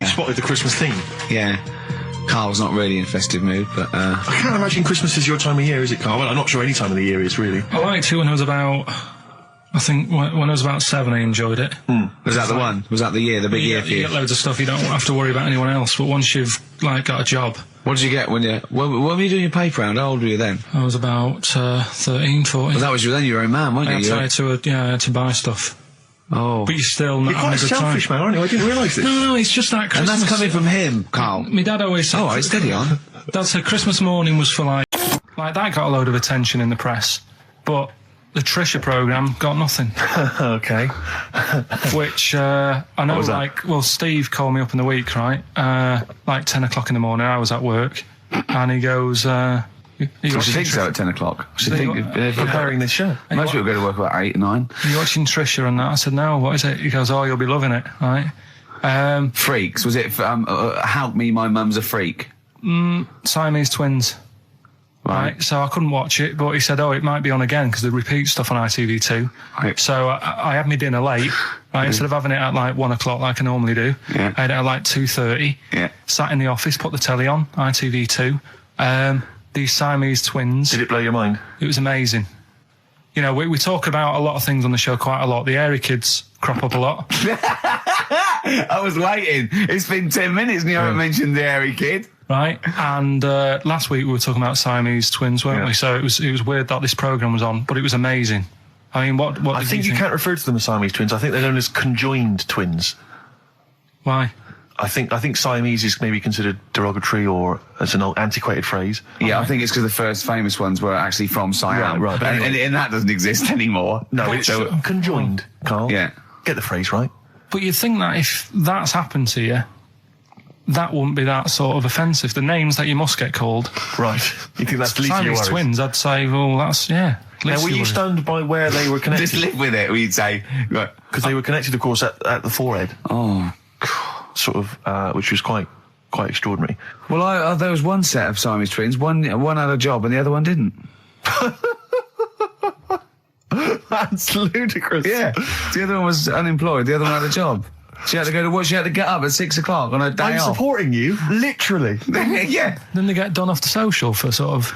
spotted the Christmas theme. Yeah. Carl's not really in festive mood, but... I can't imagine Christmas is your time of year, is it, Carl? Well, I'm not sure any time of the year is, really. I liked it when I was about... I think when I was about 7, I enjoyed it. Was that the one? Was that the year, the big year for you? You get loads of stuff, you don't have to worry about anyone else, but once you've, like, got a job... What did you get when you... When were you doing your paper round? How old were you then? I was about 13, 14. Well, that was then you were a man, weren't you? I had to buy stuff. Oh. But you're still not You're quite having a good selfish, time. man, aren't you? I didn't realise this. No, it's just that Christmas... And that's coming from him, Carl. My dad always said... Oh, right, steady on. Dad said Christmas morning was for, like, that got a load of attention in the press, but the Trisha programme got nothing. Okay. Which, I know, like, well, Steve called me up in the week, right? Like 10 o'clock in the morning, I was at work, and he goes, What do you think so at 10 o'clock? What do you think of preparing this show? Most people go to work about 8, 9. Are you watching Trisha and that? I said, no, what is it? He goes, oh, you'll be loving it, right? Freaks, was it, Help Me, My Mum's a Freak? Siamese twins. Right, so I couldn't watch it, but he said, oh, it might be on again, because they repeat stuff on ITV2. Right. So I had my dinner late, right, instead of having it at like 1 o'clock like I normally do, I had it at like 2:30, sat in the office, put the telly on, ITV2, these Siamese twins. Did it blow your mind? It was amazing. You know, we talk about a lot of things on the show quite a lot. The Airy Kids crop up a lot. I was waiting. It's been 10 minutes and you haven't mentioned the Airy Kid. Right, and last week we were talking about Siamese twins, weren't we? So it was weird that this programme was on, but it was amazing. I mean, what I think you can't refer to them as Siamese twins. I think they're known as conjoined twins. Why? I think Siamese is maybe considered derogatory or as an old antiquated phrase. Yeah, I think it's because the first famous ones were actually from Siam. Right. And that doesn't exist anymore. No, it's conjoined, Carl. Yeah. Get the phrase right. But you'd think that if that's happened to you, that wouldn't be that sort of offensive. The names that you must get called. Right. You think that's the least of your Siamese worries? Twins, I'd say, well, that's, Now, were you stunned by where they were connected? Just live with it, we'd say. Because they were connected, of course, at the forehead. Oh. Sort of, which was quite extraordinary. Well, there was one set of Siamese twins. One had a job and the other one didn't. That's ludicrous. Yeah. The other one was unemployed. The other one had a job. She had to go to work. She had to get up at 6 o'clock on her day off. I'm supporting you, literally. Yeah. Then they get done off the social for sort of...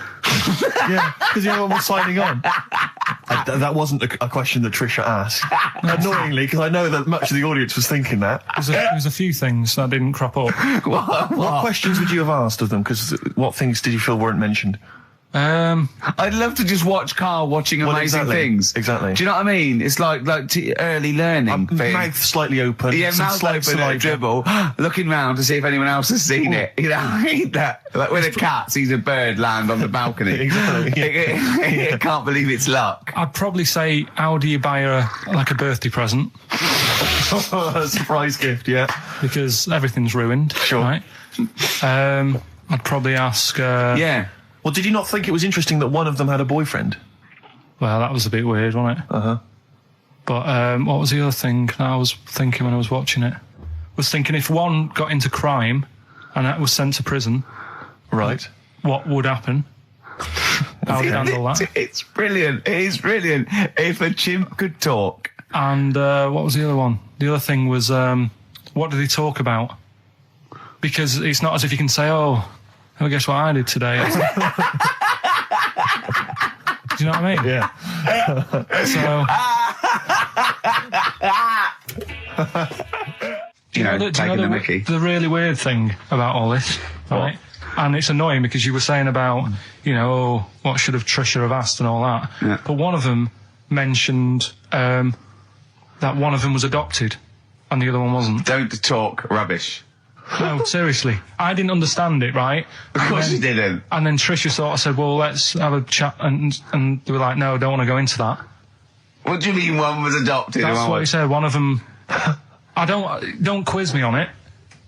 Yeah, because the other one was signing on. That wasn't a question that Trisha asked. Annoyingly, because I know that much of the audience was thinking that. There's a few things that didn't crop up. What questions would you have asked of them? Because what things did you feel weren't mentioned? I'd love to just watch Carl watching amazing things. Exactly. Do you know what I mean? It's like early learning thing. Mouth slightly open. Yeah, mouth open at a dribble, looking round to see if anyone else has seen it. You know, I hate that. Like when a cat sees a bird land on the balcony. Exactly. It can't believe it's luck. I'd probably say, how do you buy her like a birthday present? A surprise gift, yeah. Because everything's ruined. Sure. Right? I'd probably ask... Yeah. Well, did you not think it was interesting that one of them had a boyfriend? Well, that was a bit weird, wasn't it? Uh-huh. But what was the other thing that I was thinking when I was watching it? I was thinking if one got into crime and that was sent to prison, right, what would happen? How would you handle that? It's brilliant. It is brilliant. If a chimp could talk. And what was the other one? The other thing was, what did he talk about? Because it's not as if you can say, oh, guess what I did today? Do you know what I mean? Yeah. Taking the mickey. The really weird thing about all this, right? And it's annoying because you were saying about, what should have Trisha have asked and all that. Yeah. But one of them mentioned that one of them was adopted and the other one wasn't. Don't talk rubbish. No, seriously. I didn't understand it, right? Of course you didn't. And then Trisha sort of said, well, let's have a chat. And they were like, no, I don't want to go into that. What do you mean one was adopted? That's what he said. One of them... don't quiz me on it,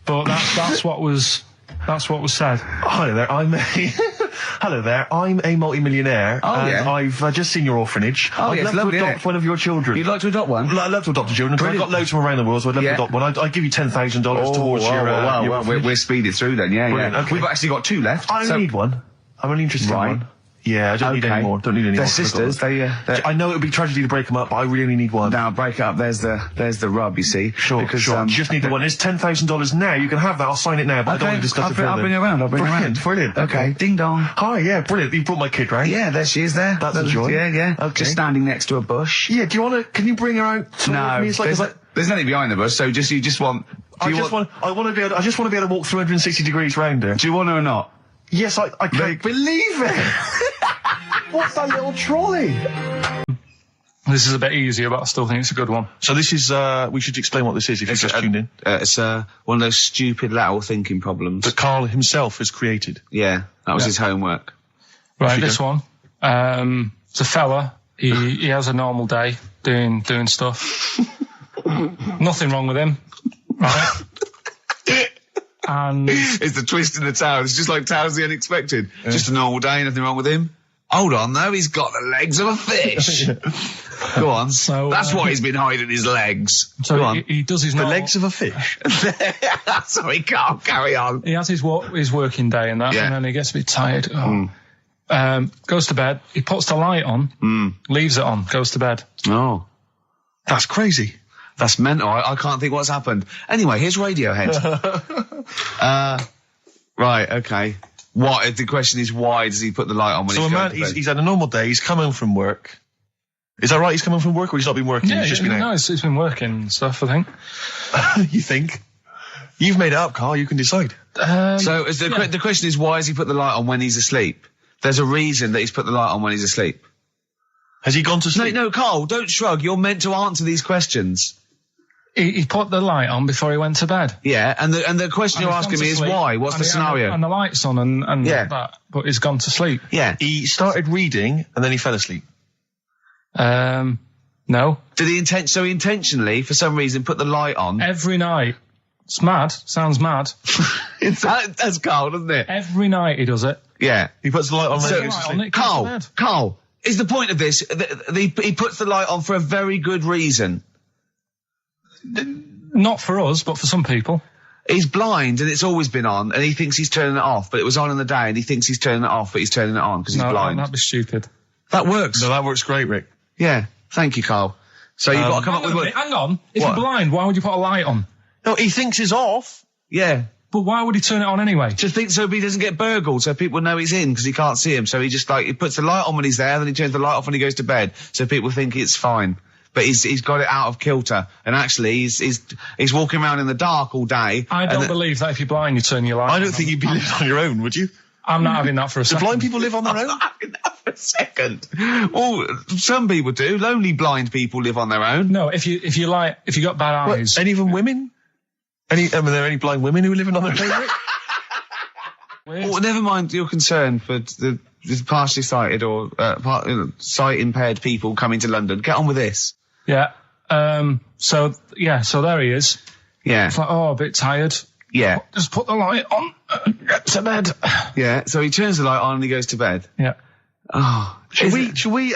but that's what was said. Hello there, I'm a multi-millionaire, and I've just seen your orphanage. I'd love to adopt one of your children. You'd like to adopt one? I'd love to adopt a children, because I've got loads from around the world, so I'd love to adopt one. I'd give you $10,000 towards your we'll speed it through then, yeah. Okay. We've actually got 2 left. I only need one. I'm only interested in one. Yeah, I don't need any more. Don't need any more. They're sisters. I know it would be tragedy to break them up, but I really only need one. Now break it up. There's the rub. You see. Sure. You just need the one. It's $10,000 now. You can have that. I'll sign it now. But I don't want to discuss it further. I'll bring her around. Brilliant. Okay. Ding dong. Hi. Yeah. Brilliant. You brought my kid round. Yeah. There she is. There. That's a joy. Yeah. Okay. Just standing next to a bush. Yeah. Do you want to? Can you bring her out? No. Me? It's like, there's nothing behind the bush. So you just want. I just want to be able to walk 360 degrees round her. Do you want her or not? Yes, I can't believe it. What's that little trolley? This is a bit easier, but I still think it's a good one. So this is, we should explain what this is if you've just tuned in. It's one of those stupid lateral thinking problems. That Karl himself has created. Yeah, that was his homework. Right, this one. It's a fella. He has a normal day doing stuff. Nothing wrong with him. Right? And it's the twist in the tale. It's just like Tales the Unexpected. Yeah. Just a normal day, nothing wrong with him. Hold on, though, he's got the legs of a fish. Go on. So that's what he's been hiding his legs. So Go on. He does his legs of a fish. Sorry, can't carry on. He has his working day and that, and then he gets a bit tired. Goes to bed. He puts the light on, leaves it on, goes to bed. Oh, that's crazy. That's mental. I can't think what's happened. Anyway, here's Radiohead. Right, okay. The question is, why does he put the light on when he's going to bed? He's had a normal day. He's come home from work. Is that right? He's come home from work, or he's not been working? Yeah, he's just been out? No, he's been working and stuff, I think. You think? You've made it up, Karl. You can decide. So the question is, why has he put the light on when he's asleep? There's a reason that he's put the light on when he's asleep. Has he gone to sleep? No, Karl, don't shrug. You're meant to answer these questions. He put the light on before he went to bed. Yeah, and the question you're asking me is why? What's the scenario? And the light's on and that, but he's gone to sleep. Yeah. He started reading and then he fell asleep. No. Did he intentionally, for some reason, put the light on? Every night. It's mad. Sounds mad. That's Karl, doesn't it? Every night he does it. Yeah. He puts the light on when he goes to sleep. Karl, is the point of this, he puts the light on for a very good reason. Not for us, but for some people. He's blind and it's always been on and he thinks he's turning it off, but it was on in the day and he thinks he's turning it off, but he's turning it on because he's blind. No, that'd be stupid. That works. No, that works great, Rick. Yeah. Thank you, Karl. So you've got to come up with... Hang on. If you're blind, why would you put a light on? No, he thinks it's off. Yeah. But why would he turn it on anyway? Just think so he doesn't get burgled, so people know he's in because he can't see him. So he just he puts the light on when he's there, then he turns the light off when he goes to bed, so people think it's fine. But he's got it out of kilter, and actually he's walking around in the dark all day. I don't believe that if you're blind, you turn your light on. I don't think you'd be living on your own, would you? I'm not having that for a second. Do blind people live on their own? I'm not having that for a second. Well, some people do. Lonely blind people live on their own. No, if you got bad eyes. Any even women? Are there any blind women who are living on their own? Well, never mind your concern for the partially sighted or sight impaired people coming to London. Get on with this. Yeah. So there he is. Yeah. It's like, a bit tired. Yeah. Just put the light on. Get to bed. Yeah. So he turns the light on and he goes to bed. Yeah. Oh. Should we play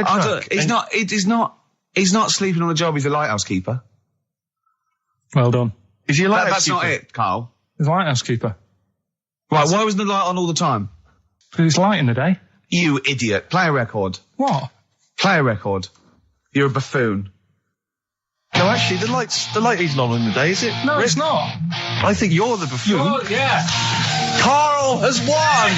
a track? He's not sleeping on the job. He's a lighthouse keeper. Well done. Is he a lighthouse That's keeper? not it, Karl. He's a lighthouse keeper. Right. Why wasn't the light on all the time? Because it's light in the day. You idiot. Play a record. What? Play a record. You're a buffoon. No, actually, the light isn't on in the day, is it? No, it's not. I think you're the buffoon. Yeah. Karl has won!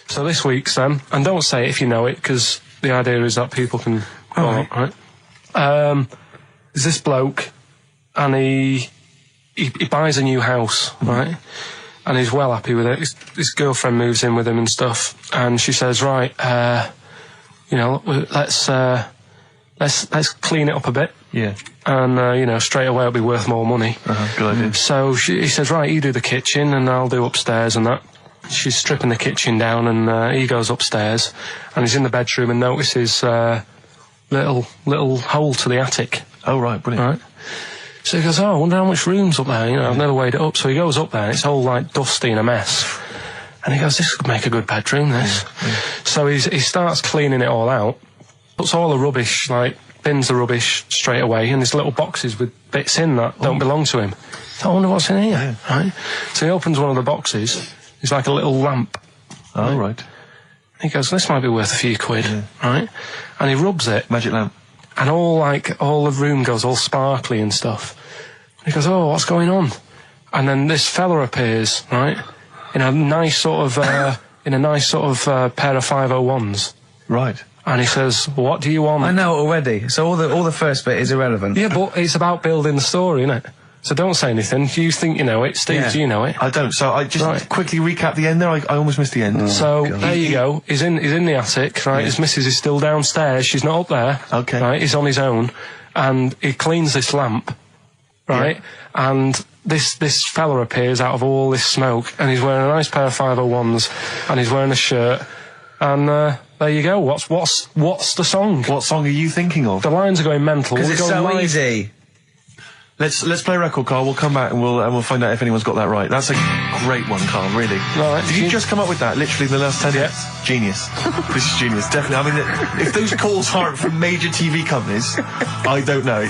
So this week's and don't say it if you know it, because the idea is that people can go on, right? There's this bloke, and he buys a new house, right? And he's well happy with it. His girlfriend moves in with him and stuff, and she says, right, let's clean it up a bit. Yeah. And, straight away it'll be worth more money. Good idea. So he says, right, you do the kitchen and I'll do upstairs and that. She's stripping the kitchen down and he goes upstairs and he's in the bedroom and notices little hole to the attic. Oh, right, brilliant. Right. So he goes, I wonder how much room's up there. I've never weighed it up. So he goes up there and it's all like dusty and a mess. And he goes, this could make a good bedroom, this. Yeah. So he starts cleaning it all out, puts all the rubbish, like bins the rubbish straight away, and there's little boxes with bits in that don't belong to him. I wonder what's in here, right? So he opens one of the boxes. It's like a little lamp. Oh, right. He goes, this might be worth a few quid, right? And he rubs it. Magic lamp. And all the room goes all sparkly and stuff. And he goes, oh, what's going on? And then this fella appears, right? In a nice sort of, pair of 501s. Right. And he says, what do you want? I know already. So all the first bit is irrelevant. Yeah, but it's about building the story, isn't it? So don't say anything. You think you know it. Steve, do you know it? I don't. So I just quickly recap the end there. I almost missed the end. There you go. He's in the attic, right? His missus is still downstairs. She's not up there. Okay. Right? He's on his own. And he cleans this lamp, right? Yeah. And this fella appears out of all this smoke, and he's wearing a nice pair of 501s, and he's wearing a shirt. And there you go. What's the song? What song are you thinking of? The lines are going mental. Because it's so easy. Let's play a record, Carl. We'll come back and we'll find out if anyone's got that right. That's a great one, Carl. Really. Right. Did you just come up with that? Literally the last 10 minutes. Genius. This is genius. Definitely. I mean, if those calls aren't from major TV companies, I don't know.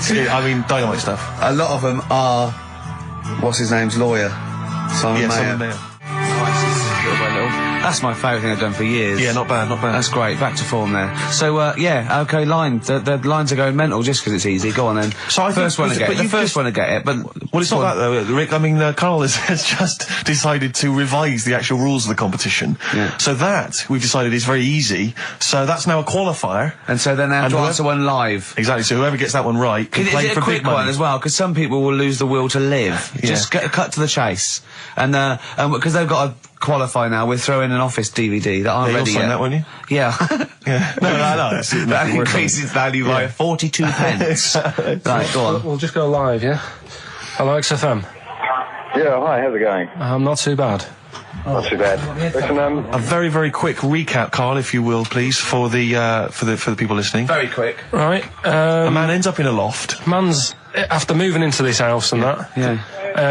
Dynamite stuff. A lot of them are. What's his name's lawyer? Simon Mayer. Simon Mayer. That's my favourite thing I've done for years. Yeah, not bad, not bad. That's great. Back to form there. So, okay, the lines are going mental just because it's easy. Go on then. So I first one to get it. The first one to get it, but... Well, it's not that, though, Rick. I mean, Carl has just decided to revise the actual rules of the competition. Yeah. So that, we've decided, is very easy. So that's now a qualifier. And so then they have to answer one live. Exactly. So whoever gets that one right can play for big money. Is it a quick one as well? Because some people will lose the will to live. Just cut to the chase. And because they've got to qualify now, we're throwing an Office DVD that aren't ready yet. You'll sign that, won't you? Yeah. Yeah. No. That increases value by 42 pence. Right, go on. We'll just go live, yeah? Hello, XFM. Yeah, hi, how's it going? Not too bad. Not too bad. Listen, a very, very quick recap, Carl, if you will, please, for the people listening. Very quick. Right. A man ends up in a loft. Man's, after moving into this house and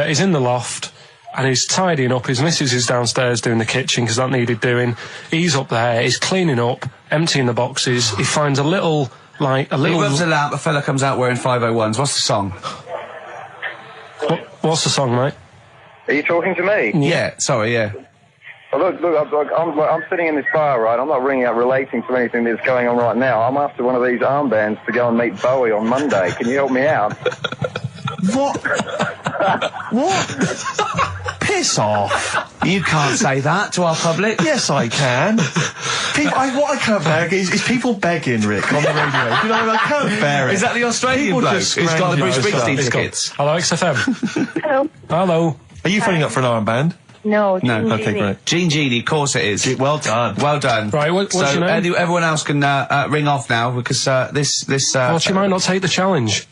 he's in the loft. And he's tidying up. His missus is downstairs doing the kitchen because that needed doing. He's up there. He's cleaning up, emptying the boxes. He finds a little. He rubs a lamp. A fella comes out wearing 501s. What's the song? What's the song, mate? are you talking to me? Yeah. Sorry. Yeah. Well, look, I'm sitting in this bar, right? I'm not ringing up relating to anything that's going on right now. I'm after one of these armbands to go and meet Bowie on Monday. Can you help me out? What? What? Piss off. You can't say that to our public. Yes, I can. What I can't bear is people begging, Rick, on the radio. You know, I can't bear it. Is that the Australian bloke who's got the Bruce Springsteen tickets? Hello, XFM. Hello. Hello. Are you phoning up for an armband? No. Okay, great. Gene Genie, of course it is. Well done. Well done. Right, what's your name? Everyone else can ring off now because this. Well, she might not take the challenge.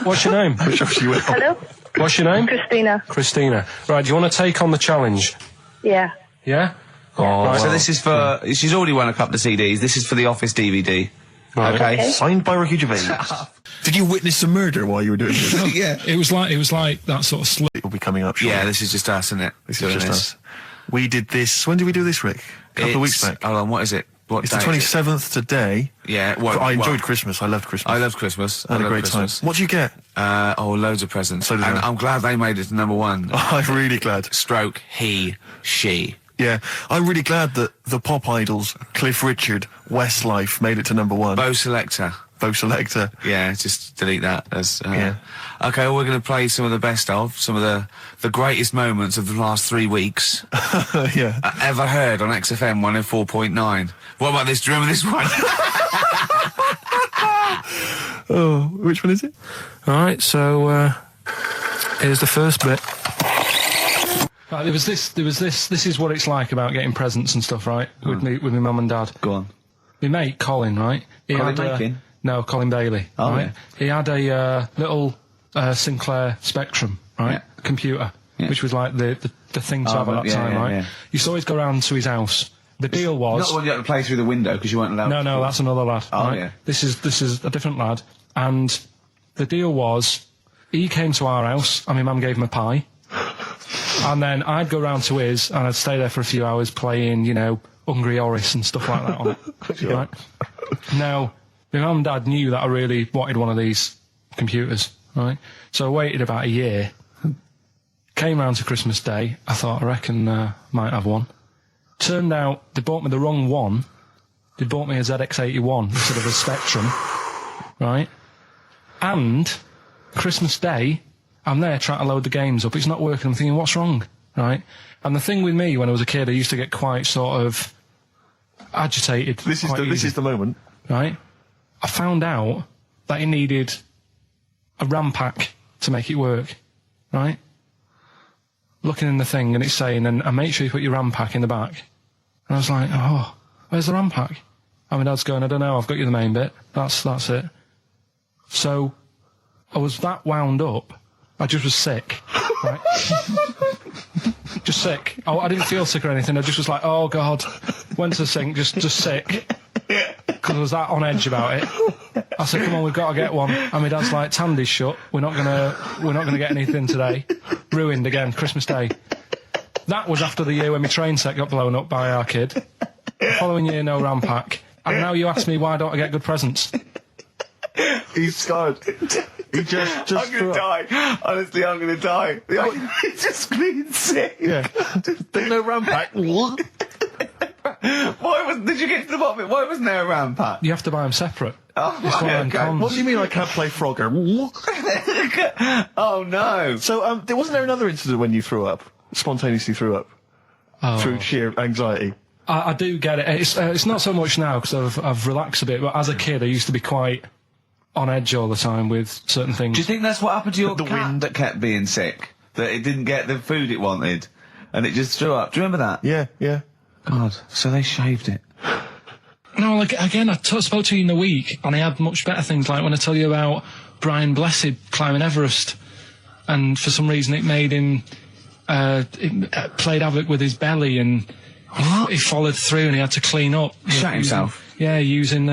What's your name? Hello? What's your name? Christina. Christina. Right, do you want to take on the challenge? Yeah. Yeah? Oh, right, so this is for... She's already won a couple of CDs. This is for the Office DVD. Right. Okay. Signed by Ricky Gervais. Did you witness the murder while you were doing this? Yeah. It was like that sort of It will be coming up shortly. Yeah, this is just us, isn't it? This is just us. We did this... When did we do this, Rick? A couple of weeks back. Hold on, what is it? It's the 27th today. Yeah. I enjoyed Christmas. I loved Christmas. I loved Christmas. I had a great time. What did you get? Loads of presents. So did I. I'm glad they made it to number one. I'm really glad. Stroke, he, she. Yeah, I'm really glad that the pop idols, Cliff Richard, Westlife, made it to number one. Bo Selector. Yeah, just delete that. Yeah. Okay, well, we're going to play some of the best of, some of the greatest moments of the last 3 weeks. Yeah. Ever heard on XFM 104.9. What about this? Do you remember this one? Oh, which one is it? Alright, so, here's the first bit. Right, there was this is what it's like about getting presents and stuff, right? With my mum and dad. Go on. My mate, Colin, right? Colin Mackin? No, Colin Bailey. Oh, right? yeah. He had a little Sinclair Spectrum, right? Yeah. Computer, Yeah. which was like the thing to have at that time, right? Yeah. You used to always go round to his house. The deal was... Not the one you had to play through the window because you weren't allowed to. No, that's another lad. Oh, right? yeah. This is a different lad. And the deal was, he came to our house, and my mum gave him a pie. And then I'd go round to his, and I'd stay there for a few hours playing, Hungry Horace and stuff like that on it. Right? Now, My mum and dad knew that I really wanted one of these computers, right? So I waited about a year. Came round to Christmas Day. I thought, I reckon might have one. Turned out they bought me the wrong one. They bought me a ZX81 instead of a Spectrum, right? And Christmas Day, I'm there trying to load the games up. It's not working. I'm thinking, what's wrong, right? And the thing with me, when I was a kid, I used to get quite sort of agitated. This is the moment. Right? I found out that it needed a RAM pack to make it work, right? Looking in the thing and it's saying, and make sure you put your RAM pack in the back. And I was like, oh, where's the RAM pack? And my dad's going, I don't know, I've got you the main bit. That's it. So I was that wound up, I just was sick, right? Just sick. I didn't feel sick or anything, I just was like, oh God. Went to the sink, just sick. Because I was that on edge about it. I said, come on, we've got to get one. And my dad's like, Tandy's shut. We're not gonna get anything today. Ruined again, Christmas Day. That was after the year when my train set got blown up by our kid. The following year, no RAM pack. And now you ask me, why don't I get good presents? He's scarred. He just I'm gonna die. Honestly, I'm gonna die. He's just being sick. Yeah. There's no RAM pack. What? Did you get to the bottom of it? Why wasn't there a RAM pack? You have to buy them separate. Oh, It's one of them okay. cons. What do you mean I can't play Frogger? Oh no. So, wasn't there another incident when you threw up? Spontaneously threw up? Through sheer anxiety? I do get it. It's not so much now because I've relaxed a bit, but as a kid I used to be quite on edge all the time with certain things. Do you think that's what happened to your The cat wind. that kept being sick? That it didn't get the food it wanted? And it just threw up? Do you remember that? Yeah. God, so they shaved it. No, like, again, I spoke to you in the week, and I had much better things, like when I tell you about Brian Blessed climbing Everest, and for some reason it made him, it played havoc with his belly, and he followed through, and he had to clean up. Shut himself? Yeah, using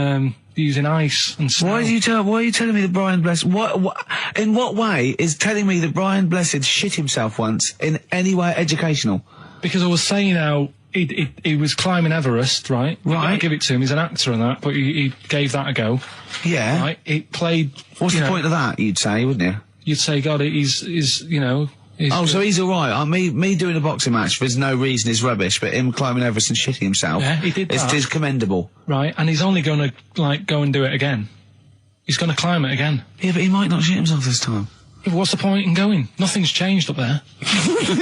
ice and snow. Why are you telling me that Brian Blessed, in what way is telling me that Brian Blessed shit himself once in any way educational? Because I was saying how he was climbing Everest, right? Right. I give it to him, he's an actor and that, but he gave that a go. Yeah. Right? It played... What's you the know, point of that, you'd say, wouldn't you? You'd say, God, he's you know... Oh, so he's alright. Me doing a boxing match for no reason is rubbish, but him climbing Everest and shitting himself Yeah, he did that. is commendable. Right, and he's only going to, like, go and do it again. He's going to climb it again. Yeah, but he might not shit himself this time. Yeah, but what's the point in going? Nothing's changed up there.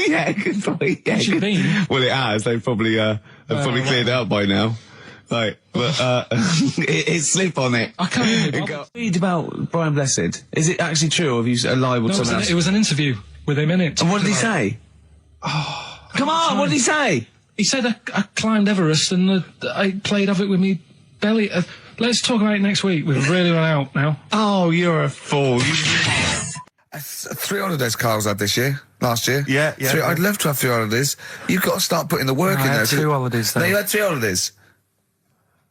Yeah, good point. Yeah, Where's you been? Well, it has. They've probably cleared it out by now. Like, but it's slip on it. I can't even be bothered. Read about Brian Blessed. Is it actually true, or have you lied with No, someone else? it was an interview with him in it. And what did he say? Oh, come on! What did he say? He said I climbed Everest and I played havoc with me belly. Let's talk about it next week. We've really run out now. Oh, you're a fool. 3 holidays Carl's had this year. Last year. Yeah. I'd love to have 3 holidays. You've got to start putting the work in there. 2 holidays No, then. you had 3 holidays.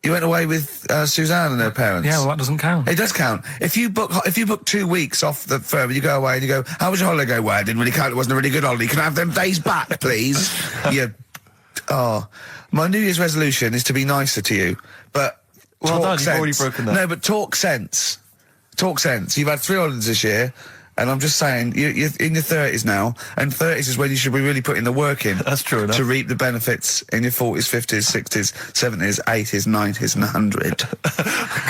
You went away with Suzanne and her parents. Yeah, well, that doesn't count. It does count. If you book 2 weeks off the firm, you go away and you go, how was your holiday? Go, well, it didn't really count. It wasn't a really good holiday. Can I have them days back, please? My New Year's resolution is to be nicer to you, but Well talk done, sense. you've already broken that. No, but talk sense. Talk sense. You've had 3 holidays this year, and I'm just saying, you're in your 30s now, and 30s is when you should be really putting the work in. That's true enough. To reap the benefits in your 40s, 50s, 60s, 70s, 80s, 90s, and 100.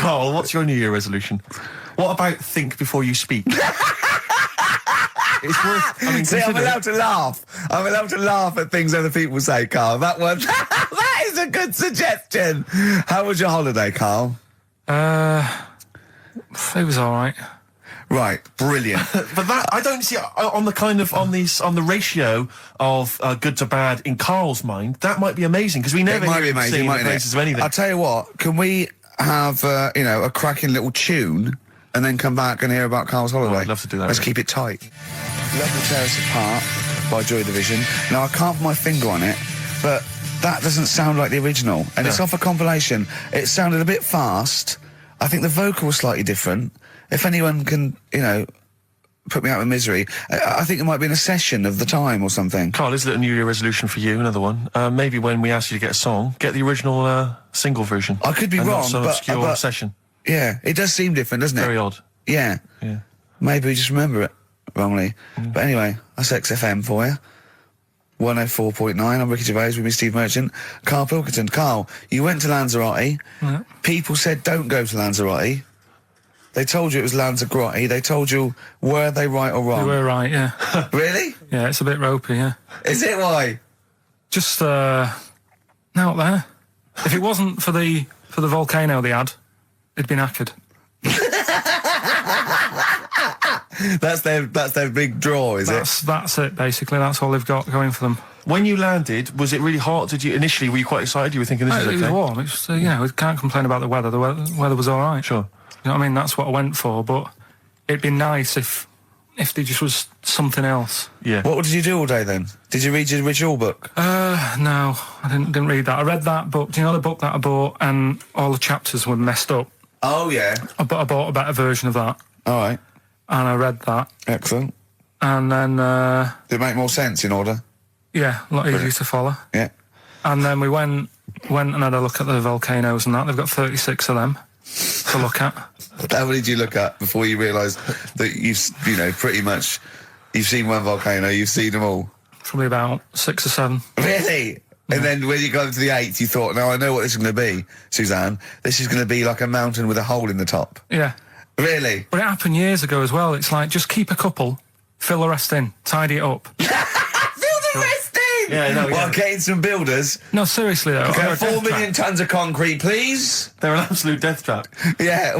Carl, what's your New Year resolution? What about think before you speak? It's worth... I mean, See, I'm consider- allowed to laugh. I'm allowed to laugh at things other people say, Carl. That one, that is a good suggestion. How was your holiday, Carl? It was all right. Right, brilliant. But that, I don't see, on the ratio of good to bad in Carl's mind, that might be amazing, because we never It might hear be him amazing, singing the mightn't praises it? of anything. I'll tell you what, can we have, a cracking little tune and then come back and hear about Carl's holiday? I'd love to do that, Let's really. keep it tight. Love to Tear Us Apart by Joy Division. Now, I can't put my finger on it, but that doesn't sound like the original. And it's off a compilation. It sounded a bit fast. I think the vocal was slightly different. If anyone can, put me out of misery, I think it might be in a session of the time or something. Carl, is it a New Year resolution for you? Another one. Maybe when we ask you to get a song, get the original single version. I could be and wrong, not some but- obscure but- session. Yeah, it does seem different, doesn't it? Very odd. Yeah. Yeah. Maybe we just remember it wrongly. But anyway, that's XFM for you. 104.9, I'm Ricky Gervais with me, Steve Merchant. Karl Pilkington. Karl, you went to Lanzarote. Yeah. People said don't go to Lanzarote. They told you it was Lanzarote. They told you, were they right or You wrong? were right, yeah. Really? Yeah, it's a bit ropey, yeah. Is it why? Just, out there. If it wasn't for the volcano they had, it'd been knackered. That's their big draw, is it? That's it, basically. That's all they've got going for them. When you landed, was it really hot? Were you quite excited? You were thinking this is It okay? was warm. It's, we can't complain about the weather. The weather was all right. Sure. You know what I mean? That's what I went for, but it'd be nice if there just was something else. Yeah. What did you do all day then? Did you read your ritual book? No, I didn't read that. I read that book. Do you know the book that I bought and all the chapters were messed up? Oh, yeah. I bought a better version of that, All right. and I read that, Excellent. and then, Did it make more sense in order? yeah, a lot easier to follow. Yeah. And then we went and had a look at the volcanoes and that. They've got 36 of them to look at. How many did you look at before you realised that pretty much, you've seen one volcano, you've seen them all? Probably about 6 or 7. Really? And then when you got to the 8th, you thought, no, I know what this is going to be, Suzanne. This is going to be like a mountain with a hole in the top. Yeah. Really? But it happened years ago as well. It's like, just keep a couple, fill the rest in, tidy it up. Fill the rest in! Yeah, no, Well, yeah. getting some builders. No, seriously though. Okay, Or a 4 death million trap. tonnes of concrete, please. They're an absolute death trap. Yeah,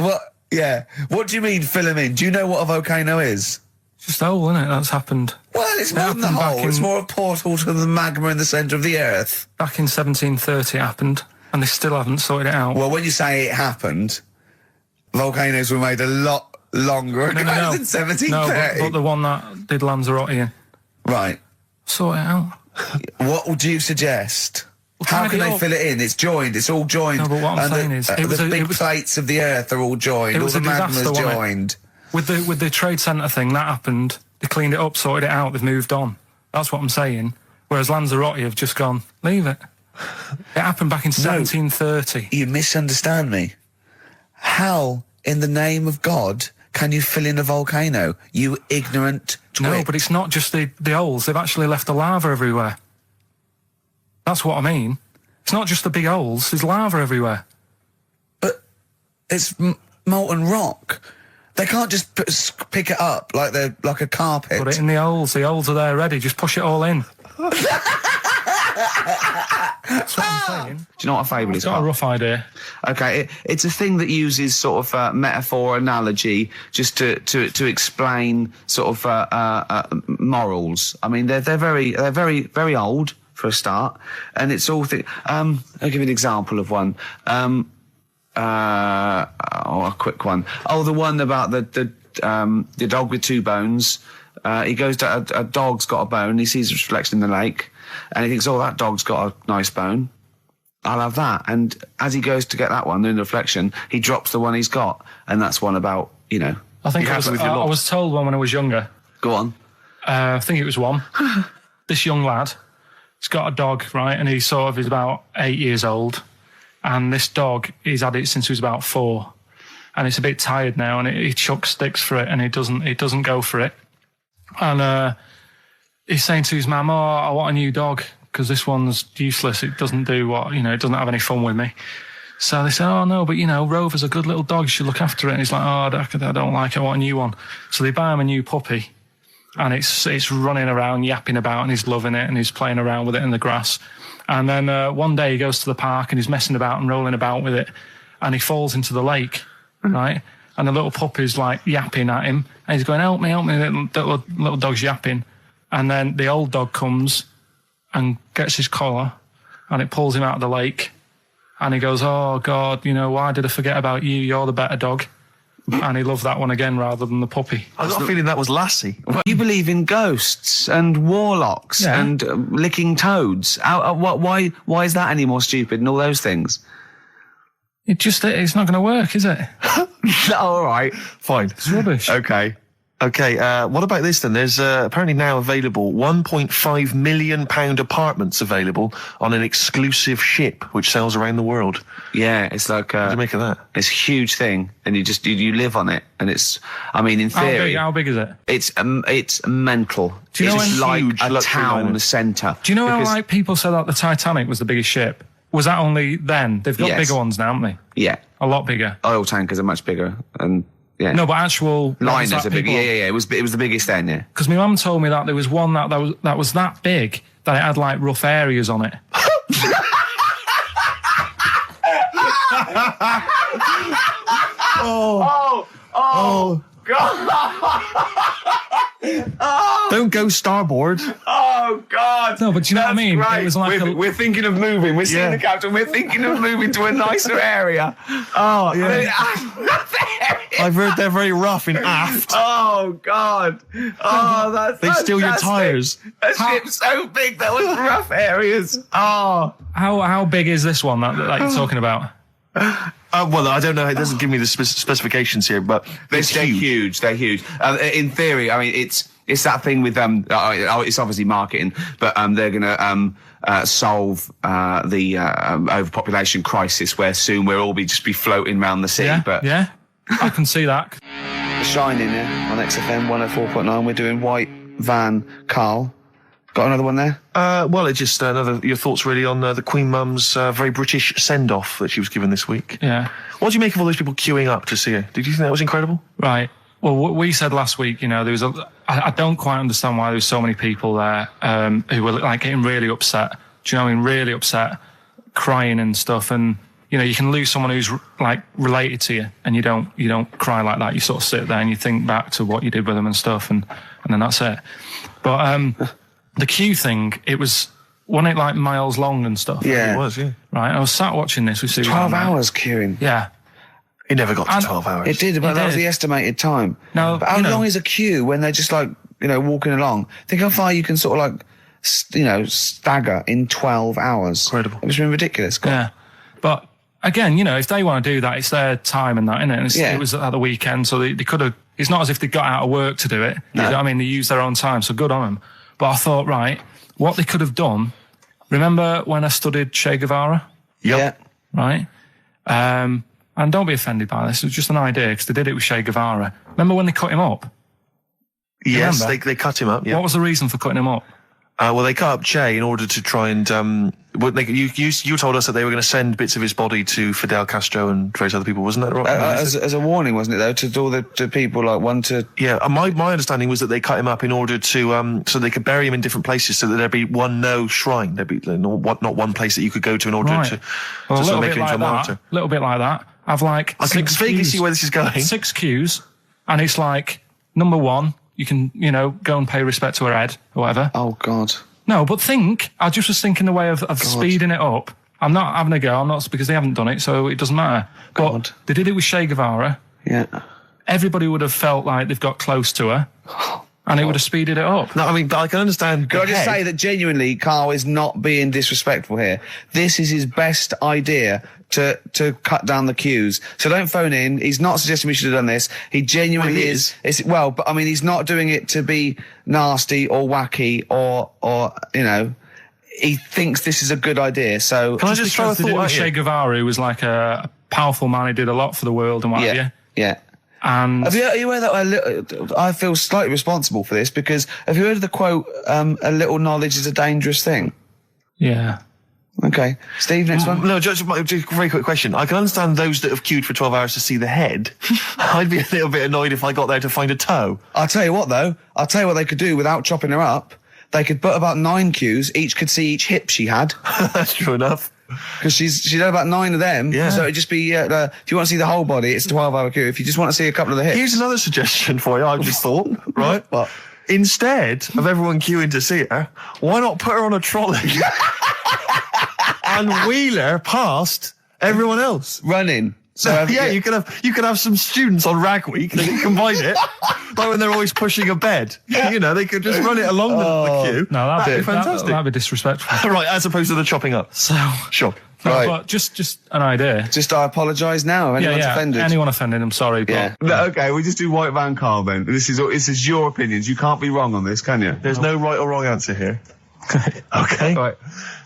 what do you mean fill them in? Do you know what a volcano is? It's just a hole, isn't it? That's happened. Well, it's more than the happened back hole. It's in- more a portal to the magma in the centre of the earth. Back in 1730 it happened, and they still haven't sorted it out. Well, when you say it happened, volcanoes were made a lot longer ago than No, 1730. but the one that did Lanzarote in. Right. Sort it out. What would you suggest? How tidy can they up. fill it in? It's joined. It's all joined. No, but what I'm And saying is, it was the a- big it was- plates of the earth are all joined. It All was the a disaster, magma's wasn't it? joined. With the trade centre thing, that happened. They cleaned it up, sorted it out, they've moved on. That's what I'm saying. Whereas Lanzarote have just gone, leave it. It happened back in 1730. You misunderstand me. How, in the name of God, can you fill in a volcano? You ignorant twit. No, but it's not just the holes. They've actually left the lava everywhere. That's what I mean. It's not just the big holes. There's lava everywhere. But it's molten rock. They can't just pick it up like they're like a carpet. Put it in the holes. The holes are there ready. Just push it all in. That's what I'm saying. Do you know what a fable is? Got a Carl? rough idea. Okay, it's a thing that uses sort of metaphor, analogy, just to explain sort of morals. I mean, they're very old for a start, and it's all. I'll give you an example of one. A quick one. Oh, the one about the dog with 2 bones. He goes to a dog's got a bone. He sees a reflection in the lake, and he thinks, "Oh, that dog's got a nice bone. I'll have that." And as he goes to get that one in the reflection, he drops the one he's got, and that's one about I think Be I happy with your I lot. was told one when I was younger. Go on. I think it was one. This young lad, he's got a dog, right, and he sort of is about 8 years old. And this dog, he's had it since he was about 4, and it's a bit tired now, and he chucks sticks for it, and he doesn't go for it. And he's saying to his mum, "Oh, I want a new dog because this one's useless. It doesn't do what it doesn't have any fun with me." So they say, "Oh no, but Rover's a good little dog. You should look after it." And he's like, "Oh, I don't like it. I want a new one." So they buy him a new puppy, and it's running around, yapping about, and he's loving it, and he's playing around with it in the grass. And then one day he goes to the park and he's messing about and rolling about with it, and he falls into the lake, right? And the little puppy's like yapping at him, and he's going, "Help me, help me." The little dog's yapping. And then the old dog comes and gets his collar, and it pulls him out of the lake. And he goes, "Oh God, why did I forget about you? You're the better dog." And he loved that one again rather than the puppy. I got a feeling that was Lassie. You believe in ghosts and warlocks Yeah. and licking toads. Why is that any more stupid than all those things? It's not going to work, is it? All right. Fine. It's rubbish. Okay. Okay, what about this then? There's apparently now available £1.5 million apartments available on an exclusive ship which sails around the world. Yeah, it's like What do you make of that? it's a huge thing, and you live on it, and it's. I mean, in theory, How big is it? it's mental. Do you know it's when- like Huge a luxury town liner. centre. Do you know how Because- like people said that the Titanic was the biggest ship? Was that only then? They've got Yes. bigger ones now, haven't they? Yeah, A lot bigger. oil tankers are much bigger, and yeah, No, but actual liners are big. Yeah. It was the biggest then. Yeah. Because my mum told me that there was one that was that big that it had like rough areas on it. Don't go starboard. Oh God! No, but do you know what I mean? Right. It was like we're thinking of moving. We're seeing Yeah. the captain. We're thinking of moving to a nicer area. Oh Yeah. I've heard they're very rough in aft. Oh God! Oh, that's They steal your fantastic. tyres. A ship's so big there was rough areas. Oh, how big is this one that you're talking about? Well, I don't know. It doesn't give me the specifications here, but they're it's huge. huge. They're huge. In theory, I mean, it's that thing with it's obviously marketing, but they're going to solve the overpopulation crisis, where soon we'll all just be floating around the sea. Yeah, But yeah, I can see that. Shining on XFM 104.9. We're doing White Van Carl. Got another one there? Well, it's just your thoughts really on the Queen Mum's very British send-off that she was given this week. Yeah, What do you make of all those people queuing up to see her? Did you think that was incredible? right. Well, what we said last week, there was I don't quite understand why there was so many people there who were like getting really upset. Do you know what I mean? Really upset, crying and stuff. And you can lose someone who's like related to you, and you don't cry like that. You sort of sit there and you think back to what you did with them and stuff, and then that's it. But the queue thing, wasn't it like miles long and stuff? Yeah. It was, yeah. Right. I was sat watching this with Sue. 12 hours queuing. Yeah. It never got to And- 12 hours. It did, but It that was did. the estimated time. No, but how long is a queue when they're just like, walking along? Think how far you can sort of like, stagger in 12 hours. Incredible. It was been ridiculous. God. Yeah. But again, if they want to do that, it's their time and that, isn't it? And Yeah. it was at the weekend, so they could have. It's not as if they got out of work to do it. No. You know what I mean, they used their own time, so good on them. But I thought, right, what they could have done. Remember when I studied Che Guevara? Yep. Yeah. Right. And don't be offended by this. It was just an idea because they did it with Che Guevara. Remember when they cut him up? Yes, Remember? they cut him up, yeah. What was the reason for cutting him up? Well, they cut up Che in order to try and... you told us that they were going to send bits of his body to Fidel Castro and various other people, wasn't that right? As a warning, wasn't it, though, to all the people, like, one to... Yeah, my understanding was that they cut him up in order to so they could bury him in different places, so that there'd be no shrine. There'd be not one place that you could go to in order Right. to Well, a sort little of make bit him into like a martyr. that. A little bit like that. I've like I can 6 vaguely queues. see where this is going. 6 queues, and it's like number 1. You can go and pay respect to her head or whatever. Oh, God. No, but I just was thinking the way of speeding it up. I'm not having a go. I'm not, because they haven't done it, so it doesn't matter. God. But they did it with Che Guevara. Yeah. Everybody would have felt like they've got close to her, and it would have speeded it up. No, I mean, I can understand. Can I just the head. say that genuinely, Carl is not being disrespectful here. This is his best idea to cut down the queues. So don't phone in. He's not suggesting we should have done this. He genuinely Well, he is. But I mean, he's not doing it to be nasty or wacky or he thinks this is a good idea. So Can I just throw a Because they did it thought with at Che you? Guevara, who was like a powerful man who did a lot for the world and what have yeah, you. yeah. And Are you aware that I feel slightly responsible for this because have you heard of the quote, a little knowledge is a dangerous thing? yeah. Okay. Steve, next one. No, just a very quick question. I can understand those that have queued for 12 hours to see the head. I'd be a little bit annoyed if I got there to find a toe. I'll tell you what though, they could do without chopping her up. They could put about 9 queues, each could see each hip she had. That's true enough. Because she's had about 9 of them. Yeah. So it'd just be, if you want to see the whole body, it's a 12-hour queue. If you just want to see a couple of the hips. Here's another suggestion for you, I've just thought, right? What? Instead of everyone queuing to see her, why not put her on a trolley and wheel her past everyone else? Running. So Yeah, you could have some students on Rag Week. They can combine it, like when they're always pushing a bed. They could just run it along the queue. No, that'd be fantastic. That'd be disrespectful. Right, as opposed to the chopping up. So, Sure. No, Right. but just an idea. Just I apologise now. Anyone's offended. Anyone offended, I'm sorry. But Yeah. No, okay, we just do White Van Carl then. This is your opinions. You can't be wrong on this, can you? There's no right or wrong answer here. Okay. Right.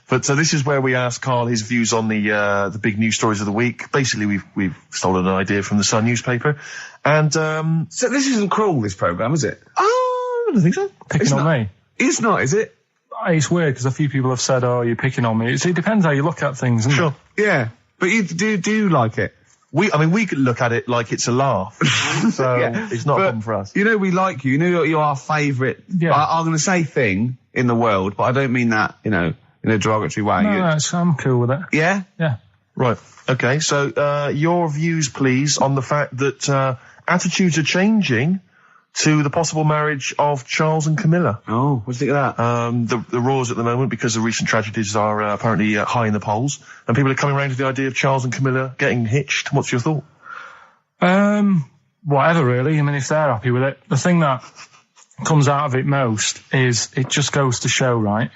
But so this is where we ask Karl his views on the big news stories of the week. Basically, we've stolen an idea from the Sun newspaper, and So this isn't cruel, this programme, is it? I don't think so. picking on me. It's not, is it? It's weird because a few people have said, "Oh, you're picking on me." It depends how you look at things, isn't Sure. it? Yeah. But you do like it? We could look at it like it's a laugh. So it's not a problem for us. You know we like you. You know you're our favourite. Yeah. I'm going to say thing in the world, but I don't mean that, in a derogatory way. No, I'm cool with it. Yeah? Yeah. Right. Okay. So your views, please, on the fact that attitudes are changing to the possible marriage of Charles and Camilla. Oh, what do you think of that? The roars at the moment, because the recent tragedies are apparently high in the polls, and people are coming around to the idea of Charles and Camilla getting hitched. What's your thought? Whatever, really. I mean, if they're happy with it. The thing that comes out of it most is it just goes to show, right,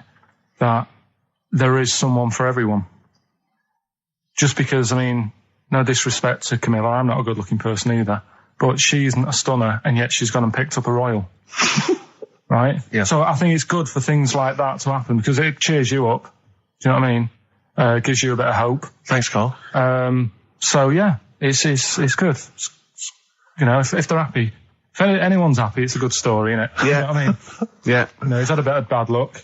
that there is someone for everyone. Just because, I mean, no disrespect to Camilla, I'm not a good-looking person either, but she isn't a stunner, and yet she's gone and picked up a royal. Right? Yeah. So I think it's good for things like that to happen, because it cheers you up. Do you know what I mean? Gives you a bit of hope. Thanks, Karl. So yeah, it's good. If they're happy, if anyone's happy, it's a good story, isn't it? Yeah. You know what I mean? Yeah. He's had a bit of bad luck,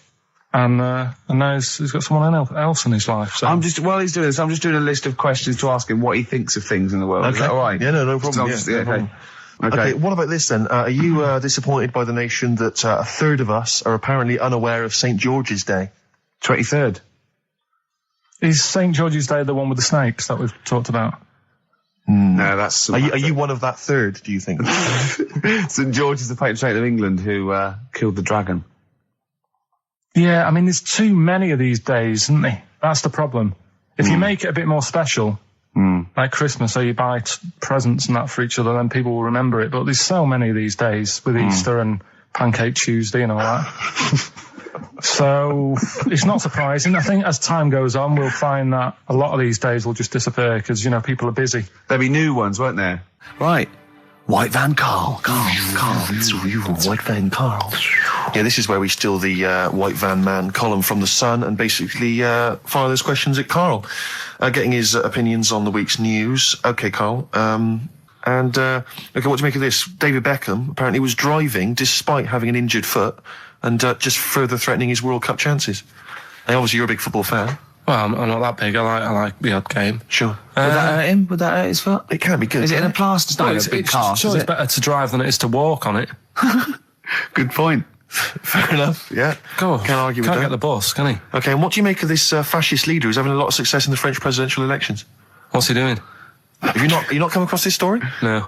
and now he's got someone else in his life. So. While he's doing this, I'm just doing a list of questions to ask him what he thinks of things in the world. Is that all right? Yeah, no problem. So Yeah, no problem. Okay, what about this then? Are you disappointed by the nation that a third of us are apparently unaware of St. George's Day? 23rd. Is St. George's Day the one with the snakes that we've talked about? No, that's... Are you one of that third, do you think? St. George is the patron saint of England who killed the dragon. Yeah, I mean, there's too many of these days, isn't there? That's the problem. If you make it a bit more special, like Christmas, so you buy presents and that for each other, then people will remember it. But there's so many of these days with Easter and Pancake Tuesday and all that. So it's not surprising. I think as time goes on, we'll find that a lot of these days will just disappear because, people are busy. There'll be new ones, won't there? Right. White Van Carl. It's you, White Van Karl. Yeah, this is where we steal the White Van Man column from the Sun and basically fire those questions at Karl, getting his opinions on the week's news. Okay, Karl. What do you make of this? David Beckham apparently was driving despite having an injured foot and just further threatening his World Cup chances. And obviously, you're a big football fan. Well, I'm not that big. I like the odd game. Sure. Would that hurt him? Would that hurt his foot? It can be good. Is it in a plaster? It's not in a big cast, Sure, is it's it? better to drive than it is to walk on it. Good point. Fair enough. Yeah. Go. Can't argue with Can't that. get the bus, can he? Okay, and what do you make of this fascist leader who's having a lot of success in the French presidential elections? What's he doing? Have you not come across this story? No.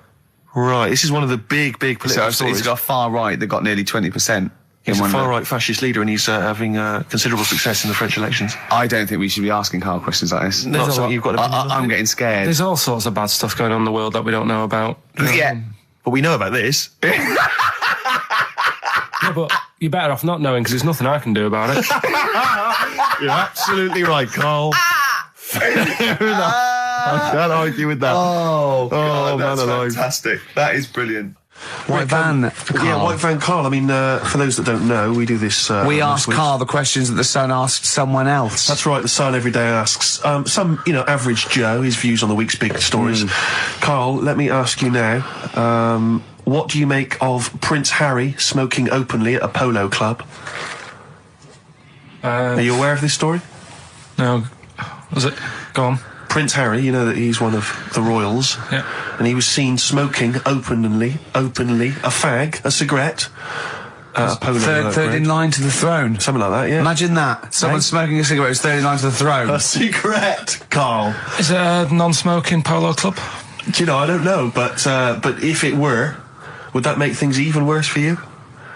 Right, this is one of the big political So stories. it's got a far right that got nearly 20%. He's a far-right fascist leader, and he's having considerable success in the French elections. I don't think we should be asking Carl questions like this. Not something you've got to... I'm getting scared. There's all sorts of bad stuff going on in the world that we don't know about. Yeah. But we know about this. Yeah, but you're better off not knowing because there's nothing I can do about it. You're absolutely right, Karl. Fair enough. I can't argue with that. Oh, God, man that's alive. fantastic. That is brilliant. White Van Yeah, White Van Karl. I mean, for those that don't know, we do this... we this ask week. Carl the questions that the Sun asked someone else. That's right, the Sun every day asks some, average Joe, his views on the week's big stories. Karl, let me ask you now, what do you make of Prince Harry smoking openly at a polo club? Are you aware of this story? No. Was it? Go on. Prince Harry, you know that he's one of the royals. Yeah. And he was seen smoking openly, a fag, a cigarette, a polo. Third in line to the throne. Something like that, yeah. Imagine that. Someone smoking a cigarette is third in line to the throne. A cigarette, Karl. Is it a non-smoking polo club? Do you know, I don't know, but if it were, would that make things even worse for you?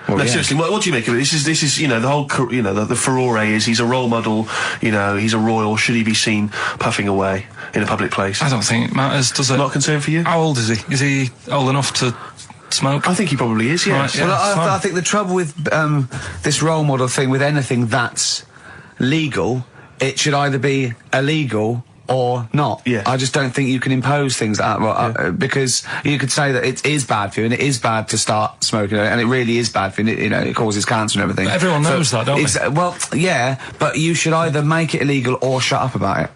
Well, No, yeah. seriously, what do you make of it? This is, the whole, the furore is he's a role model, he's a royal. Should he be seen puffing away in a public place? I don't think it matters, does it? Not concerned for you? How old is he? Is he old enough to smoke? I think he probably is, yes. Right, yeah. Well, it's fine. I think the trouble with this role model thing, with anything that's legal, it should either be illegal or not. Yeah. I just don't think you can impose things like that, because you could say that it is bad for you, and it is bad to start smoking, and it really is bad for you, you know, it causes cancer and everything. But everyone knows that, don't they? Well, yeah, but you should either make it illegal or shut up about it.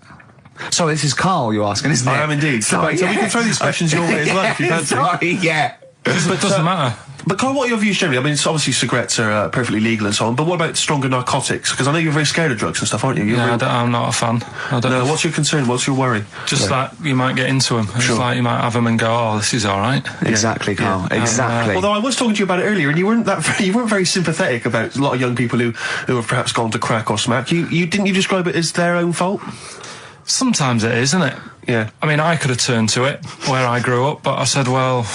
So this is Carl you're asking, isn't it? I am indeed. So we can throw these questions your way as well if you fancy. Sorry, yeah. But it doesn't matter. But Carl, what are your views generally? I mean, it's obviously cigarettes are perfectly legal and so on, but what about stronger narcotics? Because I know you're very scared of drugs and stuff, aren't you? I'm not a fan. No, what's your concern? What's your worry? Just that you might get into them. It's like you might have them and go, oh, this is all right. Exactly, Carl. Exactly. Although I was talking to you about it earlier, and you weren't very sympathetic about a lot of young people who have perhaps gone to crack or smack. Didn't you describe it as their own fault? Sometimes it is, isn't it? Yeah. I mean, I could have turned to it where I grew up, but I said, well,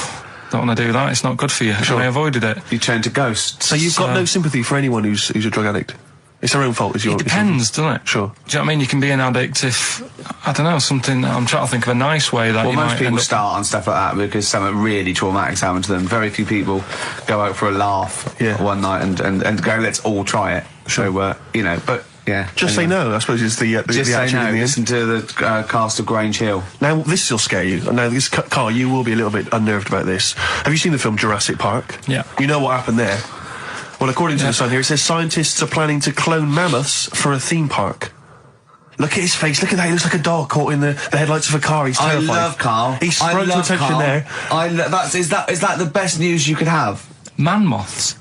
don't want to do that. It's not good for you. Sure. And I avoided it. You turned to ghosts. So you've got no sympathy for anyone who's a drug addict? It's their own fault, It depends, doesn't it? Sure. Do you know what I mean? You can be an addict if, I don't know, something, I'm trying to think of a nice way that you might most people end up... start on stuff like that because something really traumatic's happened to them. Very few people go out for a laugh one night and go, let's all try it. Sure. So, you know, but... Yeah. Just say no, I suppose, is the Just say action no. in the end. Listen to the cast of Grange Hill. Now, this will scare you. Now, Carl, you will be a little bit unnerved about this. Have you seen the film Jurassic Park? Yeah. You know what happened there? Well, according to the Sun here, it says scientists are planning to clone mammoths for a theme park. Look at his face. Look at that. He looks like a dog caught in the headlights of a car. He's terrified. I love Carl. He sprung to attention Carl. there. Is that the best news you could have? Man moths.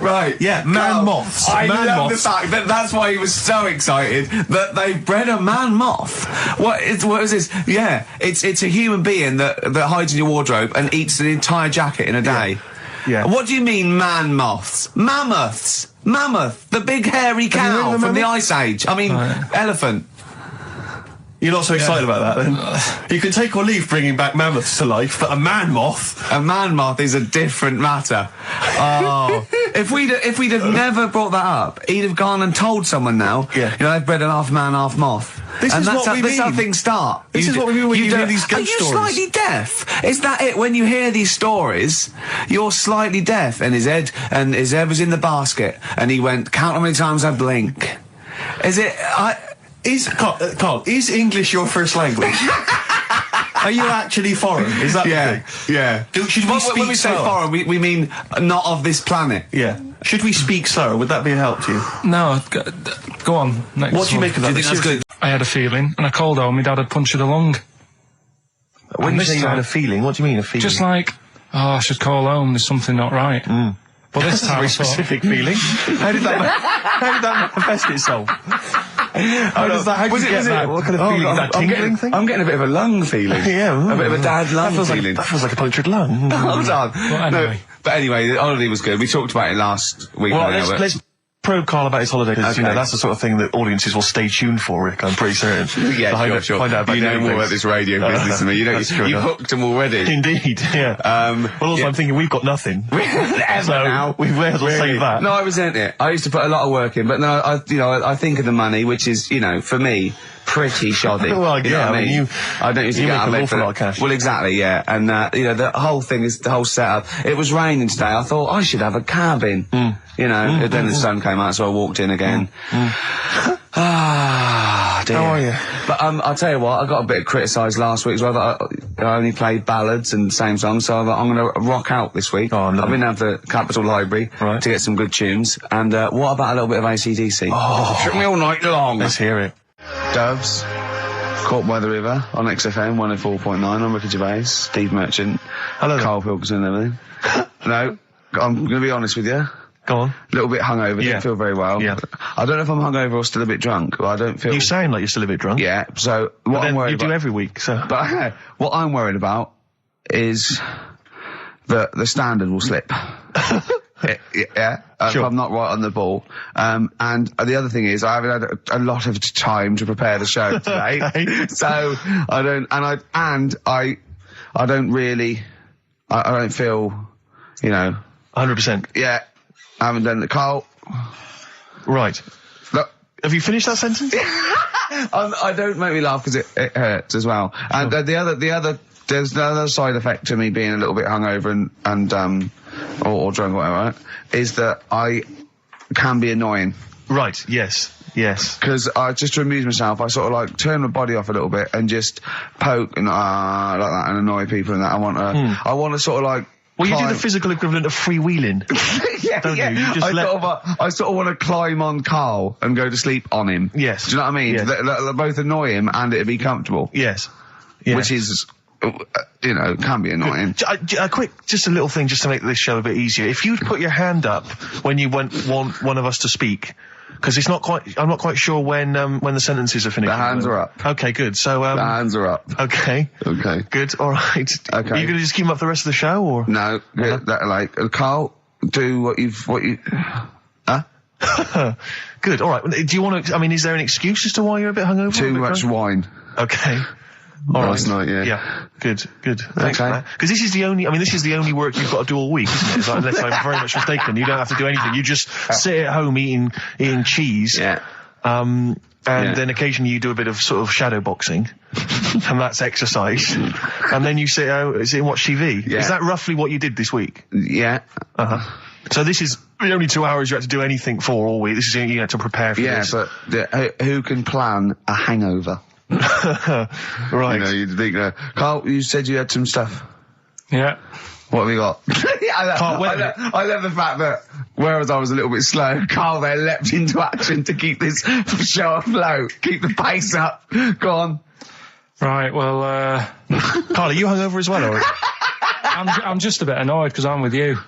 Right, Yeah, man moths. I Man love moths. the fact that that's why he was so excited that they bred a man moth. What is this? Yeah, it's a human being that hides in your wardrobe and eats an entire jacket in a day. Yeah. What do you mean, man moths? Mammoths. Mammoth, the big hairy Have you heard cow of a from the mammoth? Ice Age. I mean, elephant. You're not so excited about that, then? You can take or leave bringing back mammoths to life, but a man moth... A man moth is a different matter. Oh, if we'd have never brought that up, he'd have gone and told someone now. Yeah. You know, they've bred an half man, half moth. This and is that's what we This is how mean. things start. This is what we mean when you hear these ghost Are you stories. slightly deaf? Is that it? When you hear these stories, you're slightly deaf. And his head was in the basket, and he went, count how many times I blink. Is it? Carl, is English your first language? Are you actually foreign? Is that the thing? Yeah. Should we speak when we say slower? foreign, we mean not of this planet. Yeah. Should we speak slower? Would that be a help to you? No, go on. Next What do you one. make of that? Do you think that's good? I had a feeling, and I called home, my dad had punctured a lung. When And you this say you time- had a feeling, what do you mean a feeling? Just like, oh, I should call home, there's something not right. But this That's a time very I thought, specific feeling. How did that manifest itself? How did you get that? What kind of feeling? Is that tingling thing? I'm getting a bit of a lung feeling. Yeah. A bit of a dad lung feeling. That feels like a punctured lung. Hold on. anyway. But anyway, the holiday was good. We talked about it last week. Well, now, but- let's probe Carl about his holiday, because, Okay. that's the sort of thing that audiences will stay tuned for, Rick, I'm pretty certain. Yeah, Find out about you know dating more things. about this radio business than me. You know, That's true you've enough. hooked them already. Indeed, yeah. Well, also, yeah. I'm thinking we've got nothing. Ever So, now. we may as well save that. No, I resent it. I used to put a lot of work in, but then I think of the money, which is, for me, pretty shoddy. Well, You know yeah, what I mean, I don't usually you get make out of an bed awful for lot of cash. Well, exactly, yeah. And, the whole thing is, the whole setup. It was raining today. I thought I should have a cabin. And then the sun came out, so I walked in again. Ah, dear. How are you? But I'll tell you what, I got a bit criticised last week as well that I only played ballads and same songs, so I'm going to rock out this week. Oh, lovely. I've been down to the Capitol Library Right. to get some good tunes. And what about a little bit of AC/DC? Oh, took me all night long. Let's hear it. Doves, Caught by the River on XFM 104.9. I'm Ricky Gervais, Steve Merchant, Hello there. Karl Pilkington and everything. No, I'm going to be honest with you. Go on. A little bit hungover, Yeah. didn't feel very well. Yeah. I don't know if I'm hungover or still a bit drunk, but I don't feel... You sound like you're still a bit drunk. Yeah, so what But I'm then worried you do about... every week, so... But what I'm worried about is that the standard will slip. Yeah, Sure. if I'm not right on the ball. And the other thing is, I haven't had a lot of time to prepare the show today, Okay. so I don't, I don't really, I don't feel, 100%. yeah, I haven't done the Carl. Right. Look, Have you finished that sentence? I don't make me laugh because it hurts as well. And there's another side effect to me being a little bit hungover and or drunk or whatever, right, is that I can be annoying. Right, yes. Because I just to amuse myself, I sort of like turn my body off a little bit and just poke and like that and annoy people and that. I want to sort of like. Well, you do the physical equivalent of freewheeling. Don't you? You just I sort of want to climb on Carl and go to sleep on him. Yes. Do you know what I mean? Yes. They'll both annoy him and it'd be comfortable. Yes. Which is, can be annoying. Just a little thing just to make this show a bit easier. If you'd put your hand up when you want one of us to speak, because I'm not quite sure when the sentences are finished. The hands are up. Okay, good. So, the hands are up. Okay. Okay. Good. All right. Okay. Are you going to just keep them up the rest of the show, or? No. Carl, do what you, huh? Good. All right. Do you want to, is there an excuse as to why you're a bit hungover? Too much wine. Okay. Last night, yeah. Yeah. Good. Thanks for that. Because this is the only work you've got to do all week, isn't it? Unless I'm very much mistaken. You don't have to do anything. You just sit at home eating cheese. Yeah. Then occasionally you do a bit of sort of shadow boxing. And that's exercise. And then you sit and watch TV. Yeah. Is that roughly what you did this week? Yeah. Uh-huh. So this is the only 2 hours you had to do anything for all week. This is you had to prepare for this. Yeah, but who can plan a hangover? Right. You'd think, Carl, you said you had some stuff. Yeah. What have we got? I love the fact that, whereas I was a little bit slow, Carl there leapt into action to keep this show afloat, keep the pace up. Go on. Right, well, Carl, are you hungover as well, or? I'm just a bit annoyed because I'm with you.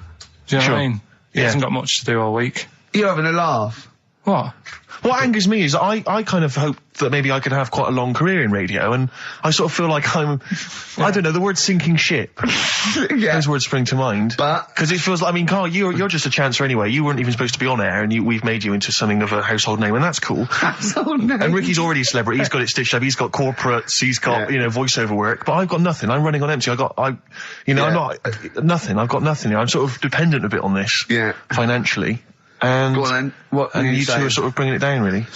Do you know what I mean? He hasn't got much to do all week. You're having a laugh. What? What angers me is I kind of hope that maybe I could have quite a long career in radio, and I sort of feel like I don't know, the word sinking ship. Those words spring to mind. Because it feels like, Carl, you're just a chancer anyway. You weren't even supposed to be on air, and we've made you into something of a household name, and that's cool. Household name. And Ricky's already a celebrity. He's got it stitched up. He's got corporates. He's got, voiceover work. But I've got nothing. I'm running on empty. I'm not, nothing. I've got nothing. I'm sort of dependent a bit on this. Yeah. Financially. And, go on then. What and you two are sort of bringing it down, really.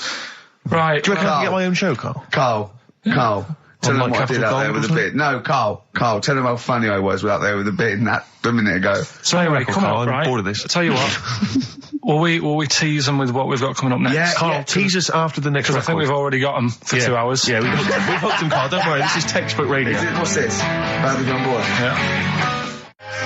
Right. Do you reckon I can get my own show, Carl? Carl. Tell them what I did out there with a bit. No, Carl, tell them how funny I was out there with a bit a minute ago. So anyway, come on, I'm bored of this. I'll tell you what. will we tease them with what we've got coming up next? Yeah, Carl, tease us after the next record. I think we've already got them for 2 hours. Yeah, we've hooked them, Carl. Don't worry, this is textbook radio. What's this? Badly on board. Yeah.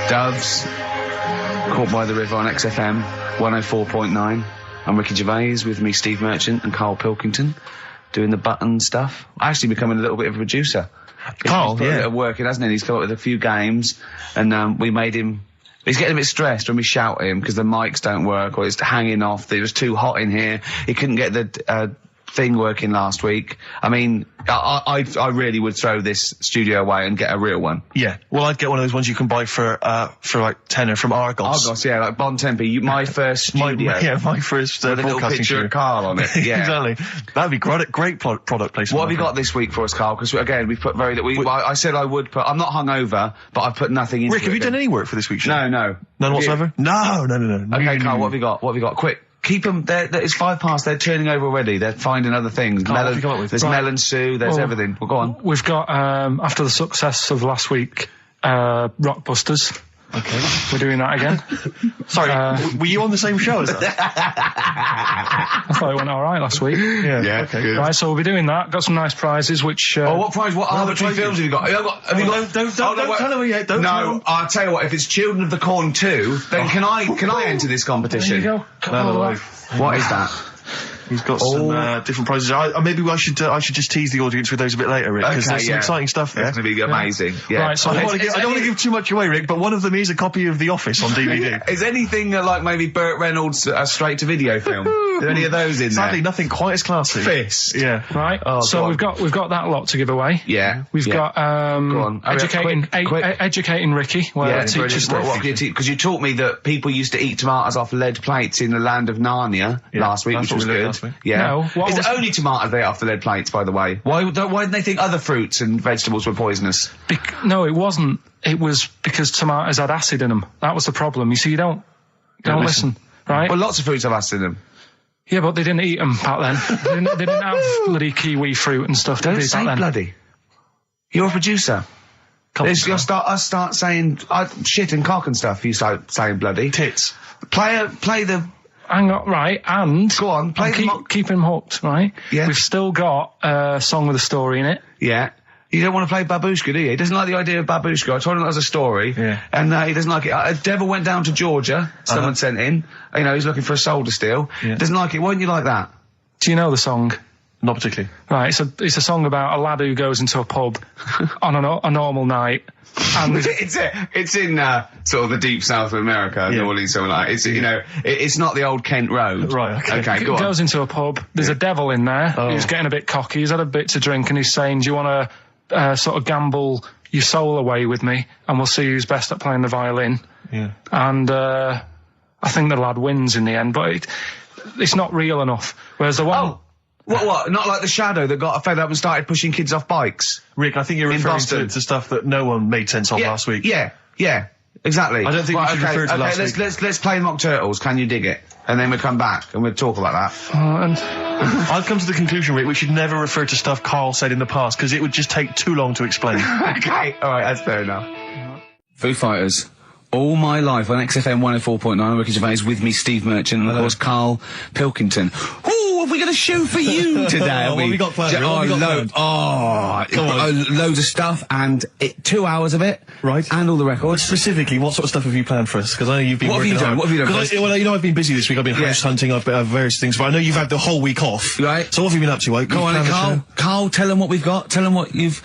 Doves, Caught by the River on XFM 104.9. I'm Ricky Gervais, with me Steve Merchant and Karl Pilkington, doing the button stuff. Actually becoming a little bit of a producer. Carl, he's put a bit of work in, hasn't he? He's come up with a few games, and we made him. He's getting a bit stressed when we shout at him because the mics don't work, or it's hanging off. It was too hot in here. He couldn't get the thing working last week. I really would throw this studio away and get a real one. Yeah. Well, I'd get one of those ones you can buy for like tenner from Argos. Argos, yeah, like Bon Tempe. My first studio. My first with a little broadcasting picture studio. of Carl on it. Yeah. Exactly. That'd be great product placement. What have you got this week for us, Carl? Because again, we've put I said I would put. I'm not hungover, but I've put nothing into Rick, have you done any work for this week's show? No. None whatsoever? No. Okay, Carl, what have you got? What have you got? Quick. Keep them. It's 5 past. They're turning over already. They're finding other things. Carl, what have you come up with? There's melon stew. There's everything. Well, go on. We've got after the success of last week, Rockbusters. Okay. We're doing that again. Sorry, were you on the same show as that? I thought it went all right last week. Yeah. Okay. Good. Right, so we'll be doing that. Got some nice prizes, which. What prize? What arbitrary films have you got? Have you got? Don't tell him yet. Don't. No, I'll tell you what. If it's Children of the Corn 2, then can I enter this competition? There you go. No. What is that? He's got some different prizes. Maybe I should just tease the audience with those a bit later, Rick, because there's some exciting stuff there. It's going to be amazing. Yeah. Right, so I don't want to give too much away, Rick, but one of them is a copy of The Office on DVD. Is anything like maybe Burt Reynolds' straight-to-video film? Are there any of those in there? Sadly, nothing quite as classy. Fist. Yeah. Right. So we've got that lot to give away. Yeah. We've got Go on. educating Ricky. Well, teacher stuff. Because you taught me that people used to eat tomatoes off lead plates in the land of Narnia last week, which was good. Yeah. No, is it only tomatoes they ate off the lead plates, by the way? Why didn't they think other fruits and vegetables were poisonous? No, it wasn't. It was because tomatoes had acid in them. That was the problem. You see, you don't listen, right? Well, lots of fruits have acid in them. Yeah, but they didn't eat them back then. they didn't have bloody kiwi fruit and stuff. Don't say bloody. You're a producer. You'll start saying shit and cock and stuff. You start saying bloody Tits. Play the. Hang on, right, and... Go on, play keep him hooked, right? Yeah. We've still got a song with a story in it. Yeah. You don't want to play Babushka, do you? He doesn't like the idea of Babushka. I told him that was a story. Yeah. And he doesn't like it. Devil went down to Georgia. Someone sent in. You know, he's looking for a soul to steal. Yeah. Doesn't like it. Why don't you like that? Do you know the song? Not particularly. Right, it's a song about a lad who goes into a pub on a normal night. And it's in sort of the deep south of America, New Orleans, something like that. It's, you know, it's not the old Kent Road. Right, okay. Go on. Goes into a pub. There's a devil in there. He's getting a bit cocky. He's had a bit to drink and he's saying, do you want to sort of gamble your soul away with me and we'll see who's best at playing the violin. Yeah. And I think the lad wins in the end, but it's not real enough. Whereas the one... Oh! What? Not like the Shadow that got fed up and started pushing kids off bikes? Rick, I think you're referring to stuff that no one made sense of last week. Yeah, exactly. I don't think we should refer to last week. Let's play Mock Turtles, Can You Dig It? And then we'll come back and we'll talk about that. I've come to the conclusion, Rick, we should never refer to stuff Carl said in the past, because it would just take too long to explain. Okay, alright, that's fair enough. Foo Fighters. All My Life on XFM 104.9. I'm Ricky Gervais, with me, Steve Merchant, and of course, Karl Pilkington. Ooh, have we got a show for you today? What have we got planned? Loads of stuff, and 2 hours of it. Right. And all the records. Specifically, what sort of stuff have you planned for us? Because I know you've been What have working you done? hard. What have you done? Well, you know, I've been busy this week. I've been house hunting, I've various things, but I know you've had the whole week off. Right. So what have you been up to? Go on, Karl. Karl, tell them what we've got. Tell them what we've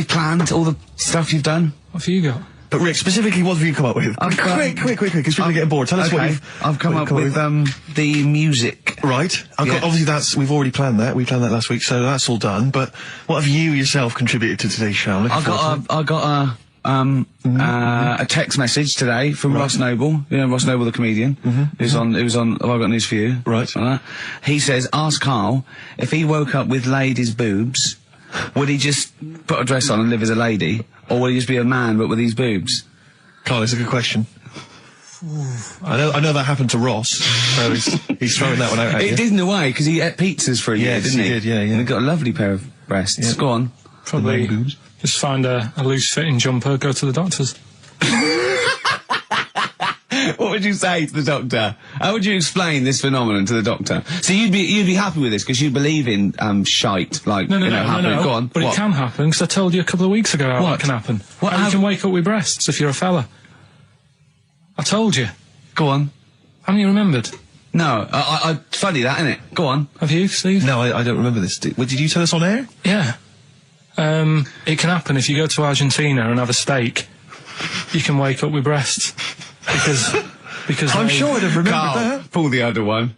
planned, all the stuff you've done. What have you got? But Rick, specifically, what have you come up with? Quick, because people are getting bored. Tell us what you've... I've come up with the music. Right. Obviously, we've already planned that. We planned that last week, so that's all done. But what have you yourself contributed to today's show? I got a text message today from Ross Noble. You know Ross Noble, the comedian. It was on. Have I got news for you? Right. He says, ask Karl if he woke up with ladies' boobs, would he just put a dress on and live as a lady, or would he just be a man but with his boobs? Carl, it's a good question. I know that happened to Ross, so he's throwing that one out at you. It did in a way, because he ate pizzas for a year, didn't he? He did, yeah. And he got a lovely pair of breasts. Yeah. Go on. Probably just find a loose-fitting jumper, go to the doctor's. What would you say to the doctor? How would you explain this phenomenon to the doctor? So you'd be happy with this because you believe in shite, like No. Go on. But it can happen because I told you a couple of weeks ago how that can happen. How you can wake up with breasts if you're a fella. I told you. Go on. Haven't you remembered? No, funny that, isn't it? Go on. Have you, Steve? No, I don't remember this. Did you tell us on air? Yeah. It can happen if you go to Argentina and have a steak. You can wake up with breasts. Because I'm sure I'd have remembered Karl, that. pull the other one.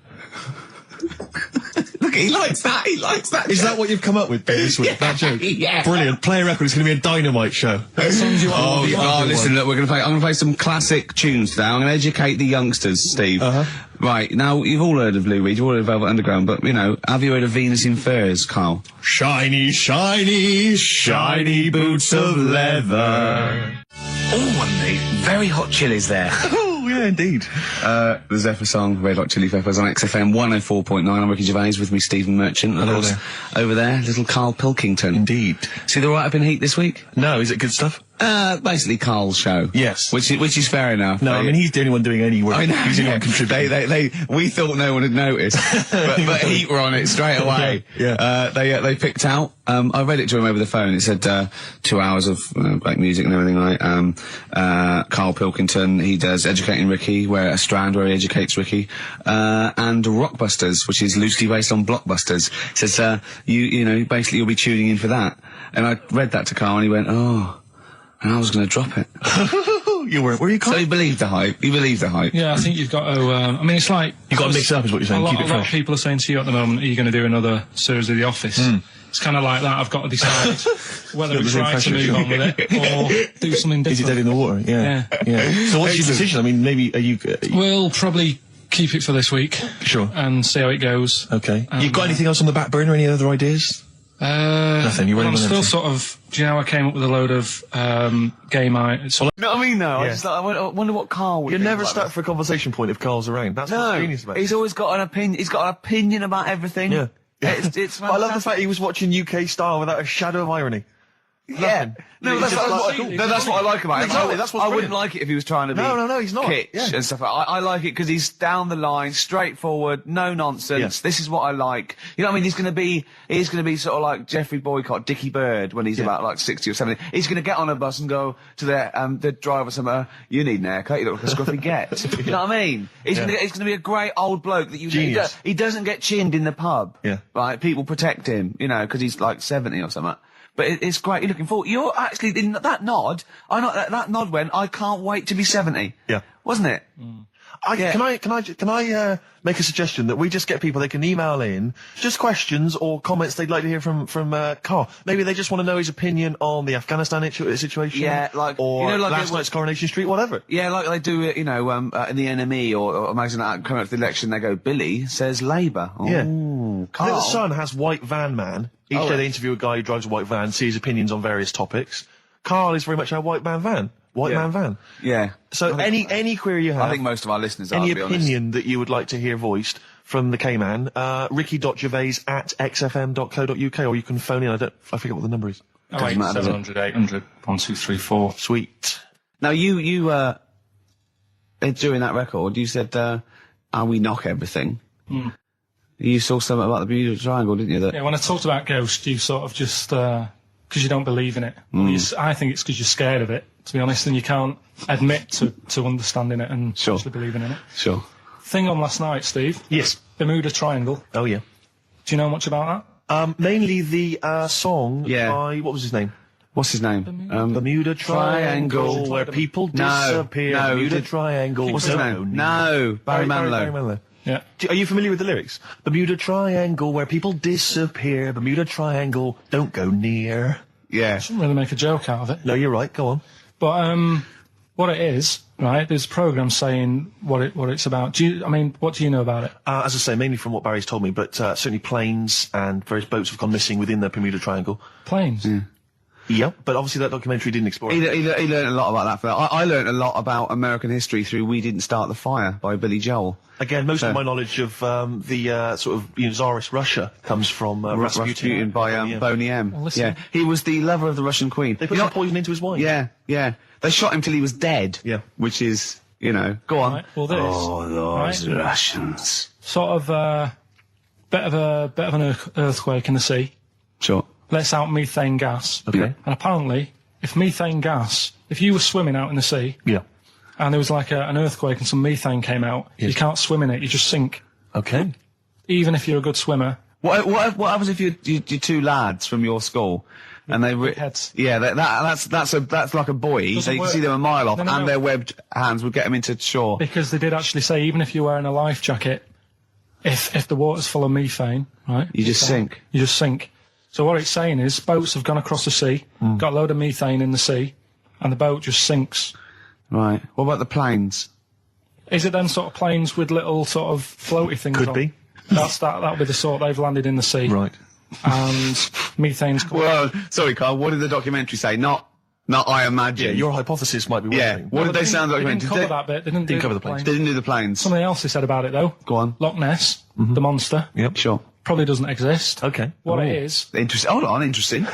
Look, he likes that. Is that what you've come up with, Ben, this week? That joke? Yeah. Brilliant. Play a record. It's going to be a dynamite show. Listen, look, I'm going to play some classic tunes today. I'm going to educate the youngsters, Steve. Right, now, you've all heard of Lou Reed, you've all heard of Velvet Underground, but, you know, have you heard of Venus in Furs, Karl? Shiny, shiny, shiny boots of leather. Oh, and the very hot chilies there. Oh, yeah, indeed. The Zephyr song, Red Hot Chili Peppers on XFM 104.9. I'm Ricky Gervais, with me, Stephen Merchant. And of course, over there, little Karl Pilkington. Indeed. See the write-up in Heat this week? No, is it good stuff? Basically Karl's show. Yes. Which is fair enough. No, I mean, he's the only one doing any work. I know, he's the only one contributing. We thought no one had noticed, but Heat were on it straight away. Yeah. They picked out, I read it to him over the phone. It said, 2 hours of black music and everything like, Karl Pilkington, he does Educating Ricky, a strand where he educates Ricky, and Rockbusters, which is loosely based on Blockbusters. It says, you know, basically you'll be tuning in for that. And I read that to Karl and he went, oh, and I was going to drop it. You weren't, were you, Karl? So he believed the hype. Yeah, I think you've got to, I mean, it's like... You've got to mix it up is what you're saying, keep it fresh. A lot of people are saying to you at the moment, are you going to do another series of The Office? It's kind of like that. I've got to decide whether it's right to move on with it or do something different. Is he dead in the water? Yeah. So what's your decision? I mean, maybe, are you... We'll probably keep it for this week. Sure. And see how it goes. Okay. You got anything else on the back burner? Any other ideas? Nothing. You I'm still sort of. Do you know I came up with a load of game ideas? You know what I mean? Though Yeah. I wonder what Karl would. You're think never about stuck that. for a conversation point if Carl's around. That's what's genius about it. He's always got an opinion. He's got an opinion about everything. Yeah. It's I love the fact he was watching UK Style without a shadow of irony. Yeah. No, that's what I like about him. Exactly, that's what's I wouldn't brilliant. like it if he was trying to be No, he's not. kitsch Yeah. and stuff. I like it because he's down the line, straightforward, no nonsense. Yeah. This is what I like. You know what I mean? He's going to be sort of like Jeffrey Boycott, Dickie Bird when he's about like 60 or 70. He's going to get on a bus and go to the driver somewhere. You need an haircut. You look like a scruffy get. You know what I mean? He's going to be a great old bloke that Genius. he doesn't get chinned in the pub. Yeah. Right? People protect him, you know, because he's like 70 or something. But it's great. You're looking forward. You're actually in that nod. I know that nod went. I can't wait to be 70. Yeah. Wasn't it? Can I make a suggestion that we just get people, they can email in just questions or comments they'd like to hear from Karl. Maybe they just want to know his opinion on the Afghanistan situation. Yeah, like, or you know, like last night's Coronation Street, whatever. Yeah, like they do it, you know, in the NME or imagine that coming up to the election, they go, Billy says Labour. Yeah. Ooh, I think Karl. the Sun has White Van Man. Each day they interview a guy who drives a white van, see his opinions on various topics. Karl is very much a white man van. White man van. Yeah. So any query you have, I think most of our listeners are, any to be honest. opinion that you would like to hear voiced from the K-Man, ricky.gervais@xfm.co.uk, or you can phone in. I forget what the number is. 700 800 1234. Sweet. Now, you during that record, you said, we knock everything. You saw something about the Bermuda Triangle, didn't you? Yeah, when I talked about Ghost, you sort of just, because you don't believe in it. I think it's because you're scared of it, to be honest, and you can't admit to understanding it and actually believing in it. Sure. Thing on last night, Steve. Yes. Bermuda Triangle. Oh, yeah. Do you know much about that? Mainly the song Yeah. by, what was his name? What's his name? Bermuda Triangle, where people disappear. No. Bermuda Triangle. What's his name? No, Barry Manilow. Barry Manilow. Yeah. Are you familiar with the lyrics? Bermuda Triangle, where people disappear. Bermuda Triangle, don't go near. Yeah. Shouldn't really make a joke out of it. No, you're right. Go on. But what it is, right? There's a program saying what it's about. What do you know about it? As I say, mainly from what Barry's told me, but certainly planes and various boats have gone missing within the Bermuda Triangle. Planes. Yep, but obviously that documentary didn't explore it. He learned a lot about that. I learned a lot about American history through We Didn't Start the Fire by Billy Joel. Again, most of my knowledge of the sort of Tsarist Russia comes from Rasputin by Boney M. Well, listen. Yeah, he was the lover of the Russian queen. They put some poison into his wine. Yeah. They shot him till he was dead. Yeah. Which is, go on. Right, well, this. Oh, those right, Russians. Sort of bit of an earthquake in the sea. Sure. Lets out methane gas. Okay. And apparently, if you were swimming out in the sea, Yeah. and there was like an earthquake and some methane came out, you can't swim in it, you just sink. Okay. Even if you're a good swimmer. What happens if you're two lads from your school and they Big heads. Yeah, that's like a buoy. So you can see them a mile off, No. and their webbed hands would get them into shore. Because they did actually say, even if you're wearing a life jacket, if the water's full of methane, right? You just sink. You just sink. So what it's saying is, boats have gone across the sea, got a load of methane in the sea, and the boat just sinks. Right. What about the planes? Is it then sort of planes with little sort of floaty things on? Could be. That'll be the sort they've landed in the sea. Right. And methane's come. Well, sorry, Carl. What did the documentary say? Not I imagine. Yeah, your hypothesis might be Yeah. working. What did they sound like? They didn't cover that bit. They didn't cover the planes. They didn't do the planes. Something else they said about it, though. Go on. Loch Ness, the monster, Yep. Sure. probably doesn't exist. Okay. What it is, Interesting. Hold on. Interesting.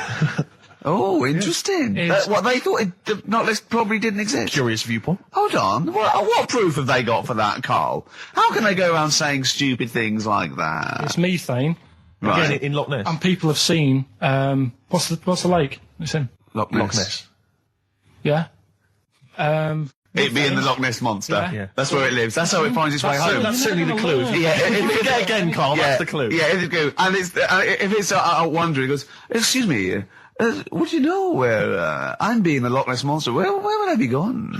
Oh, interesting. It's- What they thought the Loch Ness probably didn't exist. Curious viewpoint. Hold on. What proof have they got for that, Carl? How can they go around saying stupid things like that? it's methane, Right. Again, in Loch Ness. and people have seen, what's the lake it's in? Loch Loch Ness. Yeah? It being the Loch Ness monster. Yeah. That's where it lives. That's how it finds its way home. That's certainly the clue. Yeah, Again, Carl, that's the clue. Yeah, it's the clue. And it's if it's wondering, it goes, excuse me, would you know where I'm being the Loch Ness monster? Where would I be gone?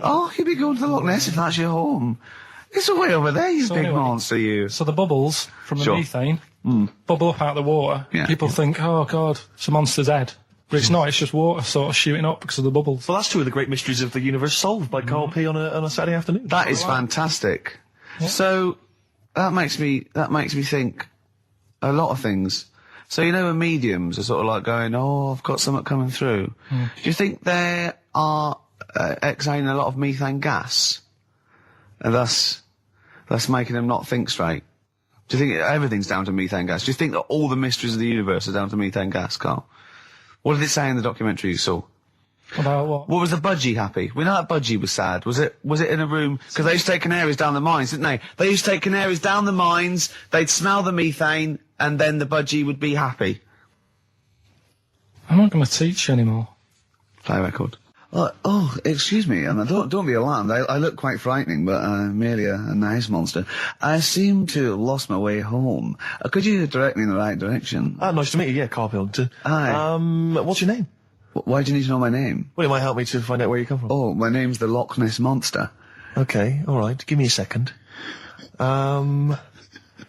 Oh, you'd be going to the Loch Ness if that's your home. It's way over there, you So big anyway, monster, you. So the bubbles from the Sure. methane bubble up out of the water. Yeah. People think, oh, God, it's a monster's head. But it's not, it's just water sort of shooting up because of the bubbles. Well, that's two of the great mysteries of the universe solved by Karl P on a Saturday afternoon. That is fantastic. So that makes me think a lot of things. So when mediums are sort of like going, oh, I've got something coming through. Do you think they are exhaling a lot of methane gas, and thus making them not think straight? Do you think everything's down to methane gas? Do you think that all the mysteries of the universe are down to methane gas, Carl? What did it say in the documentary you saw? About what? What was the budgie happy? We know that budgie was sad. Was it in a room? Because they used to take canaries down the mines, didn't they? They used to take canaries down the mines, they'd smell the methane, and then the budgie would be happy. I'm not going to teach you anymore. Play a record. Oh, excuse me, and don't be alarmed. I look quite frightening, but I'm merely a nice monster. I seem to have lost my way home. Could you direct me in the right direction? Nice to meet you. Yeah, Karl Pilkington. Hi. What's your name? Why do you need to know my name? Well, it might help me to find out where you come from. Oh, my name's the Loch Ness Monster. Okay, all right. Give me a second. What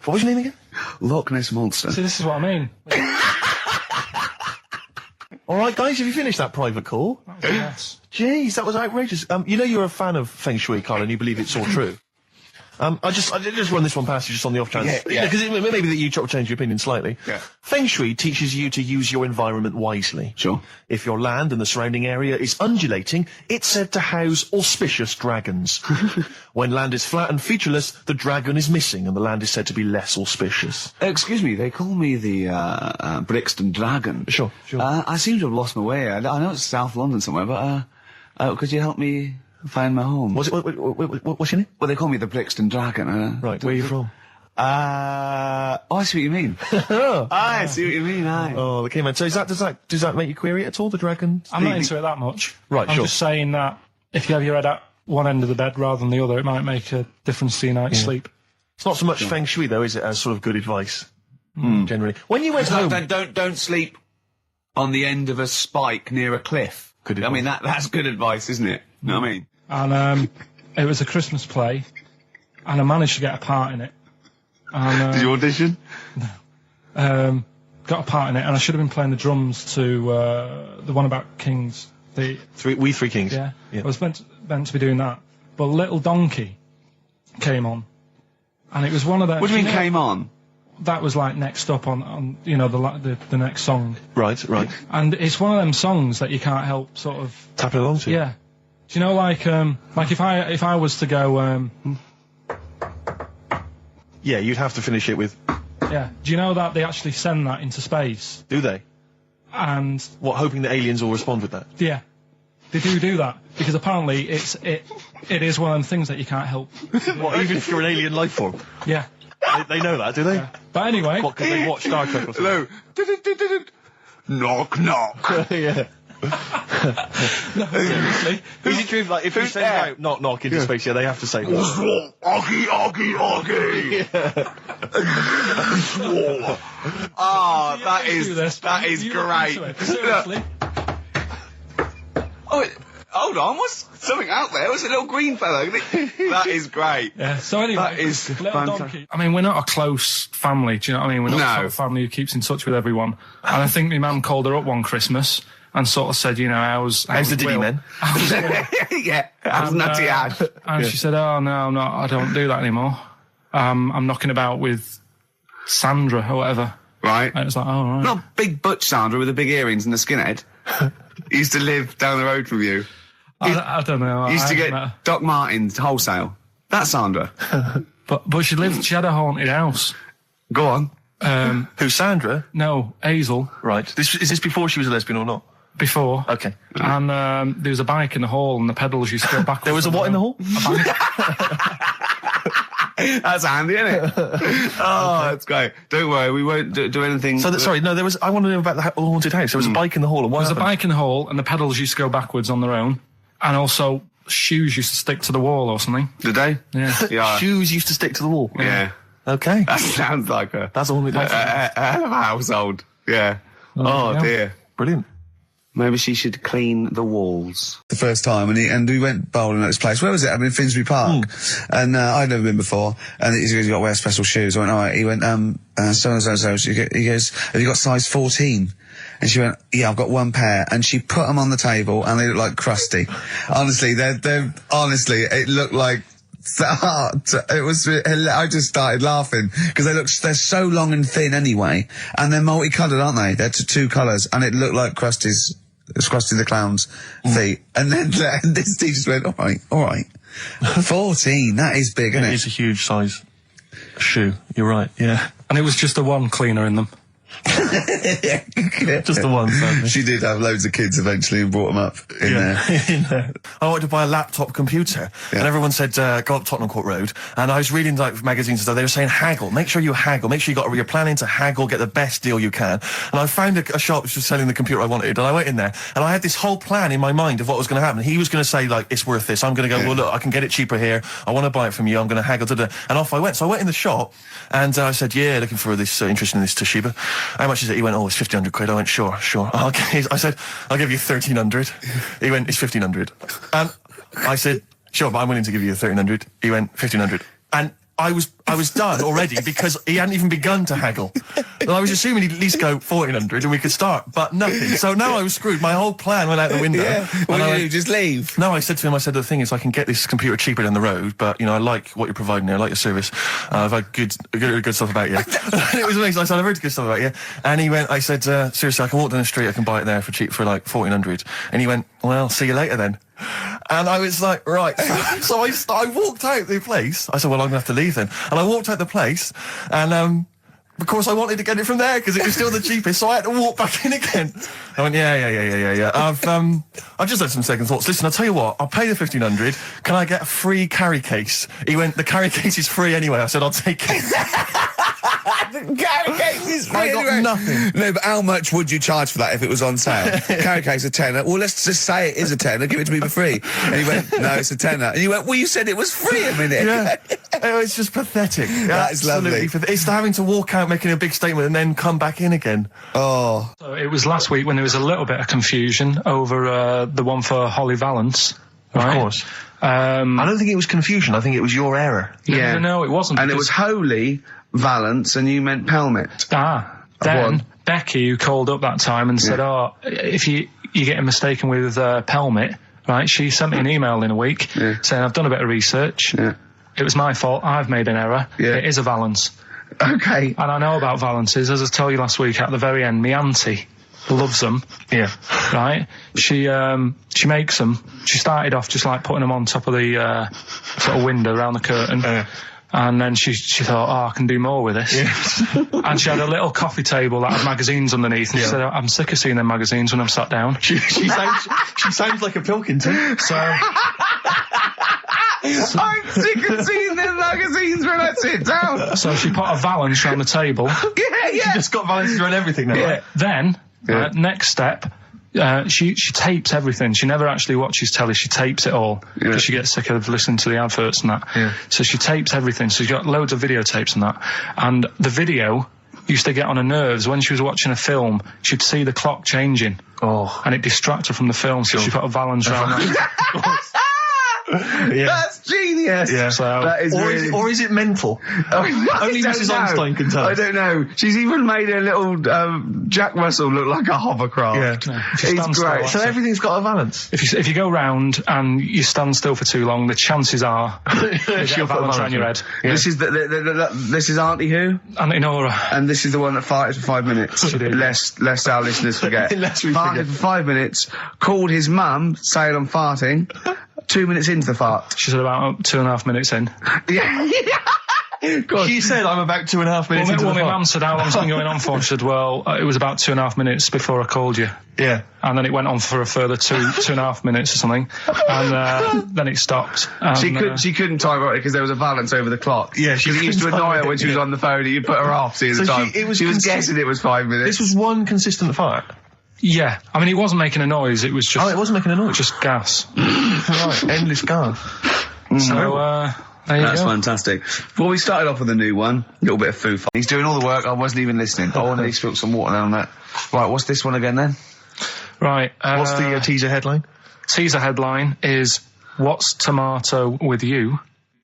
was your name again? Loch Ness Monster. See, this is what I mean. All right, guys, have you finished that private call? Yes. Jeez, that was outrageous. You know you're a fan of Feng Shui, Karl, and you believe it's all true. I just run this one past you just on the off chance. Yeah. Because maybe that you change your opinion slightly. Yeah. Feng Shui teaches you to use your environment wisely. Sure. If your land and the surrounding area is undulating, it's said to house auspicious dragons. When land is flat and featureless, the dragon is missing and the land is said to be less auspicious. Excuse me, they call me the Brixton Dragon. Sure. I seem to have lost my way. I know it's South London somewhere, but could you help me find my home? What's your name? Well, they call me the Brixton Dragon. Right, where are you from? I see what you mean. I see what you mean, aye. Oh, okay, man. So does that make you query it at all, the dragon? I'm not into it that much. Right, I'm sure. just saying that if you have your head at one end of the bed rather than the other, it might make a difference to your night's sleep. It's not so much Feng Shui, though, is it, as sort of good advice, generally? When you went home... Don't sleep on the end of a spike near a cliff. Good I mean, that's good advice, isn't it? You know what I mean? And it was a Christmas play, and I managed to get a part in it. And, Did you audition? got a part in it, and I should have been playing the drums to the one about Kings. We Three Kings. Yeah. I was meant to be doing that, but Little Donkey came on, and it was one of the. What do you mean came on? That was like next up on the next song. Right. And it's one of them songs that you can't help sort of Tapping along to. Yeah. Do you know like if I was to go Yeah, you'd have to finish it with. yeah. Do you know that they actually send that into space? Do they? And What, hoping that aliens will respond with that? yeah, they do that because apparently it is one of them things that you can't help. What, even if you're an alien life form? Yeah. They know that, do they? Yeah. But anyway, What, because they watch Star Trek or something? Hello. Knock, knock. Yeah. seriously, Is it true, like, if you send out knock knock into space, they have to say Oggy, oggy. Oh, that is You look great. into it. Seriously. Oh, hold on, what's something out there? What's a little green fellow? That is great. Yeah. So anyway, That is Little fantastic. Donkey. I mean, we're not a close family. Do you know what I mean? We're not the sort of family who keeps in touch with everyone. And I think my mum called her up one Christmas and sort of said, you know, how's the Diddy Will? men? Yeah, how's Nutty Ash? And she said, oh, no, I'm not, I don't do that anymore. I'm knocking about with Sandra or whatever. Right. And it was like, oh, right. Not big butch Sandra with the big earrings and the skinhead. He used to live down the road from you. I don't know. He used to I get haven't met her. Doc Martens wholesale. That's Sandra. But she had a haunted house. Go on. Who, Sandra? No, Hazel, Right. Is this before she was a lesbian or not? before. Okay. And there was a bike in the hall and the pedals used to go backwards. There was a what in the hall? That's handy, isn't it? Oh, that's great. Don't worry, we won't do anything. So, sorry, no, I want to know about the haunted house. There was a bike in the hall, and what There was a happened? bike in the hall and the pedals used to go backwards on their own. And also, shoes used to stick to the wall or something. Did they? Yeah. Yeah. Shoes used to stick to the wall. Yeah. Okay. That sounds like a That's all. hell of a household. Yeah. Oh, yeah. dear. Brilliant. Maybe she should clean the walls. The first time, and we went bowling at this place. Where was it? I mean, Finsbury Park. And I'd never been before. And he goes, you got to wear special shoes. I went, all right. He went, so. He goes, have you got size 14? And she went, yeah, I've got one pair. And she put them on the table, and they look like crusty. Honestly, honestly, it looked like. It was. I just started laughing because they're so long and thin anyway, and they're multicoloured, aren't they? They're two colours, and it looked like Krusty's. It's Krusty the Clown's feet. And then this teacher went, all right. 14, that is big, isn't it? It's a huge size shoe. You're right. Yeah. And it was just the one cleaner in them. Just the one, sadly. She did have loads of kids eventually and brought them up in there. I wanted to buy a laptop computer, and everyone said, go up Tottenham Court Road, and I was reading like magazines and stuff, they were saying haggle, make sure you haggle, make sure you're planning to haggle, get the best deal you can. And I found a shop which was selling the computer I wanted, and I went in there, and I had this whole plan in my mind of what was going to happen. He was going to say, like, it's worth this. I'm going to go, well, look, I can get it cheaper here, I want to buy it from you, I'm going to haggle, and off I went. So I went in the shop, and I said, yeah, looking for this, interested in this Toshiba. How much is it? He went, oh, it's 1,500 quid. I went, sure. I said, I'll give you 1,300. He went, it's 1,500. And I said, sure, but I'm willing to give you 1,300. He went, 1,500. And I was done already because he hadn't even begun to haggle. And I was assuming he'd at least go 1,400 and we could start, but nothing. So now I was screwed. My whole plan went out the window. Yeah. What did you do? Just leave? No, I said to him, the thing is, I can get this computer cheaper down the road, but, I like what you're providing here, I like your service. I've had good stuff about you. And it was amazing. I said, I've heard good stuff about you. And he went, I said, seriously, I can walk down the street, I can buy it there for cheap, for like 1,400. And he went, well, see you later then. And I was like, right. So I walked out the place. I said, well, I'm going to have to leave then. And I walked out the place, and of course I wanted to get it from there because it was still the cheapest, so I had to walk back in again. I went, yeah. I've just had some second thoughts. Listen, I'll tell you what, I'll pay the 1,500. Can I get a free carry case? He went, the carry case is free anyway. I said, I'll take it. The carry case is free I got anyway. nothing. No, but how much would you charge for that if it was on sale? Carry case a tenner. Well, let's just say it is a tenner. Give it to me for free. And he went, no, it's a tenner. And you went, well, you said it was free a minute. Yeah. It's just pathetic. That is lovely. It's having to walk out making a big statement and then come back in again. Oh. So it was last week when there was a little bit of confusion over the one for Holly Valance. Right? Of course. I don't think it was confusion. I think it was your error. No, it wasn't. And it was Holy Valance and you meant Pelmet. Then Becky, who called up that time and said, if you're getting mistaken with Pelmet, right, she sent me an email in a week saying, I've done a bit of research. Yeah. It was my fault. I've made an error. Yeah. It is a Valance. Okay. And I know about Valances. As I told you last week, at the very end, my auntie loves them. Yeah. Right? She makes them. She started off just like putting them on top of the sort of window around the curtain. And then she thought, I can do more with this. Yeah. And she had a little coffee table that had magazines underneath. And she said, I'm sick of seeing them magazines when I'm sat down. She sounds like a Pilkington. So... I'm sick of seeing them magazines when I sit down. So she put a Valance around the table. She just got Valances around everything now. Right? Then, next step, she tapes everything. She never actually watches telly. She tapes it all because she gets sick of listening to the adverts and that. Yeah. So she tapes everything. So she's got loads of videotapes and that. And the video used to get on her nerves. When she was watching a film, she'd see the clock changing. Oh. And it distracted her from the film. So she put a Valance around that. That's genius. Yeah. So that is or is it mental? Only Mrs. Einstein can tell. I don't know. She's even made a little Jack Russell look like a hovercraft. Yeah. It's great. So everything's got a Valance. If you go round and you stand still for too long, the chances are you'll Valance around your head. Yeah. This is this is Auntie who? Auntie Nora. And this is the one that farted for 5 minutes. Lest our listeners forget. Farted for 5 minutes. Called his mum, saying I'm farting. 2 minutes into the fart. She said about 2.5 minutes in. Yeah. She said I'm about 2.5 minutes into the fart. My mum said, how long's it been going on for? She said, well, it was about 2.5 minutes before I called you. Yeah. And then it went on for a further 2.5 minutes or something. And then it stopped. And, she couldn't time it because there was a Valance over the clock. Yeah, she used to annoy her when she was on the phone. You put her off seeing the time. She was guessing it was 5 minutes. This was one consistent fart. Yeah, I mean, it wasn't making a noise. It was just. Oh, it wasn't making a noise. Just gas. Right, endless gas. So there you That's go. fantastic. Well, we started off with a new one. A little bit of food. He's doing all the work. I wasn't even listening. I wanted to spill some water down that. Right, what's this one again then? Right. What's the teaser headline? Teaser headline is "What's Tomato with You?"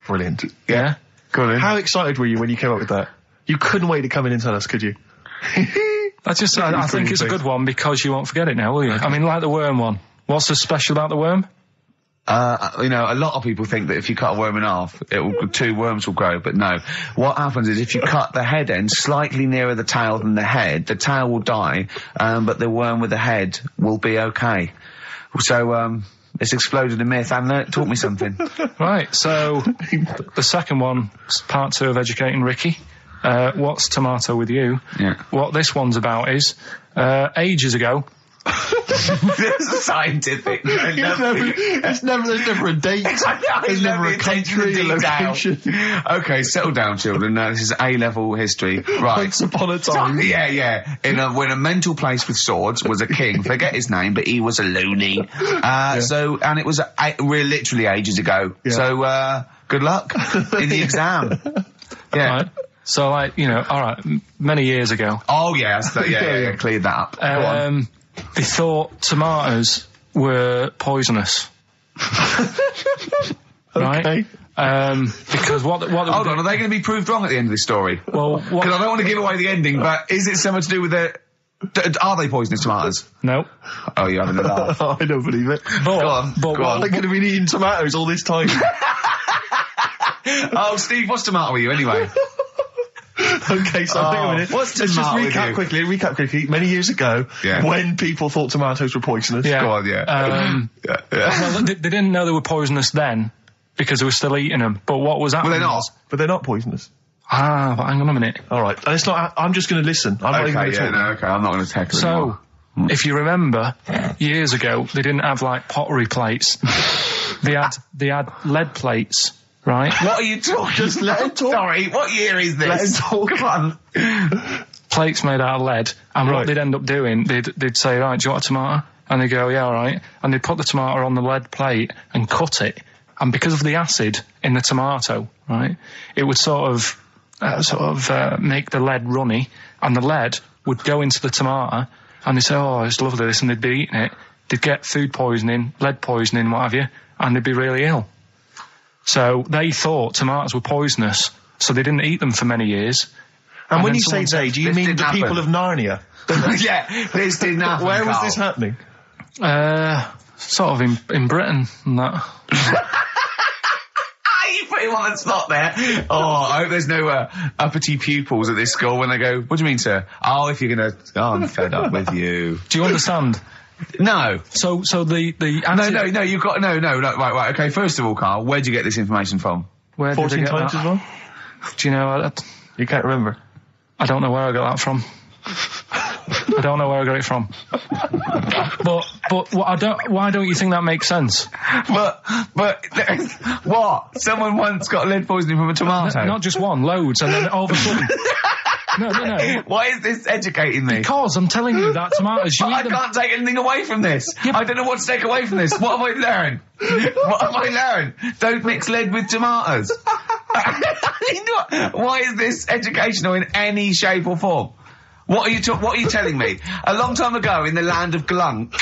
Brilliant. Yeah. Go on. How excited were you when you came up with that? You couldn't wait to come in and tell us, could you? I think it's a good one because you won't forget it now, will you? I mean, like the worm one. What's so special about the worm? A lot of people think that if you cut a worm in half, two worms will grow, but no. What happens is if you cut the head end slightly nearer the tail than the head, the tail will die, but the worm with the head will be okay. So, it's exploded a myth, and it taught me something. Right, so the second one is part 2 of educating Ricky. What's tomato with you? Yeah. What this one's about is, ages ago. There's a scientific. There's never a date. There's never a country, a location. Okay, settle down, children. This is A-level history. Right. Once upon a time. Yeah. When a mental place with swords was a king. Forget his name, but he was a loony. So, and it was literally ages ago. Yeah. So, good luck in the exam. Yeah. Right. So, like, all right, many years ago. Oh, yeah. Cleared that up. Go on. They thought tomatoes were poisonous. Right? Okay. Because what Hold on, are they going to be proved wrong at the end of this story? Well, because I don't want to give away the ending, but is it something to do with are they poisonous tomatoes? No. Oh, you're having a laugh. I don't believe it. Go on. They could have been eating tomatoes all this time. Oh, Steve, what's tomato with you anyway? Okay, so hang on a minute. What's Let's just tomato recap quickly. Many years ago, when people thought tomatoes were poisonous. Yeah. Go on, yeah. Well, they didn't know they were poisonous then because they were still eating them. But what was happening? Well, they're not. But they're not poisonous. But hang on a minute. All right, and it's not. I'm just going to listen. I'm not even going to talk. Okay, I'm not going to tackle it. So, if you remember, years ago they didn't have like pottery plates. They had lead plates. Right? What are you talking? Just let him talk. Sorry, what year is this? Let him talk. Come on. Plates made out of lead, and what they'd end up doing, they'd say, right, do you want a tomato? And they'd go, yeah, all right. And they'd put the tomato on the lead plate and cut it. And because of the acid in the tomato, right, it would sort of make the lead runny, and the lead would go into the tomato, and they'd say, oh, it's lovely this, and they'd be eating it. They'd get food poisoning, lead poisoning, what have you, and they'd be really ill. So they thought tomatoes were poisonous, so they didn't eat them for many years. And when you say they, do you mean the people of Narnia? Yeah, this didn't happen. Where was this happening? Sort of in Britain and that. You put him on the spot there. Oh, I hope there's no uppity pupils at this school when they go, what do you mean, sir? Oh, if you're going to... Oh, I'm fed up with you. Do you understand? No. So the No, you've got... No, right, okay, first of all, Carl, where'd you get this information from? Where 14 times as well? Do you know... You can't remember? I don't know where I got that from. I don't know where I got it from. But why don't you think that makes sense? But what? Someone once got lead poisoning from a tomato? Not just one, loads, and then all of a sudden... No. Why is this educating me? Because I'm telling you that tomatoes... I can't take anything away from this. Yeah, I don't know what to take away from this. What have I learned? What have I learned? Don't mix lead with tomatoes. Why is this educational in any shape or form? What are you telling me? A long time ago in the land of Glunk,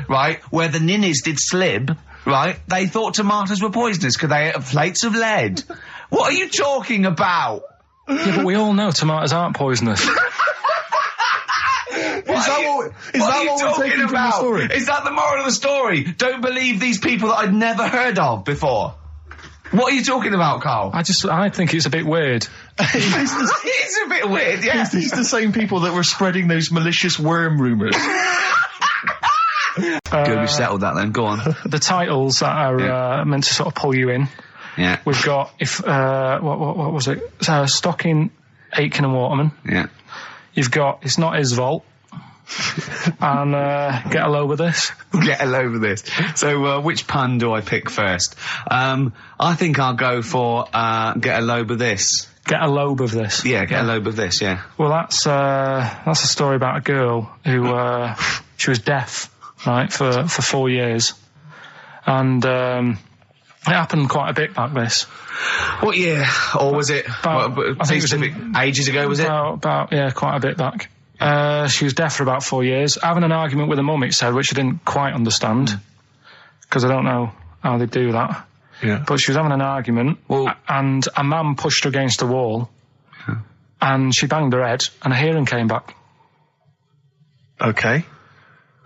right, where the ninnies did slib, right, they thought tomatoes were poisonous because they ate plates of lead. What are you talking about? Yeah, but we all know tomatoes aren't poisonous. Is that what we're taking from the story? Is that the moral of the story? Don't believe these people that I'd never heard of before. What are you talking about, Carl? I think it's a bit weird. It's a bit weird, yeah. These the same people that were spreading those malicious worm rumours. Good, we've settled that then. Go on. The titles that are meant to sort of pull you in. Yeah. We've got what was it? Stocking, Aitken and Waterman. Yeah. You've got It's Not His Fault. And Get a Load with This. Get a load of this. So which pun do I pick first? I think I'll go for Get a Load of This. Get a lobe of this. Yeah, get a lobe of this, yeah. Well, that's a story about a girl who she was deaf, right, for 4 years, and it happened quite a bit back this. What year? Or was it? I think it was ages ago. Was it? About quite a bit back. She was deaf for about 4 years, having an argument with her mum, it said, which I didn't quite understand because I don't know how they do that. Yeah. But she was having an argument, and a man pushed her against the wall, and she banged her head, and her hearing came back. Okay.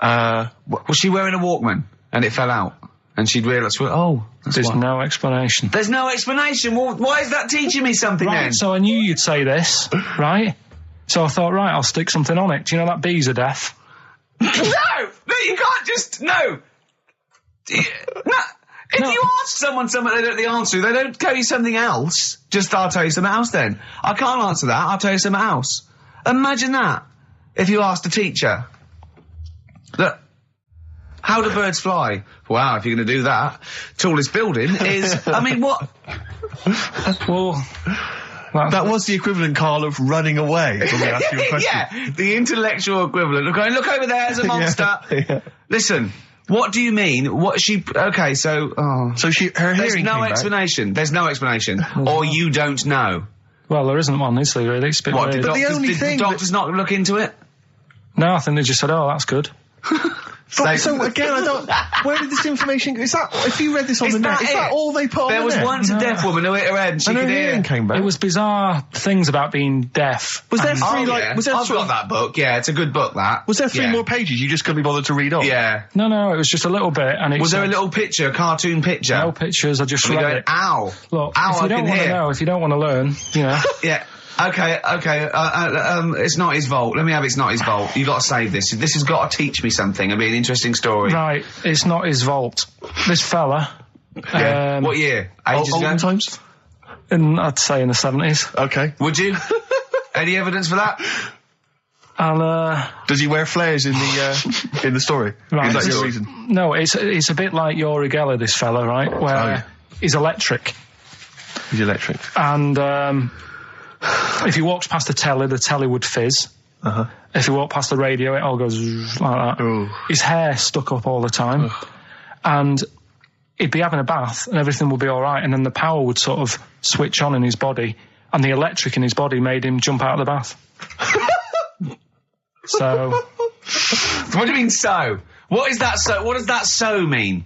Was she wearing a Walkman, and it fell out, and she'd realised, there's no explanation. There's no explanation? Well, why is that teaching me something then? So I knew you'd say this, right? So I thought, right, I'll stick something on it. Do you know that bees are deaf? No, you can't just, no. If you ask someone something they don't know the answer, they don't tell you something else. I'll tell you something else then. I can't answer that. I'll tell you something else. Imagine that. If you asked a teacher. Look. How do birds fly? Wow, if you're going to do that. Tallest building is... I mean, what? Well... That was the equivalent, Carl, of running away when we asked you a question. Yeah, the intellectual equivalent of going, look over there, there's a monster. Yeah. Listen, what do you mean? What she... Okay, so... Oh. So her There's hearing no came back. explanation. There's no explanation. Or you don't know. Well, there isn't one, is there, really? It's a bit What, weird. But the only did thing the doctors not look into it? No, I think they just said, oh, that's good. So again, I don't... Where did this information... Is that... If you read this on the net, is that all they put on There the was net? once a deaf woman who hit her head and she And her could hearing hear. came back. It was bizarre things about being deaf. Was there And- three, Oh, like... yeah. Was there I've sort got of- that book. Yeah, it's a good book, that. Was there three Yeah. more pages you just couldn't be bothered to read off? Yeah. No, it was just a little bit, and it Was there a said- little picture, a cartoon picture? No pictures, I just And we read going, it. ow. Look, ow, if you I don't can want to hear. know, if you don't want to learn, you know. Yeah. Okay. It's not his fault. Let me have It's not his fault. You got to save this. This has got to teach me something. It'll be an interesting story. Right, it's not his vault. This fella, Yeah. What year? Ages ago? Olden times? I'd say in the 70s, Okay. Would you? Any evidence for that? and Does he wear flares in the story? Right. Is that your reason? no, it's a bit like Yuri Geller, this fella, right, where Oh, yeah. he's electric, He's electric. and if he walks past the telly would fizz. Uh-huh. If he walked past the radio, it all goes like that. Ooh. His hair stuck up all the time, and he'd be having a bath, and everything would be all right, and then the power would sort of switch on in his body, and the electric in his body made him jump out of the bath. So, What do you mean so? What is that so? What does that so mean?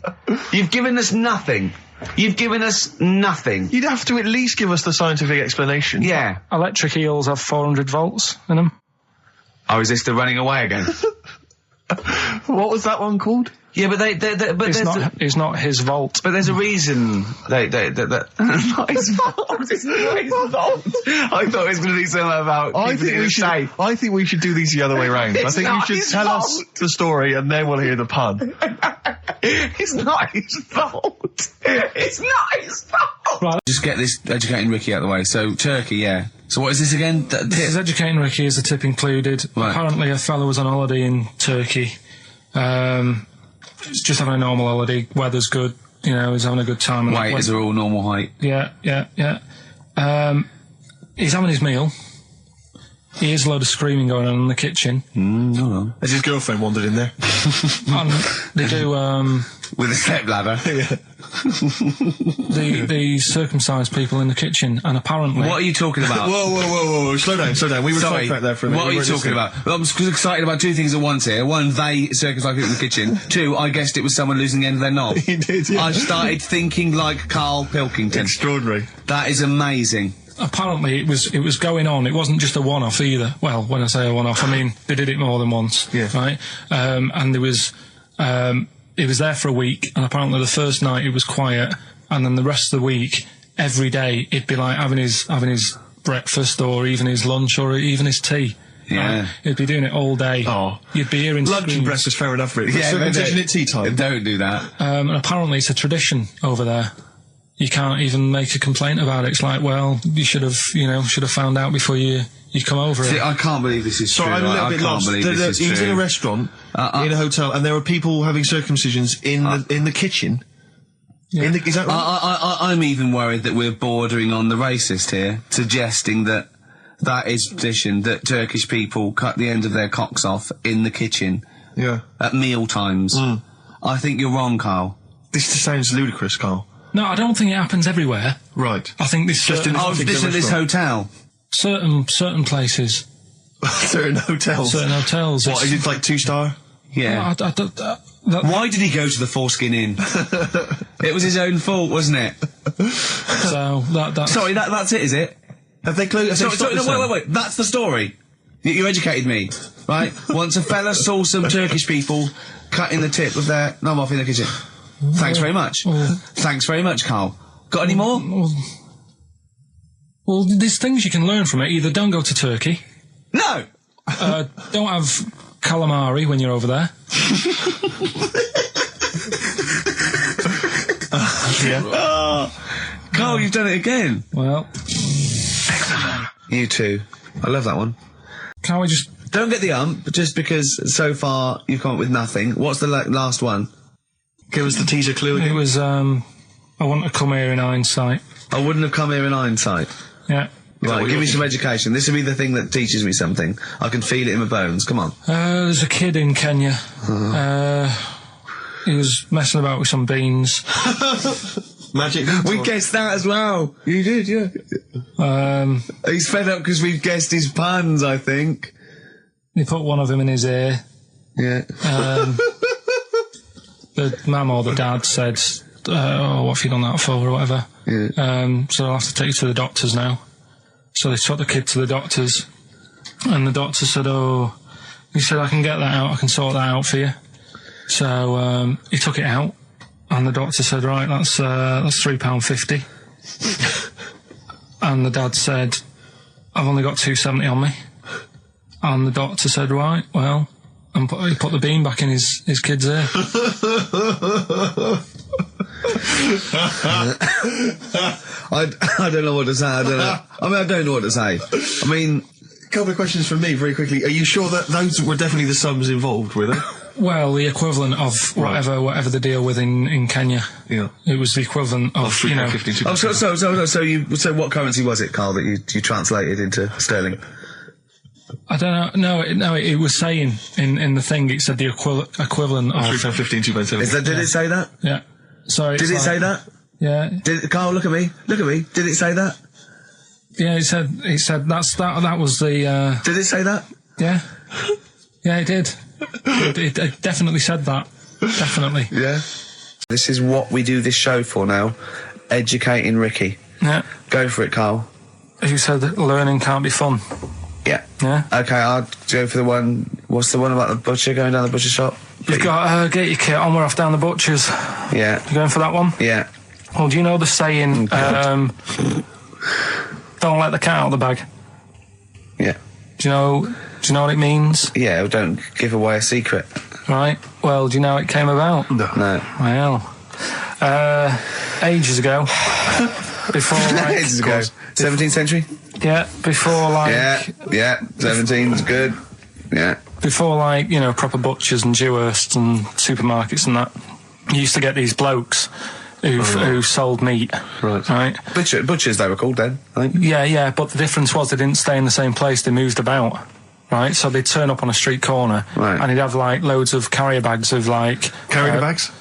You've given us nothing. You've given us nothing. You'd have to at least give us the scientific explanation. Yeah. electric eels have 400 volts in them. Oh, is this the running away again? What was that one called? Yeah, but but It's not his vault. But there's a reason not his fault. It's not his fault. I thought it was going to be something about keeping it safe. I think we should do these the other way round. I It's think you not should his tell us fault. the story and then we'll hear the pun. It's not his fault. It's not his fault. Just get this educating Ricky out of the way. So, Turkey, yeah. So what is this again? This is educating Ricky, as the tip included. Right. Apparently a fellow was on holiday in Turkey. He's just having a normal holiday. Weather's good. You know, he's having a good time. and Weight is all normal height. Yeah. He's having his meal. He hears a load of screaming going on in the kitchen. Hold on. Has his girlfriend wandered in there? And they do, With a step ladder. they circumcise people in the kitchen, and apparently... What are you talking about? Whoa. Slow down. We were Sorry, sidetracked there for a minute. what are you talking about? Well, I'm excited about two things at once here. One, they circumcised people in the kitchen. Two, I guessed it was someone losing the end of their knob. He did, yeah. I started thinking like Karl Pilkington. Extraordinary. That is amazing. Apparently it was going on. It wasn't just a one-off either. Well, when I say a one-off, I mean they did it more than once. Yeah. Right. And there was it was there for a week, and apparently the first night it was quiet, and then the rest of the week, every day it'd be like having his breakfast, or even his lunch, or even his tea. Yeah. Right? He'd be doing it all day. Oh. You'd be hearing Lunch and screams. breakfast, fair enough, really. Yeah, Circumcision at tea time. Don't do that. And apparently it's a tradition over there. You can't even make a complaint about it. It's like, well, you should have found out before you come over See, it. I can't believe this is Sorry, true. I'm a little I bit can't lost. believe this is He was true. in a restaurant, in a hotel, and there were people having circumcisions in the kitchen. Yeah. Is that right? I'm even worried that we're bordering on the racist here, suggesting that is tradition, that Turkish people cut the end of their cocks off in the kitchen Yeah. at meal times. I think you're wrong, Carl. This just sounds ludicrous, Carl. No, I don't think it happens everywhere. Right. I think this Just in Oh, particular this at this restaurant. hotel. certain places, Certain hotels. certain hotels. What, is it like 2-star? Yeah. Why did he go to the Foreskin Inn? It was his own fault, wasn't it? That's Sorry, that's it, is it? Have they closed? Sorry, no, wait. That's the story. You educated me, right? Once a fella saw some Turkish people cutting the tip of their knob off in the kitchen. Thanks very much. Thanks very much, Carl. Got any more? Well, there's things you can learn from it. Either don't go to Turkey, No! don't have calamari when you're over there. Carl, you've done it again. Well, You too. I love that one. Can't we just... Don't get the just because so far you've come up with nothing. What's the last one? Give us the teaser clue It again. was, I want to come here in hindsight. I wouldn't have come here in hindsight. Yeah. Right, give me some education. This will be the thing that teaches me something. I can feel it in my bones. Come on. There's a kid in Kenya. He was messing about with some beans. Magic. We guessed that as well. You did, yeah. He's fed up because we've guessed his puns, I think. He put one of them in his ear. Yeah. The mum or the dad said, what have you done that for, or whatever. Yeah. So I'll have to take you to the doctors now. So they took the kid to the doctors, and the doctor said, he said, I can get that out, I can sort that out for you. So he took it out, and the doctor said, right, that's £3.50. And the dad said, I've only got £2.70 on me. And the doctor said, right, well, and he put the bean back in his kid's ear. I don't know what to say. I don't know what to say. I mean, A couple of questions from me, very quickly. Are you sure that those were definitely the sums involved, were they? Well, the equivalent of whatever the deal with in Kenya. Yeah. It was the equivalent of, you know... So what currency was it, Carl, that you translated into sterling? I don't know. No, it was saying in the thing, it said the equivalent of... £3.15, £2.70. Did it say that? Yeah. So Did it say that? Yeah. Carl, look at me. Did it say that? Yeah, it said that was the... Did it say that? Yeah. Yeah, it did. It definitely said that. Definitely. Yeah. This is what we do this show for now. Educating Ricky. Yeah. Go for it, Carl. You said that learning can't be fun. Yeah. Yeah. Okay, I'll go for the one... What's the one about the butcher, going down the butcher shop? You've got get your kit on, we're off down the butcher's. Yeah. You going for that one? Yeah. Well, do you know the saying, don't let the cat out of the bag? Yeah. Do you know what it means? Yeah, well, don't give away a secret. Right. Well, do you know how it came about? No. Well, ages ago. Before, like... Ages ago. 17th century? Yeah, before, like... Yeah, 17's good. Yeah. Before, like, you know, proper butchers and Dewhursts and supermarkets and that, you used to get these blokes who sold meat. Right. Butchers, they were called then, I think. Yeah, but the difference was they didn't stay in the same place, they moved about. Right, so they'd turn up on a street corner, right, and he'd have, like, loads of carrier bags of, like... Carrier bags?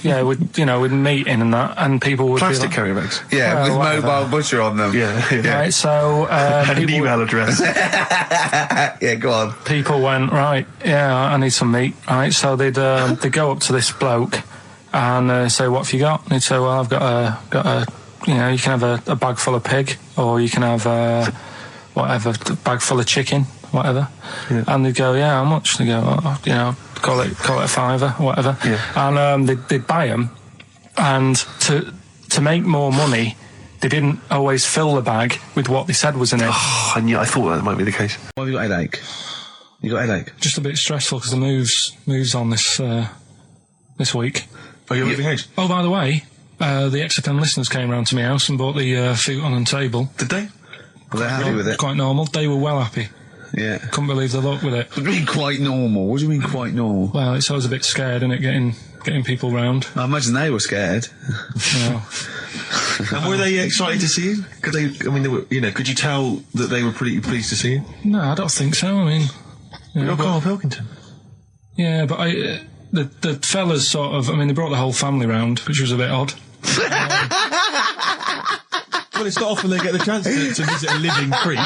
Yeah, with meat in and that, and people would Plastic be like, carrier bags? Yeah, with whatever. mobile butcher on them. Yeah. Right, so... and an email address. Yeah, go on. People went, right, yeah, I need some meat, right, so they'd go up to this bloke and say, what have you got? And he'd say, well, I've got a you know, you can have a bag full of pig, or you can have a bag full of chicken, whatever. Yeah. And they'd go, yeah, how much? They go, you know, call it a fiver, or whatever. Yeah. And they'd buy them, and to make more money, they didn't always fill the bag with what they said was in it. Oh, I thought that might be the case. Why have you got a headache? You got a headache? Just a bit stressful because the moves on this week. Oh, you're leaving house? Oh, by the way, the XFM listeners came round to my house and bought the futon and table. Did they? Were they happy with it? Quite normal. They were well happy. Yeah. Couldn't believe the luck with it. What do you mean quite normal? What do you mean quite normal? Well, it's always a bit scared, isn't it, getting people round. I imagine they were scared. Yeah. And were they excited to see you? Could you tell that they were pretty pleased to see you? No, I don't think so. I mean... You're Karl Pilkington. Yeah, but the fellas sort of... I mean, they brought the whole family round, which was a bit odd. Well, it's not often they get the chance to visit a living creek.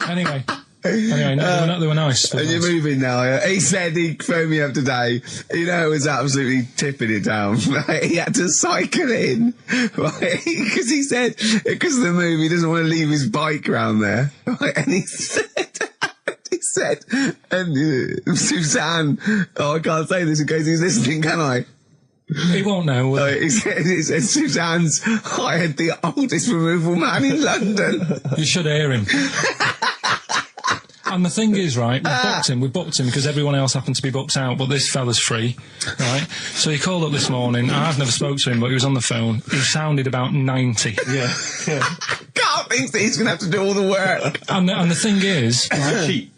Anyway, no, they were nice. And you're moving now, yeah? He said he phoned me up today. You know, it was absolutely tipping it down. Right? He had to cycle in, right? Because he said, because of the move, he doesn't want to leave his bike round there. Right? And he said, and Suzanne, I can't say this in case he's listening, can I? He won't know. He said Suzanne's hired the oldest removal man in London. You should hear him. And the thing is, right, we booked him because everyone else happened to be booked out, but this fella's free, right? So he called up this morning. I've never spoke to him, but he was on the phone. He sounded about 90. Yeah. Can't thinks that he's going to have to do all the work. And the thing is, Cheap.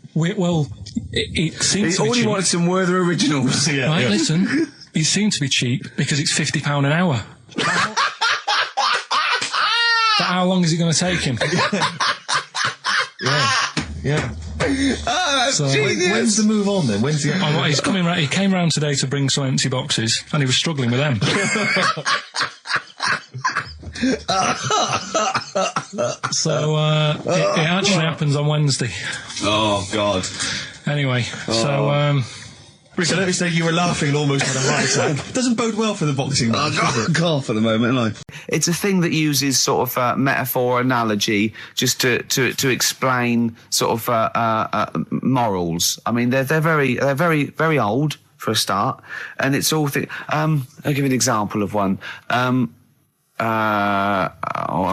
it seems to be All he cheap. wanted some Werther originals. Right, listen, it seemed to be cheap because it's £50 an hour. But how long is it going to take him? Yeah. Oh, that's So, genius. When's the move on then? When's the... He's coming round. He came round today to bring some empty boxes, and he was struggling with them. So it actually happens on Wednesday. Oh, God. Anyway, so Rick, I noticed that you were laughing and almost had a heart attack. Doesn't bode well for the boxing match, does it? Can't for the moment, like. It's a thing that uses sort of metaphor, analogy, just to explain sort of morals. I mean, they're very old for a start, and it's all I'll give you an example of one. A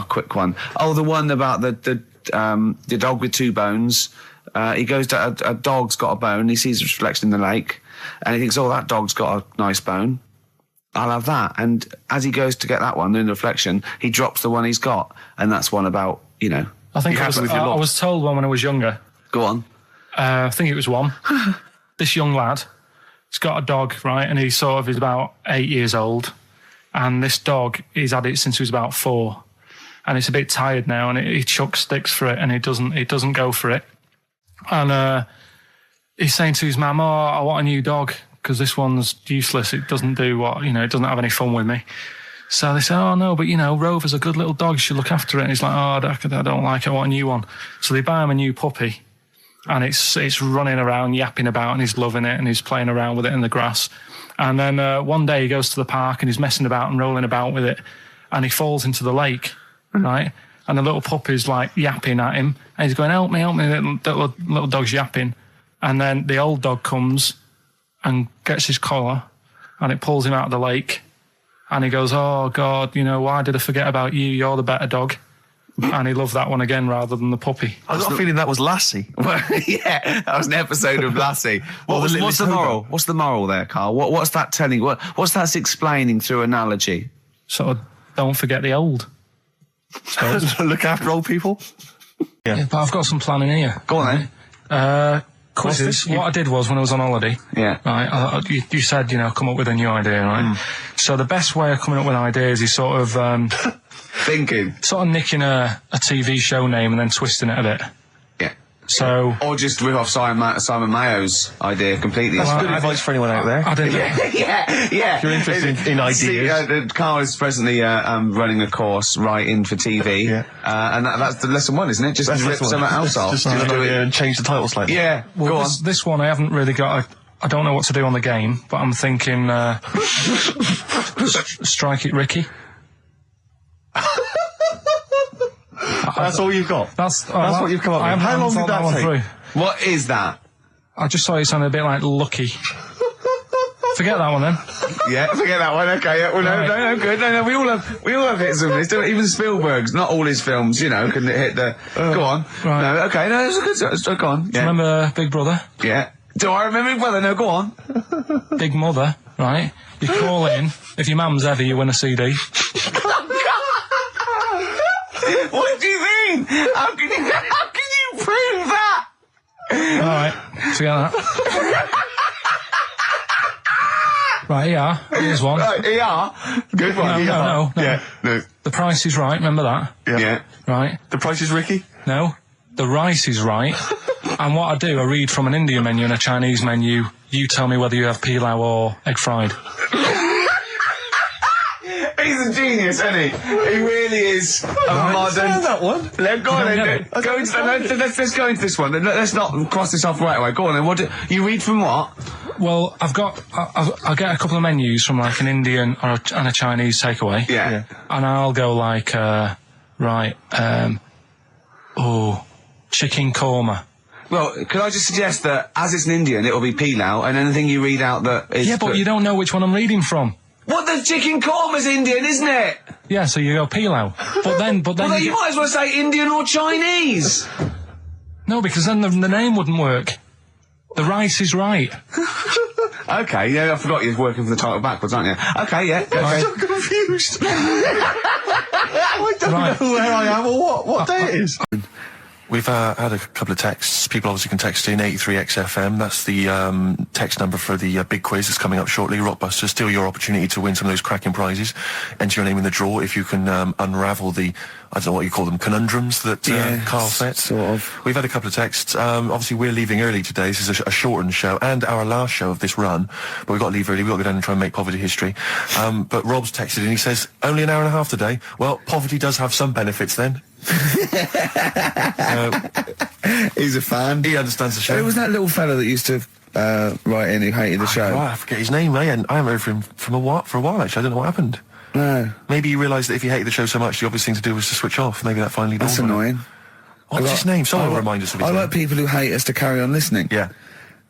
quick one. Oh, the one about the dog with two bones. He goes to a dog's got a bone. He sees a reflection in the lake, and he thinks, "Oh, that dog's got a nice bone. I'll have that." And as he goes to get that one in the reflection, he drops the one he's got, and that's one about I think You I have was, with your I lot. was told one when I was younger. Go on. I think it was one. This young lad, he's got a dog, right, and he sort of is about 8 years old, and this dog, he's had it since he was about 4, and it's a bit tired now, and he chucks sticks for it, and it doesn't go for it, and he's saying to his mum, "Oh, I want a new dog because this one's useless. It doesn't do what it doesn't have any fun with me." So they say, "Oh no, but Rover's a good little dog. You should look after it." And he's like, "Oh, I don't like it. I want a new one." So they buy him a new puppy. And it's running around, yapping about, and he's loving it, and he's playing around with it in the grass. And then one day he goes to the park, and he's messing about and rolling about with it, and he falls into the lake, right? And the little puppy's like yapping at him, and he's going, "Help me, help me!" The little dog's yapping, and then the old dog comes and gets his collar, and it pulls him out of the lake, and he goes, "Oh God, why did I forget about you? You're the better dog." And he loved that one again rather than the puppy. I got a feeling that was Lassie. Well, yeah, that was an episode of Lassie. What's the littlest moral? What's the moral there, Carl? What's that telling? What's that explaining through analogy? Sort of don't forget the old. Look after old people. Yeah, but I've got some planning here. Go on then. Quizzes. What I did was when I was on holiday. Yeah. Right. You said come up with a new idea, right? So the best way of coming up with ideas is sort of Thinking. sort of nicking a TV show name and then twisting it a bit. Yeah. So Or just rip off Simon Mayo's idea completely. That's good advice for anyone out there. I didn't. yeah. If you're interested in ideas. Carl is presently running a course writing for TV. Yeah. And that's the lesson one, isn't it? Just rip something else off. Just do it and change the title slightly. Yeah. Well, Go on. this one I haven't really got. I don't know what to do on the game, but I'm thinking strike it, Ricky. That's all you've got. That's what you've come up with. How long did that one take? through. What is that? I just thought it sounded a bit like Lucky. Forget that one then. Yeah, forget that one. Okay, yeah, well, Right. no, good. No, we all have hits and misses. Even Spielberg's, not all his films, can hit the. Go on. Right. No, okay, no, it's a good. Go on. Yeah. Remember Big Brother? Yeah. Do I remember? Well, no, go on. Big Mother, right? You call in. If your mum's ever, you win a CD. What do you mean? How can you prove that? Alright, forget that. Right, yeah, here's one. Right, ER. Good one. No. Yeah. No. The Price is Right, remember that? Yeah. Right? The Price is Ricky. No. The Rice is Right. And what I do, I read from an Indian menu and a Chinese menu. You tell me whether you have pilau or egg fried. He's a genius, isn't he? He really is a modern. that one. Go on You don't then. get it. Go into, let's go into this one. Let's not cross this off right away. Go on then. What you read from what? Well, I'll get a couple of menus from like an Indian and a Chinese takeaway. Yeah. And I'll go like, chicken korma. Well, could I just suggest that as it's an Indian, it'll be pilau, and anything you read out that is. Yeah, but you don't know which one I'm reading from. What, the chicken korma's Indian, isn't it? Yeah, so you go pilau. But then Well, then you might as well say Indian or Chinese. No, because then the name wouldn't work. The rice is right. Okay, yeah, I forgot you're working for the title backwards, aren't you? Okay, yeah. I'm so confused. I don't know where I am or what day it is. We've had a couple of texts. People obviously can text in 83XFM. That's the text number for the big quiz that's coming up shortly. Rockbusters, still your opportunity to win some of those cracking prizes. Enter your name in the draw if you can unravel the, I don't know what you call them, conundrums that Carl sets. Sort of. We've had a couple of texts. Obviously, we're leaving early today. This is a shortened show and our last show of this run. But we've got to leave early. We've got to go down and try and make poverty history. But Rob's texted and he says, only an hour and a half today. Well, poverty does have some benefits then. He's a fan. He understands the show. Who was that little fella that used to write in who hated the show? I forget his name. I haven't heard from him for a while, actually. I don't know what happened. No. Maybe he realised that if he hated the show so much, the obvious thing to do was to switch off. Maybe that finally dawned That's on him. annoying. What's his name? Someone remind us of his I name. like people who hate us to carry on listening. Yeah.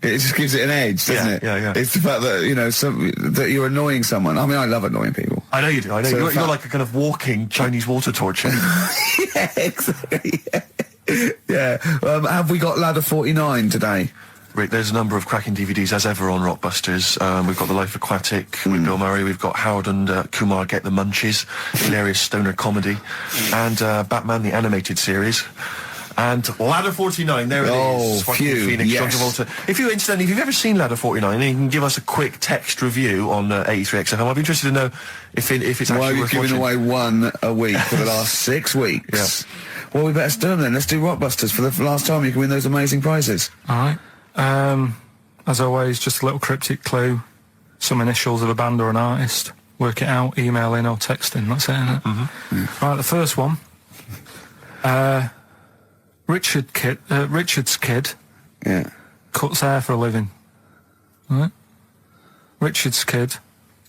It just gives it an edge, doesn't it? Yeah. It's the fact that, you know, that you're annoying someone. I mean, I love annoying people. I know you do. I know So you're like a kind of walking Chinese water torch. Yeah, exactly. Yeah. Have we got Ladder 49 today? Rick, there's a number of cracking DVDs as ever on Rockbusters. We've got The Life Aquatic with Bill Murray. We've got Howard and Kumar Get the Munchies, hilarious stoner comedy, and Batman the Animated Series. And Ladder 49, there it is. Joaquin phew, Phoenix, yes. John Travolta. If you've ever seen Ladder 49, then you can give us a quick text review on 83XFM. I'd be interested to know if it's Why are actually you worth giving watching. away one a week for the last 6 weeks? Yeah. Well, we better do them then. Let's do Rockbusters for the last time. You can win those amazing prizes. All right. As always, just a little cryptic clue. Some initials of a band or an artist. Work it out, email in or text in. That's it, isn't it? Mm-hmm. Right, the first one. Richard's kid Yeah. cuts hair for a living. Right? Richard's kid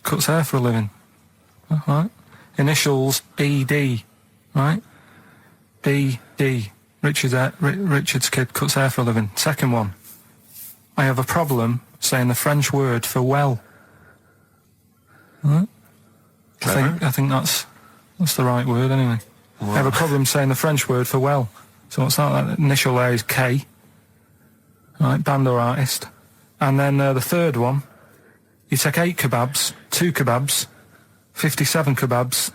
cuts hair for a living. Right? Initials ED. Right? ED. Richard's kid cuts hair for a living. Second one. I have a problem saying the French word for well. Right? I think that's the right word anyway. Wow. I have a problem saying the French word for well. So what's that? That initial there is K. Right, band or artist. And then the third one, you take 8 kebabs, 2 kebabs, 57 kebabs,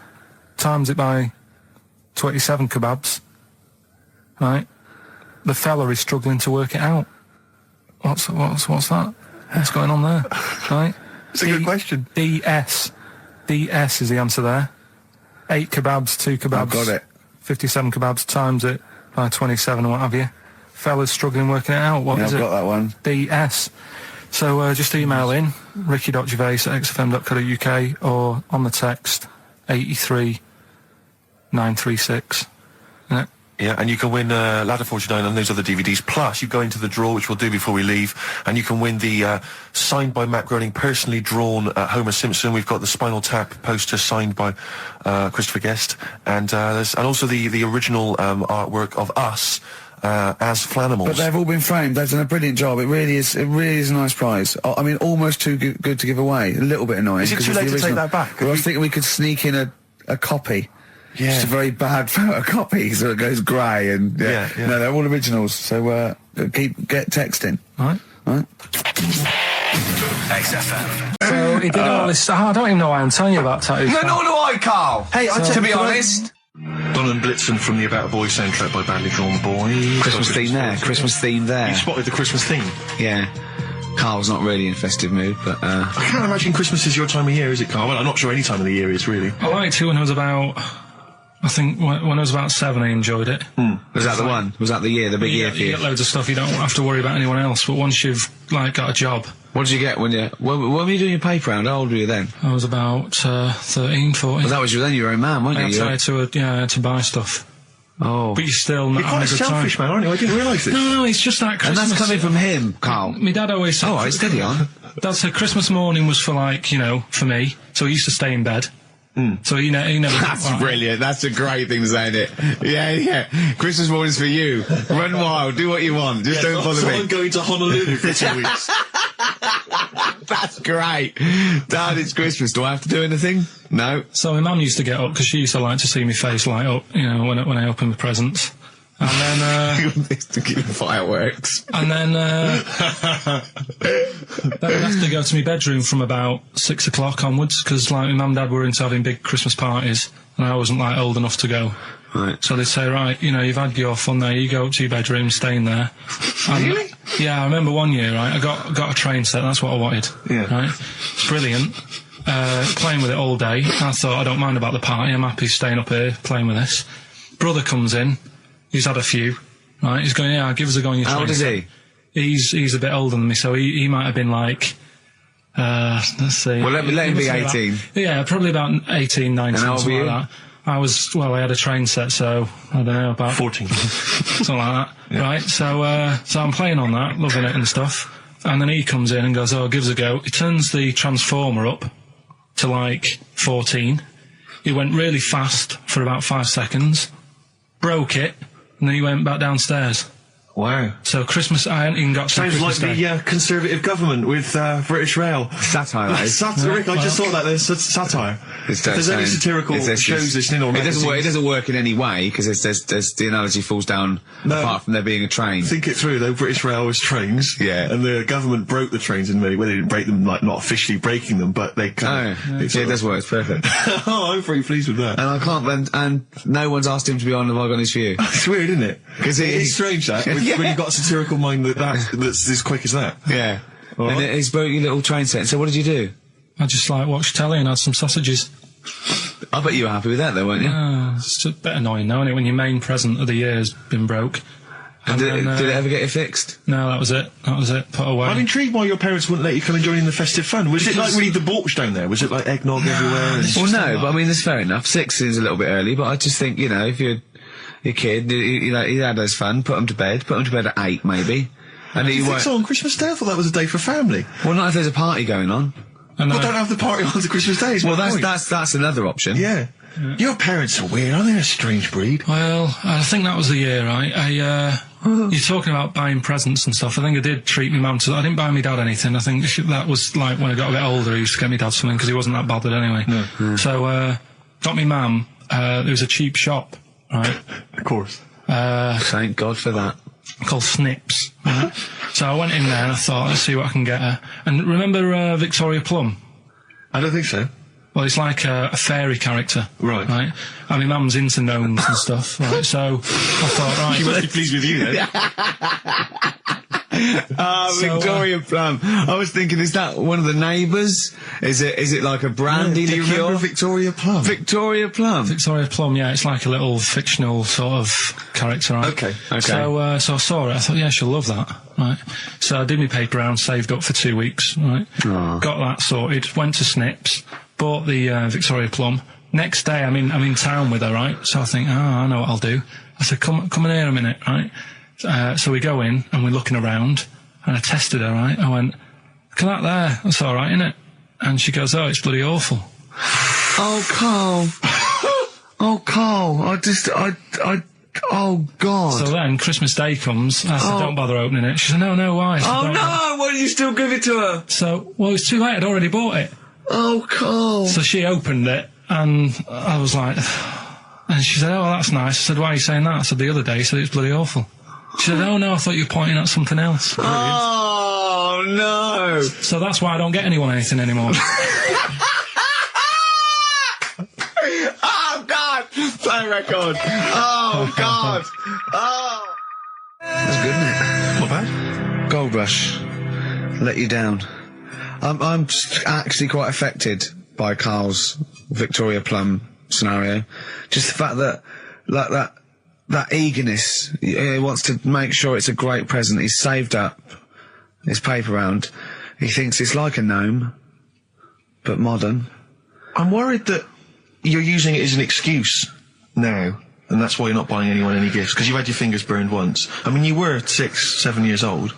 times it by 27 kebabs. Right? The fella is struggling to work it out. What's that? What's going on there? Right? It's a good question. DS is the answer there. 8 kebabs, 2 kebabs. I've got it. 57 kebabs times it by 27 or what have you. Fella's struggling working it out. What is I've it? got that one. DS. So just email in ricky.gervais@xfm.co.uk or on the text 83936. Yeah. Yeah, and you can win Ladder 49 and those other DVDs. Plus, you go into the draw, which we'll do before we leave, and you can win the signed by Matt Groening, personally drawn Homer Simpson. We've got the Spinal Tap poster signed by Christopher Guest, and also the original artwork of us as Flanimals. But they've all been framed. They've done a brilliant job. It really is a nice prize. I mean, almost too good to give away. A little bit annoying. Is it too late to take that back? Well, I was thinking we could sneak in a copy. Yeah. Just a very bad photocopy, so it goes grey and Yeah. No, they're all originals. So get texting. Right. XFM. So he did all this. I don't even know why I'm telling you about tattoos. No, nor do I, Carl. Hey, to be honest. Donald Blitzen from the About a Boy soundtrack by Badly Drawn Boy. Christmas theme there. Christmas theme there. You spotted the Christmas theme. Yeah. Carl's not really in festive mood, but I can't imagine Christmas is your time of year, is it, Carl? Well, I'm not sure any time of the year is, really. I liked it when I was about. I think when I was about 7, I enjoyed it. was that the one? Was that the year, the big year for You you? get loads of stuff. You don't have to worry about anyone else. But once you've got a job, What did you get when were you doing your paper round? How old were you then? I was about 13, 14. Well, that was then you were a man, weren't I you? had to buy stuff. Oh. But you're still not You're having quite a a good selfish time. man, aren't you? I didn't realise this. No, it's just that And Christmas. that's coming from him, Carl. My dad always said. All right, steady on. Dad said Christmas morning was for for me. So he used to stay in bed. So he never. That's brilliant. That's a great thing to say, isn't it? Yeah. Christmas morning's for you. Run wild. Do what you want. Just don't bother me. I'm going to Honolulu for 2 weeks. That's great. Dad, it's Christmas. Do I have to do anything? No. So my mum used to get up because she used to like to see my face light up, when I opened the presents. And then, to give fireworks. and then I'd have to go to my bedroom from about 6 o'clock onwards, because like my mum and dad were into having big Christmas parties, and I wasn't like old enough to go. Right. So they'd say, right, you know, you've had your fun there, you go up to your bedroom, stay in there. Really? Yeah, I remember one year, right, I got a train set, that's what I wanted. Yeah. Right? It's brilliant. Playing with it all day. I thought, I don't mind about the party, I'm happy staying up here, playing with this. Brother comes in, he's had a few, right, he's going, yeah, give us a go on your train. How old is he? He's a bit older than me, so he might have been like, let's see. Well, let him be 18. Yeah, probably about 18, 19, And how old something were you? like that. I had a train set, so, I don't know, about 14. something like that, right? So I'm playing on that, loving it and stuff, and then he comes in and goes, oh, give us a go. He turns the transformer up to like 14. He went really fast for about 5 seconds, broke it, and then he went back downstairs. Wow. So Christmas, I hadn't even got to Sounds like Christmas Day. the Conservative government with British Rail. Satire, that is. Satire, Rick, I just thought that there's satire. If there's any satirical shows listening or it magazines, doesn't work in any way, because there's the analogy falls down apart from there being a train. think it through though. British Rail was trains, Yeah. and the government broke the trains in many. Well, they didn't break them, like not officially breaking them, but they. Kind It does work. It's perfect. Oh, I'm very pleased with that. And I can't. And no one's asked him to be on Have I Got News For You? It's weird, isn't it? 'Cause it's strange that when you've got a satirical mind that's as quick as that. Yeah. And he's broke your little train set. So what did you do? I just like watched telly and had some sausages. I bet you were happy with that, though, weren't you? It's a bit annoying though, isn't it, when your main present of the year has been broke. And did then, it ever get it fixed? No, that was it. Put away. I'm intrigued why your parents wouldn't let you come and join in the festive fun. Was it like really debauched down there? Was it like eggnog everywhere? Well, no, but I mean, that's fair enough. 6 is a little bit early, but I just think, you know, if you're your kid, you know, he had his fun, put him to bed at 8, maybe. And you think so on Christmas Day? I thought that was a day for family. Well, not if there's a party going on. Well, don't have the party on to Christmas Day. Well, that's another option. Yeah. Your parents are weird, aren't they? A strange breed. Well, I think that was the year, right? You're talking about buying presents and stuff. I think I did treat my mum to. I didn't buy my dad anything. I think that was like when I got a bit older, I used to get my dad something because he wasn't that bothered anyway. No. So, got me mum. There was a cheap shop, right? Of course. Thank God for that. Called Snips. Right? So I went in there and I thought, let's see what I can get her. And remember Victoria Plum? I don't think so. Well, it's like a fairy character. Right. Right? And my mum's into gnomes and stuff, right? So I thought, right. She must be pleased with you then. Victoria Plum. I was thinking, is that one of the neighbours? Is it like a brandy Do you liqueur? remember Victoria Plum? Victoria Plum. Victoria Plum, yeah, it's like a little fictional sort of character, right? Okay. So I saw it, I thought, yeah, she'll love that, right? So I did my paper round, saved up for 2 weeks, right? Aww. Got that sorted, went to Snips, bought the Victoria Plum. Next day, I'm in town with her, right? So I think, I know what I'll do. I said, come in here a minute, right? So we go in, and we're looking around, and I tested her, right? I went, look at that there, that's alright, isn't it? And she goes, oh, it's bloody awful. Oh, Carl. Oh, Carl. Oh, God. So then, Christmas Day comes, I said, don't bother opening it. She said, no, why? I said, Oh, "Don't." no! Why did you still give it to her? So, well, it's too late, I'd already bought it. Oh, Carl. So she opened it, and I was like, and she said, oh, that's nice. I said, why are you saying that? I said, the other day, you said it's bloody awful. She said, oh, no, I thought you were pointing at something else. Oh, no. So that's why I don't get anyone anything anymore. Oh, God. Play record. Oh, God. Oh. That's good, isn't it? Not bad. Gold Rush. Let you down. I'm actually quite affected by Carl's Victoria Plum scenario. Just the fact that, like that eagerness, he wants to make sure it's a great present. He's saved up his paper round. He thinks it's like a gnome, but modern. I'm worried that you're using it as an excuse now, and that's why you're not buying anyone any gifts, because you've had your fingers burned once. I mean, you were 6, 7 years old.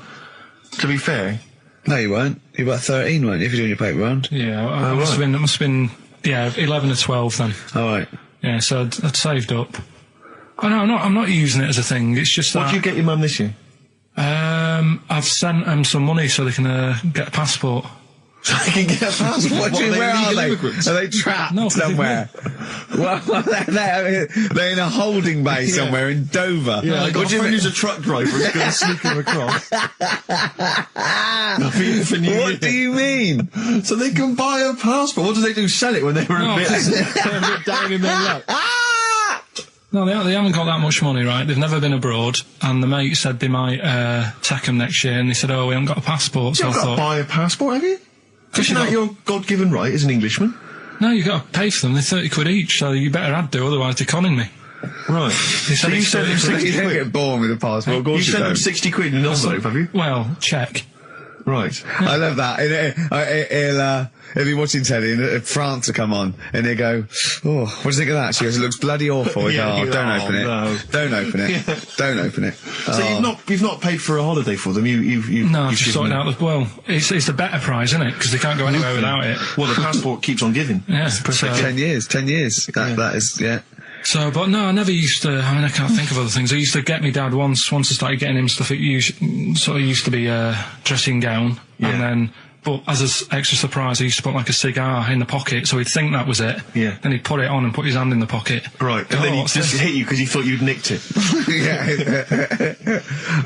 To be fair. No, you weren't. You were about 13, weren't you, if you're doing your paper round? Yeah, it must have been, 11 or 12 then. All right. Yeah, so I'd saved up. Oh, no, I'm not using it as a thing. It's just that. What did you get your mum this year? I've sent them some money so they can get a passport. So they can get a passport. What do you, where are they? Immigrants? Are they trapped No, 'cause somewhere? Well, they're in a holding bay somewhere in Dover. Yeah, I got What a do you friend mean? who's a truck driver who's going to sneak them across. For New Year. What do you mean? So they can buy a passport. What do they do? Sell it when they were No, a bit 'cause- down in their luck? No, they haven't got that much money, right? They've never been abroad, and the mate said they might take them next year, and they said, "Oh, we haven't got a passport." So You've I got to thought, buy a passport, have you? Isn't that your God-given right as an Englishman? "No, you got to pay for them. They're 30 quid each, so you better add do, otherwise they're conning me." Right. They So said you it's send them 30 You 60 don't quid? get born with a passport, of course You you send them don't. 60 quid in an envelope, have you? Well, check. Right. I love that. He'll be watching telly and France will come on and he'll go, "Oh, what do you think of that?" She goes, "It looks bloody awful." I go, Yeah, "Oh, you- don't oh, open it. no." Don't open it. Don't open it." So you've not paid for a holiday for them. You've No, I've you've just given sorted them- out the, well, it's the better prize, isn't it? Because they can't go anywhere without it. Well, the passport keeps on giving. Yeah. So- 10 years. That is, yeah. So, but no, I never used to. I mean, I can't think of other things. I used to get me dad once I started getting him stuff. It sort of used to be a dressing gown, Yeah. and then. But as an extra surprise, I used to put like a cigar in the pocket, so he'd think that was it. Yeah. Then he'd put it on and put his hand in the pocket. Right. And then he what's just this? hit you because he thought you'd nicked it. Yeah.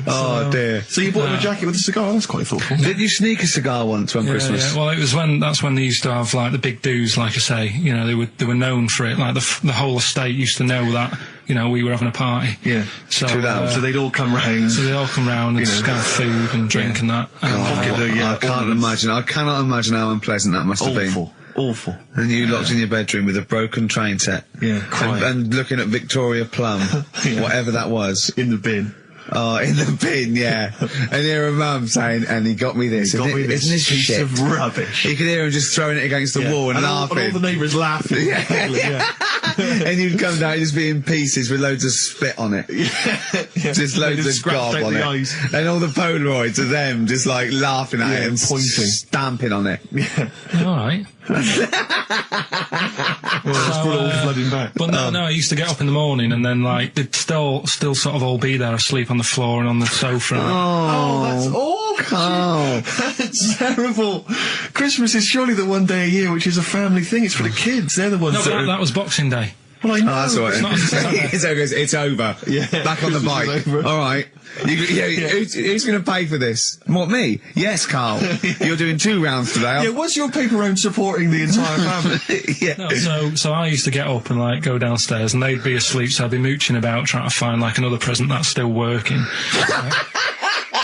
Oh dear. So you bought him a jacket with a cigar. That's quite thoughtful. Did you sneak a cigar once one Christmas? Yeah. Well, it was that's when they used to have like the big do's, like I say. You know, they were known for it. Like the whole estate used to know that. You know, we were having a party. Yeah. So, So they'd all come round. so they all come round and You know. just have food and drink and that. And, I can't imagine. I cannot imagine how unpleasant that must have been. Awful. And you locked in your bedroom with a broken train set. Yeah, crying. And looking at Victoria Plum, Yeah. whatever that was. In the bin. Oh, in the bin, yeah. And hear a mum saying, "And he got me this." Got me Isn't this this piece shit? of rubbish. You could hear him just throwing it against the wall and laughing. And all the neighbours laughing. Yeah. And you'd come down, just be in pieces with loads of spit on it. Yeah. Just loads They'd of scratched gob out on the it. eyes. And all the Polaroids of them just like laughing at Yeah, it and pointing. stamping on it. Yeah. all right. Well, it's brought it all flooding back. But no, I used to get up in the morning and then like they'd still sort of all be there asleep on the floor and on the sofa. Oh, that's awful. Oh. That's terrible. Christmas is surely the one day a year which is a family thing. It's for the kids. They're the ones No, but that are... that was Boxing Day. Well, I know. Oh, that's all right. not- it's not- It's over. Yeah. Back on the Christmas bike. is over. All right. Who's going to pay for this? What, me? Yes, Carl. You're doing 2 rounds today. Yeah, what's your paper round supporting the entire family? Yeah. No, so I used to get up and like go downstairs and they'd be asleep, so I'd be mooching about trying to find like another present that's still working.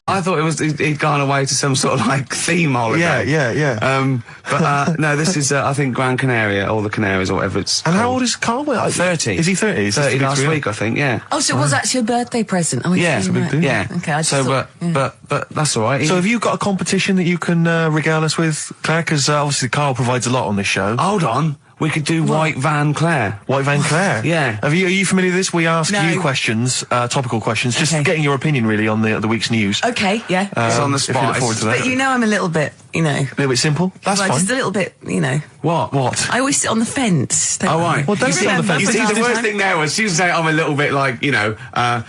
I thought he'd gone away to some sort of like theme holiday. yeah. But no, this is I think Gran Canaria or the Canaries or whatever it's. And how called. old is Carl? 30. Is he 30? Is this 30 the last big week, I think. Yeah. Oh, so it was actually a birthday present. Oh, I Yeah, see, it's a big right. deal. Yeah. Okay, I just so, thought, but that's all right. So have you got a competition that you can regale us with, Claire? Because obviously Carl provides a lot on this show. Hold on. We could do White Van Claire. White Van Claire. Yeah. Are you familiar with this? We ask No. you questions, topical questions, just Okay. getting your opinion really on the week's news. Okay, yeah. It's on the If you spot. look forward to that. But you know I'm a little bit, you know. A little bit simple. That's well, fine. just a little bit, you know. What? I always sit on the fence. Don't Oh, I? right. Well, don't sit on the fence. You see, Remember, the worst time- thing there was she was saying I'm a little bit like,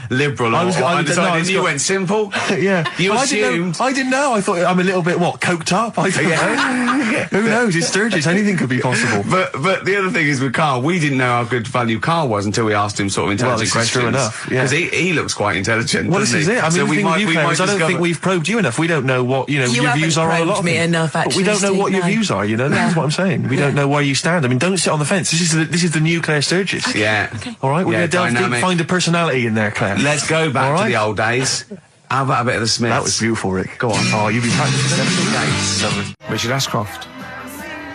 liberal or undecided, and you went simple. Yeah. You Well, assumed. I didn't know. I thought I'm a little bit, coked up? I don't know. Who knows? It's Sturgis. Anything could be possible. But the other thing is with Carl, we didn't know how good value Carl was until we asked him sort of intelligent this is questions. true enough, yeah. Because he looks quite intelligent. Well, this doesn't is he? it. I mean, So the thing with you, Claire, is I don't think we've probed you enough. We don't know what, You your haven't views are on a lot probed of me things. enough, But we actually, don't know what Steve, your no. views are, This Yeah. is what I'm saying. We don't know where you stand. I mean, don't sit on the fence. This is the new Claire Sturgis. Yeah. All right, we're Yeah, going to delve deep, dynamic. find a personality in there, Claire. Let's go back All to right. the old days. How about a bit of the Smiths? That was beautiful, Rick. Go on. Oh, you've been practicing. Richard Ashcroft.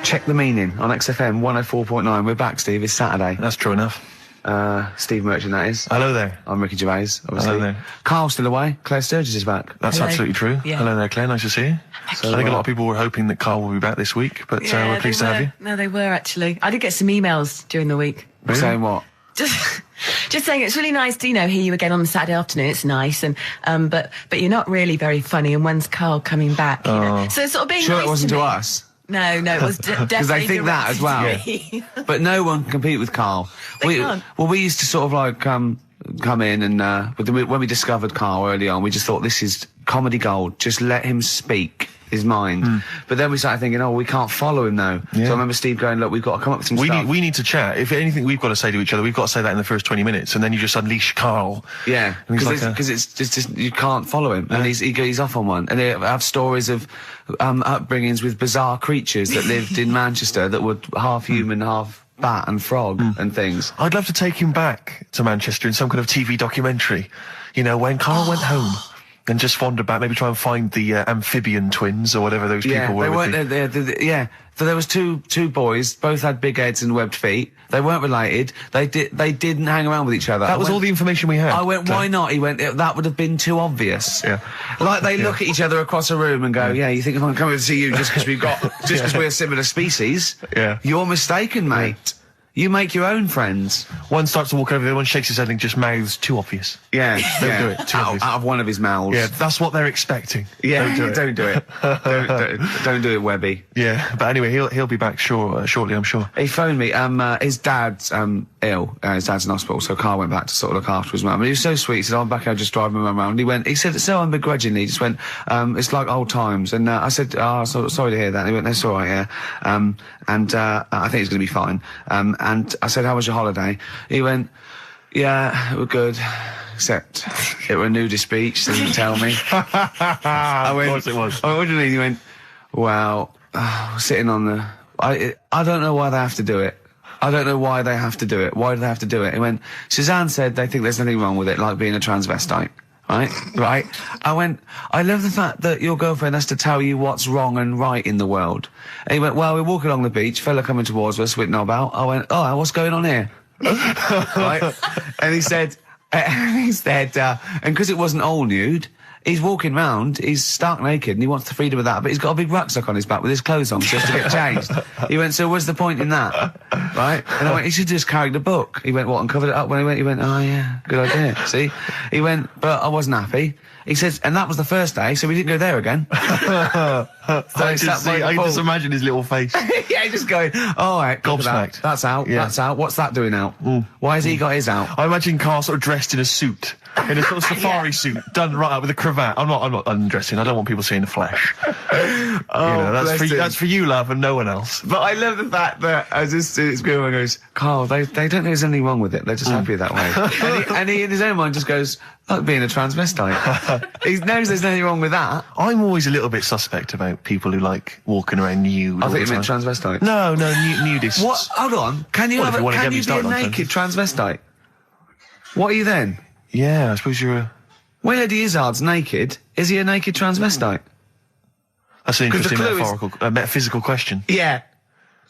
Check the meaning on XFM 104.9. We're back, Steve. It's Saturday. That's true enough. Steve Merchant, that is. Hello there. I'm Ricky Gervais, obviously. Hello there. Carl's still away. Claire Sturgis is back. That's Hello. absolutely true. Yeah. Hello there, Claire. Nice to see you. So, I think a lot of people were hoping that Carl will be back this week, but Yeah, we're pleased they to have were. you. No, they were actually. I did get some emails during the week. Really? Saying what? Just saying it's really nice to, hear you again on the Saturday afternoon. It's nice, and but you're not really very funny. And when's Carl coming back? You know? So it's sort of being Sure nice it wasn't to me. us? No, it was definitely Because they think that as well. directed to me. But no one can compete with Carl. They can't. Well, we used to sort of like come in and when we discovered Carl early on, we just thought this is comedy gold. Just let him speak. his mind. But then we started thinking, oh, we can't follow him now. So I remember Steve going, look, we've got to come up with some stuff. We need to chat. If anything we've got to say to each other, we've got to say that in the first 20 minutes, and then you just unleash Karl. Yeah, And he's because it's just you can't follow him, and he's off on one. And they have stories of upbringings with bizarre creatures that lived in Manchester that were half human, half bat and frog and things. I'd love to take him back to Manchester in some kind of TV documentary. You know, when Karl went home and just wandered back, maybe try and find the amphibian twins or whatever those people were. They weren't. Yeah. So there was two boys, both had big heads and webbed feet. They weren't related. They didn't hang around with each other. That was all the information we had. I went, why not? He went, that would have been too obvious. Yeah. Like they look at each other across a room and go, you think if I'm coming to see you just because we're a similar species? Yeah. You're mistaken, mate. You make your own friends. One starts to walk over there, one shakes his head and just mouths too obvious. Yeah. Don't do it. Too obvious. Out of one of his mouths. Yeah, that's what they're expecting. Yeah, Don't do it. Don't do it, Webby. Yeah, but anyway, he'll be back shortly, I'm sure. He phoned me. His dad's ill. His dad's in hospital, so Karl went back to sort of look after his mum. And he was so sweet. He said, I'm back here just driving my mum around. He said, so unbegrudgingly, he just went, it's like old times. And I said, sorry to hear that. And he went, that's all right, yeah. I think it's going to be fine. And I said, how was your holiday? He went, yeah, it was good. Except it were a nudist beach, so he didn't tell me. Of course it was. I went, what do you mean? He went, well, sitting on the... I don't know why they have to do it. I don't know why they have to do it. Why do they have to do it? He went, Suzanne said they think there's nothing wrong with it, like being a transvestite. Right? I went, I love the fact that your girlfriend has to tell you what's wrong and right in the world. And he went, well, we're walking along the beach, fella coming towards us with knob out. I went, oh, what's going on here? Right? And he said, and because it wasn't all nude, he's walking round, he's stark naked, and he wants the freedom of that, but he's got a big rucksack on his back with his clothes on just to get changed. He went, so what's the point in that? Right? And I went, he should just carried the book. He went, what, and covered it up? When he went, oh yeah, good idea. See? He went, but I wasn't happy. He says, and that was the first day, so we didn't go there again. I can just imagine his little face. Yeah, just going, all right, gobsmacked. That's out, that's out. What's that doing out? Why has he got his out? I imagine Karl sort of dressed in a suit, in a sort of safari suit, done right up with a cravat. I'm not undressing. I don't want people seeing the flesh. That's for you, love, and no one else. But I love the fact that it's girl goes, Karl, they don't think there's anything wrong with it. They're just happy that way. and he in his own mind just goes, like being a transvestite. He knows there's nothing wrong with that. I'm always a little bit suspect about people who like walking around nude. I think you meant transvestite. No, nudists. What? Hold on. Can you be a naked transvestite? What are you then? Yeah, I suppose you're a... When Eddie Izzard's naked, is he a naked transvestite? That's an interesting metaphysical question. Yeah.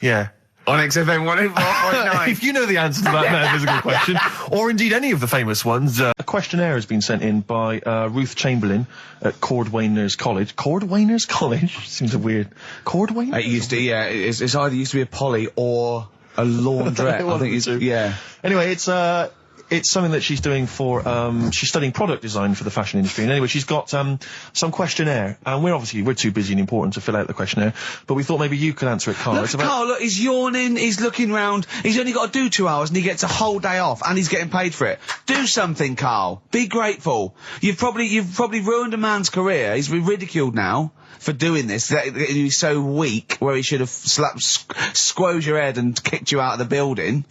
Yeah. On XFM 104.9. If you know the answer to that metaphysical question, or indeed any of the famous ones, a questionnaire has been sent in by Ruth Chamberlain at Cordwainers College. Cordwainers College? Seems a weird... Cordwainers? It used to, yeah. It's either used to be a poly or a laundrette. I think it's... Yeah. Anyway, it's something that she's doing for, she's studying product design for the fashion industry. And anyway, she's got, some questionnaire. And we're too busy and important to fill out the questionnaire. But we thought maybe you could answer it, Karl. Karl, look, he's yawning, he's looking round. He's only got to do 2 hours and he gets a whole day off and he's getting paid for it. Do something, Karl. Be grateful. You've probably ruined a man's career. He's ridiculed now for doing this. He's so weak where he should have squoze your head and kicked you out of the building.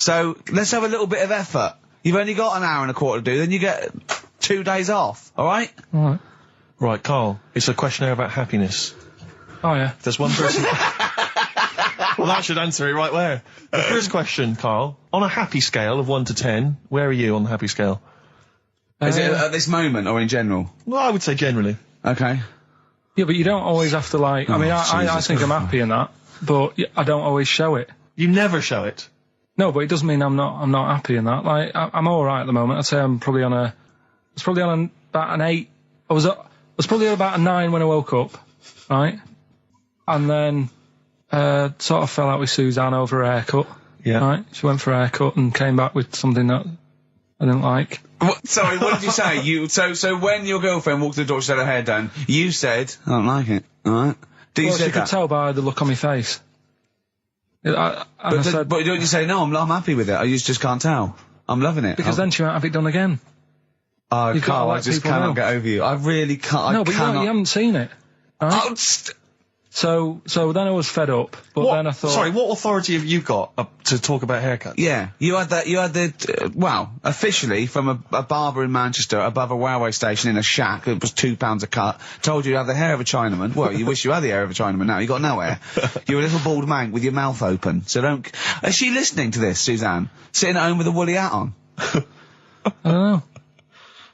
So, let's have a little bit of effort. You've only got an hour and a quarter to do, then you get 2 days off, alright? Alright. Right, Karl, it's a questionnaire about happiness. Oh, yeah. If there's one person... Well, that should answer it right where. The first question, Karl, on a happy scale of 1 to 10, where are you on the happy scale? Is it at this moment or in general? Well, I would say generally. Okay. Yeah, but you don't always have to, like... I mean, I think I'm happy in that, but I don't always show it. You never show it? No, but it doesn't mean I'm not happy in that. Like, I'm alright at the moment. I'd say I'm probably on about an 8. I was probably on about a 9 when I woke up, right? And then, sort of fell out with Suzanne over a haircut. Yeah. Right? She went for a haircut and came back with something that I didn't like. Sorry, what did you say? So when your girlfriend walked to the door, she had her hair done, you said, I don't like it, alright? She could tell by the look on my face. But don't you say, no, I'm happy with it, I just can't tell. I'm loving it. Because then she won't have it done again. Oh, Karl, I just cannot get over you. I really can't. No, but you haven't seen it. Right? Oh, So then I was fed up, but then I thought... Sorry, what authority have you got to talk about haircuts? yeah, you had well, officially from a barber in Manchester above a railway station in a shack, it was £2 a cut, told you to have the hair of a Chinaman. Well, you wish you had the hair of a Chinaman now, you got no hair. You're a little bald mank with your mouth open, so don't... Is she listening to this, Suzanne? Sitting at home with a woolly hat on? I don't know.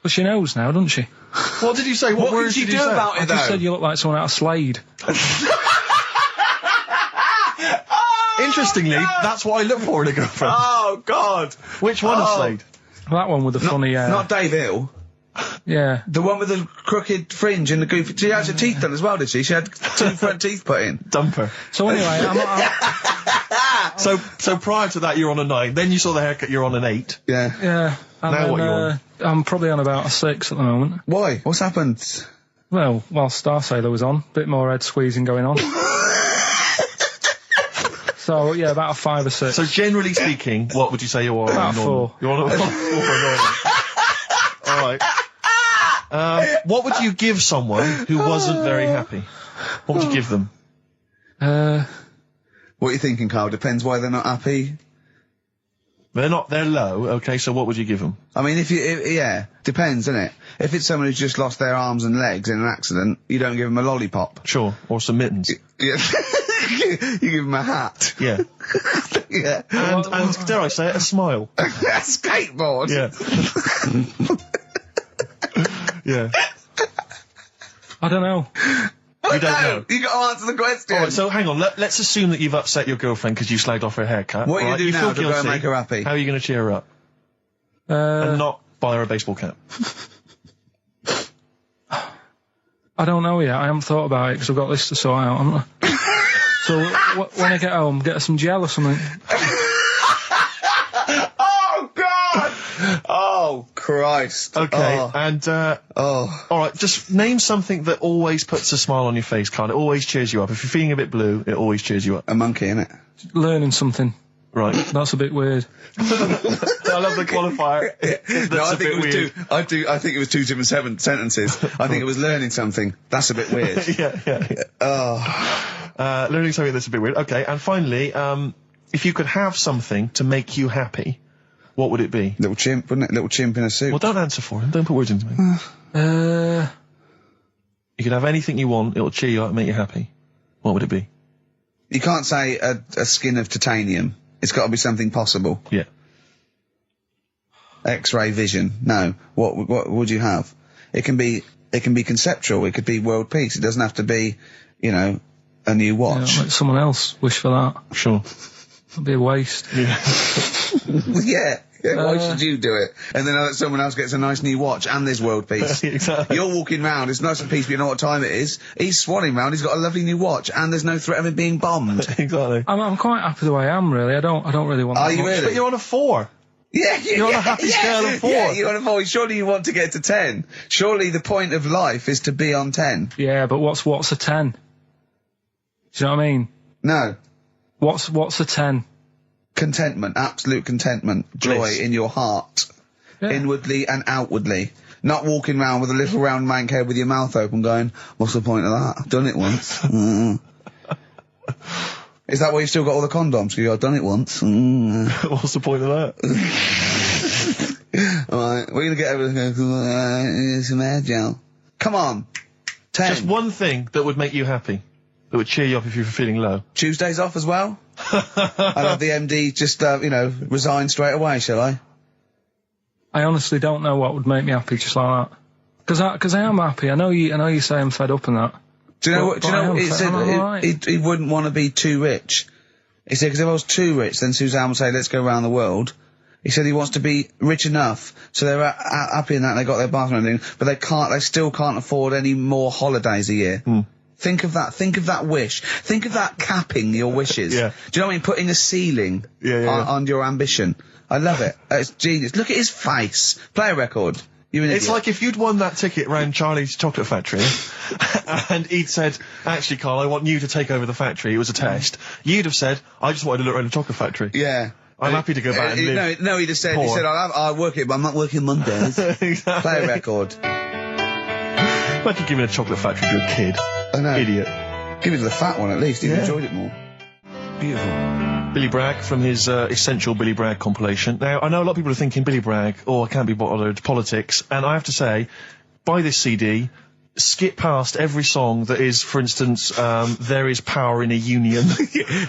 But she knows now, doesn't she? What did you say? What words did you did do say? about I it, just though? said you look like someone out of Slade. Interestingly, that's what I look for in a girlfriend. Oh, God! Which one of Slade? That one with the funny hair. Not Dave Hill. Yeah. The one with the crooked fringe and the goofy... She had her teeth done as well, did she? She had 2 front teeth put in. Dumper. So anyway, So prior to that, you're on a 9. Then you saw the haircut, you're on an 8. Yeah. yeah. And Now then, what you on? I'm probably on about a 6 at the moment. Why? What's happened? Well, while Star Sailor was on, bit more head squeezing going on. So yeah, about a 5 or 6. So generally speaking, what would you say you are? About a 4. You're on a 4. All right. What would you give someone who wasn't very happy? What would you give them? What are you thinking, Carl? Depends why they're not happy. They're low, okay, so what would you give them? I mean, yeah, depends, innit? If it's someone who's just lost their arms and legs in an accident, you don't give them a lollipop. Sure, or some mittens. Yeah. You give them a hat. Yeah. Yeah. And dare I say it, a smile. A skateboard. Yeah. Yeah. I don't know. You don't know. You got to answer the question. All right, so hang on. Let's assume that you've upset your girlfriend because you slagged off her haircut. What are you right? gonna do now feel to go and guilty. make her happy? How are you going to cheer her up? And not buy her a baseball cap. I don't know yet. I haven't thought about it because I've got this to sort out, haven't I? So when I get home, get her some gel or something. Oh, God! Oh, Christ. Okay, Oh. and Oh. all right, just name something that always puts a smile on your face, Carl. It always cheers you up. If you're feeling a bit blue, it always cheers you up. A monkey, innit? Learning something. Right. That's a bit weird. I love the qualifier. No, I think it was I think it was 2 different sentences. I think it was learning something. That's a bit weird. Yeah. Oh. Learning something that's a bit weird. Okay, and finally, if you could have something to make you happy, what would it be? Little chimp, wouldn't it? Little chimp in a suit. Well, don't answer for him. Don't put words into me. You could have anything you want. It'll cheer you up and make you happy. What would it be? You can't say a skin of titanium. It's got to be something possible. Yeah. X-ray vision. No. What would you have? It can be conceptual. It could be world peace. It doesn't have to be, a new watch. Yeah, let someone else wish for that. Sure. That'd be a waste. Yeah. Yeah. Why should you do it? And then someone else gets a nice new watch and there's world peace. Exactly. You're walking round, it's nice and peaceful, you know what time it is. He's swanning round, he's got a lovely new watch and there's no threat of him being bombed. Exactly. I'm quite happy the way I am, really. I don't really want Are that you much. really? But you're on a 4. Yeah, You're on a happy scale of 4. Yeah, you're on a 4. Surely you want to get to 10. Surely the point of life is to be on 10. Yeah, but what's a 10? Do you know what I mean? No. What's a 10? Contentment, absolute contentment, joy Bliss. in your heart, Yeah. inwardly and outwardly. Not walking around with a little round mank head with your mouth open going, what's the point of that? I've done it once. Is that why you've still got all the condoms? I've done it once. What's the point of that? Alright, we're gonna get over some hair gel. Come on. 10. Just one thing that would make you happy. That would cheer you up if you were feeling low. Tuesdays off as well? I'll have the MD just, resign straight away, shall I? I honestly don't know what would make me happy just like that. Because I am happy. I know you say I'm fed up and that. Do you know But- what? Do you but I know? am He fed- said I'm alright. he wouldn't want to be too rich. He said because if I was too rich, then Suzanne would say, "Let's go around the world." He said he wants to be rich enough so they're happy in that they got their bathroom and everything, but they still can't afford any more holidays a year. Think of that. Think of that wish. Think of that capping your wishes. Yeah. Do you know what I mean? Putting a ceiling on your ambition. I love it. It's genius. Look at his face. Play a record. You're an It's idiot. like if you'd won that ticket round Charlie's Chocolate Factory and he'd said, actually, Carl, I want you to take over the factory. It was a test. You'd have said, I just wanted to look around the chocolate factory. Yeah. I'm happy to go back and live. No, he'd have said, poor. I'll work it, but I'm not working Mondays. Exactly. Play a record. Imagine giving a chocolate factory to a kid. I know. Idiot. Give it to the fat one at least. He enjoyed it more. Beautiful. Billy Bragg from his Essential Billy Bragg compilation. Now, I know a lot of people are thinking Billy Bragg, I can't be bothered, politics, and I have to say, buy this CD, skip past every song that is, for instance, there is power in a union.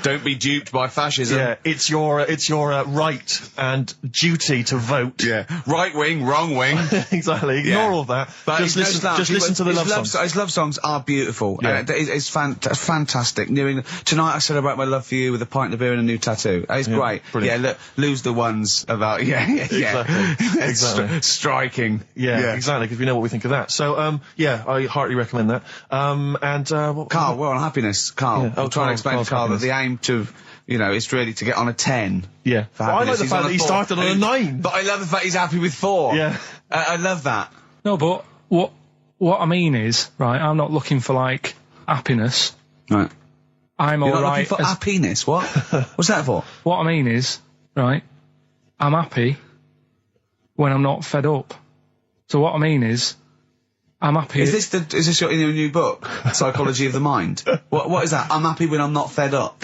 Don't be duped by fascism. Yeah, it's your right and duty to vote. Yeah. Right wing, wrong wing. Exactly. Ignore all that. But Just listen to the love songs. His love songs are beautiful. Yeah. It's fantastic. Tonight I celebrate my love for you with a pint of beer and a new tattoo. It's great. Brilliant. Yeah, lose the ones about, Exactly. Striking. Yeah, exactly, because we know what we think of that. So, I heartily recommend that. Carl, we're on happiness. Carl, Yeah. I'm trying to explain to Carl that the aim to, is really to get on a 10. Yeah. For Well, I like happiness. the He's fact on that he 4. started on a 9. But I love the fact he's happy with 4. Yeah. I love that. No, but what I mean is, right, I'm not looking for, like, happiness. Right. I'm You're not alright. looking for happiness. What? What's that for? What I mean is, right, I'm happy when I'm not fed up. So what I mean is, I'm happy. Is this your new book, Psychology of the Mind? What is that? I'm happy when I'm not fed up.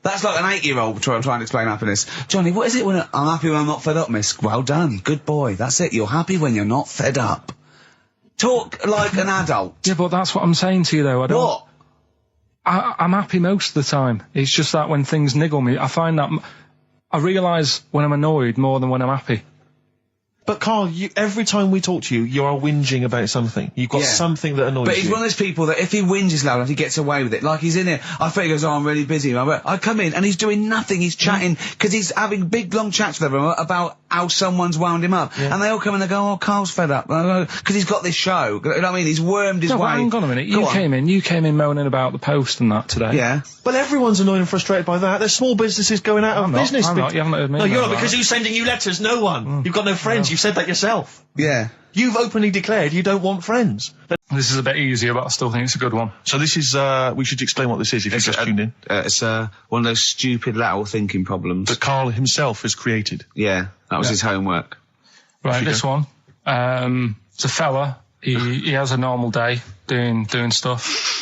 That's like an 8-year-old trying to explain happiness. Johnny, what is it when I'm happy when I'm not fed up, miss? Well done. Good boy. That's it. You're happy when you're not fed up. Talk like an adult. Yeah, but that's what I'm saying to you, though. What? I'm happy most of the time. It's just that when things niggle me, I find that I realise when I'm annoyed more than when I'm happy. But Carl, every time we talk to you, you are whinging about something. You've got something that annoys you. But he's one of those people that if he whinges loud enough, he gets away with it. Like he's in here, I think he goes, I'm really busy. I come in and he's doing nothing. He's chatting, because he's having big, long chats with everyone about how someone's wound him up. Yeah. And they all come in and go, Carl's fed up. Because he's got this show. You know what I mean? He's wormed his way. Hang on a minute. You came in moaning about the Post and that today. Yeah. Well, everyone's annoyed and frustrated by that. There's small businesses going out of business. I'm not. You haven't heard me. No, you're not, because who's sending you letters? No one. You've got no friends. You've said that yourself. Yeah. You've openly declared you don't want friends. This is a bit easier, but I still think it's a good one. So this is, we should explain what this is if you just tuned in. It's one of those stupid lateral thinking problems. That Carl himself has created. Yeah, that was his homework. Right, this one. It's a fella. He has a normal day doing stuff.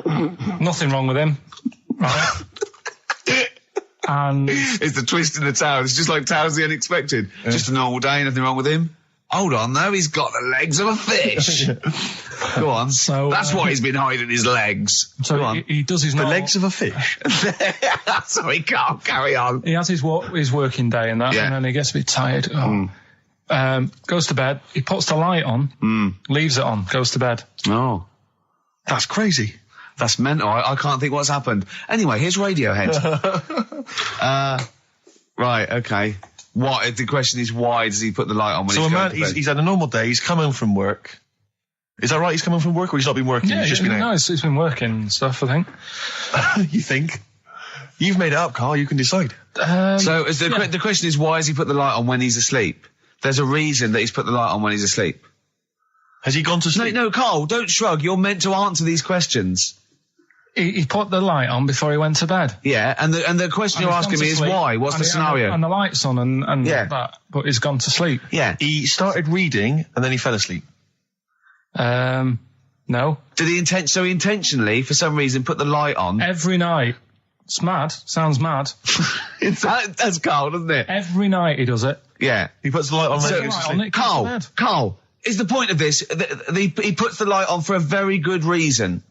Nothing wrong with him. Right. And it's the twist in the tale. It's just like Tales of the Unexpected. Yeah. Just a normal day, nothing wrong with him. Hold on, though, he's got the legs of a fish. Go on. So that's why he's been hiding his legs. So Go on. He does his the legs of a fish. Sorry, can't carry on. He has his working day and that, and then he gets a bit tired. Goes to bed. He puts the light on, leaves it on, goes to bed. Oh, that's crazy. That's mental. I can't think what's happened. Anyway, here's Radiohead. Right, okay. The question is, why does he put the light on when he's going to bed? He's had a normal day, he's come home from work. Is that right? He's come home from work, or he's not been working? Yeah, he's just been out? No, he's been working and stuff, I think. You think? You've made it up, Carl, you can decide. The question is, why has he put the light on when he's asleep? There's a reason that he's put the light on when he's asleep. Has he gone to sleep? No, Carl, don't shrug. You're meant to answer these questions. He put the light on before he went to bed. Yeah, and the question you're asking me is why? What's the scenario? And the light's on and that, but he's gone to sleep. Yeah. He started reading and then he fell asleep. No. Did he intentionally, for some reason, put the light on? Every night. It's mad. Sounds mad. That's Carl, doesn't it? Every night he does it. Yeah. He puts the light on when he goes to sleep. Carl, is the point of this, he puts the light on for a very good reason.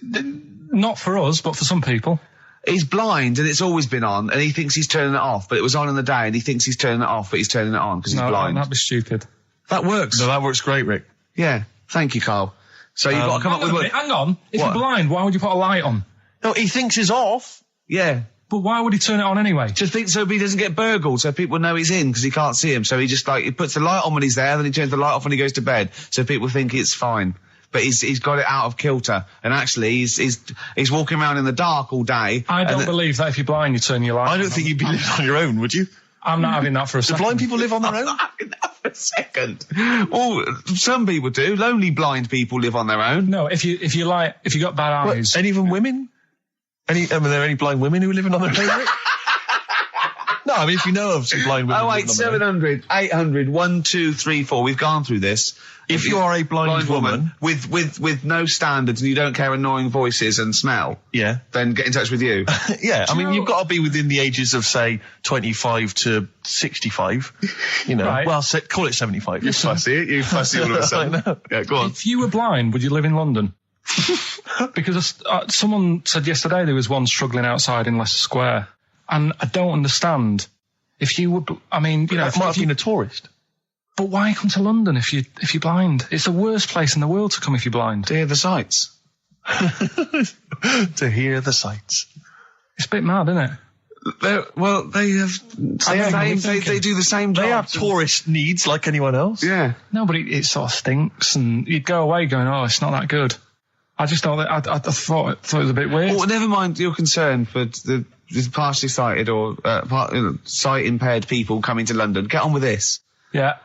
Not for us, but for some people. He's blind and it's always been on and he thinks he's turning it off, but it was on in the day and he thinks he's turning it off, but he's turning it on because he's blind. That'd be stupid. That works. No, that works great, Rick. Yeah. Thank you, Carl. So you've got to come up with... Hang on. If you're blind, why would you put a light on? No, he thinks it's off. Yeah. But why would he turn it on anyway? Just think so he doesn't get burgled, so people know he's in because he can't see him. So he just he puts the light on when he's there, then he turns the light off when he goes to bed, so people think it's fine. But he's got it out of kilter, and actually he's walking around in the dark all day. I don't believe that if you're blind, you turn your light on. I don't think you'd be living on your own, would you? I'm not having that for a second. Do blind people live on their own? I'm not having that for a second. Well, some people do. Lonely blind people live on their own. No, if you got bad eyes. What, any even women? Are there any blind women who are living on their own? No, No, I mean, if you know of some blind women. 08700 800 1234. We've gone through this. If you are a blind woman with no standards and you don't care annoying voices and smell, yeah, then get in touch with you. Yeah, I mean, you've got to be within the ages of, say, 25 to 65. You know, Right. well, call it 75. You fussy all of a sudden. I know. Yeah, go on. If you were blind, would you live in London? Because someone said yesterday there was one struggling outside in Leicester Square, and I don't understand. If you would, I mean, you know, That might have been a tourist. but why come to London if you're blind? It's the worst place in the world to come if you're blind. To hear the sights. To hear the sights. It's a bit mad, isn't it? They do the same job. They have tourist needs like anyone else. Yeah. No, but it sort of stinks, and you'd go away going, "Oh, it's not that good." I just thought that I thought it was a bit weird. Well, never mind your concern for the partially sighted or sight impaired people coming to London. Get on with this. Yeah.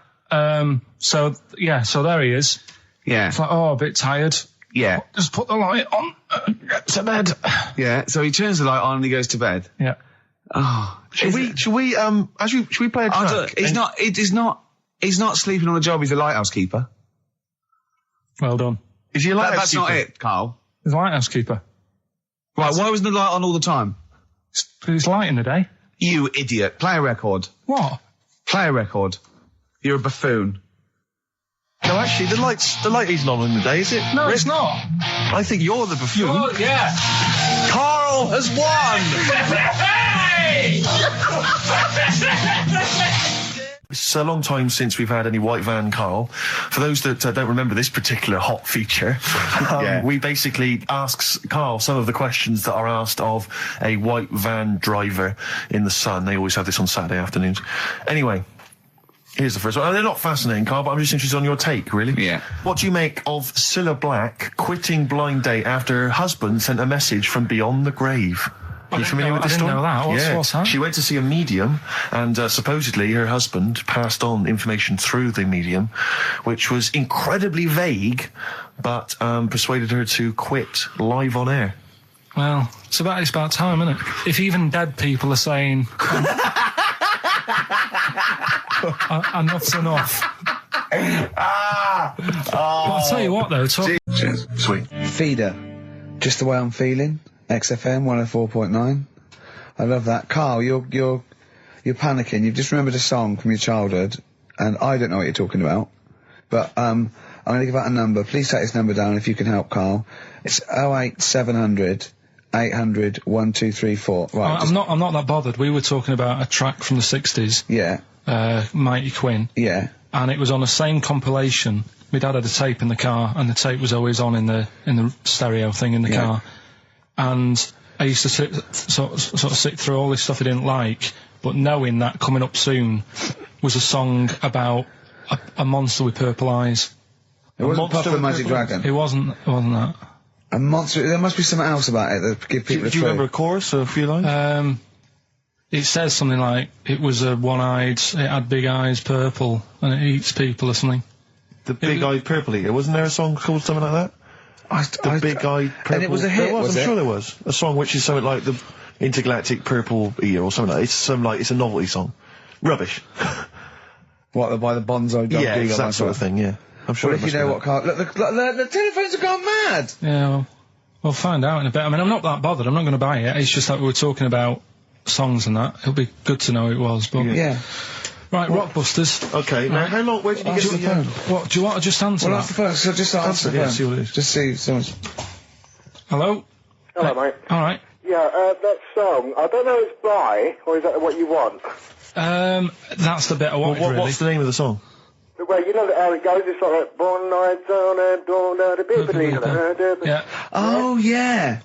So there he is. Yeah. It's like, oh, a bit tired. Yeah. Just put the light on. Get to bed. Yeah. So he turns the light on and he goes to bed. Yeah. Oh. Should we play a track? He's not sleeping on the job. He's a lighthouse keeper. Well done. Is he a lighthouse That's not keeper? it, Carl. He's a lighthouse keeper. Right. Why wasn't the light on all the time? It's light in the day. You idiot. Play a record. What? Play a record. You're a buffoon. No, actually, the light isn't on in the day, is it? No, it's not. I think you're the buffoon. Oh, yeah. Carl has won! It's a long time since we've had any white van Carl. For those that don't remember this particular hot feature, we basically ask Carl some of the questions that are asked of a white van driver in the Sun. They always have this on Saturday afternoons. Anyway, here's the first one. They're not fascinating, Carl, but I'm just interested on your take, really. Yeah. What do you make of Cilla Black quitting Blind Date after her husband sent a message from beyond the grave? Are you familiar with this story? I didn't know that. What's that? She went to see a medium, and supposedly her husband passed on information through the medium, which was incredibly vague, but persuaded her to quit live on air. Well, it's about time, isn't it? If even dead people are saying, enough's enough. But I'll tell you what, though. Cheers. Sweet. Feeder. Just the way I'm feeling. XFM 104.9. I love that. Carl, you're panicking. You've just remembered a song from your childhood, and I don't know what you're talking about. But I'm going to give out a number. Please take this number down if you can help, Carl. It's 08700 800 1234. Right. I'm not that bothered. We were talking about a track from the 60s. Yeah. Mighty Quinn. Yeah. And it was on the same compilation. My dad had a tape in the car, and the tape was always on in the stereo thing in the car. And I used to sort of sit through all this stuff I didn't like, but knowing that coming up soon was a song about a monster with purple eyes. It wasn't Puff the Magic Dragon. It wasn't that. A monster. There must be something else about it that give people a Do you remember a chorus or a few lines? It says something like, it was a one-eyed, it had big eyes, purple, and it eats people or something. The Big-Eyed Purple Eater. Wasn't there a song called something like that? The Big-Eyed Purple... And it was a hit, I'm sure there was. A song which is something like the Intergalactic Purple Eater or something like that. It's a novelty song. Rubbish. What, by the Bonzo Dog? Yeah, it's that sort of thing, yeah. I'm sure Well, if you know what, Carl... Look, the telephones have gone mad! Yeah, well, we'll find out in a bit. I mean, I'm not that bothered. I'm not going to buy it. It's just that we were talking about songs and that. It'll be good to know who it was, but... Yeah. Right, Rockbusters. Okay, now how long... Where did you get the phone? What, do you want to just answer Well, that? that's the first, so just answer the yeah, phone. see what it is. Just see someone's... Hello? Hello, mate. All right. Yeah, that song, I don't know if it's by, or is that what you want? That's the bit I wanted, really. What's the name of the song? Well, you know how it goes, it's like that, born nights on and dawn out of Yeah. Oh, yeah.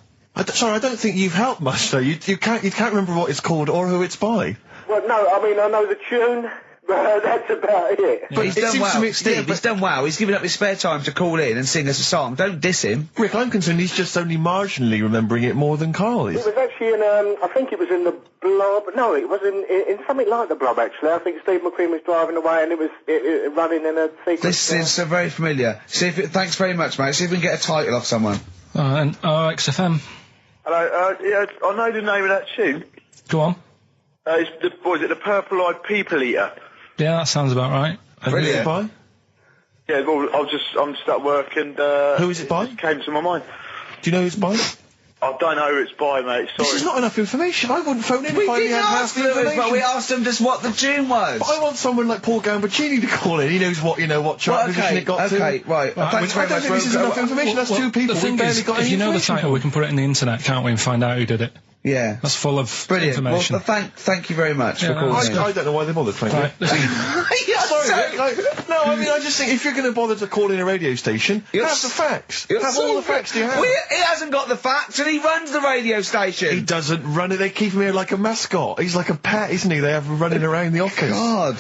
Sorry, I don't think you've helped much, though. You can't remember what it's called or who it's by. Well, no, I mean, I know the tune, but that's about it. But he's done well. Steve, he's done well. He's given up his spare time to call in and sing us a song. Don't diss him. Rick, I'm concerned he's just only marginally remembering it more than Carl is. It was actually in, I think it was in the Blob. No, it was in something like the Blob, actually. I think Steve McQueen was driving away and it was running in a sequence. This is so very familiar. Thanks very much, mate. See if we can get a title off someone. And XFM. Hello, yeah, I know the name of that tune. Go on. It's the purple-eyed people eater? Yeah, that sounds about right. And who is it by? Yeah, well, I'm just at work and... Who is it by? It came to my mind. Do you know who it's by? I don't know who it's by, mate, sorry. This is not enough information. I wouldn't phone in if I had half the information. But we asked him just what the tune was. But I want someone like Paul Gambaccini to call in. He knows what chart position it got to. Okay, right. Thanks very I don't think this is enough information. That's two people. The thing is, if you know the title, we can put it in the internet, can't we, and find out who did it. Yeah. That's full of Brilliant. information. Well, thank you very much for calling in. I don't know why they bothered, frankly. Right, listen. Sorry, Rick, no, I mean, I just think if you're going to bother to call in a radio station, have the facts. Have all the facts you have. He hasn't got the facts, and he runs the radio station. He doesn't run it. They keep him here like a mascot. He's like a pet, isn't he? They have him running around the office. God.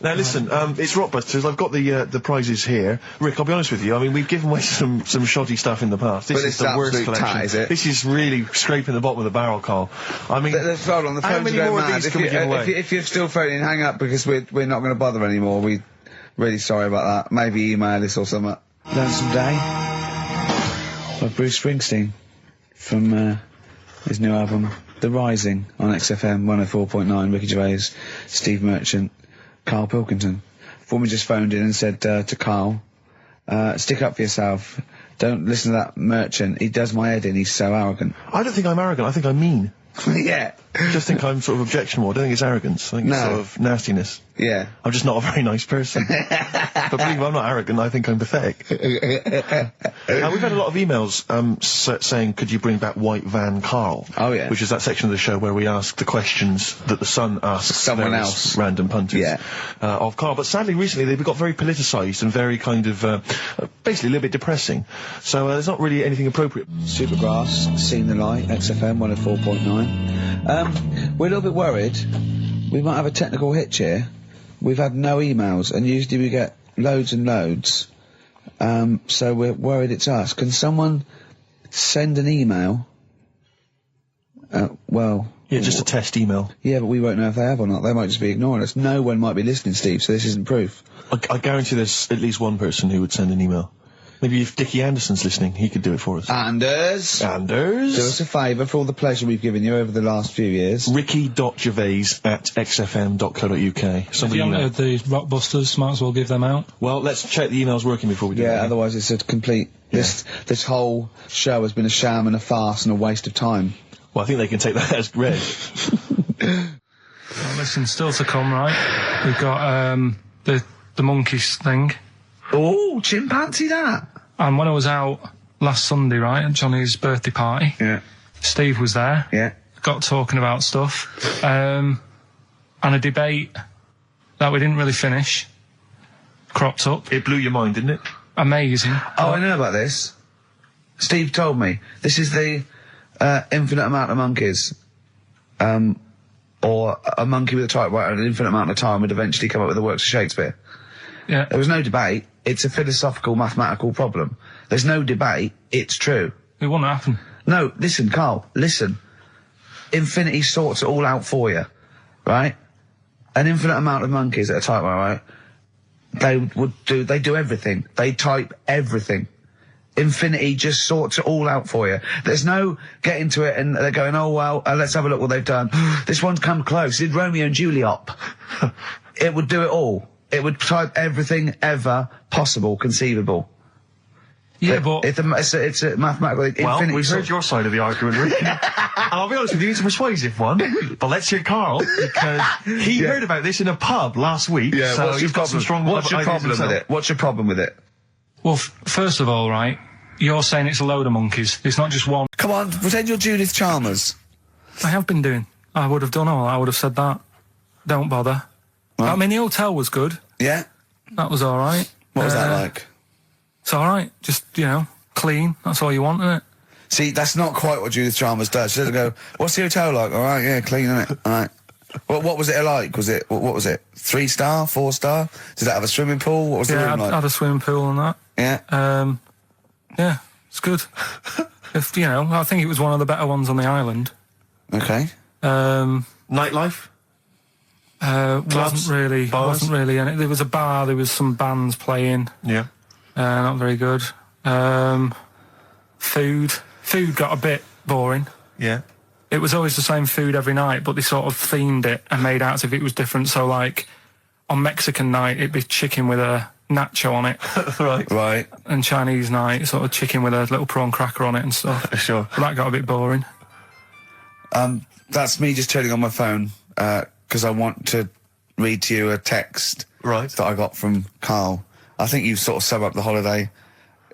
Now listen, it's Rockbusters. I've got the prizes here. Rick, I'll be honest with you. I mean, we've given away some shoddy stuff in the past. This is the worst collection. Tat, is it? This is really scraping the bottom of the barrel, Carl. I mean, hold on, the how phones many are going more mad. of these can we give away? If you're still phoning, hang up because we're not going to bother anymore. We're really sorry about that. Maybe email us or something. Lonesome Day by Bruce Springsteen from his new album The Rising on XFM 104.9. Ricky Gervais, Steve Merchant, Karl Pilkington. Woman just phoned in and said to Karl, stick up for yourself. Don't listen to that Merchant. He does my head in. He's so arrogant. I don't think I'm arrogant. I think I'm mean. Yeah. I just think I'm sort of objectionable. I don't think it's arrogance. I think it's sort of nastiness. Yeah. I'm just not a very nice person. But believe me, I'm not arrogant. I think I'm pathetic. We've had a lot of emails saying, could you bring back White Van Karl? Oh, yeah. Which is that section of the show where we ask the questions that the Sun asks someone else, random punters, yeah. Of Karl. But sadly, recently they've got very politicised and very kind of basically a little bit depressing. So there's not really anything appropriate. Supergrass, Seen the Light, XFM 104.9. We're a little bit worried. We might have a technical hitch here. We've had no emails, and usually we get loads and loads. So we're worried it's us. Can someone send an email? Yeah, just a test email. Yeah, but we won't know if they have or not. They might just be ignoring us. No one might be listening, Steve, so this isn't proof. I guarantee there's at least one person who would send an email. Maybe if Dickie Anderson's listening, he could do it for us. Anders! Do us a favour for all the pleasure we've given you over the last few years. Ricky.gervais@xfm.co.uk. If you haven't heard the Rockbusters, might as well give them out. Well, let's check the emails working before we do that. Yeah, otherwise it's a complete... This whole show has been a sham and a farce and a waste of time. Well, I think they can take that as read. Well, listen, still to come, right? We've got, the monkeys thing. Oh, chimpanzee that! And when I was out last Sunday, right, at Johnny's birthday party, yeah, Steve was there. Yeah. Got talking about stuff. And a debate that we didn't really finish cropped up. It blew your mind, didn't it? Amazing. Oh, I know about this. Steve told me. This is the infinite amount of monkeys. Or a monkey with a typewriter and an infinite amount of time would eventually come up with the works of Shakespeare. Yeah. There was no debate. It's a philosophical, mathematical problem. There's no debate. It's true. It wouldn't happen. No, listen, Carl, listen. Infinity sorts it all out for you, right? An infinite amount of monkeys at a typewriter, right? They do everything. They type everything. Infinity just sorts it all out for you. There's no getting to it and they're going, oh, well, let's have a look what they've done. This one's come close. Did Romeo and Juliet. It would do it all. It would type everything ever possible, conceivable. Yeah, but... It's a mathematical... Well, we've heard your side of the argument, Rick. And I'll be honest with you, it's a persuasive one. But let's hear Karl, because he heard about this in a pub last week. Yeah, so what's your problem? What's your problem with it? What's your problem with it? Well, first of all, right, you're saying it's a load of monkeys. It's not just one. Come on, pretend you're Judith Chalmers. I have been doing. I would have done all. I would have said that. Don't bother. I mean, the hotel was good. Yeah? That was all right. What was that like? It's all right. Just, clean. That's all you want, isn't it? See, that's not quite what Judith Chalmers does. She doesn't go, what's the hotel like? All right, yeah, clean, isn't it? All right. Well, what was it like? Was it, what was it? 3-star, 4-star? Did it have a swimming pool? What was the room like? Yeah, had a swimming pool and that. Yeah? Yeah, it's good. If, I think it was one of the better ones on the island. Okay. Nightlife? Wasn't really in it. There was a bar, there was some bands playing. Yeah. Not very good. Food got a bit boring. Yeah. it was always the same food every night, but they sort of themed it and made out as if it was different. So, like, on Mexican night, it'd be chicken with a nacho on it. Right. And Chinese night, sort of chicken with a little prawn cracker on it and stuff. Sure. But that got a bit boring. That's me just turning on my phone, because I want to read to you a text that I got from Karl. I think you sort of sum up the holiday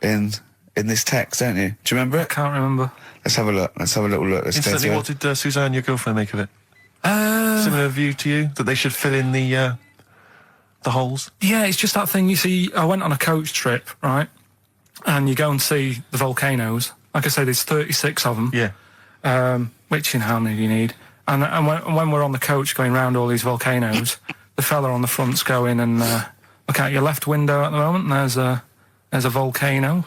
in this text, don't you? Do you remember it? Can't remember. Let's have a look. Let's have a little look. Let's Instantly, what did Suzanne, your girlfriend, make of it? Similar view to you, that they should fill in the holes? Yeah, it's just that thing, you see, I went on a coach trip, right? And you go and see the volcanoes. Like I say, there's 36 of them. Yeah. Which, you know, how many do you need? And when we're on the coach going round all these volcanoes, the fella on the front's going and look out your left window at the moment, and there's a volcano.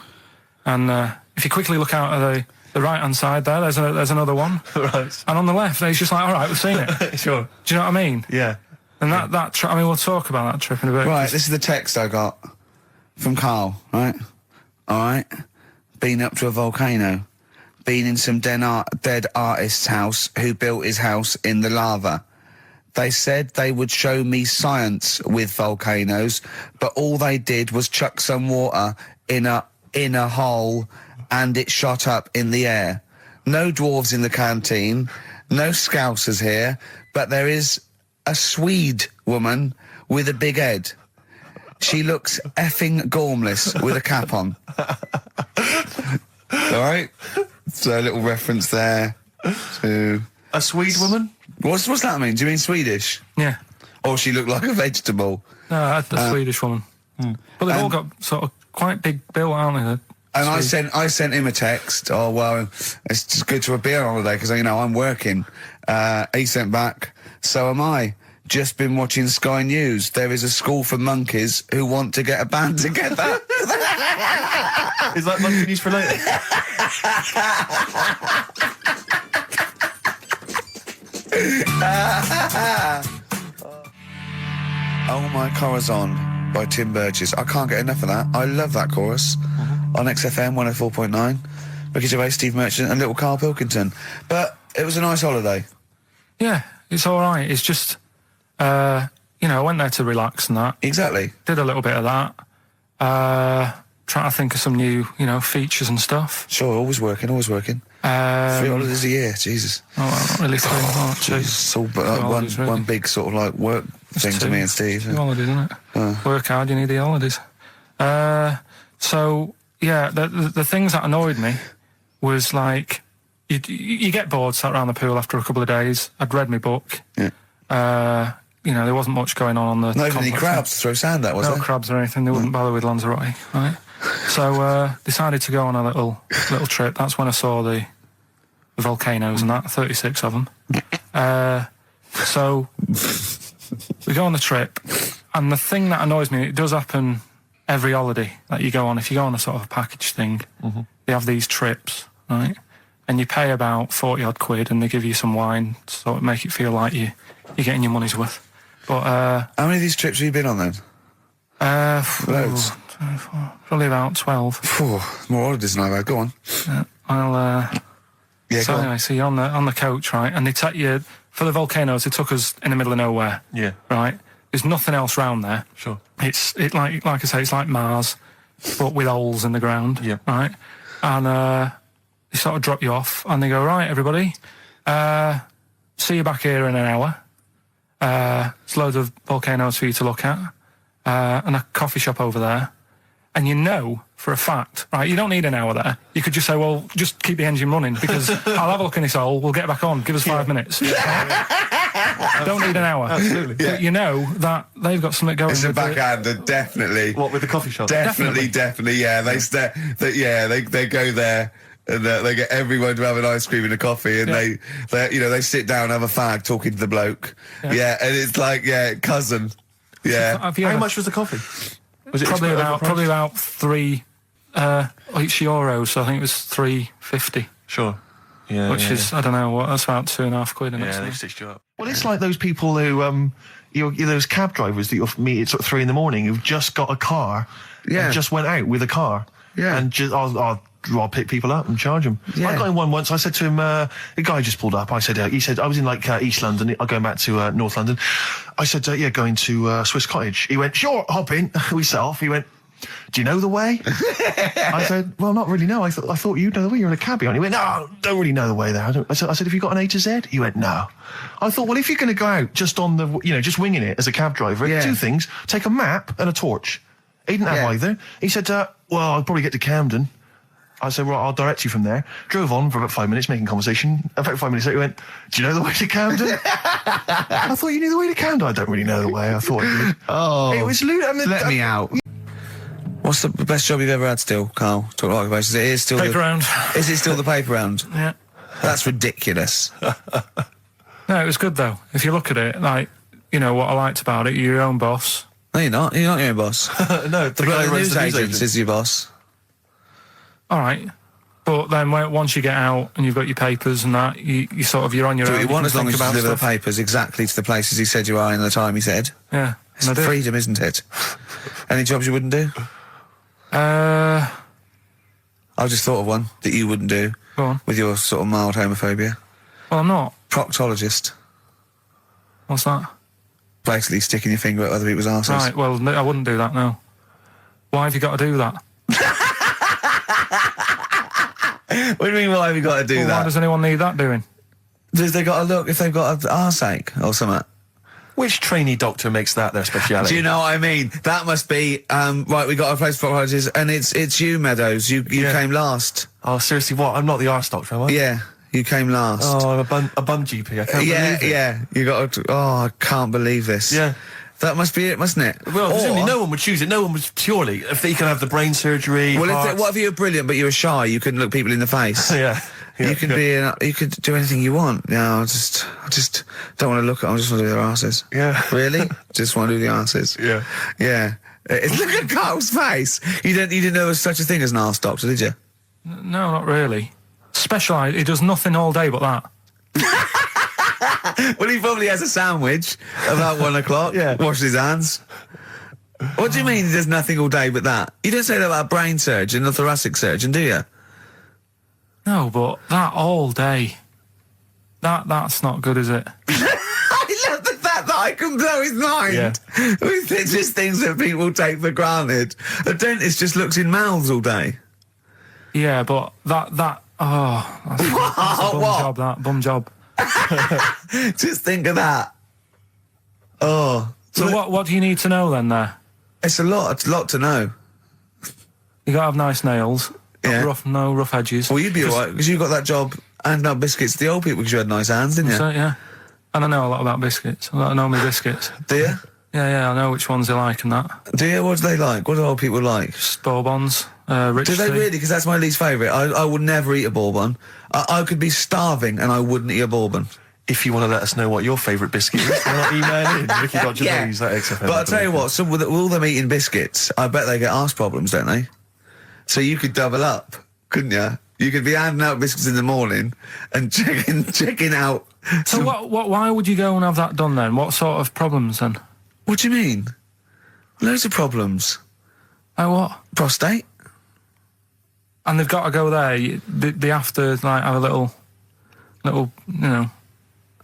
And if you quickly look out at the right-hand side there, there's another one. Right. And on the left, it's just like, all right, we've seen it. Sure. Do you know what I mean? Yeah. And I mean, we'll talk about that trip in a bit. Right, this is the text I got from Karl, right? All right. Been up to a volcano. Been in some dead artist's house who built his house in the lava. They said they would show me science with volcanoes, but all they did was chuck some water in a hole and it shot up in the air. No dwarves in the canteen, no scousers here, but there is a Swede woman with a big head. She looks effing gormless with a cap on. All right? So a little reference there to... A Swede woman? What's that mean? Do you mean Swedish? Yeah. Or she looked like a vegetable? No, the Swedish woman. But they've all got sort of quite big bill, aren't they? And I sent him a text. Oh, well, it's just good to be on holiday because, you know, I'm working. He sent back, so am I. Just been watching Sky News. There is a school for monkeys who want to get a band together. Is that monkey news for later? Oh My Corazon by Tim Burgess. I can't get enough of that. I love that chorus. On XFM 104.9. Ricky Gervais, Steve Merchant and little Karl Pilkington. But it was a nice holiday. Yeah, it's all right. It's just, you know, I went there to relax and that. Exactly. Did a little bit of that. Trying to think of some new, you know, features and stuff. Sure, always working. 3 holidays a year, Jesus. Oh, well, not really 3 or 2. It's all but one big sort of like work thing to me and Steve. 2 holidays, isn't it? Work hard, you need the holidays. So, yeah, the things that annoyed me was like, you get bored sat around the pool after a couple of days. I'd read my book. Yeah. You know, there wasn't much going on the... Not even any crabs to throw sand at, was there? No crabs or anything. They wouldn't bother with Lanzarote, right? So, decided to go on a little trip. That's when I saw the volcanoes and that, 36 of them. So, we go on the trip, and the thing that annoys me, it does happen every holiday that you go on. If you go on a sort of a package thing, they have these trips, right? And you pay about 40 odd quid, and they give you some wine to sort of make it feel like you're getting your money's worth. But how many of these trips have you been on then? Loads. Probably about 12. More holidays than I've had. Go on. Yeah, so anyway, so you're on the coach, right? And they take you for the volcanoes. They took us in the middle of nowhere. Yeah. Right. There's nothing else round there. Sure. It's like I say, it's like Mars, but with holes in the ground. Yeah. Right. And they sort of drop you off, and they go, right, everybody, see you back here in an hour. There's loads of volcanoes for you to look at, and a coffee shop over there. And you know for a fact, right, you don't need an hour there. You could just say, well, just keep the engine running because I'll have a look in this hole, we'll get back on, give us 5 minutes. Don't need an hour. Absolutely. Yeah. But you know that they've got something going. It's a backhander, definitely. What, with the coffee shop? Definitely, yeah. They go there. And they get everyone to have an ice cream and a coffee, and they sit down, have a fag, talking to the bloke. Yeah, and it's like, cousin. Yeah. How much was the coffee? Was it probably about 3 each euros, so I think it was 3.50. Sure. Yeah. Which is, I don't know, what, that's about 2.5 quid. Yeah, they've stitched you up. Well, it's like those people who, those cab drivers that you'll meet at sort of 3 a.m. who've just got a car. Yeah. And just went out with a car. Yeah. And just, I'll pick people up and charge them. Yeah. I got in one once. I said to him, a guy just pulled up. I said, he said, I was in like East London. I'm going back to North London. I said, yeah, going to Swiss Cottage. He went, sure, hop in. We set off. He went, do you know the way? I said, well, not really, no. I thought you know the way. You're in a cabbie. And he went, no, don't really know the way there. I said, have you got an A to Z? He went, no. I thought, well, if you're going to go out just on the, just winging it as a cab driver, two things. Take a map and a torch. He didn't have either. He said, well, I'll probably get to Camden. I said, well, I'll direct you from there. Drove on for about 5 minutes, making conversation. About 5 minutes later, he went, do you know the way to Camden? I thought you knew the way to Camden. I don't really know the way. I thought I did. Oh. It was let me out. What's the best job you've ever had still, Carl? Talk like basis. It is still Paper round. Is it still the paper round? Yeah. That's ridiculous. No, it was good though. If you look at it, like, what I liked about it, you're your own boss. No, you're not. You're not your own boss. No, the guy who runs the news agent is your boss. All right. But then once you get out and you've got your papers and that, you're on your own. Do what you want as long as you about deliver the stuff. papers exactly to the places he said you are in the time he said. Yeah. It's freedom, isn't it? Any jobs you wouldn't do? I just thought of one that you wouldn't do. Go on. With your sort of mild homophobia. Well, I'm not. Proctologist. What's that? Basically sticking your finger at other people's arses. Right, well, no, I wouldn't do that, no. Why have you got to do that? What do you mean, why have you got to do that? Why does anyone need that doing? Does they got to look if they've got an arseache or something? Which trainee doctor makes that their speciality? Do you know what I mean? That must be, right, we got a place for proctologists, and it's you, Meadows. You came last. Oh, seriously, what? I'm not the arse doctor, am I? Yeah, you came last. Oh, I'm a bum GP. I can't believe it. Yeah, you got to, I can't believe this. Yeah. That must be it, mustn't it? Well, presumably no one would choose it. No one would purely, if they can have the brain surgery. Well, what if you were brilliant but you were shy? You couldn't look people in the face. Yeah. You could you could do anything you want. No, I just don't want to look at them. I just want to do their asses. Yeah. Really? Just want to do the asses. Yeah. Yeah. Look at Carl's face. You didn't know there was such a thing as an arse doctor, did you? No, not really. Specialised. He does nothing all day but that. Well, he probably has a sandwich about 1 o'clock. Yeah. Washes his hands. What do you mean he does nothing all day but that? You don't say that about a brain surgeon or thoracic surgeon, do you? No, but that all day. That's not good, is it? I love the fact that I can blow his mind with just things that people take for granted. A dentist just looks in mouths all day. Yeah, but that's a bum job, that. Bum job. Just think of that. Oh. So what do you need to know then there? It's a lot to know. You gotta have nice nails. Yeah. No rough edges. Well, you'd be alright, because you got that job handing out biscuits to the old people because you had nice hands, didn't you? So, yeah. And I know a lot about biscuits. I know my biscuits. Do you? Yeah, I know which ones they like and that. Do you? What do they like? What do old people like? Just Bourbons, rich Do they tea. really? Because that's my least favourite. I would never eat a bourbon. I could be starving and I wouldn't eat a bourbon. If you want to let us know what your favourite biscuit is, why not email in? Ricky.Gervais at XFM. But I'll tell you what, with all them eating biscuits, I bet they get arse problems, don't they? So you could double up, couldn't you? You could be handing out biscuits in the morning and checking out. So why would you go and have that done then? What sort of problems then? What do you mean? Loads of problems. Oh, what? Prostate. And they've got to go there. They have to like have a little, problem.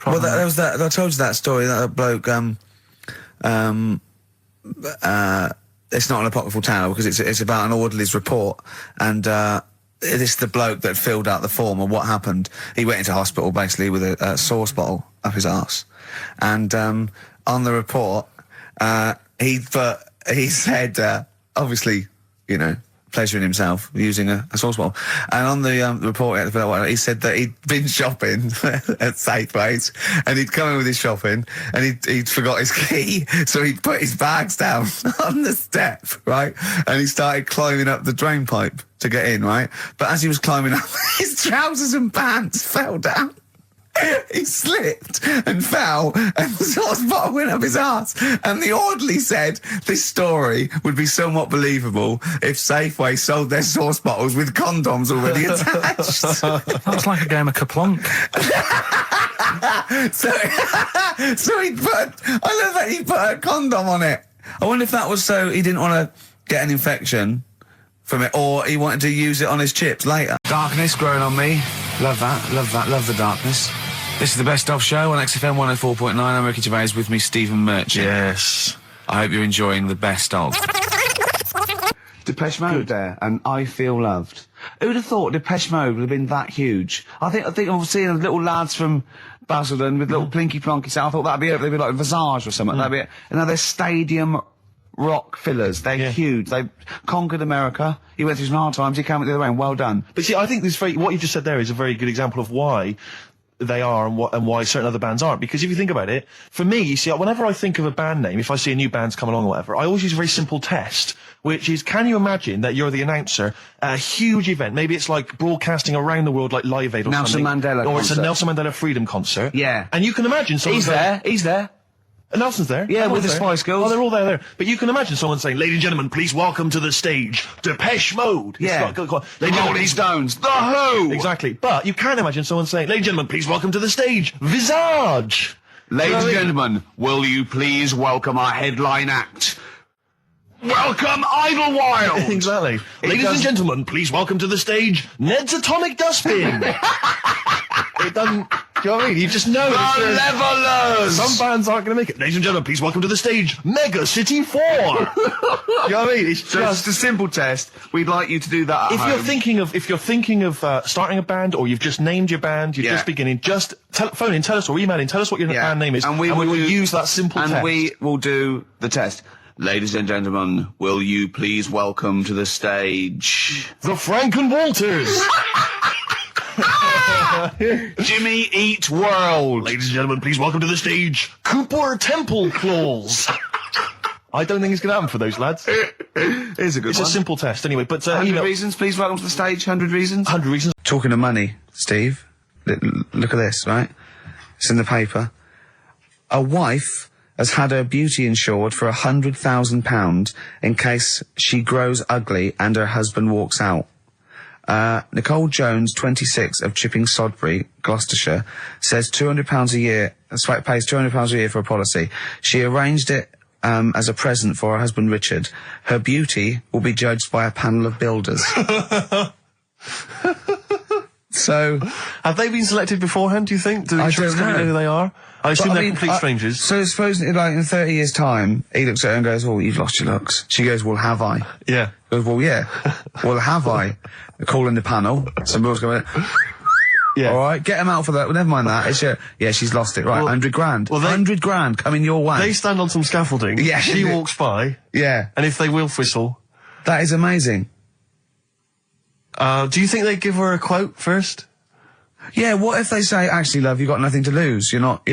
Well, there was that. I told you that story. That bloke. It's not an apocryphal tale because it's about an orderly's report, and it's the bloke that filled out the form and what happened. He went into hospital basically with a sauce bottle up his arse, and on the report, he said obviously, pleasuring himself using a sauce bottle. And on the report he said that he'd been shopping at Safeways and he'd come in with his shopping and he'd forgot his key, so he'd put his bags down on the step, right? And he started climbing up the drain pipe to get in, right? But as he was climbing up, his trousers and pants fell down. He slipped and fell, and the sauce bottle went up his arse. And the orderly said this story would be somewhat believable if Safeway sold their sauce bottles with condoms already attached. That's like a game of Kaplunk. So he I love that he put a condom on it. I wonder if that was so he didn't want to get an infection from it, or he wanted to use it on his chips later. Darkness growing on me. Love that, love the darkness. This is the Best Of Show on XFM 104.9. I'm Ricky Gervais, with me Stephen Merchant. Yes. I hope you're enjoying the Best Of. Depeche Mode there, and I Feel Loved. Who'd have thought Depeche Mode would have been that huge? I think I've seen little lads from Basildon with little plinky plonky sound. I thought that'd be it. They'd be like Visage or something. That'd be it. And now they're stadium rock fillers. They're huge. They conquered America. He went through some hard times. He came out the other way, and well done. But see, I think what you just said there is a very good example of why they are and why certain other bands aren't. Because if you think about it, for me, you see, whenever I think of a band name, if I see a new band's come along or whatever, I always use a very simple test, which is, can you imagine that you're the announcer at a huge event? Maybe it's like broadcasting around the world, like Live Aid or Nelson something. Mandela or concert. it's a Nelson Mandela Freedom concert. Yeah. And you can imagine someone He's there. Nelson's there. Yeah, with the there. Spice Girls. Oh, they're all there. But you can imagine someone saying, ladies and gentlemen, please welcome to the stage, Depeche Mode. Yeah. The Rolling Stones. The Who. Exactly. But you can imagine someone saying, ladies and gentlemen, please welcome to the stage, Visage. Ladies and gentlemen, will you please welcome our headline act? Welcome Idlewild! Exactly. Ladies and gentlemen, please welcome to the stage, Ned's Atomic Dustbin. It doesn't... Do you know what I mean? You just know The Levelers! some bands aren't going to make it. Ladies and gentlemen, please welcome to the stage, Mega City 4. You know what I mean? It's So just... it's a simple test. We'd like you to do that at If home. you're thinking of starting a band, or you've just named your band, you're just beginning, just phone in, tell us, or email in, tell us what your band name is, and we will use that simple test. And we will do the test. Ladies and gentlemen, will you please welcome to the stage the Franken Walters. Jimmy Eat World. Ladies and gentlemen, please welcome to the stage, Cooper Temple Claws. I don't think it's going to happen for those lads. Here's a good It's one. a simple test anyway, but 100 reasons, please welcome to the stage. 100 reasons. 100 reasons. Talking of money, Steve, look at this, right? It's in the paper. A wife has had her beauty insured for £100,000 in case she grows ugly and her husband walks out. Nicole Jones, 26, of Chipping Sodbury, Gloucestershire, says £200 a year, pays £200 a year for a policy. She arranged it as a present for her husband Richard. Her beauty will be judged by a panel of builders. So, have they been selected beforehand, do you think? Do the insurance company know who they are? I assume they're complete strangers. So suppose, like, in 30 years' time, he looks at her and goes, oh, you've lost your looks. She goes, well, have I? Yeah. He goes, well, yeah. Well, have I? They're calling the panel. Somebody else going, Yeah. all right, get him out for that. Well, never mind that. It's yeah, she's lost it. Right, 100 grand. Well, 100 grand coming your way. They stand on some scaffolding. Yeah. She walks by. Yeah. And if they wolf whistle. That is amazing. Do you think they give her a quote first? Yeah, what if they say, actually, love, you've got nothing to lose. You're not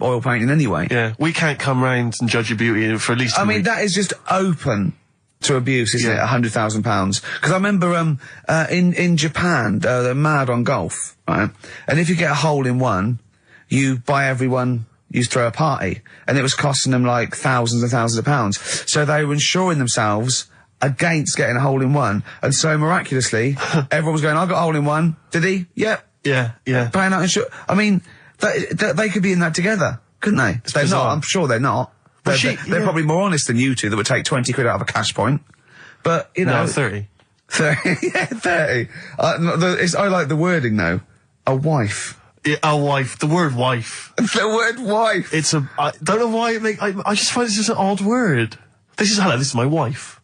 oil painting anyway. Yeah. We can't come round and judge your beauty for at least I mean, that is just open to abuse, isn't it? £100,000. Because I remember, in Japan, they're mad on golf, right? And if you get a hole in one, you buy everyone, you throw a party. And it was costing them like thousands and thousands of pounds. So they were insuring themselves against getting a hole in one. And so miraculously, everyone was going, I got a hole in one. Did he? Yep. Yeah. Paying out insurance. I mean, they could be in that together, couldn't they? They're not. I'm sure they're not. They're probably more honest than you two that would take 20 quid out of a cash point. But, you know. No, 30. 30. Yeah, 30. I like the wording, though. A wife. Yeah, a wife. The word wife. The word wife. I don't know why I just find it's just an odd word. This is my wife.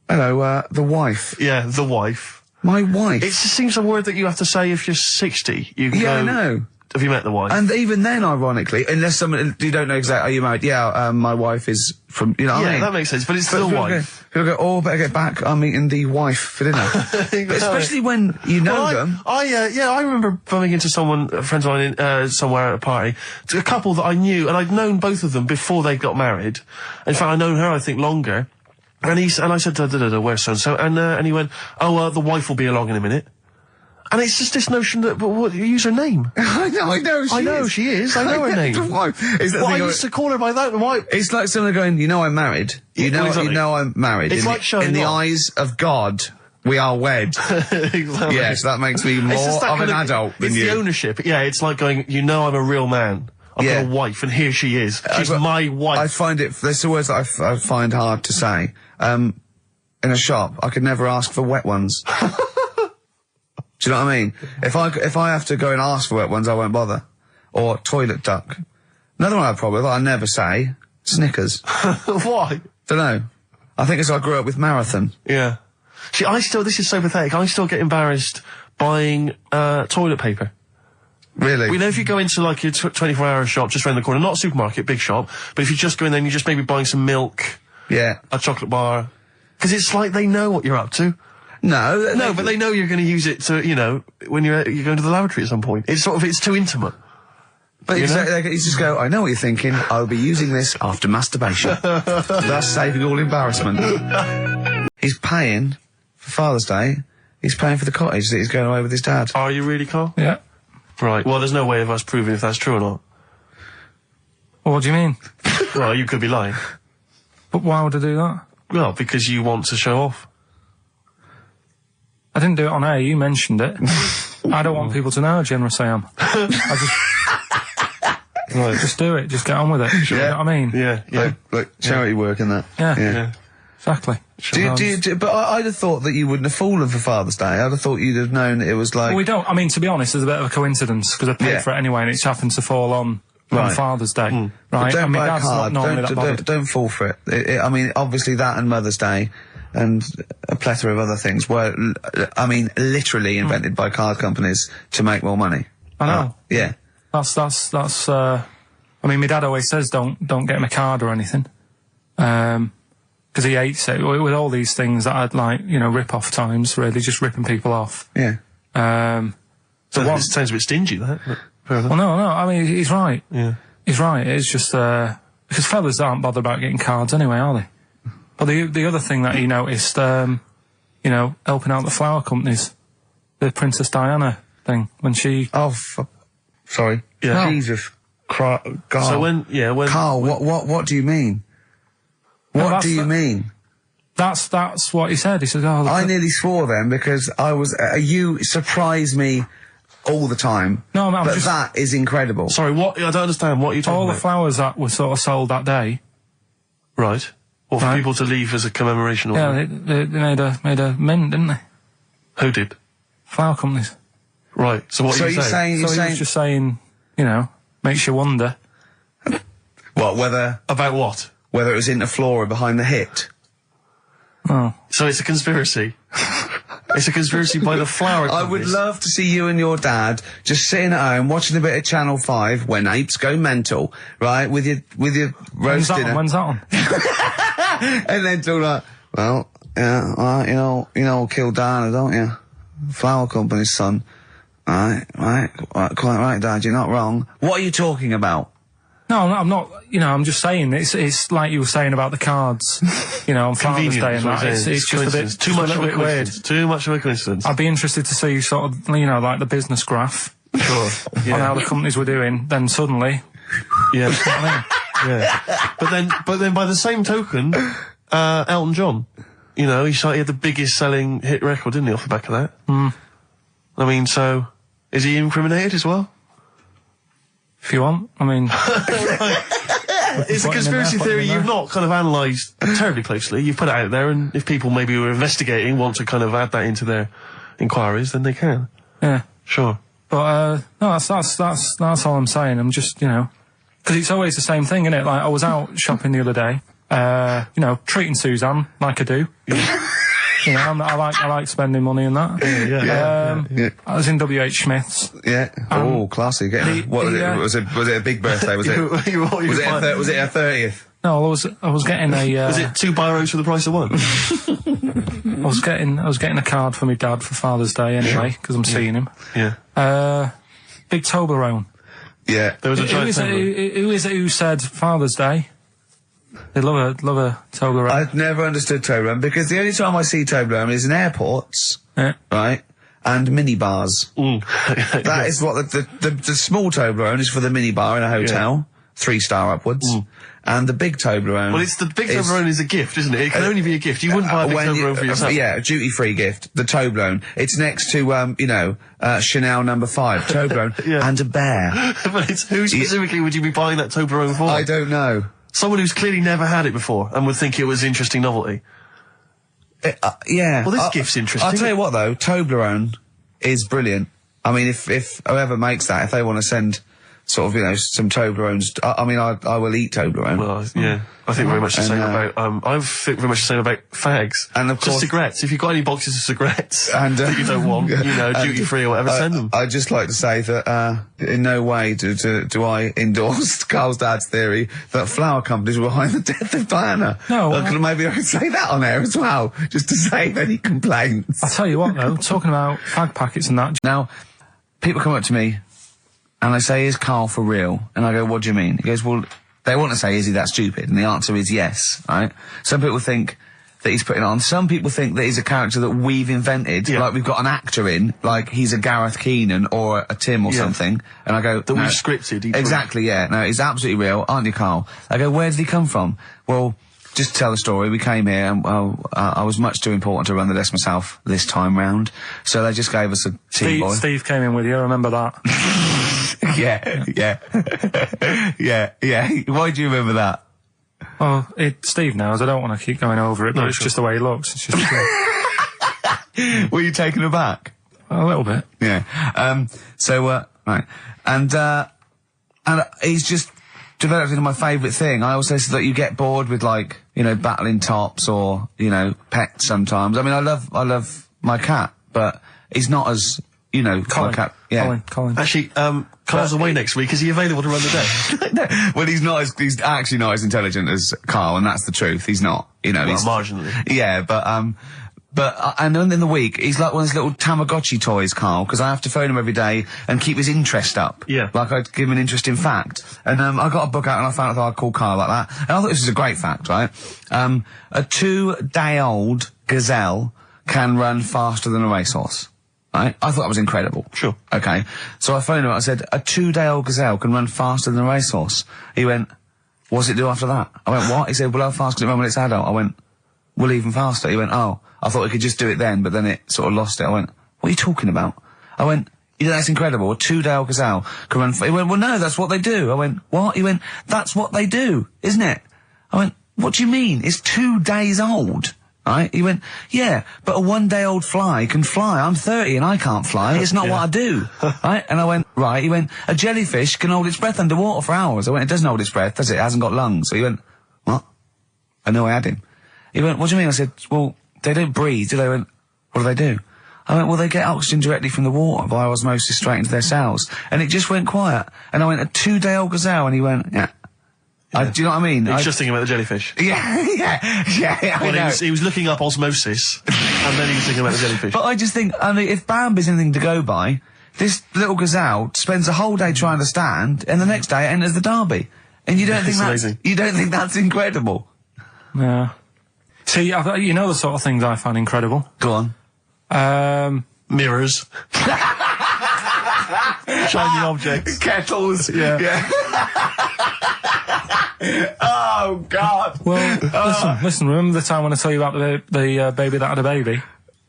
Hello, the wife. Yeah, the wife. My wife. It just seems a word that you have to say if you're 60. You can go, I know. Have you met the wife? And even then, ironically, unless someone, you don't know exactly, are you married? Yeah, my wife is from, you know what I mean? That makes sense, but it's still wife. People go, oh, better get back, I'm meeting the wife for dinner. But especially when you know them. I remember bumping into friends of mine somewhere at a party, a couple that I knew, and I'd known both of them before they got married. In fact, I'd known her, I think, longer. And I said, where's so-and-so? And he went, the wife will be along in a minute. And it's just this notion that, use her name. I know she is. I know her name. I used to call her by that. Why? It's like someone going, you know I'm married. You know I'm married. It's like showing in the eyes of God, we are wed. Exactly. Yes, that makes me more of an adult than you. It's the ownership. Yeah, it's like going, you know I'm a real man. I've got a wife, and here she is. She's my wife. I find there's the words that I find hard to say. in a shop, I could never ask for wet ones. Do you know what I mean? If I have to go and ask for wet ones, I won't bother. Or toilet duck. Another one I have a problem with, I never say, Snickers. Why? Don't know. I think it's I grew up with Marathon. Yeah. See, this is so pathetic, I still get embarrassed buying, toilet paper. Really? You know, if you go into like your 24-hour shop just around the corner, not a supermarket, big shop, but if you just go in there and you're just maybe buying some milk, Yeah. a chocolate bar, because it's like they know what you're up to. No, But they know you're going to use it to, you know, when you're going to the lavatory at some point. It's too intimate. But exactly, you just go, I know what you're thinking, I'll be using this after masturbation. Thus saving all embarrassment. He's paying, for Father's Day, he's paying for the cottage that he's going away with his dad. Are you really, Carl? Yeah. Right. Well, there's no way of us proving if that's true or not. Well, what do you mean? Well, you could be lying. But why would I do that? Well, because you want to show off. I didn't do it on air, you mentioned it. I don't want people to know how generous I am. Right. Just do it, just get on with it. You know what I mean? Yeah. Like charity work and that. Yeah. Exactly. But I'd have thought that you wouldn't have fallen for Father's Day. I'd have thought you'd have known that it was like... Well, we don't. I mean, to be honest, there's a bit of a coincidence, because I paid for it anyway, and it just happens to fall on Father's Day. Right? But don't I mean, buy a Dad's card. not normally that bothered. Don't fall for it. I mean, obviously that and Mother's Day and a plethora of other things were, literally invented by card companies to make more money. I know. Yeah. That's, I mean, my dad always says don't get him a card or anything. Because he hates it. With all these things that I'd like, rip-off times, really, just ripping people off. Yeah. It sounds a bit stingy, that. But fair enough. Well, no, I mean, he's right. Yeah. He's right. It's just, because fellas aren't bothered about getting cards anyway, are they? But the other thing that he noticed, helping out the flower companies, the Princess Diana thing, when she... Sorry. Yeah. Jesus. God. So when... Carl, what do you mean? What do you mean? That's what he said. He said, "Oh, I nearly swore then because I was. You surprise me all the time. No, I'm but just, that is incredible. Sorry, what? I don't understand. What are you talking all about? the flowers that were sort of sold that day. Right. Or for people to leave as a commemoration? Or yeah, they made a mint, didn't they? Who did? Flower companies. Right. So what are you saying? He was just saying, makes you wonder. What? About what? Whether it was in the floor or behind the hit. Oh. So it's a conspiracy. It's a conspiracy by the flower companies. I would love to see you and your dad just sitting at home watching a bit of Channel 5 when apes go mental, right? With your roast dinner. When's that on? And then talk like, well, yeah, you know, kill Diana, don't you? Flower company's son. Right, quite right, Dad, you're not wrong. What are you talking about? No, I'm not, I'm just saying, it's like you were saying about the cards, on Father's Day and that. It's just a bit, too much a of a bit weird. Too much of a coincidence. I'd be interested to see sort of, like the business graph. Sure. On how the companies were doing, then suddenly. Yeah. Yeah. But then by the same token, Elton John, he had the biggest selling hit record, didn't he, off the back of that? I mean, so, is he incriminated as well? If you want, I mean... It's a conspiracy theory you've not kind of analysed terribly closely. You've put it out there, and if people maybe who are investigating want to kind of add that into their inquiries, then they can. Yeah. Sure. But, no, that's all I'm saying. I'm just, because it's always the same thing, isn't it? Like, I was out shopping the other day, treating Suzanne like I do. I like spending money and that. Yeah. I was in WH Smith's. Yeah. Classy. Was it a big birthday? Was it? Was it a 30th? No, I was getting a. Was it 2 biros for the price of 1? I was getting a card for my dad for Father's Day anyway, because I'm seeing him. Yeah. Big Toblerone. Yeah. There was a giant who is it who said Father's Day? They love a Toblerone. I've never understood Toblerone because the only time I see Toblerone is in airports, right, and minibars. That is what the small Toblerone is for the minibar in a hotel, 3-star upwards, and the big Toblerone. Well, the big Toblerone is a gift, isn't it? It can only be a gift. You wouldn't buy a big Toblerone for yourself. Yeah, a duty-free gift. The Toblerone. It's next to Chanel No. 5 Toblerone and a bear. But who specifically would you be buying that Toblerone for? I don't know. Someone who's clearly never had it before and would think it was interesting novelty. Yeah. Well, this gift's interesting. I'll tell you what, though, Toblerone is brilliant. I mean, if whoever makes that, if they want to send sort of, you know, some Toblerones, I mean, I will eat Toblerone. Well, yeah. I think very much the same about, I think very much the same about fags. And of just course, cigarettes. If you've got any boxes of cigarettes and, that you don't want, you know, duty free or whatever, send them. I'd just like to say that, in no way do I endorse Carl's dad's theory that flower companies were behind the death of Diana. No. Maybe I could say that on air as well, just to save any complaints. I'll tell you what, though, talking about fag packets and that. Now, people come up to me and they say, is Carl for real? And I go, what do you mean? He goes, well, they want to say, is he that stupid? And the answer is yes, right? Some people think that he's putting it on. Some people think that he's a character that we've invented, like we've got an actor in, like he's a Gareth Keenan or a Tim or something. And I go, that we've scripted. Exactly, yeah. No, he's absolutely real, aren't you, Carl? I go, where did he come from? Well, just to tell the story, we came here and I was much too important to run the desk myself this time round. So they just gave us a tea boy. Steve came in with you, I remember that. Yeah. Why do you remember that? Oh, Steve knows. I don't want to keep going over it, but it's just the way he looks. It's just Were you taken aback? A little bit. Yeah. Right. And he's just developed into my favourite thing. I also said that you get bored with, like, you know, battling tops or, you know, pets sometimes. I mean, I love my cat, but he's not as, you know, Colin. my cat. Yeah. Colin. Actually, Carl's away next week. Is he available to run the day? Well, he's actually not as intelligent as Carl, and that's the truth. He's not, you know. Well, he's marginally. Yeah, and then in the week, he's like one of those little Tamagotchi toys, Carl, because I have to phone him every day and keep his interest up. Yeah. Like I'd give him an interesting fact. And I got a book out and I found out I'd call Carl like that. And I thought this was a great fact, right? A 2-day-old gazelle can run faster than a racehorse. Right? I thought that was incredible. Sure. Okay. So I phoned him up, I said, a 2-day-old gazelle can run faster than a racehorse. He went, what does it do after that? I went, what? He said, well, how fast can it run when it's adult? I went, well, even faster. He went, oh, I thought we could just do it then, but then it sort of lost it. I went, what are you talking about? I went, you know, that's incredible. A 2-day-old gazelle can run He went, well, no, that's what they do. I went, what? He went, that's what they do, isn't it? I went, what do you mean? It's 2 days old. Right? He went, yeah, but a 1-day-old fly can fly. I'm 30 and I can't fly. It's not what I do. Right? And I went, right. He went, a jellyfish can hold its breath underwater for hours. I went, it doesn't hold its breath, does it? It hasn't got lungs. So he went, what? I know I had him. He went, what do you mean? I said, well, they don't breathe, do they? He went, what do they do? I went, well, they get oxygen directly from the water via osmosis straight into their cells. And it just went quiet. And I went, a 2-day-old gazelle? And he went, yeah. Do you know what I mean? He was just thinking about the jellyfish. Yeah. I know. He was looking up osmosis, and then he was thinking about the jellyfish. But I just think, I mean, if Bambi's anything to go by, this little gazelle spends a whole day trying to stand, and the next day it enters the derby. And you don't think that's incredible? Yeah. See, you know the sort of things I find incredible. Go on. Mirrors. Shiny objects. Kettles. Yeah. Oh, God. Well, listen, remember the time when I told you about the baby that had a baby?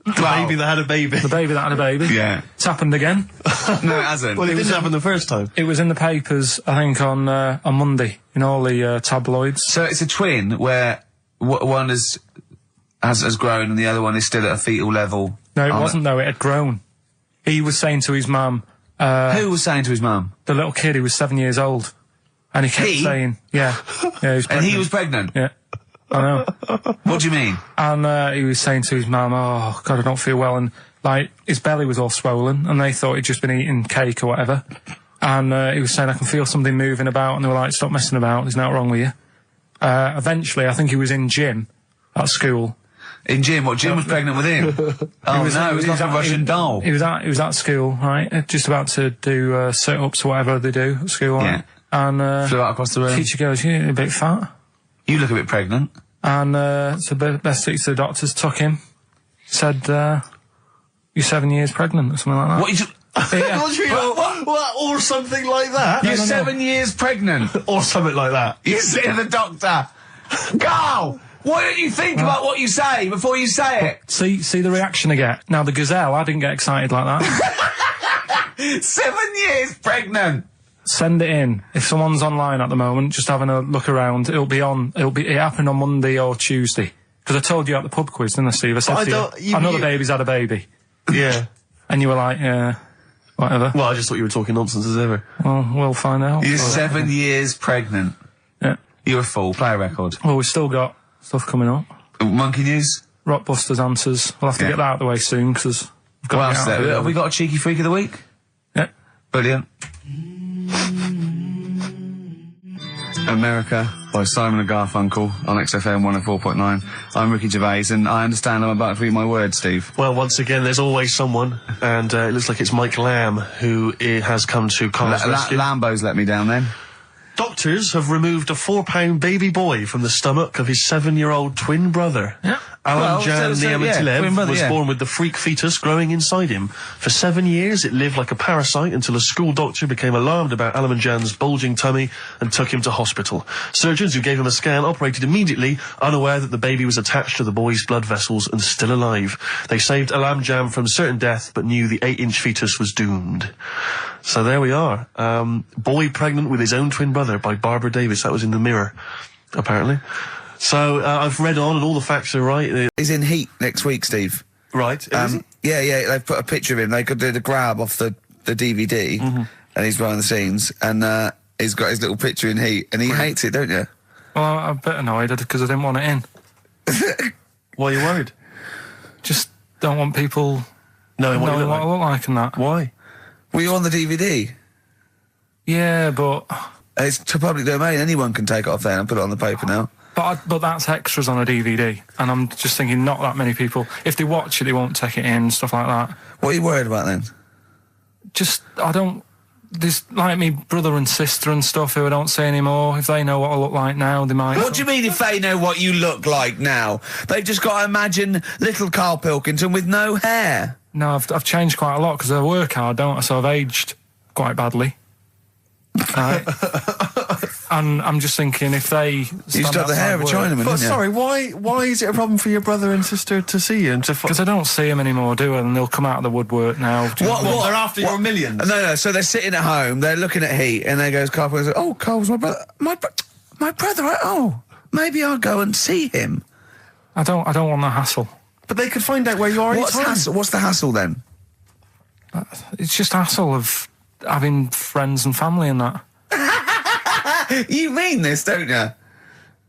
The baby that had a baby. The baby that had a baby? Yeah. It's happened again. No, it hasn't. Well, it didn't happen the first time. It was in the papers, I think, on Monday, in all the tabloids. So it's a twin where one has grown and the other one is still at a fetal level. No, it wasn't, though. It had grown. He was saying to his mum... Who was saying to his mum? The little kid who was 7 years old. And he kept saying... Yeah. He was pregnant. And he was pregnant? Yeah. I know. What do you mean? And he was saying to his mum, oh, God, I don't feel well. And, like, his belly was all swollen, and they thought he'd just been eating cake or whatever. And he was saying, I can feel something moving about, and they were like, stop messing about, there's nothing wrong with you. Eventually, I think he was in gym at school. In gym? What, Jim was pregnant with him? Oh, no, it was like a Russian doll. He was at school, right, just about to do sit-ups or whatever they do at school. Yeah. Right? And flew out across the room. Teacher goes, you're a bit fat. You look a bit pregnant. And so best to the doctors, took him, said, you're 7 years pregnant or something like that. What, you What? Or something like that? You're 7 years pregnant. Or something like that. You say to the doctor, Carl, why don't you think about what you say before you say it? See the reaction I get. Now, the gazelle, I didn't get excited like that. 7 years pregnant. Send it in. If someone's online at the moment, just having a look around, it happened on Monday or Tuesday. Because I told you at the pub quiz, didn't I, Steve? I said to you, I know the baby's had a baby. Yeah. And you were like, yeah, whatever. Well, I just thought you were talking nonsense as ever. Well, we'll find out. You're 7 years pregnant. Yeah. You're a fool. Play a record. Well, we've still got stuff coming up. Monkey news? Rockbusters answers. We'll have to get that out of the way soon, because we've got What to else get out of there? it. Have we got a cheeky freak of the week? Yeah. Brilliant. America by Simon and Garfunkel on XFM 104.9. I'm Ricky Gervais, and I understand I'm about to read my words, Steve. Well, once again, there's always someone, and it looks like it's Mike Lamb who has come to Carl's rescue. Lambo's let me down then. Doctors have removed a 4-pound baby boy from the stomach of his 7-year-old twin brother. Yeah. Alan Jan twin Niamatilev brother, was born with the freak fetus growing inside him. For 7 years, it lived like a parasite until a school doctor became alarmed about Alan Jan's bulging tummy and took him to hospital. Surgeons who gave him a scan operated immediately, unaware that the baby was attached to the boy's blood vessels and still alive. They saved Alan Jan from certain death, but knew the 8-inch fetus was doomed. So there we are. Boy pregnant with his own twin brother by Barbara Davis. That was in the Mirror, apparently. So I've read on, and all the facts are right. He's in Heat next week, Steve. Right. Yeah, they've put a picture of him. They could do the grab off the DVD, and he's behind the scenes, and he's got his little picture in Heat, and he hates it, don't you? Well, I'm a bit annoyed because I didn't want it in. Why are you worried? Just don't want people knowing what you look what I like. look like and that. Why? Were you on the DVD? Yeah, but It's to public domain. Anyone can take it off there and put it on the paper now. but that's extras on a DVD, and I'm just thinking not that many people. If they watch it, they won't take it in, stuff like that. What are you worried about then? Just there's like me brother and sister and stuff who I don't see anymore. If they know what I look like now, they might. What do you mean if they know what you look like now? They've just got to imagine little Karl Pilkington with no hair. No, I've changed quite a lot because I work hard, don't I? So I've aged quite badly. Right. And I'm just thinking if they You used to have the hair of a Chinaman, But didn't you? sorry, why is it a problem for your brother and sister to see you and to? Because I don't see them anymore, do I? And they'll come out of the woodwork now. What? They're after your millions. No. So they're sitting at home, they're looking at Heat, and there goes Karl Pilkington. Oh, Karl's my brother. My brother. Oh, maybe I'll go and see him. I don't want the hassle. But they could find out where you are What's anytime. What's the hassle then? It's just hassle of having friends and family and that. You mean this, don't you?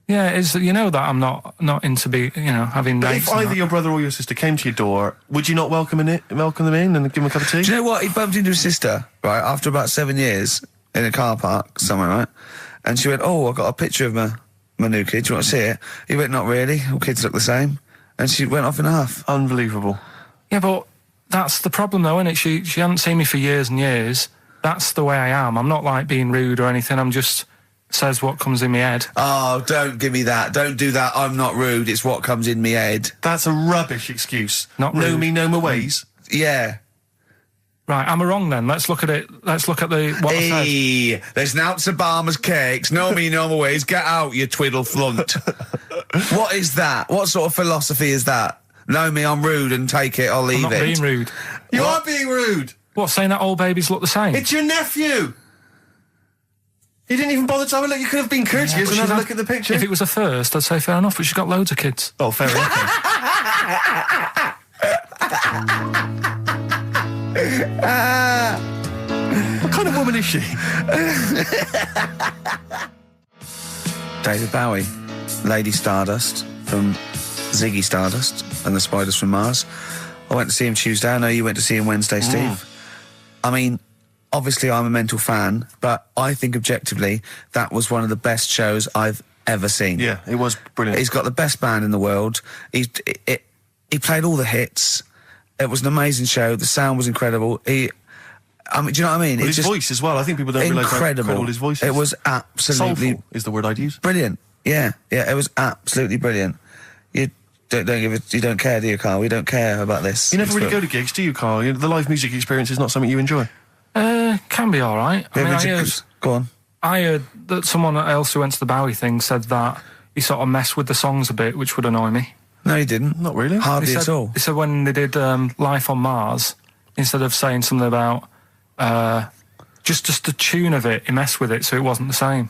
Yeah, it's you know that I'm not into having But mates. if either your brother or your sister came to your door, would you not welcome them in and give them a cup of tea? Do you know what? He bumped into his sister, right, after about 7 years in a car park somewhere, right? And she went, oh, I got a picture of my new kid. Do you want to see it? He went, not really. All kids look the same. And she went off in a huff. Unbelievable. Yeah, but that's the problem though, isn't it? She hadn't seen me for years and years. That's the way I am. I'm not like being rude or anything. I'm just says what comes in my head. Oh, don't give me that. Don't do that. I'm not rude. It's what comes in me head. That's a rubbish excuse. Not know rude. me, know my ways. Yeah. Right, am I wrong then? Let's look at it. Let's look at what I said. Hey, there's Nouts Obama's cakes. Know me, know my ways. Get out, you twiddle flunt. What is that? What sort of philosophy is that? Know me, I'm rude and take it, I'll leave I'm not it. being rude. You are being rude. What, saying that all babies look the same? It's your nephew. You didn't even bother to have a look. You could have been courteous and had a look at the picture. If it was a first, I'd say fair enough, but she's got loads of kids. Oh, fair enough. What kind of woman is she? David Bowie, Lady Stardust from Ziggy Stardust and the Spiders from Mars. I went to see him Tuesday. I know you went to see him Wednesday, Steve. I mean, obviously I'm a mental fan, but I think objectively that was one of the best shows I've ever seen. Yeah, it was brilliant. He's got the best band in the world. He played all the hits. It was an amazing show. The sound was incredible. Do you know what I mean? Well, his voice as well. I think people don't realise how incredible his voice is. It was absolutely soulful is the word I'd use. Brilliant. Yeah, it was absolutely brilliant. You don't care, do you, Carl? We don't care about this. You never really go to gigs, do you, Carl? The live music experience is not something you enjoy. Can be all right. Go on. I heard that someone else who went to the Bowie thing said that he sort of messed with the songs a bit, which would annoy me. No, he didn't. Not really. Hardly at all. He said when they did Life on Mars, instead of saying something about just the tune of it, he messed with it so it wasn't the same.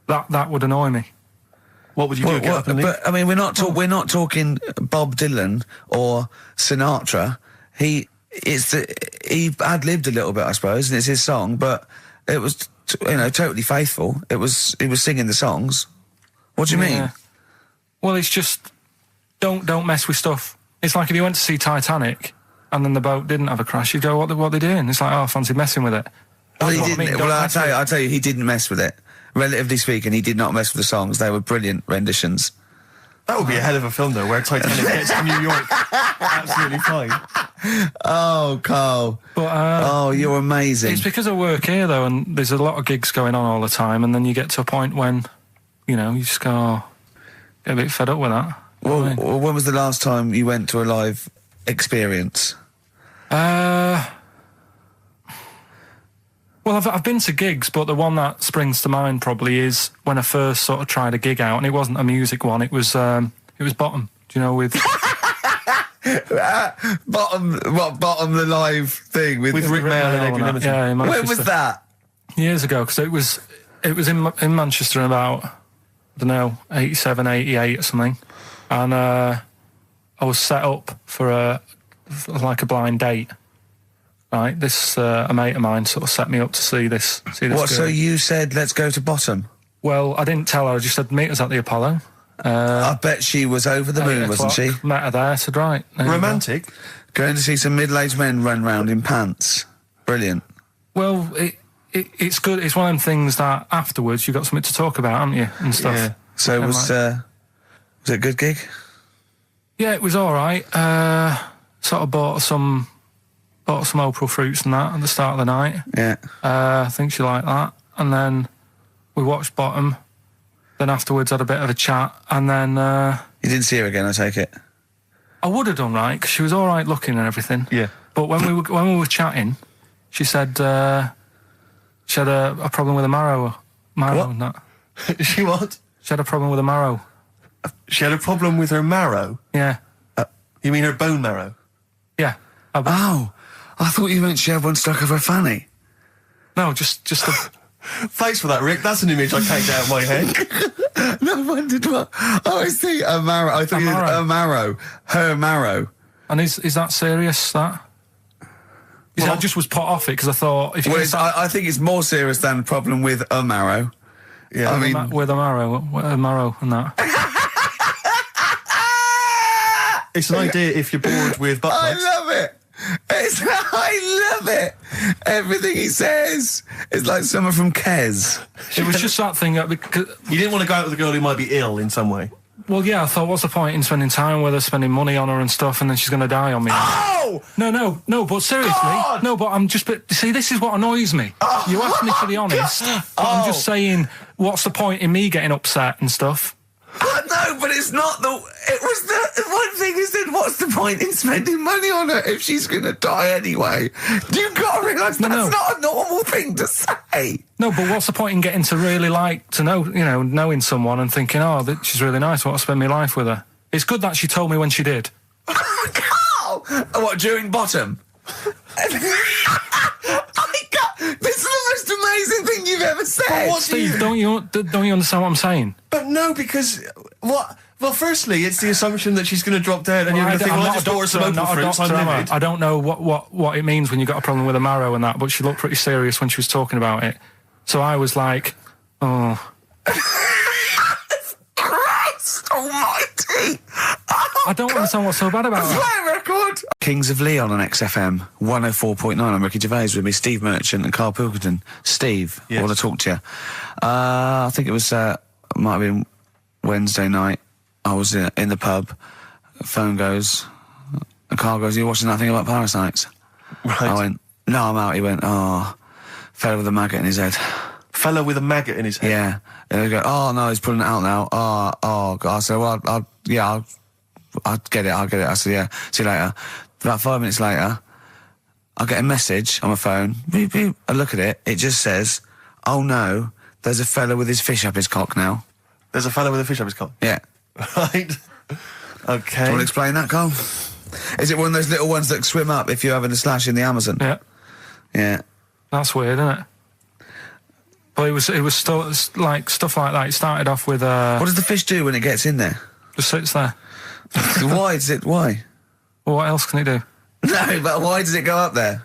That would annoy me. What would you do? Get up and leave? But I mean, we're not talking Bob Dylan or Sinatra. He ad-libbed a little bit, I suppose, and it's his song, but it was totally faithful. He was singing the songs. What do you mean? Well, it's just don't mess with stuff. It's like if you went to see Titanic and then the boat didn't have a crash, you'd go, what are they doing? It's like, oh, I fancy messing with it. Well, he That's what I didn't. mean, don't Well, mess with I'll tell you, he didn't mess with it. Relatively speaking, he did not mess with the songs. They were brilliant renditions. That would be a hell of a film, though, where Titanic gets to New York. Absolutely fine. Oh, Carl. But, you're amazing. It's because I work here, though, and there's a lot of gigs going on all the time, and then you get to a point when, you just go, get a bit fed up with that. Well, when was the last time you went to a live experience? Well, I've been to gigs, but the one that springs to mind probably is when I first sort of tried a gig out, and it wasn't a music one. It was Bottom. Do you know with Bottom the live thing with Rick Mail and Adrian Edmonton. Yeah, in Manchester. When was that? Years ago, because it was in Manchester in about, I don't know, 87, 88 or something, and I was set up for a blind date. Right, this a mate of mine sort of set me up to see this. What? Girl. So you said let's go to Bottom? Well, I didn't tell her. I just said meet us at the Apollo. I bet she was over the moon, wasn't she? Met her there. I said right. Romantic. Going to see some middle-aged men run round in pants. Brilliant. Well, it's good. It's one of them things that afterwards you've got something to talk about, haven't you, and stuff. Yeah. So was it a good gig? Yeah, it was all right. Sort of bought some April fruits and that at the start of the night. Yeah. I think she liked that. And then we watched Bottom. Then afterwards had a bit of a chat. And then... you didn't see her again, I take it? I would have done, right, because she was all right looking and everything. Yeah. But when we were chatting, she said she had a problem with a marrow What? and that. She what? She had a problem with a marrow. She had a problem with her marrow? Yeah. You mean her bone marrow? Yeah. Oh, I thought you meant she had one stuck of her fanny. No, just a... Thanks for that, Rick. That's an image I can't get out of my head. No, I wondered what... Oh, I see, a marrow. I thought you meant a marrow. Her marrow. And is that serious, that? I just was put off it because I thought... if you I think it's more serious than a problem with a marrow. Yeah, I mean... With a marrow and that. It's an idea if you're bored with butt plugs. I love it. I love it. Everything he says is like someone from Kes. It was just that thing that... because, You didn't want to go out with a girl who might be ill in some way. well, yeah, I thought, what's the point in spending time with her, spending money on her and stuff, and then she's going to die on me? Oh! No, but seriously. God! No, but I'm just... But, see, this is what annoys me. Oh, You asked me to be honest, but I'm just saying, what's the point in me getting upset and stuff? No, but it's not the... It was the one thing he said, what's the point in spending money on her if she's going to die anyway? You've got to realise that's not a normal thing to say. No, but what's the point in getting to really knowing someone and thinking, oh, she's really nice, I want to spend my life with her? It's good that she told me when she did. Carl! What, during Bottom? This is the most amazing thing you've ever said. Steve, don't you understand what I'm saying? But no, because... What? Well, firstly, it's the assumption that she's going to drop dead and you're going to think, well, I just bought her some open fruits, I'm livid. I don't know what it means when you've got a problem with a marrow and that, but she looked pretty serious when she was talking about it. So I was like, oh... Christ almighty! I don't understand what's so bad about it. Play record! Kings of Leon on XFM 104.9. I'm Ricky Gervais with me, Steve Merchant and Karl Pilkington. Steve, yes. I want to talk to you. I think it was, might have been Wednesday night. I was in the pub. Phone goes. And Karl goes, "You watching that thing about parasites?" Right. I went, "No, I'm out." He went, "Oh, fella with a maggot in his head." Fella with a maggot in his head? Yeah. And they go, "Oh, no, he's pulling it out now." Oh, God. I said, "Well, I'll get it. I said, "Yeah, see you later." About 5 minutes later, I get a message on my phone. Beep, beep. I look at it. It just says, "Oh, no, there's a fella with his fish up his cock now." There's a fella with a fish up his cock? Yeah. Right. Okay. Do you want to explain that, Carl? Is it one of those little ones that swim up if you're having a slash in the Amazon? Yeah. Yeah. That's weird, isn't it? But it was still like stuff like that. It started off with What does the fish do when it gets in there? just sits there. Why? Well, what else can it do? No, but why does it go up there?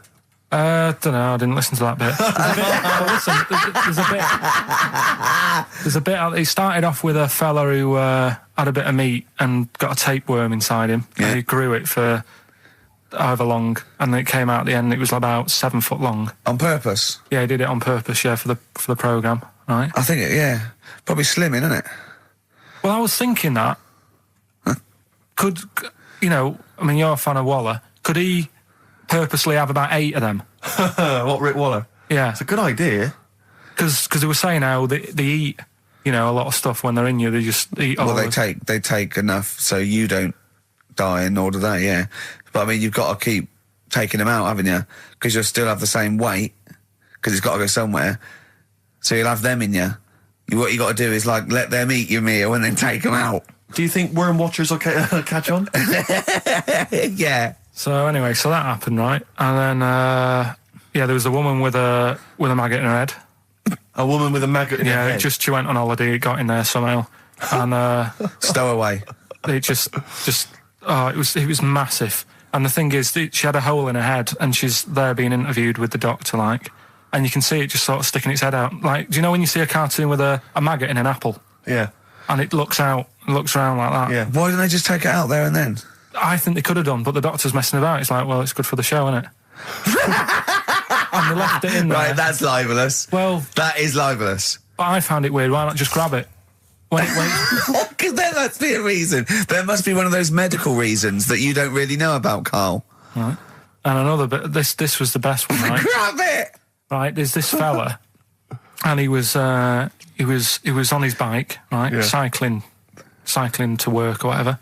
Don't know. I didn't listen to that bit. There's a bit. He started off with a fella who had a bit of meat and got a tapeworm inside him. Yeah. And he grew it for however long, and then it came out at the end. It was about 7 foot long. On purpose? Yeah, he did it on purpose. Yeah, for the program, right? I think probably slimming, isn't it? Well, I was thinking that could I mean, you're a fan of Waller. Could he purposely have about 8 of them? What, Rick Waller? Yeah. It's a good idea. Because they were saying how they eat, a lot of stuff when they're in you. They just eat all Well, of it. they take enough so you don't die, and nor do they, yeah. But, I mean, you've got to keep taking them out, haven't you? Because you'll still have the same weight, because it's got to go somewhere. So you'll have them in you. What you got to do is, like, let them eat your meal and then take them out. Do you think worm watchers will catch on? Yeah. So anyway, so that happened, right? And then, there was a woman with a maggot in her head. A woman with a maggot in her head? Yeah, she went on holiday, it got in there somehow. And, Stowaway. It it was massive. And the thing is, she had a hole in her head, and she's there being interviewed with the doctor, like, and you can see it just sort of sticking its head out. Like, do you know when you see a cartoon with a maggot in an apple? Yeah. And it looks around like that? Yeah. Why didn't they just take it out there and then? I think they could have done, but the doctor's messing about. It's like, well, it's good for the show, isn't it? And they left it in there. Right, that's libelous. Well, that is libelous. But I found it weird. Why not just grab it? Because there must be a reason. There must be one of those medical reasons that you don't really know about, Carl. Right. And another bit. This was the best one. Right? Grab it. Right. There's this fella, and he was on his bike, right, cycling to work or whatever,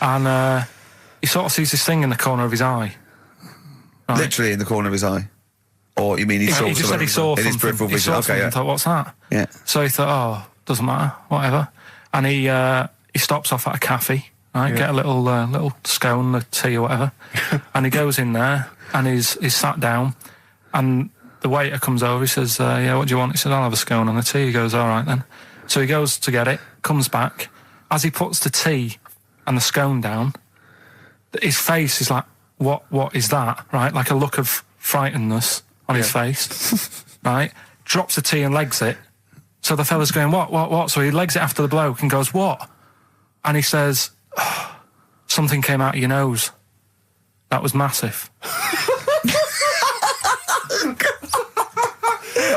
and he sort of sees this thing in the corner of his eye. Right? Literally in the corner of his eye. Or you mean he saw? He just said he saw in his peripheral he vision. saw Okay, yeah. Thought, what's that? Yeah. So he thought, oh, doesn't matter, whatever. And he stops off at a cafe, right? Get a little scone, a tea or whatever. And he goes in there and he's sat down, and the waiter comes over. He says, "Yeah, what do you want?" He says, "I'll have a scone and a tea." He goes, "All right then." So he goes to get it, comes back. As he puts the tea and the scone down, his face is like, "What is that?" Right, like a look of frightenedness on his face. Right, drops the tea and legs it. So the fella's going, what? So he legs it after the bloke and goes, "What?" And he says, oh, "Something came out of your nose. That was massive."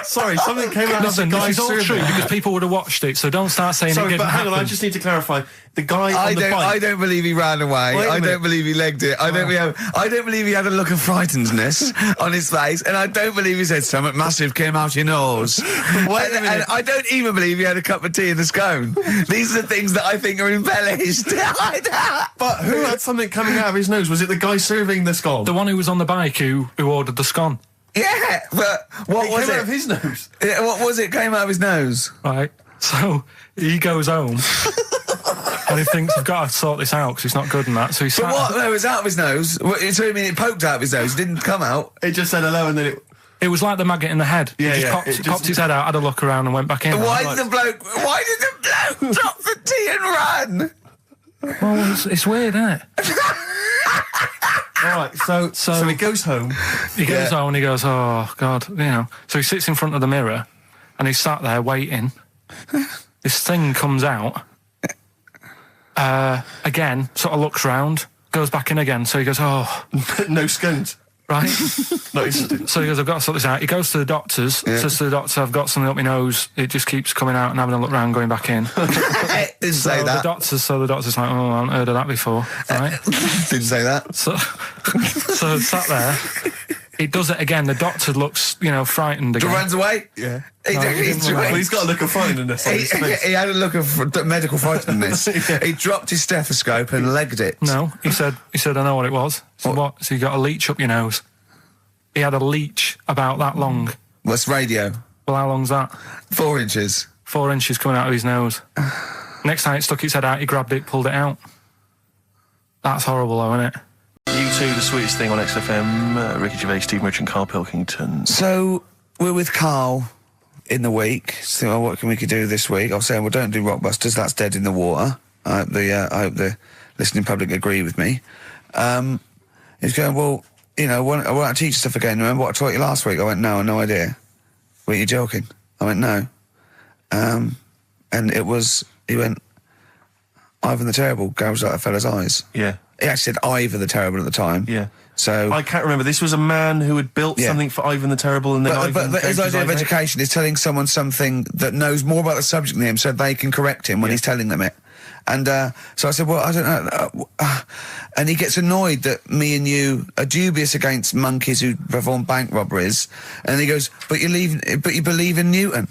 Sorry, something came out of the Listen, guy's this is all survey. true because people would have watched it, so don't start saying Sorry, it didn't but hang on, I happen. just need to clarify. The guy I on the bike... I don't believe he ran away. Wait a I minute. don't believe he legged it. I don't believe he had a look of frightenedness on his face, and I don't believe he said something massive came out your nose. Wait a minute. And I don't even believe he had a cup of tea in the scone. These are the things that I think are embellished. But who had something coming out of his nose? Was it the guy serving the scone? The one who was on the bike who ordered the scone. Yeah, but what was came out it? of his nose. What was it? Came out of his nose. Right. So he goes home and he thinks, I've got to sort this out because it's not good and that. So he But sat. what? No, it was out of his nose. So you mean it poked out of his nose? It didn't come out. It just said hello and then it... It was like the maggot in the head. Yeah, he just yeah, popped, it just- popped his head out, had a look around and went back in. Why Like, did the bloke drop the tea and run? well, it's weird, isn't it? All right, so he goes home. He goes home and he goes, oh, God, So he sits in front of the mirror and he's sat there waiting. This thing comes out. Again, sort of looks round, goes back in again. So he goes, oh. No scones. Right. No, he didn't. So he goes, I've got to sort this out. He goes to the doctors, says to the doctor, I've got something up my nose. It just keeps coming out and having a look round, going back in. Didn't say that. The doctor's like, oh, I haven't heard of that before. Right? Didn't say that. So sat there. It does it again. The doctor looks, frightened again. Runs away? Yeah. Well, he's got a look of frightenedness on his face. He had a look of medical frightenedness. He dropped his stethoscope and legged it. No, he said, I know what it was. So what? So you got a leech up your nose. He had a leech about that long. What's radio? Well, how long's that? 4 inches. 4 inches coming out of his nose. Next time it stuck its head out, he grabbed it, pulled it out. That's horrible, though, isn't it? You two, the sweetest thing on XFM. Ricky Gervais, Steve Merchant, Karl Pilkington. So, we're with Carl, in the week, so oh, what can we do this week? I was saying, well, don't do Rockbusters, that's dead in the water. I hope the listening public agree with me. He's going, well, you know, why don't I teach you stuff again? Remember what I taught you last week? I went, no, no idea. Were you joking? I went, no. And it was, he went, Ivan the Terrible goes like a fella's eyes. Yeah. He actually said Ivan the Terrible at the time. Yeah. So I can't remember. This was a man who had built something for Ivan the Terrible, and then but his idea of education is telling someone something that knows more about the subject than him, so they can correct him when he's telling them it. And so I said, well, I don't know. And he gets annoyed that me and you are dubious against monkeys who perform bank robberies. And he goes, but you believe in Newton.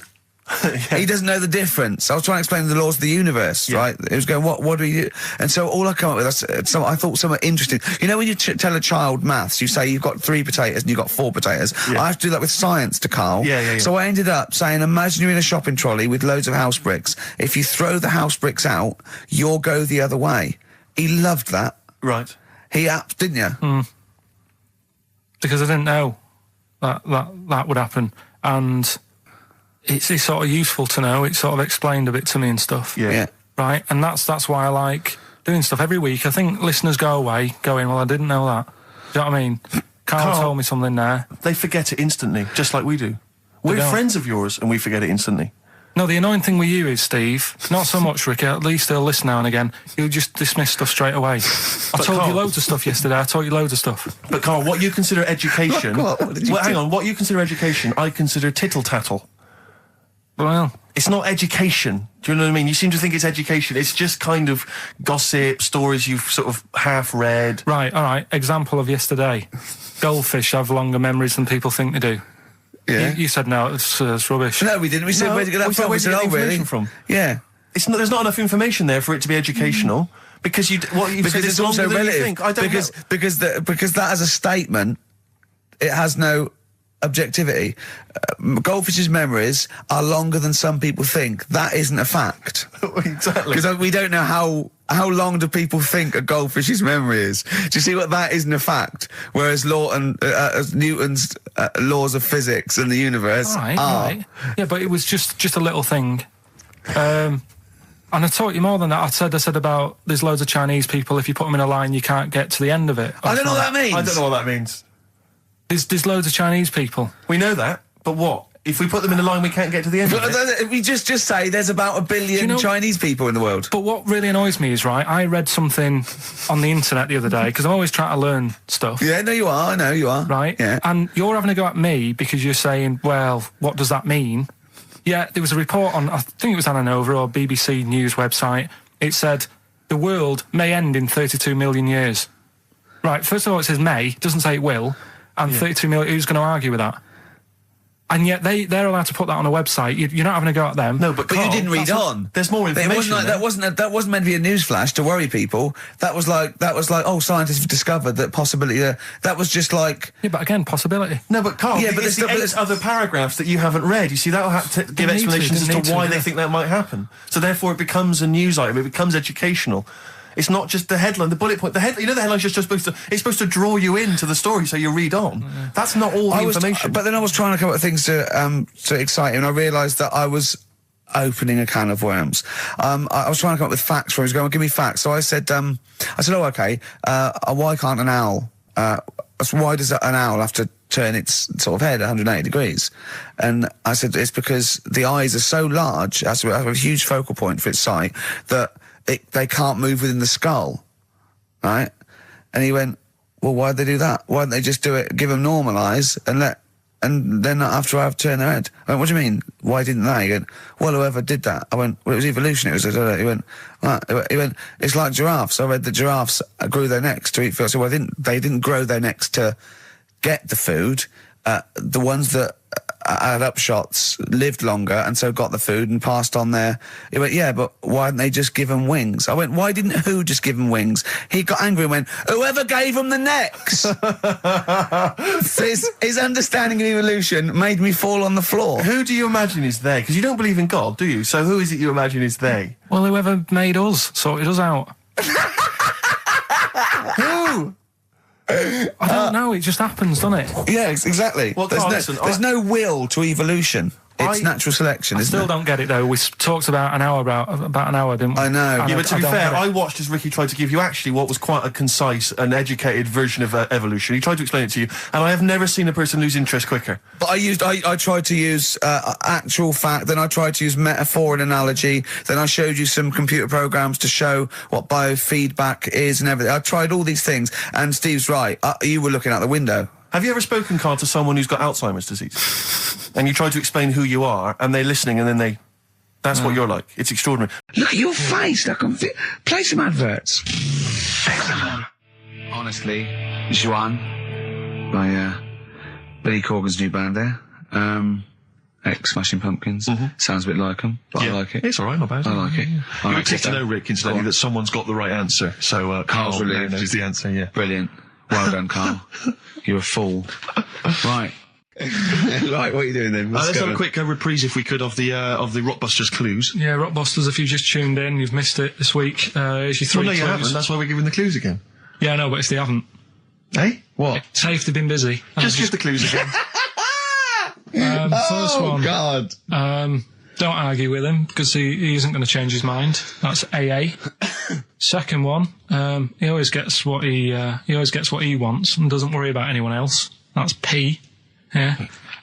He doesn't know the difference. I was trying to explain the laws of the universe, right? It was going, what do you do? And so all I come up with, I thought somewhat interesting. You know when you tell a child maths, you say you've got 3 potatoes and you've got 4 potatoes. I have to do that with science to Karl. So I ended up saying, imagine you're in a shopping trolley with loads of house bricks. If you throw the house bricks out, you'll go the other way. He loved that. Right. He didn't you? Because I didn't know that would happen. And it's sort of useful to know. It sort of explained a bit to me and stuff. Yeah. Right? And that's why I like doing stuff every week. I think listeners go away going, well, I didn't know that. Do you know what I mean? Karl told me something there. They forget it instantly, just like we do. We're friends of yours and we forget it instantly. No, the annoying thing with you is, Steve, not so much, Ricky, at least they'll listen now and again, you'll just dismiss stuff straight away. I told you loads of stuff yesterday, I told you loads of stuff. But Karl, what you consider education... hang on, what you consider education, I consider tittle-tattle. Well, it's not education. Do you know what I mean? You seem to think it's education. It's just kind of gossip, stories you've sort of half read. Right, all right. Example of yesterday. Goldfish have longer memories than people think they do. Yeah. You said no, it's rubbish. No, we didn't. We said, where'd you get that from? Where'd you get the information from? Yeah. There's not enough information there for it to be educational. Because what you've said is also longer than relative. you think. I don't know. Because that as a statement, it has no objectivity. Goldfish's memories are longer than some people think. That isn't a fact. Exactly. Because we don't know how long do people think a goldfish's memory is. Do you see what that isn't a fact? Whereas Newton's laws of physics and the universe are. Right. Yeah, but it was just a little thing. And I taught you more than that. I said about there's loads of Chinese people, if you put them in a line, you can't get to the end of it. I don't know what that means. I don't know what that means. There's loads of Chinese people. We know that, but what? If we put them in a line, we can't get to the end of it? We just say there's about 1 billion Chinese people in the world. But what really annoys me is, right, I read something on the internet the other day, because I'm always trying to learn stuff. Yeah, no, you are. I know you are. Right? Yeah. And you're having a go at me because you're saying, well, what does that mean? Yeah, there was a report on, I think it was Ananova or BBC News website. It said, the world may end in 32 million years. Right, first of all, it says may, it doesn't say it will. And 32 million, who's going to argue with that? And yet they're allowed to put that on a website. You're not having a go at them. No, but Karl, you didn't read on. There's more information. That wasn't meant to be a newsflash to worry people. That was like, oh, scientists have discovered that possibility. That was just like. Yeah, but again, possibility. No, but Karl, but there's the 8 other paragraphs that you haven't read. You see, that'll have to give explanations as to why they think that might happen. So therefore, it becomes a news item. It becomes educational. It's not just the headline, the bullet point. The headline's just supposed to draw you into the story so you read on. That's not all the information. But then I was trying to come up with things to excite him, and I realised that I was opening a can of worms. I was trying to come up with facts for him. He was going, give me facts. So I said, oh, okay, why can't an owl, why does an owl have to turn its sort of head 180 degrees? And I said, it's because the eyes are so large, it has to have a huge focal point for its sight, that they can't move within the skull, right? And he went, well, why'd they do that? Why didn't they just do it, give them normal eyes, and then after I've turned their head? I went, what do you mean? Why didn't they? He went, well, whoever did that. I went, well, it was evolution. It was, he went, it's like giraffes. I read that giraffes grew their necks to eat food. So they didn't grow their necks to get the food. The ones that had upshots lived longer and so got the food and passed on their. He went, yeah, but why didn't they just give them wings? I went, why didn't who just give them wings? He got angry and went, whoever gave them the necks. his understanding of evolution made me fall on the floor. Who do you imagine is they? Because you don't believe in God, do you? So who is it you imagine is they? Well, whoever made us sorted us out. Who? I don't know, it just happens, doesn't it? Yeah, exactly. Well, there's no will to evolution. It's natural selection, I isn't still it? don't get it though. We talked about an hour, didn't we? I know. And Yeah, but to be don't fair, get it. I watched as Ricky tried to give you actually what was quite a concise and educated version of evolution. He tried to explain it to you, and I have never seen a person lose interest quicker. But I tried to use actual fact, then I tried to use metaphor and analogy, then I showed you some computer programs to show what biofeedback is and everything. I tried all these things, and Steve's right. You were looking out the window. Have you ever spoken, Carl, to someone who's got Alzheimer's disease? And you try to explain who you are, and they're listening, and then that's what you're like. It's extraordinary. Look at your face. Play some adverts. XFM. Honestly, Juan by Billy Corgan's new band there. Ex-Smashing Pumpkins. Sounds a bit like them, but I like it. It's all right, not bad. I like it. You would take to know, Rick, incidentally, that someone's got the right answer. So Carl relieved. knows the answer, yeah. Brilliant. Well done, Carl. You're a fool. Right. Right, what are you doing then? Let's have a quick reprise, if we could, of the Rockbusters clues. Yeah, Rockbusters, if you've just tuned in, you've missed it this week. Here's your 3 Well, no, clues. you haven't. That's why we're giving the clues again. Yeah, I know, but if they haven't. Hey? What? Say if they've been busy. Just give the clues again. First one. God. Don't argue with him, because he isn't going to change his mind. That's AA. Second one, he always gets what he wants and doesn't worry about anyone else. That's P. Yeah.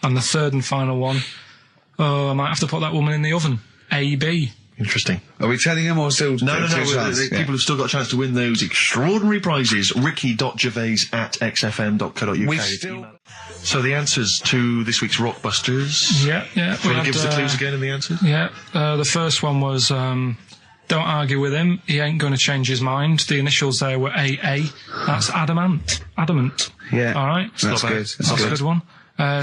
And the third and final one, I might have to put that woman in the oven. AB. Interesting. Are we telling him or still? No. People have still got a chance to win those extraordinary prizes. ricky.gervais@xfm.co.uk. So the answers to this week's Rockbusters. Yeah. Do you want to give us the clues again and the answers? Yeah. The first one was, don't argue with him. He ain't going to change his mind. The initials there were AA. That's adamant. Adamant. Yeah. All right. That's good. That's a good one.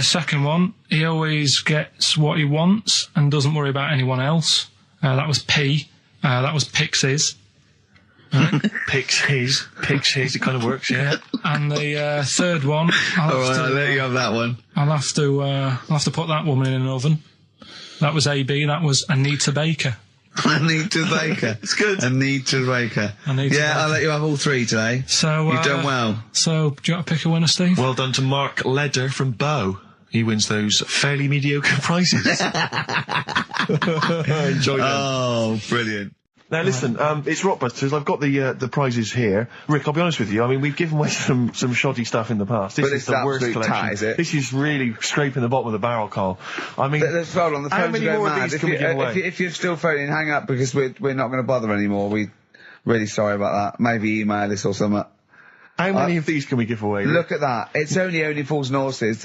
Second one, he always gets what he wants and doesn't worry about anyone else. That was P. That was Pixies. Right. Picks his. It kind of works, yeah. And the third one, I'll let you have that one. I'll have to put that woman in an oven. That was AB. That was Anita Baker. Anita Baker. It's good. Anita Baker. Anita Baker. I'll let you have all 3 today. So You've done well. So do you want to pick a winner, Steve? Well done to Mark Leder from Bow. He wins those fairly mediocre prizes. Enjoy them. Oh, brilliant. Now listen, it's Rockbusters. I've got the prizes here. Rick, I'll be honest with you. I mean, we've given away some shoddy stuff in the past. This is the worst collection. Tat, is it? This is really scraping the bottom of the barrel, Carl. I mean, Let's hold on. The how phones many are going more of mad. these can we give away? If you're still phoning, hang up because we're not going to bother anymore. We're really sorry about that. Maybe email us or something. How many of these can we give away? Look at that. It's only Fools and Horses.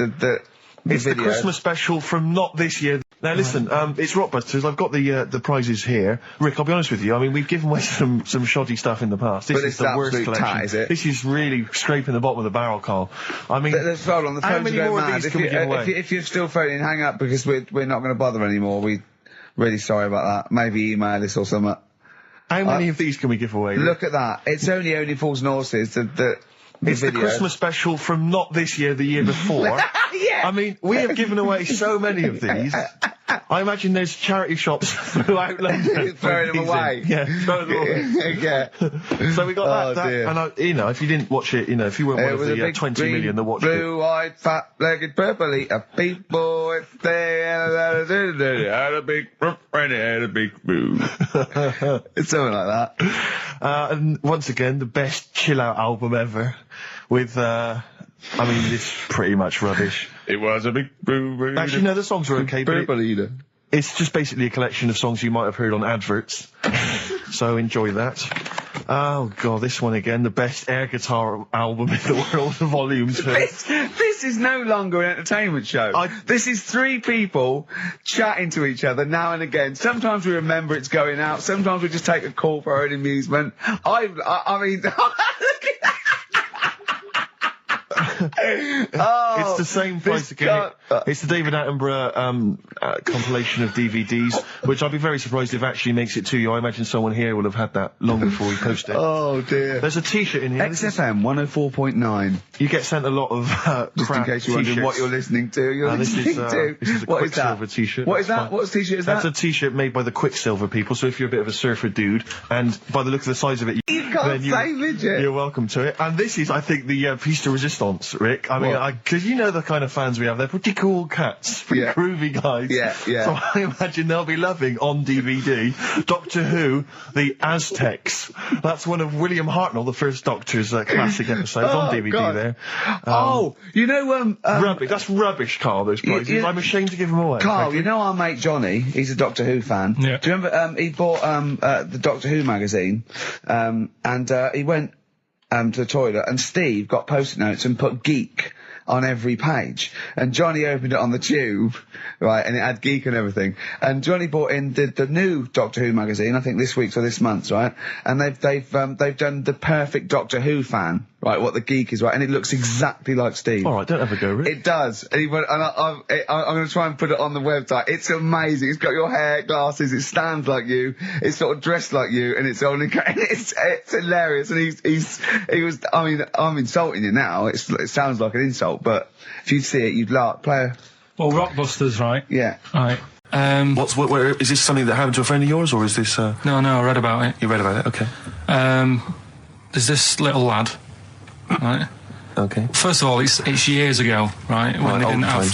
It's the Christmas special from not this year. Now listen, it's Rockbusters. I've got the prizes here. Rick, I'll be honest with you. I mean, we've given away some shoddy stuff in the past. This is the worst collection. Tat, is it? This is really scraping the bottom of the barrel, Carl. I mean, let's hold on. The how phones many are more going of mad. these can we give away? If you're still phoning, hang up because we're not going to bother anymore. We're really sorry about that. Maybe email us or something. How many of these can we give away? Look at that. It's only Fools and Horses. It's the Christmas special from not this year, the year before. Yeah. I mean, we have given away so many of these. I imagine there's charity shops throughout London. Throwing them away. Yeah, throwing them away. Yeah. So we got that. Dear. And if you didn't watch it, if you weren't one of the 20 million that watched it. Blue-eyed, fat-legged, purple-eater people, if they had a big boo. It's something like that. And once again, the best chill-out album ever with, it's pretty much rubbish. It was a big boo. Actually, no, the songs are okay, but Purple-eater. it's just basically a collection of songs you might have heard on adverts. So enjoy that. Oh god, this one again, the best air guitar album in the world, the volumes. This is no longer an entertainment show. This is 3 people chatting to each other now and again. Sometimes we remember it's going out. Sometimes we just take a call for our own amusement. I mean, look at that. It's the same price again. It's the David Attenborough compilation of DVDs, which I'd be very surprised if actually makes it to you. I imagine someone here will have had that long before we post it. Oh dear. There's a T-shirt in here. XFM 104.9. You get sent a lot of just in case you're wondering what you're listening to. This is a Quicksilver T-shirt. What is that? What T-shirt is that? That's a T-shirt made by the Quicksilver people. So if you're a bit of a surfer dude, and by the look of the size of it, You've can't say midget. You're welcome to it. And this is, I think, the piece de resistance, Rick. I mean, because you know the kind of fans we have. They're pretty cool cats, pretty groovy guys. Yeah. So I imagine they'll be loving on DVD Doctor Who, the Aztecs. That's one of William Hartnell, the first Doctor's classic episodes on DVD. God. There. You know, rubbish. That's rubbish, Carl. Those prizes. I'm ashamed to give them away. Carl, frankly. you know our mate Johnny. He's a Doctor Who fan. Yeah. Do you remember? He bought the Doctor Who magazine, and he went to the toilet, and Steve got post-it notes and put geek on every page, and Johnny opened it on the tube, right, and it had geek and everything, and Johnny bought in the new Doctor Who magazine, I think this week's or this month's, right, and they've done the perfect Doctor Who fan, right, what the geek is, right, and it looks exactly like Steve. All right, don't have a go, Rick. It does, and, I'm going to try and put it on the website. It's amazing. It's got your hair, glasses, it stands like you, it's sort of dressed like you, and it's only, it's hilarious, and he was, I mean, I'm insulting you now, it sounds like an insult, but if you'd see it, you'd laugh. Well, Rockbusters, right? Yeah. Right. Where, is this something that happened to a friend of yours, or is this? No, I read about it. You read about it, okay. There's this little lad, right? Okay. First of all, it's years ago, right? When they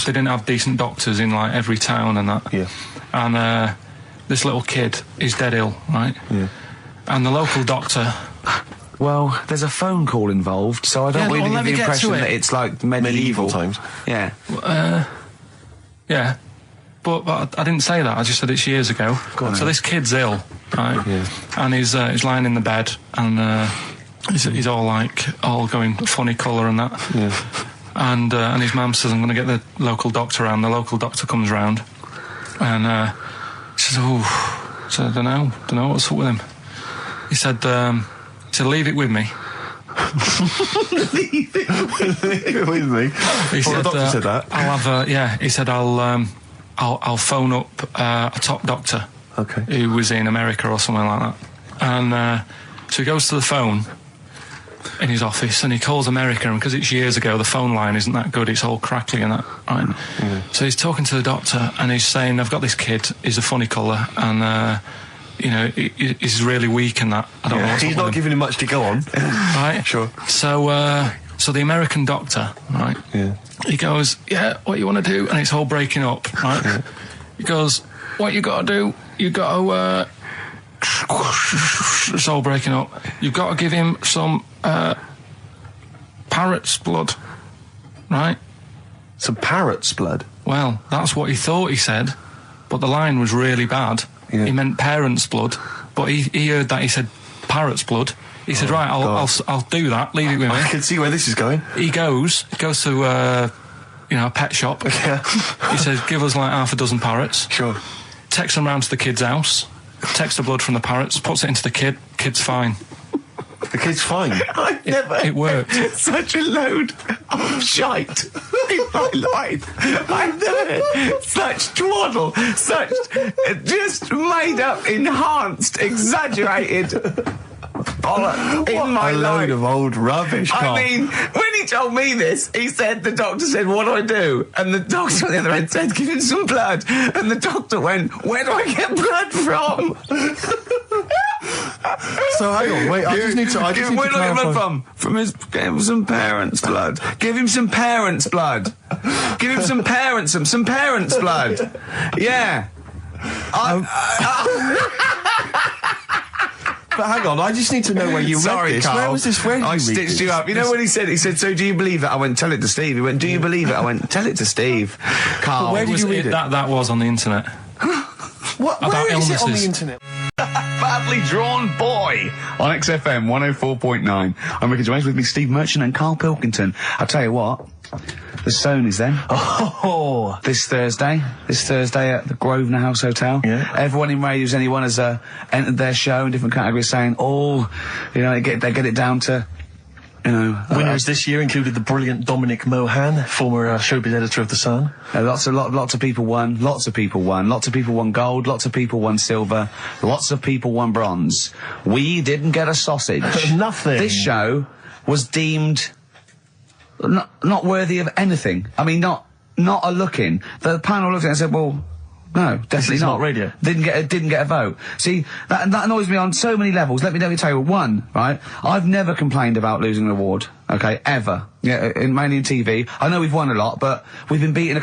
didn't have decent doctors in like every town and that. Yeah. And this little kid is dead ill, right? Yeah. And the local doctor. Well, there's a phone call involved, so I don't really let get me the get impression to it. that it's like medieval times. Yeah. Yeah. But I didn't say that. I just said it's years ago. So this kid's ill, right? Yeah. And he's lying in the bed, and he's all going funny colour and that. Yeah. And his mum says, I'm going to get the local doctor round. The local doctor comes round, and she says, so I don't know what's up with him. He said, leave it with me. Leave it with me. He said, the doctor said that. I'll have he said I'll phone up a top doctor. Okay. Who was in America or something like that. And so he goes to the phone in his office and he calls America, and because it's years ago, the phone line isn't that good, it's all crackly and that, right? Yeah. So he's talking to the doctor and he's saying, I've got this kid, he's a funny colour, and he's really weak and that. I don't know what's He's up not with him. giving him much to go on. Right? Sure. So the American doctor, right? Yeah. He goes, yeah, what you want to do? And it's all breaking up, right? Yeah. He goes, what you got to do? You got to, it's all breaking up. You've got to give him some, parrot's blood, right? Some parrot's blood? Well, that's what he thought he said, but the line was really bad. Yeah. He meant parent's blood, but he heard that he said parrot's blood. He said, right, I'll do that, leave it with me. I can see where this is going. He goes to, a pet shop. Yeah. He says, give us like half a dozen parrots. Sure. Takes them round to the kid's house, takes the blood from the parrots, puts it into the kid, kid's fine. The kid's fine. I've never It worked. such a load of shite in my life. I've never heard such twaddle, such just made up, enhanced, exaggerated bollock in my a load life. of old rubbish, Carl. I mean, when he told me this, he said, the doctor said, what do I do? And the doctor on the other end said, give him some blood. And the doctor went, where do I get blood from? So hang on, wait, I just need to where do I get clarify. blood from? Give him some parents' blood. Give him some parents' blood. Give him some parents' blood. Yeah. But hang on, I just need to know where you Sorry, read this. Carl. Where was this? Where did I you read stitched this? you up. You know what he said? He said, so do you believe it? I went, tell it to Steve. He went, do you believe it? I went, tell it to Steve. Carl. where did you read it? That was on the internet. What? About Where is it on the illnesses. internet? Badly Drawn Boy on XFM 104.9. I'm Ricky Gervais, with me Steve Merchant and Karl Pilkington. I'll tell you what, the Sony's then. Oh. This Thursday at the Grosvenor House Hotel. Yeah. Everyone in Radio's Anyone has entered their show in different categories, saying, they get it down to, Winners this year included the brilliant Dominic Mohan, former showbiz editor of The Sun. lots of people won. Lots of people won gold. Lots of people won silver. Lots of people won bronze. We didn't get a sausage. Nothing. This show was deemed not worthy of anything. I mean, not a look in. The panel looked at it and said, well, No, definitely is not. not radio. Didn't get a vote. See, that annoys me on so many levels. Let me tell you. One, right? I've never complained about losing an award. Okay, ever. Yeah, mainly in TV. I know we've won a lot, but we've been beaten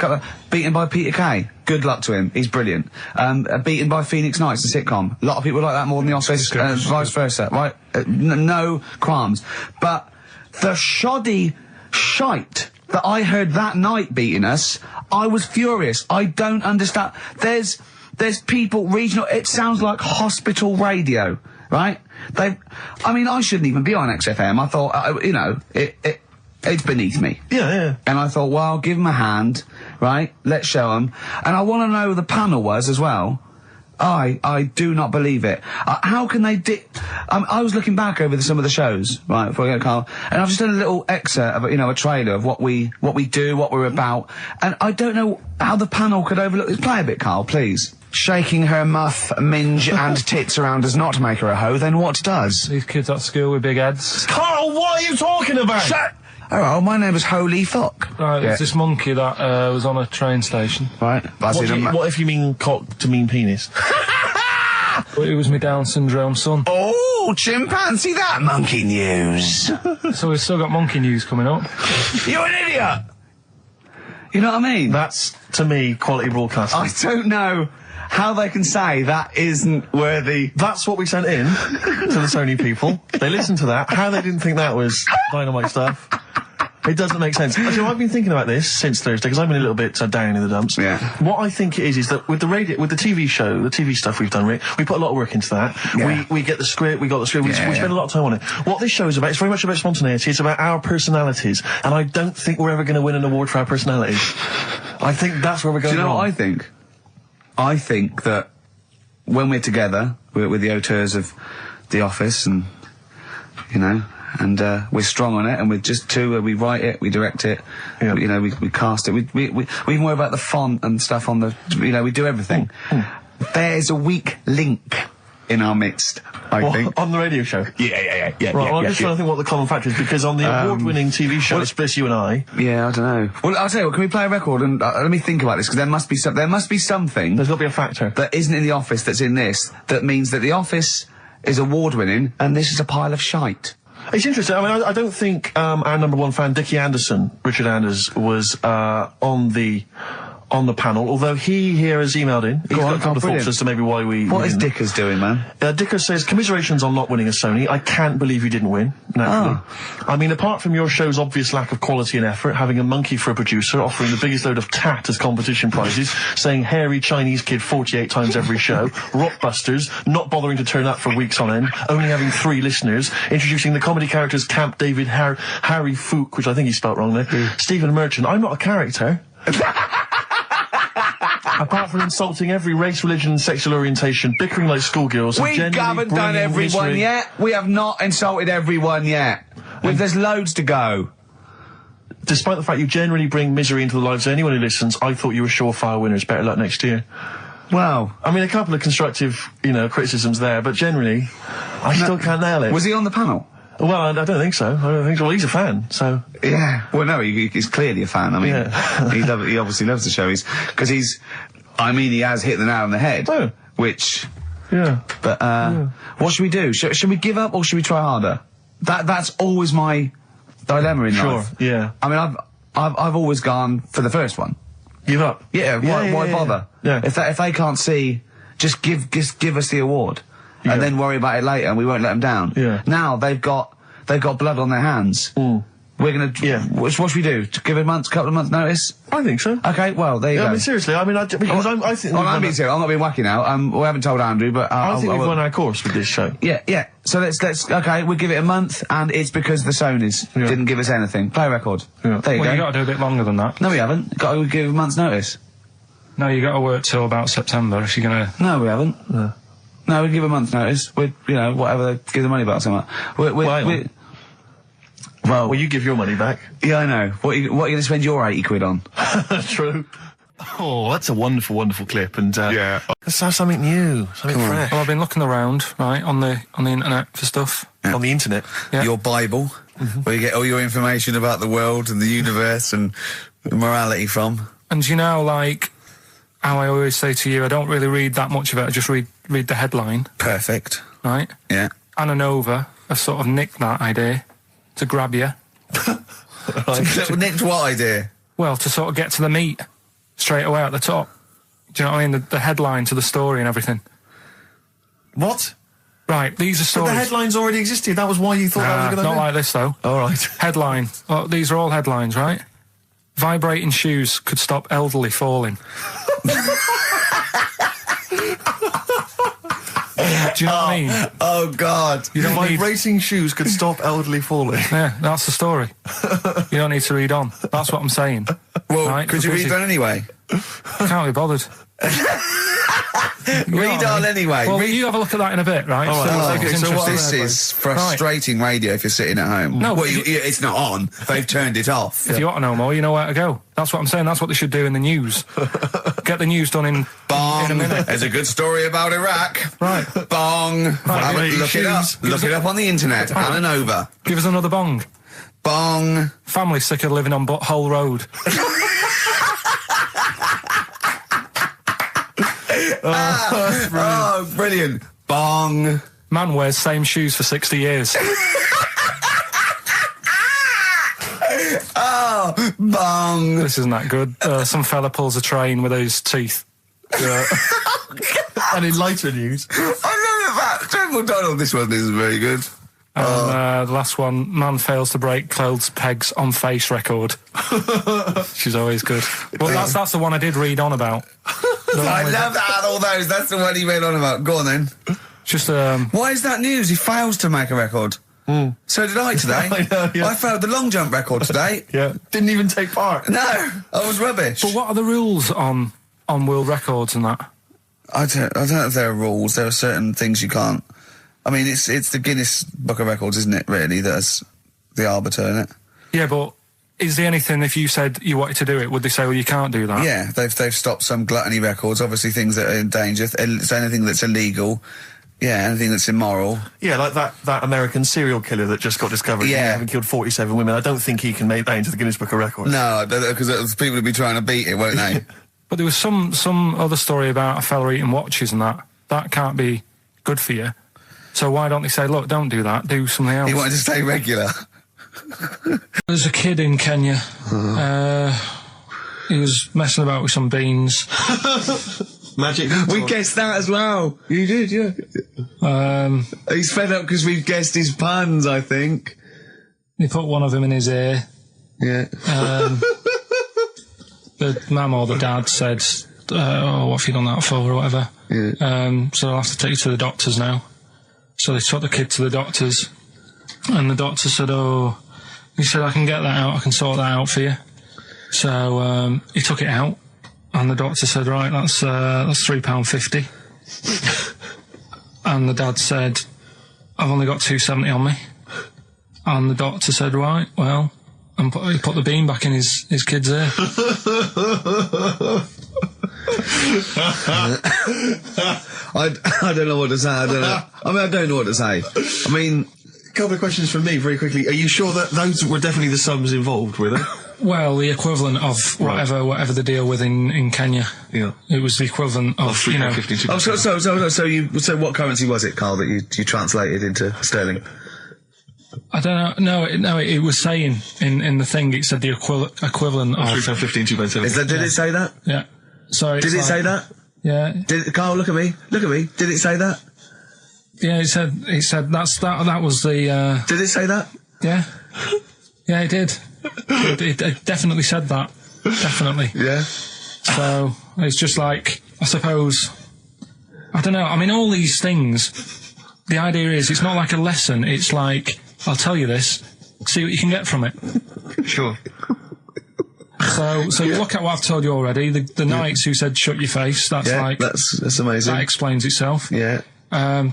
by Peter Kay. Good luck to him. He's brilliant. Beaten by Phoenix Nights, the sitcom. A lot of people like that more than the Oscars, vice versa. Right? No qualms. But the shoddy shite that I heard that night beating us, I was furious. I don't understand. There's people regional. It sounds like hospital radio, right? I mean, I shouldn't even be on XFM. I thought, it's beneath me. Yeah. And I thought, well, give them a hand, right? Let's show them. And I want to know who the panel was as well. I do not believe it. How can they I was looking back over some of the shows, right, before I go to Carl, and I've just done a little excerpt of, a trailer of what we do, what we're about, and I don't know how the panel could overlook this. Play a bit, Carl, please. Shaking her muff, minge and tits around does not make her a hoe, then what does? These kids at school with big heads. Carl, what are you talking about? Shut! Oh, my name is Holy Fuck. Right, Yeah. There's this monkey that was on a train station. Right. What if you mean cock to mean penis? It was my Down syndrome son. Oh, chimpanzee, that monkey news. So we've still got monkey news coming up. You're an idiot! You know what I mean? That's, to me, quality broadcasting. I don't know how they can say that isn't worthy. That's what we sent in to the Sony people. They listened to that. How they didn't think that was dynamite stuff. It doesn't make sense. Actually, I've been thinking about this since Thursday because I've been a little bit down in the dumps. Yeah. What I think it is that with the TV show, the TV stuff we've done, Rick, we put a lot of work into that. Yeah. We get the script, we got the script, we spend a lot of time on it. What this show is about, it's very much about spontaneity, it's about our personalities, and I don't think we're ever going to win an award for our personalities. I think that's where we're going Do you know wrong. what I think? I think that when we're together, we're the auteurs of The Office and, and we're strong on it, and we're just two, we write it, we direct it, we cast it, we even worry about the font and stuff on the, we do everything. There's a weak link in our midst, I think. On the radio show? Yeah. Right, well, I'm just trying to think what the common factor is, because on the award-winning TV show, Spliss You and I... Yeah, I don't know. Well, I'll tell you what, can we play a record and let me think about this, because there must be something... There's got to be a factor. ...that isn't in The Office that's in this, that means that The Office is award-winning, and this is a pile of shite. It's interesting. I mean, I don't think our number one fan, Dickie Anderson, Richard Anders, was on the panel, although he here has emailed in. He's got a couple of thoughts as to maybe why we... What is Dickers doing, man? Dickers says, commiserations on not winning a Sony. I can't believe you didn't win, naturally. I mean, apart from your show's obvious lack of quality and effort, having a monkey for a producer, offering the biggest load of tat as competition prizes, saying hairy Chinese kid 48 times every show, Rockbusters, not bothering to turn up for weeks on end, only having 3 listeners, introducing the comedy characters Camp David, Harry Fook, which I think he spelt wrong there, Stephen Merchant. I'm not a character. Apart from insulting every race, religion and sexual orientation, bickering like schoolgirls... We haven't done everyone yet. We have not insulted everyone yet. There's loads to go. Despite the fact you generally bring misery into the lives of anyone who listens, I thought you were surefire winners. Better luck next year. Well... I mean, a couple of constructive, criticisms there, but generally, I still can't nail it. Was he on the panel? Well, I don't think so. Well, he's a fan, so... Yeah. Well, no, he's clearly a fan. I mean, he obviously loves the show. Because he has hit the nail on the head. Oh. Which... Yeah. But, what should we do? Should we give up or should we try harder? That's always my dilemma in life. Sure, yeah. I mean, I've always gone for the first one. Give up? Yeah, why bother? Yeah. If they can't see, just give us the award. Yeah. And then worry about it later, and we won't let them down. Yeah. Now they've got blood on their hands. We're gonna. Yeah. What should we do? To give a couple of months notice? I think so. Okay. Well, there you go. I mean, seriously. I mean, I think. I'm being serious. I'm not being wacky now. We haven't told Andrew, but I think we've won our course with this show. Yeah. So let's. Okay, we'll give it a month, and it's because the Sonys didn't give us anything. Play a record. Yeah. There you go. You got to do a bit longer than that. No, we haven't. Got to give a month's notice. No, you got to work till about September if you're gonna. No, we haven't. No, we give a month's notice. We're, whatever they give the money back, something like that. Well, you give your money back. Yeah, I know. What are you going to spend your 80 quid on? True. Oh, that's a wonderful, wonderful clip, and let's have something new, something fresh. Well, I've been looking around, right, on the internet for stuff. Yeah. On the internet? Yeah. Your Bible, where you get all your information about the world and the universe and morality from. And how I always say to you, I don't really read that much of it. I just read the headline, Perfect. right? Yeah. Anna Nova have sort of nicked that idea to grab you. Nicked what idea? Well, to sort of get to the meat straight away at the top. Do you know what I mean? The headline to the story and everything. What? Right, these are But stories. the headlines already existed. That was why you thought that was a good not idea. like this, though. All right. Headline. Oh, these are all headlines, right? Vibrating shoes could stop elderly falling. Do you know what I mean? Oh, God. You don't need... Vibrating shoes could stop elderly falling. Yeah, that's the story. You don't need to read on. That's what I'm saying. Well, Right, could you read busy. that anyway? Can't be bothered. You know Read what I on mean? anyway. Well, Read- you have a look at that in a bit, right? All right, So, all right, it's okay, so what interesting. This is frustrating radio if you're sitting at home. No, well, but it's not on. They've turned it off. If you want to know more, you know where to go. That's what I'm saying. That's what they should do in the news. Get the news done in Bong. a minute. There's a good story about Iraq. Right. Bong. Look it up. Look it up on the internet. Anna Nova. Give us another bong. Bong. Family sick of living on Butthole Road. Oh, brilliant. Bong. Man wears same shoes for 60 years. Oh, bong. This isn't that good. Some fella pulls a train with his teeth. And in lighter news. I love that. Joe McDonald, this one is very good. And the last one, man fails to break clothes pegs on face record. She's always good. Well, that's the one I did read on about. I love that, all those. That's the one he went on about. Go on then. Just, Why is that news? He fails to make a record. So did I today. I know, yeah. I failed the long jump record today. Yeah. Didn't even take part. No, I was rubbish. but what are the rules on world records and that? I don't know if there are rules. There are certain things you can't. I mean, it's the Guinness Book of Records, isn't it, really, that's the arbiter, isn't it? Yeah, but is there anything, if you said you wanted to do it, would they say, well, you can't do that? Yeah, they've stopped some gluttony records, obviously things that are in danger. It's anything that's illegal. Yeah, anything that's immoral. Yeah, like that American serial killer that just got discovered. Yeah. Having killed 47 women. I don't think he can make that into the Guinness Book of Records. No, because people would be trying to beat it, won't they? But there was some other story about a fella eating watches and that. That can't be good for you. So why don't they say, look, don't do that, do something else? He wanted to stay regular. There's a kid in Kenya. He was messing about with some beans. Magic. We guessed that as well. You did, yeah. He's fed up because we've guessed his puns, I think. He put one of them in his ear. Yeah. The mum or the dad said, oh, what have you done that for, or whatever. Yeah. So I'll have to take you to the doctors now. So they took the kid to the doctors, and the doctor said, oh, he said, I can get that out, I can sort that out for you. So he took it out, and the doctor said, right, that's £3.50. And the dad said, I've only got £2.70 on me. And the doctor said, right, well, and he put the bean back in his kid's ear. I don't know what to say. I don't know. I mean, I don't know what to say. I mean, A couple of questions from me, very quickly. Are you sure that those were definitely the sums involved, were they? Well, the equivalent of whatever the deal with in Kenya. Yeah. It was the equivalent of, you know. oh, so what currency was it, Carl, that you translated into sterling? I don't know. No, it was saying in the thing. It said the equivalent of. £3.15, Did it say that? Yeah. So Did it say that? Yeah. Carl, look at me. Did it say that? Yeah. It said that was the. Did it say that? Yeah. Yeah, it did. It definitely said that. Definitely. Yeah. So it's just like, I suppose, I don't know. I mean, all these things. The idea is, it's not like a lesson. It's like, I'll tell you this, see what you can get from it. Sure. So you look at what I've told you already. The Knights who said shut your face. That's like that's amazing. that explains itself. Yeah.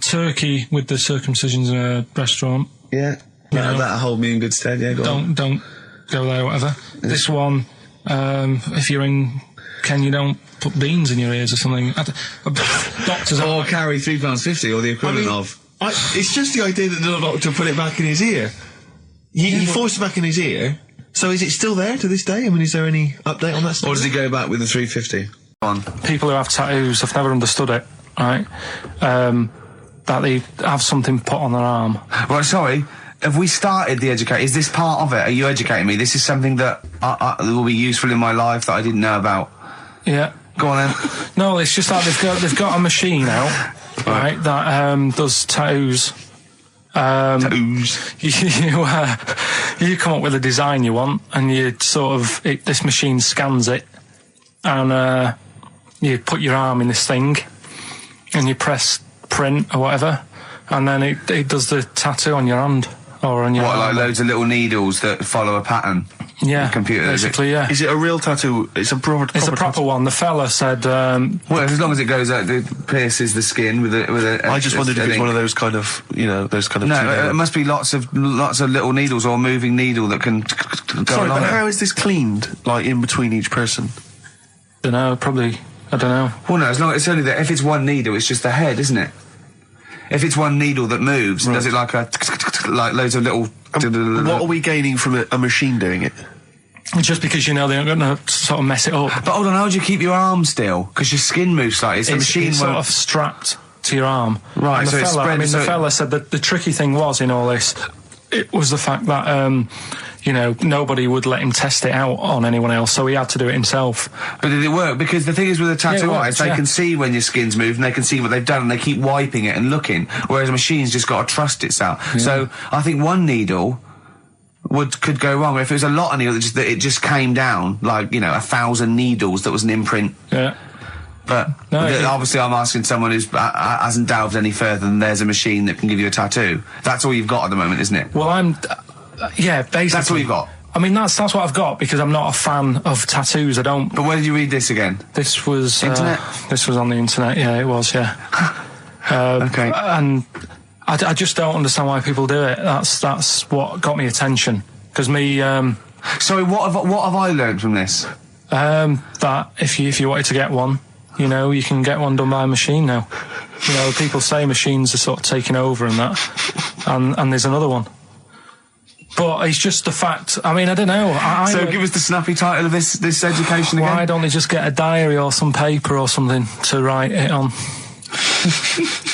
Turkey with the circumcisions in a restaurant. Yeah. That'll hold me in good stead. Yeah. Go on. Don't go there. Whatever. This one, if you're in Kenya, don't put beans in your ears or something. Doctors Or carry £3.50 or the equivalent of. It's just the idea that the doctor put it back in his ear. He forced it back in his ear. So is it still there to this day? I mean, is there any update on that stuff? Or does he go back with the £3.50? on. people who have tattoos, I've never understood it, right? That they have something put on their arm. Right, sorry. Have we started the educate? Is this part of it? Are you educating me? This is something that will be useful in my life that I didn't know about. Yeah. Go on then. No, it's just that they've got a machine out, right, that does tattoos. Tattoos. You come up with a design you want, and you sort of this machine scans it, and you put your arm in this thing, and you press print or whatever, and then it does the tattoo on your hand or on your arm. Like loads of little needles that follow a pattern? Yeah, computer, basically, yeah. Is it a real tattoo? It's a proper proper one. The fella said... well, as long as it goes out, it pierces the skin with a I just wondered if it's one of those kind of, those kind of... No, it must be lots of little needles or a moving needle that can go Sorry, along but it. how is this cleaned, like, in between each person? I don't know. Well, no, as long as it's only that if it's one needle, it's just the head, isn't it? If it's one needle that moves and does it like loads of little... What are we gaining from a machine doing it? Just because they're not going to sort of mess it up. But hold on, how do you keep your arm still? Because your skin moves slightly. It's the machine sort of strapped to your arm. Right, and so it's spread... the fella said that the tricky thing was in all this, it was the fact that, nobody would let him test it out on anyone else, so he had to do it himself. But did it work? Because the thing is with a tattoo artist, they can see when your skin's moved and they can see what they've done and they keep wiping it and looking, whereas a machine's just got to trust itself. Yeah. So I think one needle could go wrong. If it was a lot of needles, that it just came down, 1,000 needles that was an imprint. Yeah. But obviously I'm asking someone who hasn't delved any further than there's a machine that can give you a tattoo. That's all you've got at the moment, isn't it? Well, basically. That's all you've got? I mean, that's what I've got, because I'm not a fan of tattoos. I don't... But where did you read this again? This was... Internet? This was on the internet, yeah, it was, yeah. Okay. And I just don't understand why people do it. That's what got me attention. Because me... Sorry, what have I learned from this? That if you wanted to get one, you can get one done by a machine now. People say machines are sort of taking over and that. And there's another one. But it's just the fact. I mean, I don't know. So give us the snappy title of this education again. Why don't they just get a diary or some paper or something to write it on?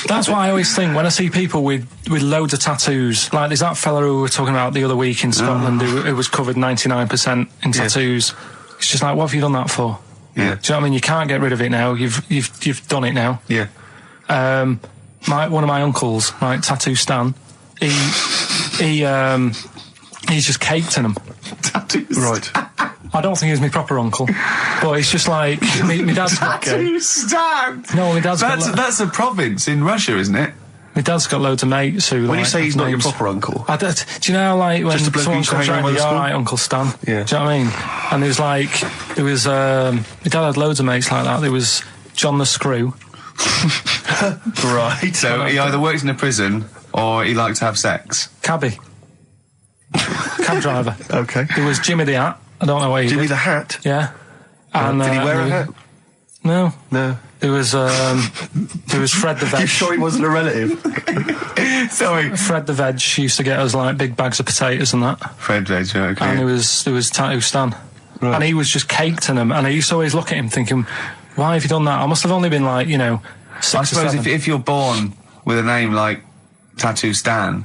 That's what I always think when I see people with loads of tattoos. Like there's that fella who we were talking about the other week in Scotland who was covered 99% in tattoos. It's just like, what have you done that for? Yeah. Do you know what I mean? You can't get rid of it now. You've done it now. Yeah. One of my uncles, like Tattoo Stan, he's just caked in them. Tattoos. Right. I don't think he's my proper uncle, but it's just like my dad's got... Tattoo Stan! No, my dad's got... That's a province in Russia, isn't it? My dad's got loads of mates who... When you say he's not your proper uncle... do you know how, like, when just a bloke someone who used to comes hang around around, with you're school? alright, Uncle Stan? Yeah. Do you know what I mean? And my dad had loads of mates like that. There was John the Screw. Right. So he either works in a prison or he likes to have sex. Cabbie. Cab driver. Okay. There was Jimmy the Hat. I don't know what he Jimmy did. the Hat? Yeah. And, did he wear a hat? No. No. There was Fred the Veg. You sure he wasn't a relative? Sorry. Fred the Veg used to get us like big bags of potatoes and that. Fred Veg, okay. And there was Tattoo Stan. Right. And he was just caked in them. And I used to always look at him thinking, why have you done that? I must have only been like, 6 I or suppose 7. if you're born with a name like Tattoo Stan,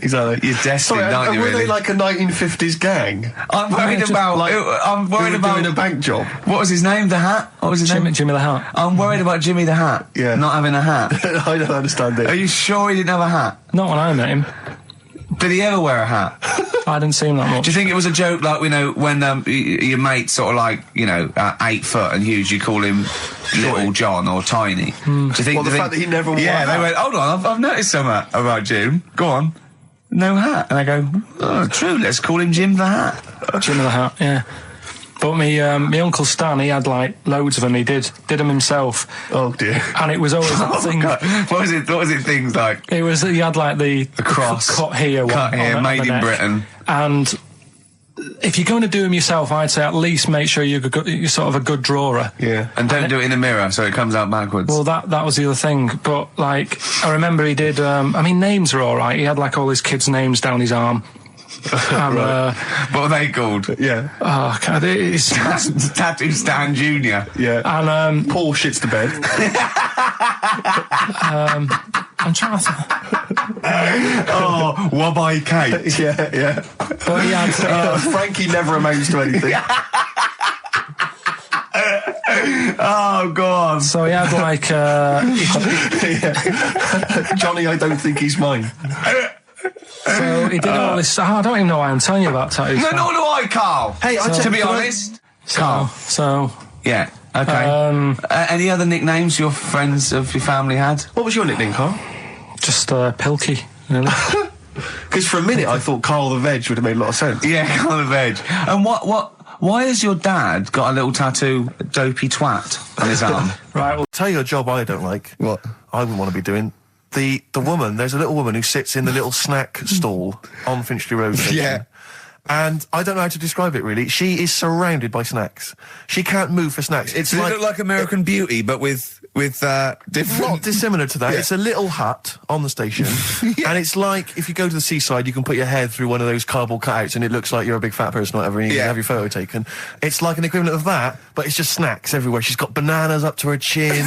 Exactly. you're destined, aren't you, were really? they like a 1950s gang? I'm worried about... I'm worried Who were about... doing a bank job? What was his name? The Hat? What was his name? Jimmy the Hat. I'm worried about Jimmy the Hat. Yeah. Not having a hat. I don't understand it. Are you sure he didn't have a hat? Not when I met him. Did he ever wear a hat? I didn't see him that much. Do you think it was a joke, like, when your mate's sort of like, 8 foot and huge, you call him Little John or Tiny? Do you think... Well, the fact that he never wore Yeah, a they hat. went, hold on, I've noticed something about Jim. Go on. No hat. And I go, oh, true, let's call him Jim the Hat. Jimmy the Hat, yeah. But my Uncle Stan, he had like loads of them. He did them himself. Oh dear. And it was always that thing. God. What was it things like? He had like the cross. cut here, Cut one here, on made the in neck. Britain. And if you're going to do them yourself, I'd say at least make sure you're sort of a good drawer. Yeah. And don't do it in a mirror so it comes out backwards. Well, that was the other thing. But like, I remember he did. Names are all right. He had like all his kids' names down his arm. And, What are they called? Yeah. oh, God, it's... Tattoo Stan Jr. Yeah. And, Paul shits the bed. I'm trying to... Oh, Wabbai Kate. Yeah. But he had... Frankie never amounts to anything. Oh, God. So he had like... Johnny, I don't think he's mine. so he did all this... I don't even know why I'm telling you about tattoos. No, nor do I, Carl. Hey, to be honest, Carl. So... Yeah. Okay. Any other nicknames your friends of your family had? What was your nickname, Carl? Just Pilky, really. Because for a minute I thought Carl the Veg would have made a lot of sense. Yeah, Carl the Veg. And why has your dad got a little tattoo, dopey twat, on his arm? Right, well, tell you a job I don't like. What? I wouldn't want to be doing. The woman, there's a little woman who sits in the little snack stall on Finchley Road. Yeah. And I don't know how to describe it, really. She is surrounded by snacks. She can't move for snacks. It's Does like... it look like American Beauty, but with different... Not dissimilar to that. Yeah. It's a little hut on the station. And it's like, if you go to the seaside, you can put your head through one of those cardboard cutouts and it looks like you're a big fat person or whatever, and you can have your photo taken. It's like an equivalent of that, but it's just snacks everywhere. She's got bananas up to her chin.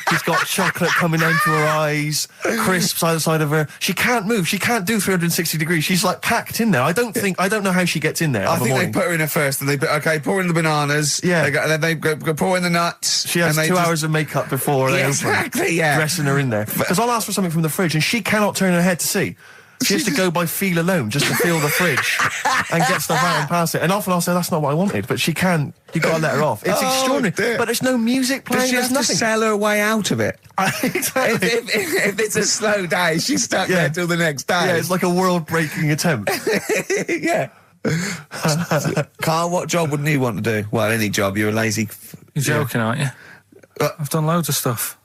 She's got chocolate coming down to her eyes, crisps either side of her. She can't move. She can't do 360 degrees. She's like packed in there. I don't know how she gets in there. I think they put her in there first, and they pour in the bananas. Yeah. And then they go pour in the nuts. She has 2 hours of makeup before they exactly, yeah. dressing her in there. Because I'll ask for something from the fridge, and she cannot turn her head to see. She has to go by feel alone, just to feel the fridge and get stuff out and pass it. And often I'll say, that's not what I wanted, but she can. You've got to let her off. It's extraordinary. Dear. But there's no music playing, Does she there's have nothing. to sell her way out of it? Exactly. If it's a slow day, she's stuck there till the next day. Yeah, it's like a world-breaking attempt. Yeah. Carl, what job wouldn't you want to do? Well, any job. You're a lazy... You're joking, aren't you? I've done loads of stuff.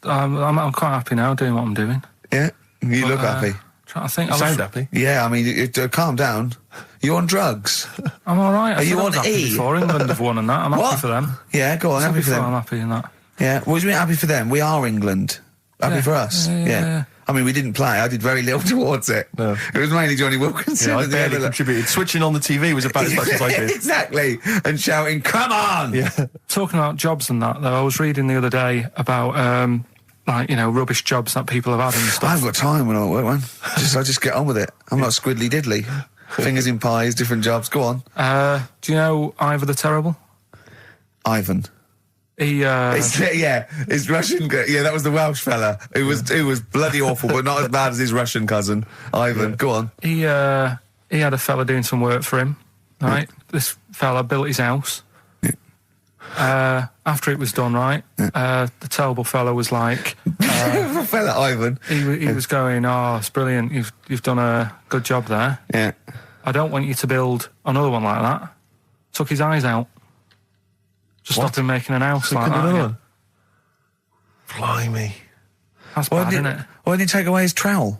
I'm quite happy now doing what I'm doing. Yeah? You look happy. Trying to think. You sound happy. Yeah, I mean, calm down. You're on drugs. I'm all right. Are you on happy E? Before England have won and that. I'm happy for them. Yeah, go on, happy for them. I'm happy in that. Yeah, what do you mean happy for them? We are England. Happy for us. Yeah. I mean, we didn't play. I did very little towards it. No. It was mainly Johnny Wilkinson. Yeah, I barely contributed. Switching on the TV was about as much as I did. Exactly. And shouting, come on! Yeah. Talking about jobs and that, though, I was reading the other day about, rubbish jobs that people have had and stuff. I haven't got time when I'm at work, man. I just get on with it. I'm not squiddly diddly. Fingers in pies, different jobs. Go on. Do you know Ivor the Terrible? Ivan. His Russian. Yeah, that was the Welsh fella. It was bloody awful, but not as bad as his Russian cousin, Ivan. Yeah. Go on. He had a fella doing some work for him. Right, this fella built his house. Yeah. After it was done, right, the terrible fella was like, fella Ivan. He was going, "Oh, it's brilliant. You've done a good job there. Yeah. I don't want you to build another one like that." Took his eyes out. Just stopped him making an house like that. One? Blimey. That's bad, isn't it? Why didn't he take away his trowel?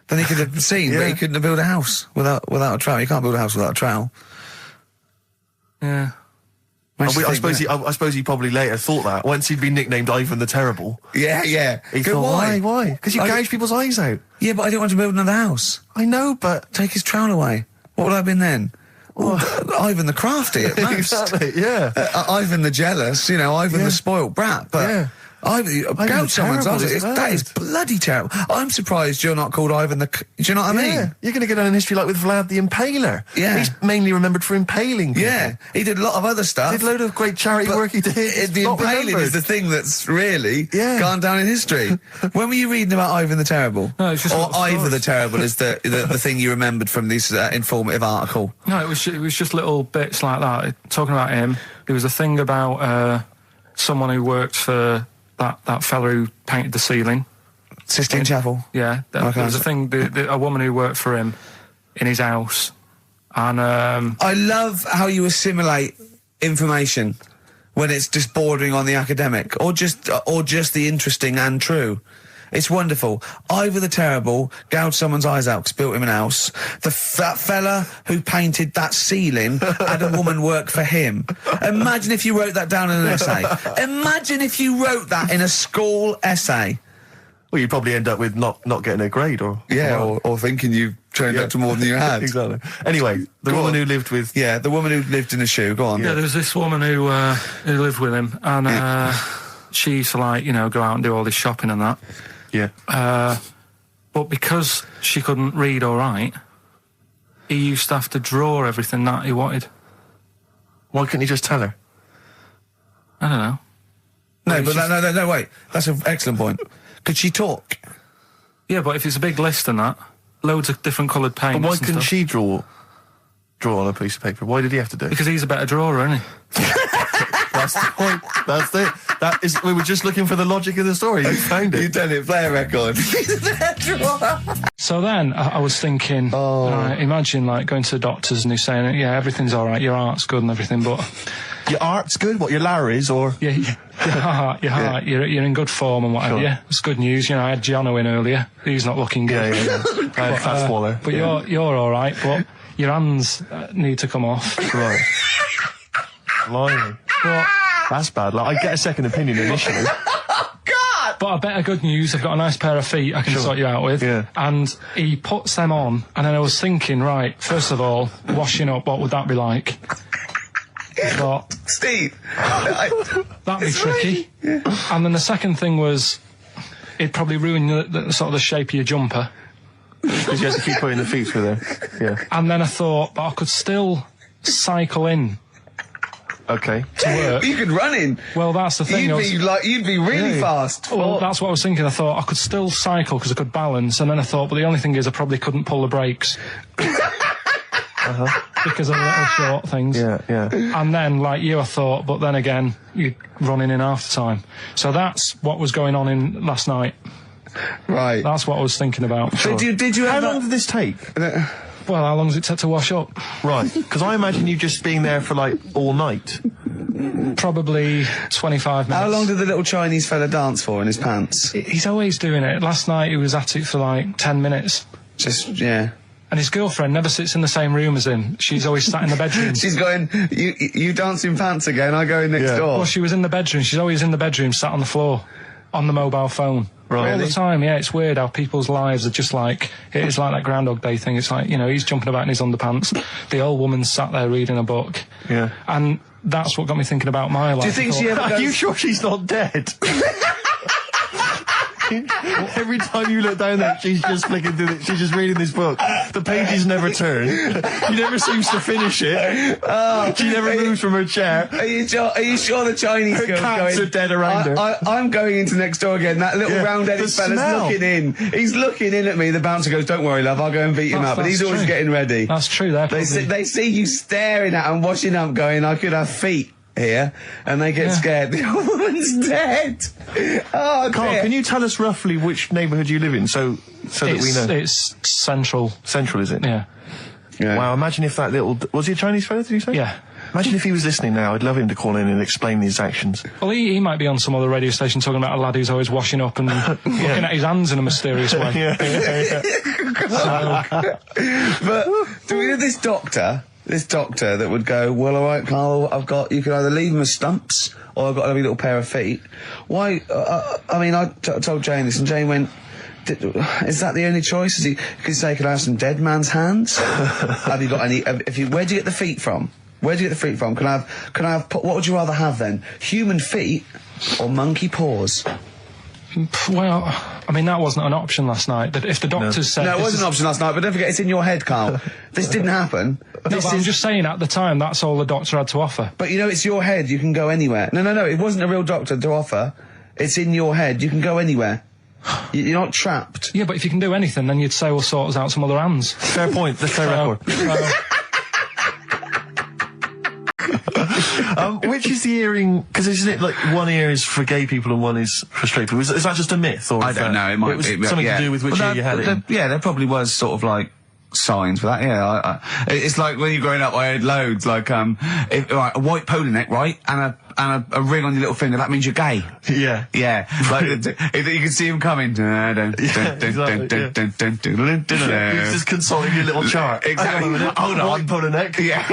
Then he could have seen, but he couldn't have built a house without a trowel. You can't build a house without a trowel. Yeah. I suppose he probably later thought that, once he'd been nicknamed Ivan the Terrible. Yeah. He thought, why? Because you gouge people's eyes out. Yeah, but I didn't want to build another house. I know, but... Take his trowel away. What would I have been then? Ivan the Crafty at most. Exactly, yeah. Ivan the Jealous, Ivan the spoilt brat. But gouge someone's eyes. That is bloody terrible. I'm surprised you're not called Ivan the... Do you know what I mean? You're going to go down in history like with Vlad the Impaler. Yeah. He's mainly remembered for impaling people. Yeah. He did a lot of other stuff. Did a load of great charity work he did. The impaling is the thing that's really gone down in history. When were you reading about Ivan the Terrible? No, it's just... Or Ivor the Terrible is the thing you remembered from this informative article? No, it was just little bits like that. Talking about him, there was a thing about someone who worked for that fella who painted the ceiling. Sistine Chapel? Yeah. There was a thing, a woman who worked for him in his house. And I love how you assimilate information when it's just bordering on the academic, or just the interesting and true. It's wonderful. Ivor the Terrible gouged someone's eyes out because built him an house. That fella who painted that ceiling had a woman work for him. Imagine if you wrote that down in an essay. Imagine if you wrote that in a school essay. Well, you'd probably end up with not getting a grade, or... Yeah, or thinking you turned up to more than you had. Exactly. Anyway, the woman who lived with... Yeah, the woman who lived in a shoe. Go on. Yeah, there was this woman who lived with him, and she used to, like, you know, go out and do all this shopping and that. Yeah. But because she couldn't read or write, he used to have to draw everything that he wanted. Why couldn't you just tell her? I don't know. No, but no, wait. That's an excellent point. Could she talk? Yeah, but if it's a big list and that, loads of different coloured paints. But why and couldn't stuff. she draw on a piece of paper? Why did he have to do it? Because he's a better drawer, isn't he? That's the point. That's it. That is. We were just looking for the logic of the story. You found it. You've done it. Play a record. So then I was thinking, imagine like going to the doctors and he's saying, yeah, everything's all right, your heart's good and everything, but Your art's good. What, your Larry's or? yeah, your heart, you're in good form and whatever. Sure. Yeah, it's good news. You know, I had Giano in earlier. He's not looking good. Yeah. Fat swaller. But you're all right. But your hands need to come off. Right. Blimey. But That's bad. Like, I get a second opinion initially. But I better good news, I've got a nice pair of feet I can sort you out with. Yeah. And he puts them on, and then I was thinking, right, first of all, washing up, what would that be like? I thought, Steve. that'd be tricky. And then the second thing was, it'd probably ruin the sort of the shape of your jumper. Because you have to keep putting the feet through there. Yeah. And then I thought, but I could still cycle in Okay. to work. You could run in. Well, that's the thing. You'd be really fast. Well, that's what I was thinking. I thought I could still cycle because I could balance, and then I thought, but the only thing is I probably couldn't pull the brakes. Because of the little short things. Yeah. And then, like you, I thought, but then again, you'd run in half the time. So that's what was going on in last night. Right. That's what I was thinking about. So did you How have long did this take? Well, how long does it take to wash up? Right. Because I imagine you just being there for like all night. Probably 25 minutes. How long did the little Chinese fella dance for in his pants? He's always doing it. Last night he was at it for like 10 minutes. Just, yeah. And his girlfriend never sits in the same room as him. She's always sat in the bedroom. She's going, you dance in pants again, I go in next door. Well, she was in the bedroom. She's always in the bedroom, sat on the floor, on the mobile phone. Right. All the time, yeah. It's weird how people's lives are just like, it is like that Groundhog Day thing. It's like, you know, he's jumping about in his underpants. The old woman's sat there reading a book. Yeah. And that's what got me thinking about my life. Do you think she ever Are goes... you sure she's not dead? Every time you look down there, she's just flicking through she's just reading this book. The pages never turn. She never seems to finish it. She never moves from her chair. Are you sure the Chinese Her girl's cats going... are dead around her. I'm going into next door again. That little Yeah, round-headed the fella's smell. looking in. He's looking in at me. The bouncer goes, "Don't worry, love, I'll go and beat him up." But he's always true. getting ready. That's true. They see you staring at him, washing up, going, "I could have feet here," and they get scared. The old woman's dead. Oh, Carl, dear. can you tell us roughly which neighbourhood you live in, so that we know? It's central. Central, is it? Yeah. Yeah. Wow, imagine if that little... Was he a Chinese fella, did you say? Yeah. Imagine if he was listening now. I'd love him to call in and explain his actions. Well, he might be on some other radio station talking about a lad who's always washing up and looking at his hands in a mysterious way. Yeah. But do we have this doctor that would go, "Well, all right, Carl, you can either leave them as stumps or I've got a lovely little pair of feet." Why? I mean, I told Jane this, and Jane went, "Is that the only choice?" Could you say, "Could I have some dead man's hands?" Have you got any? Where do you get the feet from? Where do you get the feet from? Can I have? What would you rather have then? Human feet or monkey paws? Well, I mean, that wasn't an option last night. That if the doctors said... No, it this wasn't is- an option last night, but don't forget, it's in your head, Carl. This didn't happen. No, but I'm just saying at the time, that's all the doctor had to offer. But you know, it's your head, you can go anywhere. No, it wasn't a real doctor to offer. It's in your head, you can go anywhere. You're not trapped. Yeah, but if you can do anything, then you'd say, we'll sort us out some other hands. Fair point. Let's play record. Which is the earring? Because isn't it like one ear is for gay people and one is for straight people? Is that just a myth? Or I don't know, it might was be. something to do with which ear you had it in? Yeah, there probably was sort of like signs for that. Yeah, it's like when you're growing up, I had loads like a white polo neck, right, and and a ring on your little finger, that means you're gay. Yeah. Yeah. Like, if you can see him coming. He's just consulting your little chart. Exactly. Hold on. One pull a neck. Yeah.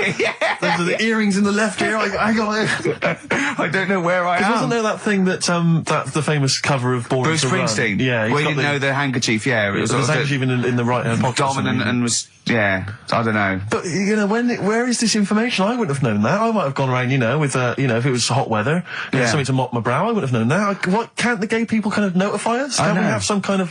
Those are the earrings in the left ear. I got it. I don't know where I am. Wasn't there that thing that, that's the famous cover of Born Bruce to Run? Springsteen? Yeah. Well, you didn't know the handkerchief, yeah. It was handkerchief in the right hand pocket. Dominant and was, yeah, I don't know. But, where is this information? I wouldn't have known that. I might have gone around, with, if it was hot weather, something to mop my brow, I wouldn't have known that. What, can't the gay people kind of notify us? Can't we have some kind of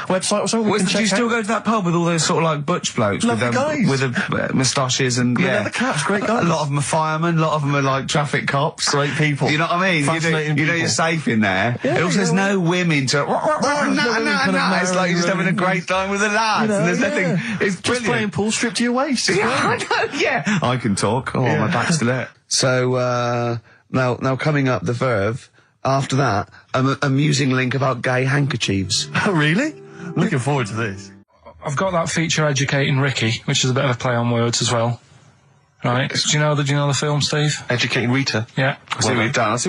website or something we can check Do you still out? go to that pub with all those sort of like butch blokes? Lovely guys. With the moustaches and, Yeah, the caps, great guys. A lot of them are firemen, a lot of them are like traffic cops. Great people. You know what I mean? Fascinating You know people. you're safe in there. Yeah, and also there's no women to... No, it's like you're just having a great time with the lads. And there's nothing... It's just brilliant. playing pool stripped to your waist. Yeah, I know, yeah. I can talk. Oh, my back's to it. So, now coming up the Verve, after that, an amusing link about gay handkerchiefs. Oh, really? Looking forward to this. I've got that feature Educating Ricky, which is a bit of a play on words as well. Right? Do you know the film, Steve? Educating Rita. Yeah. I see what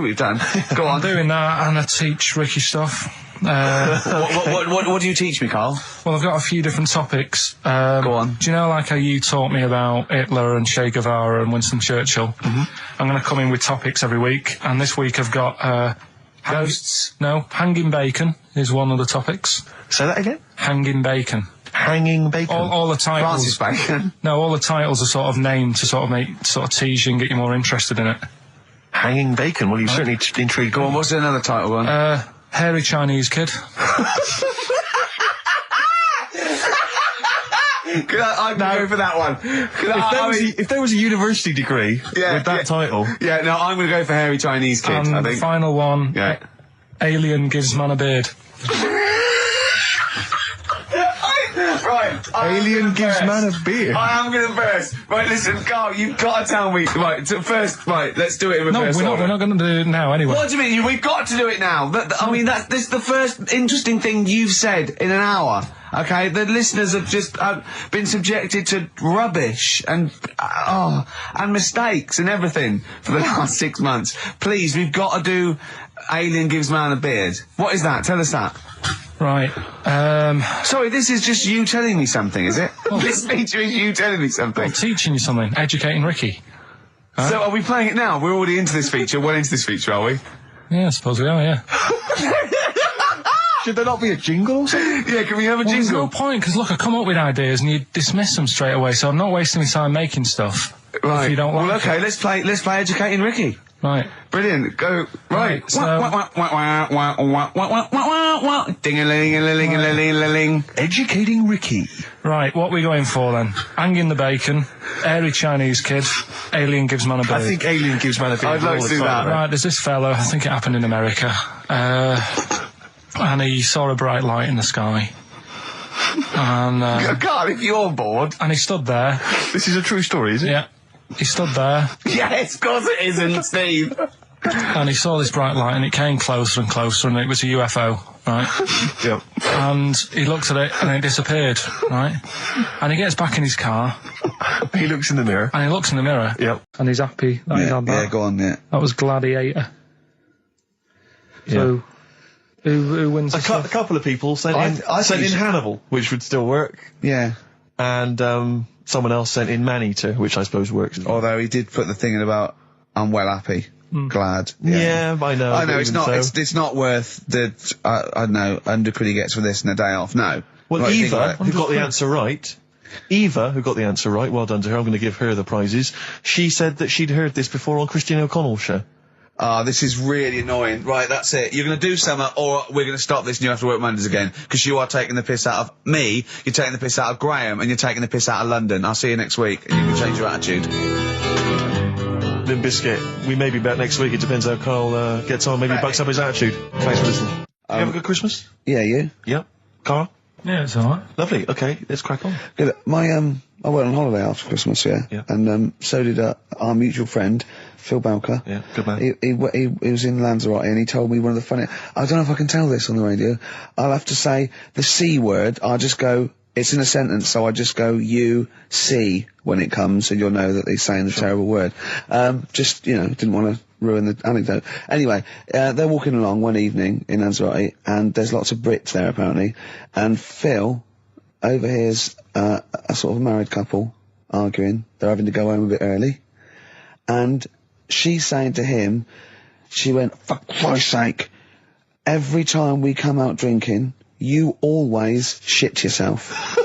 you've done. Go on. I'm doing that, and I teach Ricky stuff. What do you teach me, Carl? Well, I've got a few different topics. Go on. Do you know, like how you taught me about Hitler and Che Guevara and Winston Churchill? I'm going to come in with topics every week, and this week I've got Ghosts? No, hanging bacon is one of the topics. Say that again? Hanging bacon. Hanging bacon. All the titles. Francis Bacon. No, all the titles are sort of named to sort of tease you and get you more interested in it. Hanging bacon. Well, you've certainly intrigued. Go on, what's another title one? Hairy Chinese kid. I'm going for that one. If there was a university degree with that title. Yeah, no, I'm going to go for hairy Chinese kid, And I the think. final one, Yeah. Alien gives man a beard. Right. Alien gives man a beard. I am going to burst. Right, listen, Carl, you've got to tell me. Right, so first, right, let's do it in No, reverse we're order. not going to do it now anyway. What do you mean? We've got to do it now. I mean, this is the first interesting thing you've said in an hour. Okay, the listeners have just been subjected to rubbish and mistakes and everything for the last 6 months. Please, we've got to do Alien gives man a beard. What is that? Tell us that. Right. Sorry, this is just you telling me something, is it? This feature is you telling me something. I'm teaching you something. Educating Ricky. So are we playing it now? We're already into this feature. Well into this feature, are we? Yeah, I suppose we are, yeah. Should there not be a jingle or something? Yeah, can we have a Well, there's jingle? no point, because look, I come up with ideas and you dismiss them straight away, so I'm not wasting my time making stuff. Right. If you don't like well, okay, it. let's play Educating Ricky. Right. Brilliant. Go. Right. So- Ding-a-ling-a-ling-a-ling-a-ling. Educating Ricky. Right, what are we going for then? Hanging the bacon, hairy Chinese kid, alien gives man a beard. I think Alien gives man a beard. I'd like all to the do time. that. Right, there's this fella, I think it happened in America, and he saw a bright light in the sky. And God, if you're bored. he stood there. This is a true story, is it? Yeah. He stood there, Yes, of course it isn't, Steve. and he saw this bright light, and it came closer and closer, and it was a UFO, right? Yep. And he looked at it, and it disappeared, right? And he gets back in his car, He looks in the mirror. and he looks in the mirror, Yep. and he's happy that he's had that. go on, yeah. That was Gladiator. So, who wins A this cou- one? couple of people sent I in think you should- Hannibal, which would still work, Yeah. and someone else sent in Maneater, which I suppose works. as well. Although he did put the thing in about, I'm well happy. Glad. Yeah, I know. I know, but it's even not, so. it's not worth the, I don't know, undercut he gets for this and a day off. No. Well, Like, think Eva, about it. who got the answer right, well done to her, I'm going to give her the prizes, she said that she'd heard this before on Christine O'Connell's show. Ah, this is really annoying. Right, that's it. You're going to do something, or we're going to stop this and you have to work Mondays again. Because you are taking the piss out of me, you're taking the piss out of Graham, and you're taking the piss out of London. I'll see you next week, and you can change your attitude. Limp Bizkit, we may be back next week, it depends how Carl gets on, maybe he bucks up his attitude. Thanks for listening. You have a good Christmas? Yeah, you? Yep. Carl? Yeah, it's alright. Lovely, okay, let's crack on. Good. I went on holiday after Christmas, yeah. And so did our mutual friend, Phil Bowker. Yeah, good man. He was in Lanzarote and he told me one of the funny... I don't know if I can tell this on the radio. I'll have to say the C word. I'll just go... It's in a sentence, so I just go, you, see, when it comes, and you'll know that he's saying the terrible word. Just, didn't want to ruin the anecdote. Anyway, they're walking along one evening in Lanzarote, and there's lots of Brits there apparently, and Phil overhears a sort of married couple arguing. They're having to go home a bit early, and she's saying to him, she went, "For Christ's sake, every time we come out drinking, you always shit yourself."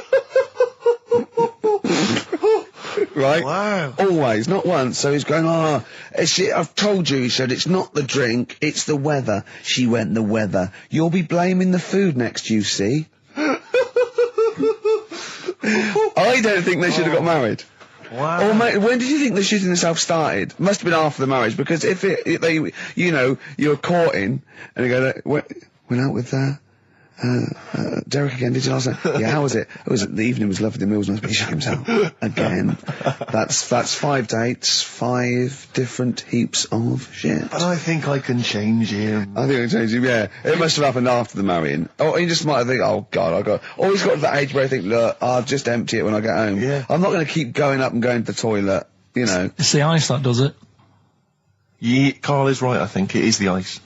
Right? Wow. Always, not once. So he's going, I've told you, he said, it's not the drink, it's the weather. She went, the weather. You'll be blaming the food next, you see. I don't think they should have got married. Wow. Or, mate, when did you think the shooting itself started? Must have been after the marriage, because if they, you know, you're courting, and you go, went out with, Derek again, did you last night? Yeah, how was it? The evening was lovely, the meal was nice, but he shot himself. Again. That's 5 dates, 5 different heaps of shit. But I think I can change him. I think I can change him, yeah. It must have happened after the marrying. Or he just might have think, oh God, or he's got to that age where I think, look, I'll just empty it when I get home. Yeah. I'm not going to keep going up and going to the toilet, you know. It's the ice that does it. Yeah, Carl is right, I think. It is the ice.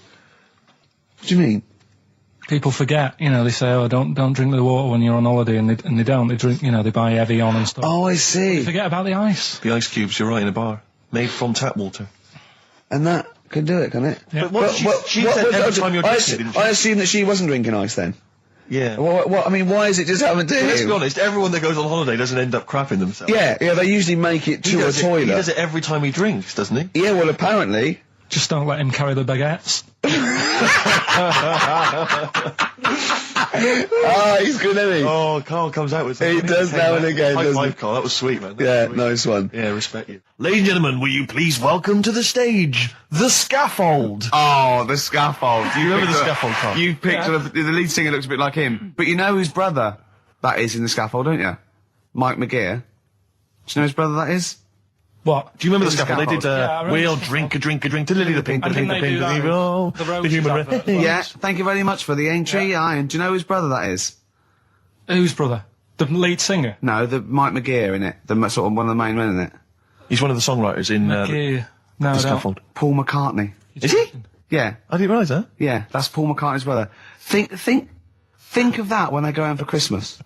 What do you mean? People forget, you know, they say, oh, don't drink the water when you're on holiday, and they don't. They drink, you know, they buy Evian and stuff. Oh, I see. They forget about the ice. The ice cubes, you're right, in a bar. Made from tap water. And that can do it, can it? Yeah. But what she said every time you're drinking, didn't she? I assume that she wasn't drinking ice then. Yeah. What, I mean, why is it just happened to him? Let's be honest, everyone that goes on holiday doesn't end up crapping themselves. Yeah, they usually make it to a toilet. He does it every time he drinks, doesn't he? Yeah, well, apparently. Just don't let him carry the baguettes. He's good, isn't he? Oh, Carl comes out with something. He does now and again, High doesn't five, he? Carl. That was sweet, man. Yeah, Sweet. nice one. Yeah, respect you. Ladies and gentlemen, will you please welcome to the stage, the scaffold. Oh, the scaffold. Do you remember the scaffold, Carl? You picked the lead singer looks a bit like him. But you know whose brother that is in the scaffold, don't you? Mike McGear. Do you know whose brother that is? What? Do you remember the The scaffold? They did, Yeah, I remember we'll the drink a drink, to Lily the Pink, the And Pink, the didn't they Pink, do the that? Evil, The the Roses Human advert. Yeah, thank you very much for the entry, Ian. Do you know whose brother that is? Whose brother? The lead singer? No, the Mike McGear in it. Sort of one of the main men in it. He's one of the songwriters in Yeah. No, the I don't. scaffold. Paul McCartney. Is he? Yeah, I didn't realise that. yeah, that's Paul McCartney's brother. Think of that when they go home for Christmas.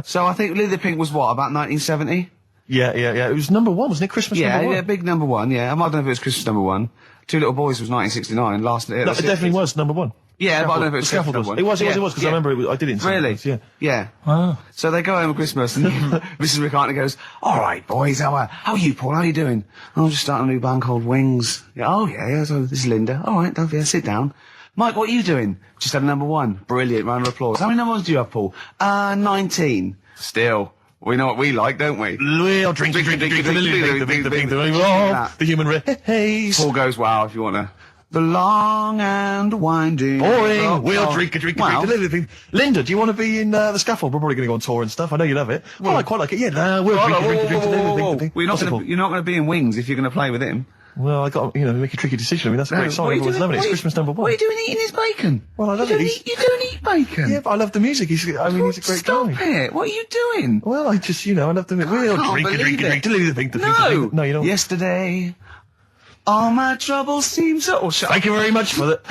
So I think Lily the Pink was what, about 1970? Yeah. It was number 1, wasn't it? Christmas number 1. Yeah, big number 1, yeah. I don't know if it was Christmas number 1. Two Little Boys was 1969, last... No, it definitely was number 1. Yeah, but I don't know if it was The scaffold Christmas was. number 1. It was, because I remember I did it in Really? Sundays, yeah. Yeah. Oh. So they go home at Christmas, and Mrs. McCartney goes, "All right, boys, how are you, Paul? How are you doing?" "I'm just starting a new band called Wings." "Yeah, oh, yeah, so this is Linda." "All right, don't forget, sit down." "Mike, what are you doing?" "Just had a number 1. Brilliant, round of applause." "How many number 1s do you have, Paul?" 19. "Still, we know what we like, don't we?" We'll drink, the human race. Paul goes, "Wow, if you want to." The long and winding... Boring. We'll drink, Wow. Linda, do you want to be in the scaffold? We're probably going to go on tour and stuff. I know you love it. Well, I quite like it. Yeah, we'll drink. You're not going to be in Wings if you're going to play with him. Well, I got to, make a tricky decision. I mean, that's a great song. Everyone's loving it. It's Christmas number 1. What are you doing eating his bacon? Well, I love it. You don't eat bacon? Yeah, but I love the music. He's a great Stop guy. it. What are you doing? Well, I just, I love the music. We'll drink, No. No, you don't. Yesterday, all my troubles seem so... Thank you very much for that.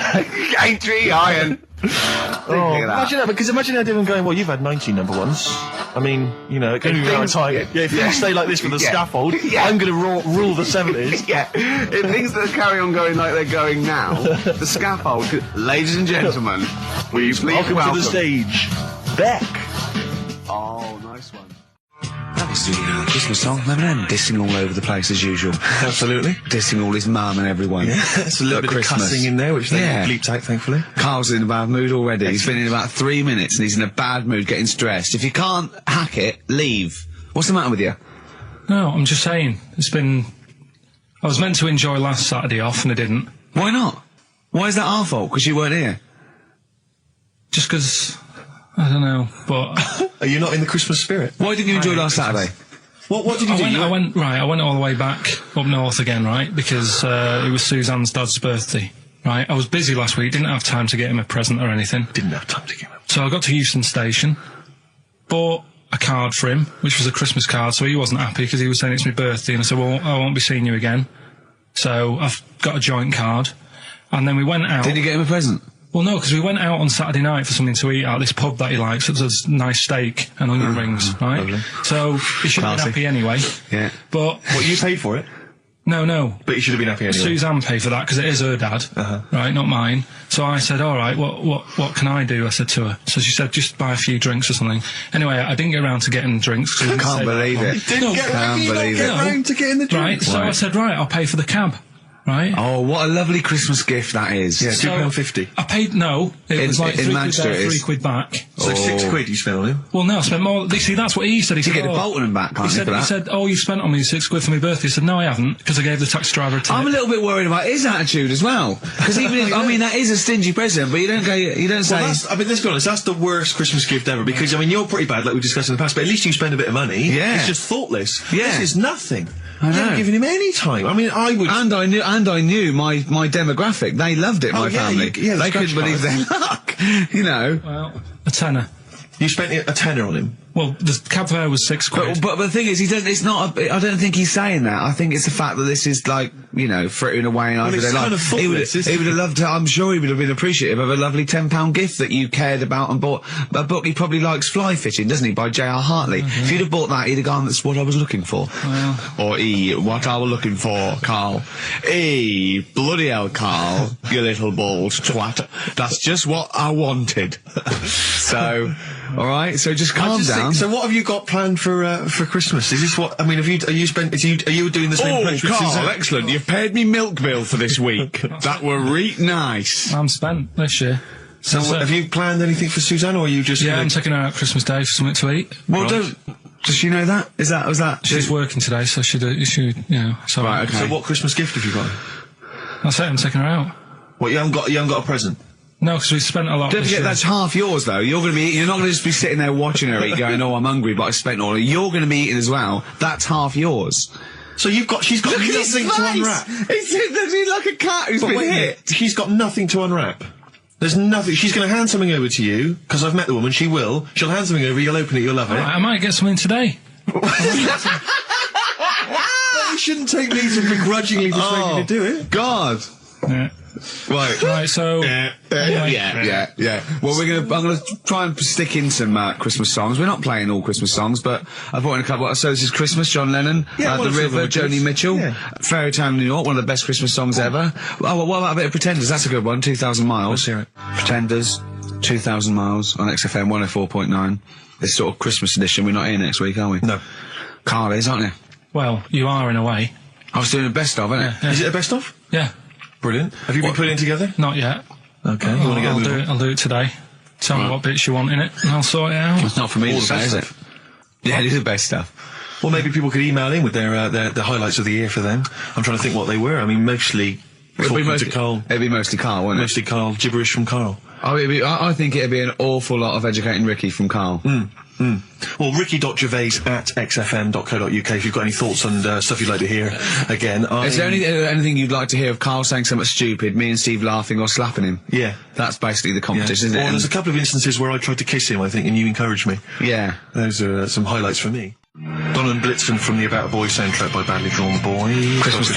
Aintree Iron. Imagine that, because imagine how different going, well, you've had 19 number 1s. I mean, it can be around time. Yeah, if things stay like this with the scaffold, I'm going to rule the 70s. Yeah, if things that carry on going like they're going now, the scaffold... Ladies and gentlemen, will you please welcome to the stage, Beck. Oh, nice one. That was the Christmas song, Eminem dissing all over the place as usual. Absolutely. Dissing all his mum and everyone. Yeah, it's a little bit of cussing in there, which they bleeped out, thankfully. Carl's in a bad mood already. He's been in about 3 minutes and he's in a bad mood, getting stressed. If you can't hack it, leave. What's the matter with you? No, I'm just saying. I was meant to enjoy last Saturday off and I didn't. Why not? Why is that our fault? Because you weren't here? Just because... I don't know, but... Are you not in the Christmas spirit? Why didn't you enjoy last Saturday? What did you do? I went all the way back up north again, right? Because it was Suzanne's dad's birthday, right? I was busy last week, didn't have time to get him a present or anything. Didn't have time to get him. So I got to Euston Station, bought a card for him, which was a Christmas card, so he wasn't happy because he was saying it's my birthday, and I said, well, I won't be seeing you again. So I've got a joint card. And then we went out. Did you get him a present? Well, no, because we went out on Saturday night for something to eat at this pub that he likes. It was a nice steak and onion rings, right? lovely. So he should have been happy anyway. Yeah. But What, you paid for it? no. But you should have been happy anyway. Suzanne paid for that because it is her dad, right, not mine. So I said, all right, what can I do? I said to her. So she said, just buy a few drinks or something. Anyway, I didn't get around to getting drinks. I can't believe it. Can't believe it. round to getting the Right, so I said, right, I'll pay for the cab. Right. Oh, what a lovely Christmas gift that is. Yeah, So, £2.50. I paid, no, it was like in £3 Manchester there, it is. £3 back. So £6 you spent on him. Well, no, I spent more. You see, that's what he said. He You said, get the oh, Bolton and back, can't you, for that? He said, oh, you spent on me £6 for my birthday. I said, no, I haven't, because I gave the taxi driver a tip. I'm a little bit worried about his attitude as well. Because even if, I mean, that is a stingy present, but you don't say... Well, I mean, let's be honest, that's the worst Christmas gift ever, because, I mean, you're pretty bad, like we discussed in the past, but at least you spend a bit of money. Yeah. It's just thoughtless. Yeah. This is nothing. I know. You haven't given him any time. I mean, I would... And I knew my demographic. They loved it, my yeah, family. yeah, the they couldn't scratch believe their luck. You know. Well, a tenner. You spent a tenner on him. Well, the cab fare was £6. But the thing is, I don't think he's saying that. I think it's the fact that this is like, you know, frittering away and over it's their kind life. of thoughtless, isn't He would have loved to, I'm sure he would have been appreciative of a lovely £10 gift that you cared about and bought. A book he probably likes, Fly Fishing, doesn't he, by J.R. Hartley. If you'd have bought that, he'd have gone, that's what I was looking for. Or what I was looking for, Carl. Bloody hell, Carl, you little bald twat. That's just what I wanted. So, alright, so just calm down. So what have you got planned for Christmas? Is this what, I mean, are you doing the same approach with Carl, Suzanne? excellent. You've paid me milk bill for this week. That were nice. I'm spent this year. So have you planned anything for Suzanne, or are you just... Yeah, gonna... I'm taking her out Christmas Day for something to eat. Well, does she know that? Was that? She's working today, so she, you know, so... Right, okay. So what Christmas gift have you got? That's it, I'm taking her out. What, you haven't got a present? No, because we spent a lot Don't this forget, year. that's half yours, though. You're not going to just be sitting there watching her eat, going, oh, I'm hungry, but I spent all. You're going to be eating as well. That's half yours. So she's got nothing to unwrap. He's like a cat who's been hit. She's got nothing to unwrap. There's nothing. She's going to hand something over to you, because I've met the woman, she will. She'll hand something over, you'll open it, you'll love it. I might get something today. You shouldn't take me to begrudgingly persuade you to do it. God. Yeah. Right, so... Yeah. Well, I'm gonna try and stick in some Christmas songs. We're not playing all Christmas songs, but I brought in a couple. So this is Christmas, John Lennon, The River, Joni Mitchell, Fairy Tale New York, one of the best Christmas songs ever. Oh, what about a bit of Pretenders? That's a good one, 2,000 Miles. Let's hear it. Pretenders, 2,000 Miles on XFM 104.9. This sort of Christmas edition. We're not here next week, are we? No. Carl is, aren't you? Well, you are in a way. I was doing a best of, innit? Yeah. Is it a best of? Yeah. Brilliant. Have you been putting it together? Not yet. Okay. You want to get a move on? I'll do it today. Tell me what bits you want in it, and I'll sort it out. It's not for me All to the say, best is it? stuff. Yeah, it is the best stuff. Well, maybe people could email in with their highlights of the year for them. I'm trying to think what they were. I mean, mostly talking to Carl. It'd be mostly Carl, wouldn't it? Mostly Carl. Gibberish from Carl. Oh, I think it'd be an awful lot of educating Ricky from Carl. Well, ricky.gervais@xfm.co.uk if you've got any thoughts on stuff you'd like to hear. Again, Is there anything you'd like to hear of Carl saying something stupid, me and Steve laughing or slapping him? Yeah. That's basically the competition, isn't Well, it? there's a couple of instances where I tried to kiss him, I think, and you encouraged me. Yeah. Those are some highlights for me. Donald Blitzen from the About a Boy soundtrack by Badly Drawn Boys. Christmas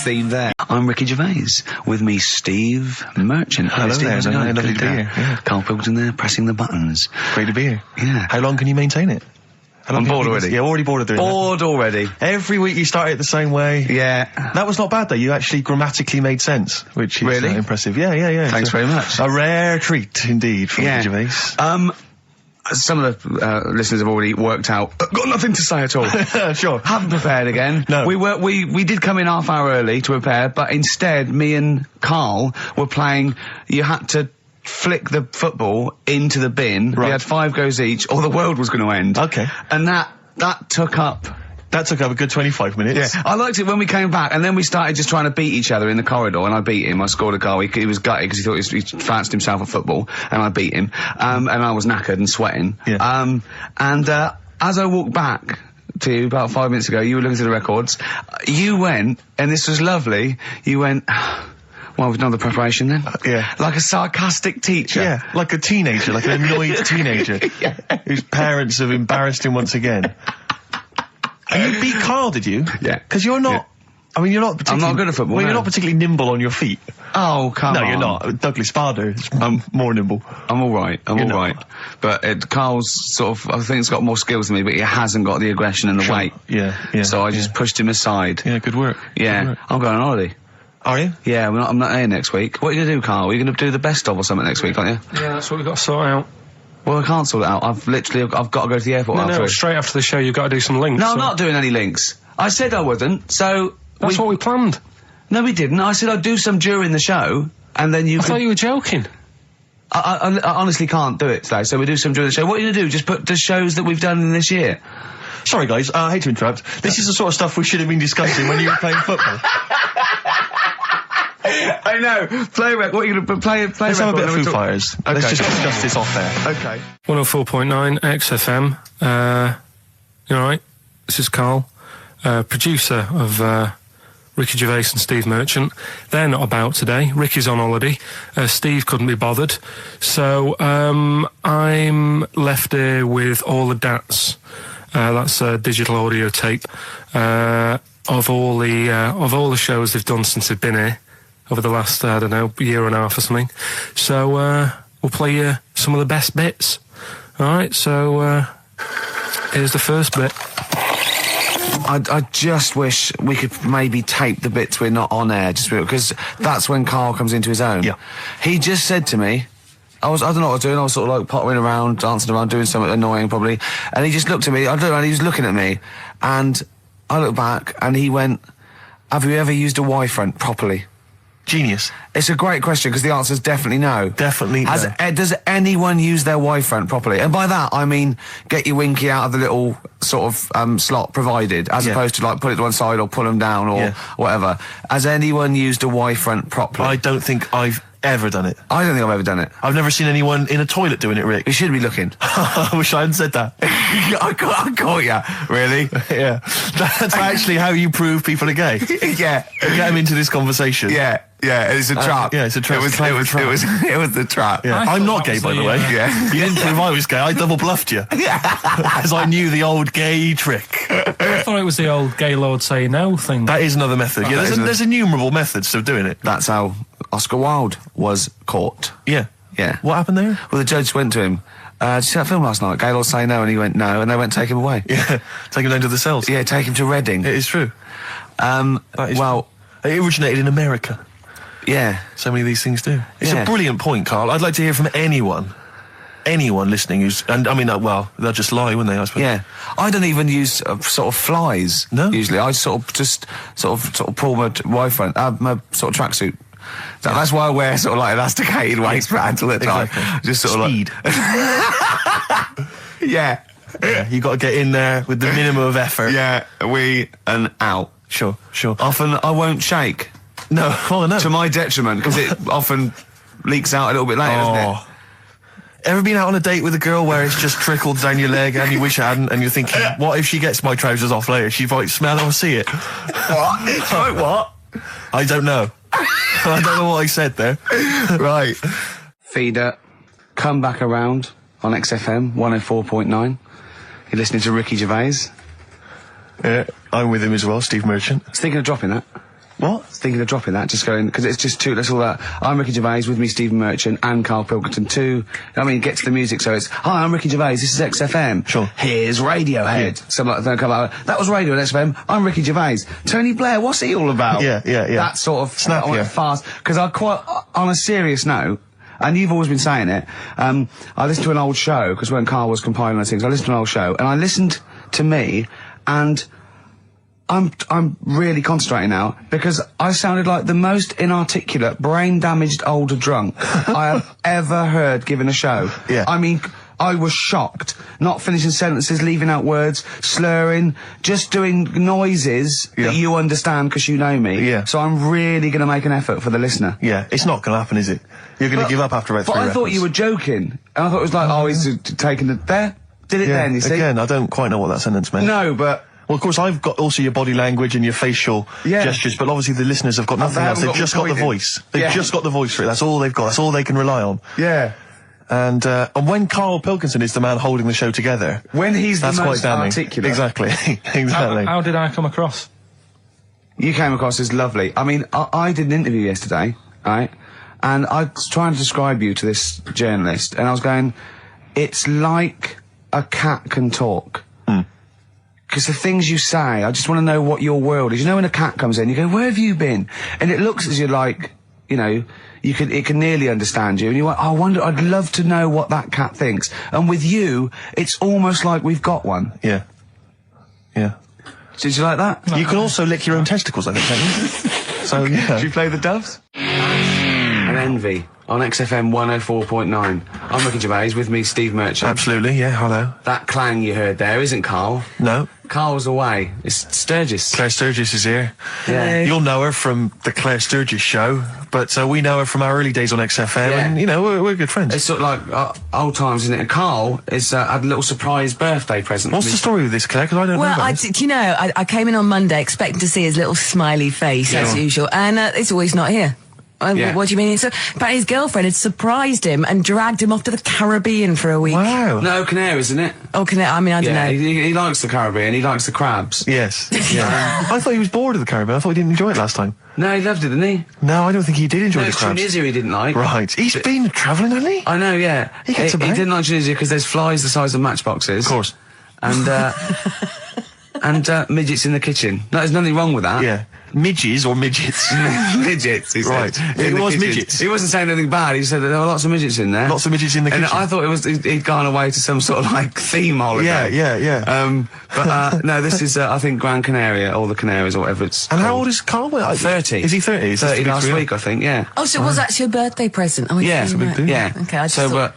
theme there. I'm Ricky Gervais. With me, Steve Merchant. Hello Steve, there, how's it going? lovely to be Good here, yeah. Karl Pilkington there, pressing the buttons. Great to be here. Yeah. How long can you maintain it? I'm bored already. Yeah, already bored of doing Bored already. that. Every week you start it the same way. Yeah. That was not bad though, you actually grammatically made sense, which is Really? impressive. Yeah. Thanks very much. A rare treat indeed from Ricky Gervais. Some of the listeners have already worked out. Got nothing to say at all. Sure. Haven't prepared again. No. We did come in half hour early to prepare, but instead me and Carl were playing. You had to flick the football into the bin. Right. We had 5 goes each, or the world was going to end. Okay. And that took up. That took up a good 25 minutes. Yeah, I liked it when we came back, and then we started just trying to beat each other in the corridor, and I beat him. I scored a goal. He was gutted because he thought he fancied himself at football, and I beat him. And I was knackered and sweating. Yeah. As I walked back to you about 5 minutes ago, you were looking through the records. You went, and this was lovely, you went... Well, we've done the preparation then. Yeah. Like a sarcastic teacher. Yeah, like a teenager, like an annoyed teenager whose parents have embarrassed him once again. And you beat Carl, did you? Yeah. Because you're not... I mean, you're not I'm particularly... not good at football, Well, you're no. not particularly nimble on your feet. Oh, come No, on. you're not. Douglas Bader is more nimble. I'm all right. I'm You're all not. right. But Carl's sort of, I think he's got more skills than me, but he hasn't got the aggression and the weight. Yeah, yeah. So I just pushed him aside. Yeah, good work. Yeah. Good work. I'm going on holiday. Are you? Yeah, I'm not here next week. What are you going to do, Carl? Are you going to do the best of or something next week, aren't you? Yeah, that's what we've got to sort out. Well, I can't sort it out. I've got to go to the airport No, after. straight after the show, you've got to do some links. No, I'm so- not doing any links. I said I wouldn't, so... That's what we planned. No, we didn't. I said I'd do some during the show, and then you I thought you were joking. I honestly can't do it today, so we do some during the show. What are you going to do? Just put the shows that we've done in this year? Sorry, guys. I hate to interrupt. This is the sort of stuff we should have been discussing when you were playing football. I know. Play what are you going to play? Let's have a bit of Foo Fighters. Okay. Let's just discuss this off there. Okay. 104.9 XFM. You alright? This is Karl, producer of Ricky Gervais and Steve Merchant. They're not about today. Ricky's on holiday. Steve couldn't be bothered. So I'm left here with all the DATs. That's a digital audio tape of all the shows they've done since they've been here over the last, I don't know, year and a half or something. So we'll play you some of the best bits. Alright, so here's the first bit. I just wish we could maybe tape the bits we're not on air, just because that's when Karl comes into his own. Yeah. He just said to me, I don't know what I was doing, I was sort of like pottering around, dancing around, doing something annoying probably, and he just looked at me, I don't know, and he was looking at me, and I looked back, and he went, have you ever used a Y-front properly? Genius. It's a great question, because the answer is definitely no. Definitely no. Does anyone use their Y-front properly? And by that, I mean, get your winky out of the little sort of slot provided, as Yeah. opposed to like put it to one side or pull them down or Yeah. whatever. Has anyone used a Y-front properly? I don't think I've ever done it. I don't think I've ever done it. I've never seen anyone in a toilet doing it, Rick. You should be looking. I wish I hadn't said that. I caught ya. Really? Yeah. That's actually how you prove people are gay. Yeah. Get them into this conversation. Yeah. Yeah. It's a trap. yeah, it's a trap. It was the trap. Yeah. I'm not gay, by the way. Yeah. You didn't prove I was gay. I double bluffed you. As I knew the old gay trick. I thought it was the old gay lord say no thing. That is another method. Yeah, there's innumerable methods of doing it. That's how Oscar Wilde was caught. Yeah. Yeah. What happened there? Well, the judge went to him. Did you see that film last night? Gaylord say no, and he went no, and they went take him away. Yeah. Take him down to the cells. Yeah, take him to Reading. It is true. Well, It originated in America. yeah. So many of these things do. It's Yeah. a brilliant point, Karl. I'd like to hear from anyone listening who's, and I mean, well, they'll just lie, wouldn't they, I suppose? Yeah, I don't even use sort of flies. No? Usually, I sort of pull my Y-front, my sort of tracksuit. That's why I wear sort of like elasticated waistbands all the time. Exactly. Just sort of Speed. Yeah. Yeah, you got to get in there with the minimum of effort. Yeah, we and out. Sure. Often I won't shake, No, no. to my detriment, because it often leaks out a little bit later, doesn't it? Ever been out on a date with a girl where it's just trickled down your leg and you wish it hadn't, and you're thinking, what if she gets my trousers off later? She might smell it or see it. What? What? I don't know. I don't know what I said there. Right. Feeder, come back around on XFM 104.9. You're listening to Ricky Gervais. Yeah, I'm with him as well, Steve Merchant. I was thinking of dropping that. What? Thinking of dropping that, just going, because it's just too, that's all that. I'm Ricky Gervais, with me Stephen Merchant and Karl Pilkington too. I mean, get to the music, so it's, hi, I'm Ricky Gervais, this is XFM. Sure. Here's Radiohead. Yeah. Some like that come out, that was Radio at XFM, I'm Ricky Gervais. Tony Blair, what's he all about? Yeah. That sort of, Snap, yeah. fast, because I quite, on a serious note, and you've always been saying it, I listened to an old show, because when Karl was compiling those things, I listened to an old show, and I listened to me, and I'm really concentrating now, because I sounded like the most inarticulate, brain-damaged older drunk I have ever heard given a show. Yeah. I mean, I was shocked. Not finishing sentences, leaving out words, slurring, just doing noises Yeah. that you understand because you know me. Yeah. So I'm really going to make an effort for the listener. Yeah, it's not going to happen, is it? You're going to give up after about 3 But I thought records. you were joking. And I thought it was like, oh, he's taking it there. Did it Yeah, then, you see? again, I don't quite know what that sentence meant. No, but... Well, of course, I've got also your body language and your facial Yeah. gestures, but obviously the listeners have got nothing else. haven't They've got just me got the pointing. voice. They've Yeah. just got the voice for it. That's all they've got. That's all they can rely on. Yeah. And when Karl Pilkington is the man holding the show together, When he's the that's most quite damning. articulate. Exactly. Exactly. How did I come across? You came across as lovely. I mean, I did an interview yesterday, right? And I was trying to describe you to this journalist, and I was going, it's like a cat can talk. Because the things you say, I just want to know what your world is. You know when a cat comes in, you go, where have you been? And it looks as you're like, you know, it can nearly understand you. And you went, I wonder, I'd love to know what that cat thinks. And with you, it's almost like we've got one. Yeah. Yeah. Did you like that? You can also lick your own testicles, I think, can't you? So, yeah. Did you play the doves? And Envy on XFM 104.9. I'm Ricky Gervais, with me Steve Merchant. Absolutely, yeah, hello. That clang you heard there isn't Karl. No. Karl's away. It's Sturgis. Claire Sturgis is here. Yeah. You'll know her from the Claire Sturgis show, but we know her from our early days on XFM, Yeah. and, you know, we're good friends. It's sort of like old times, isn't it? And Karl is had a little surprise birthday present. What's the story with this, Claire? Because I don't know Well, about this. do you know, I came in on Monday expecting to see his little smiley face, as usual, and it's always not here. Yeah. What do you mean? So, but his girlfriend had surprised him and dragged him off to the Caribbean for a week. Wow. No, Canaries, isn't it? Oh, I mean, I don't Yeah, know. he likes the Caribbean. He likes the crabs. Yes. Yeah. I thought he was bored of the Caribbean. I thought he didn't enjoy it last time. No, he loved it, didn't he? No, I don't think he did enjoy No, the it's crabs. Tunisia he didn't like. Right. He's been travelling, hasn't he? I know, yeah. He gets he about. didn't like Tunisia because there's flies the size of matchboxes. Of course. And, and midgets in the kitchen. No, there's nothing wrong with that. Yeah. Midges or midgets? Midgets, he said. Right. In It the was kitchen. midgets. He wasn't saying anything bad. He said that there were lots of midgets in there. Lots of midgets in the And kitchen. I thought it was he'd gone away to some sort of like theme holiday. Yeah. But no, this is I think Gran Canaria or the Canaries or whatever it's. And how called. old is Karl? 30. Is he 30? Is this 30 the big last three? week, I think. Yeah. Oh, so it was actually a birthday present. Oh, Yeah, it's it's a big deal. Yeah. Okay, I just so, thought,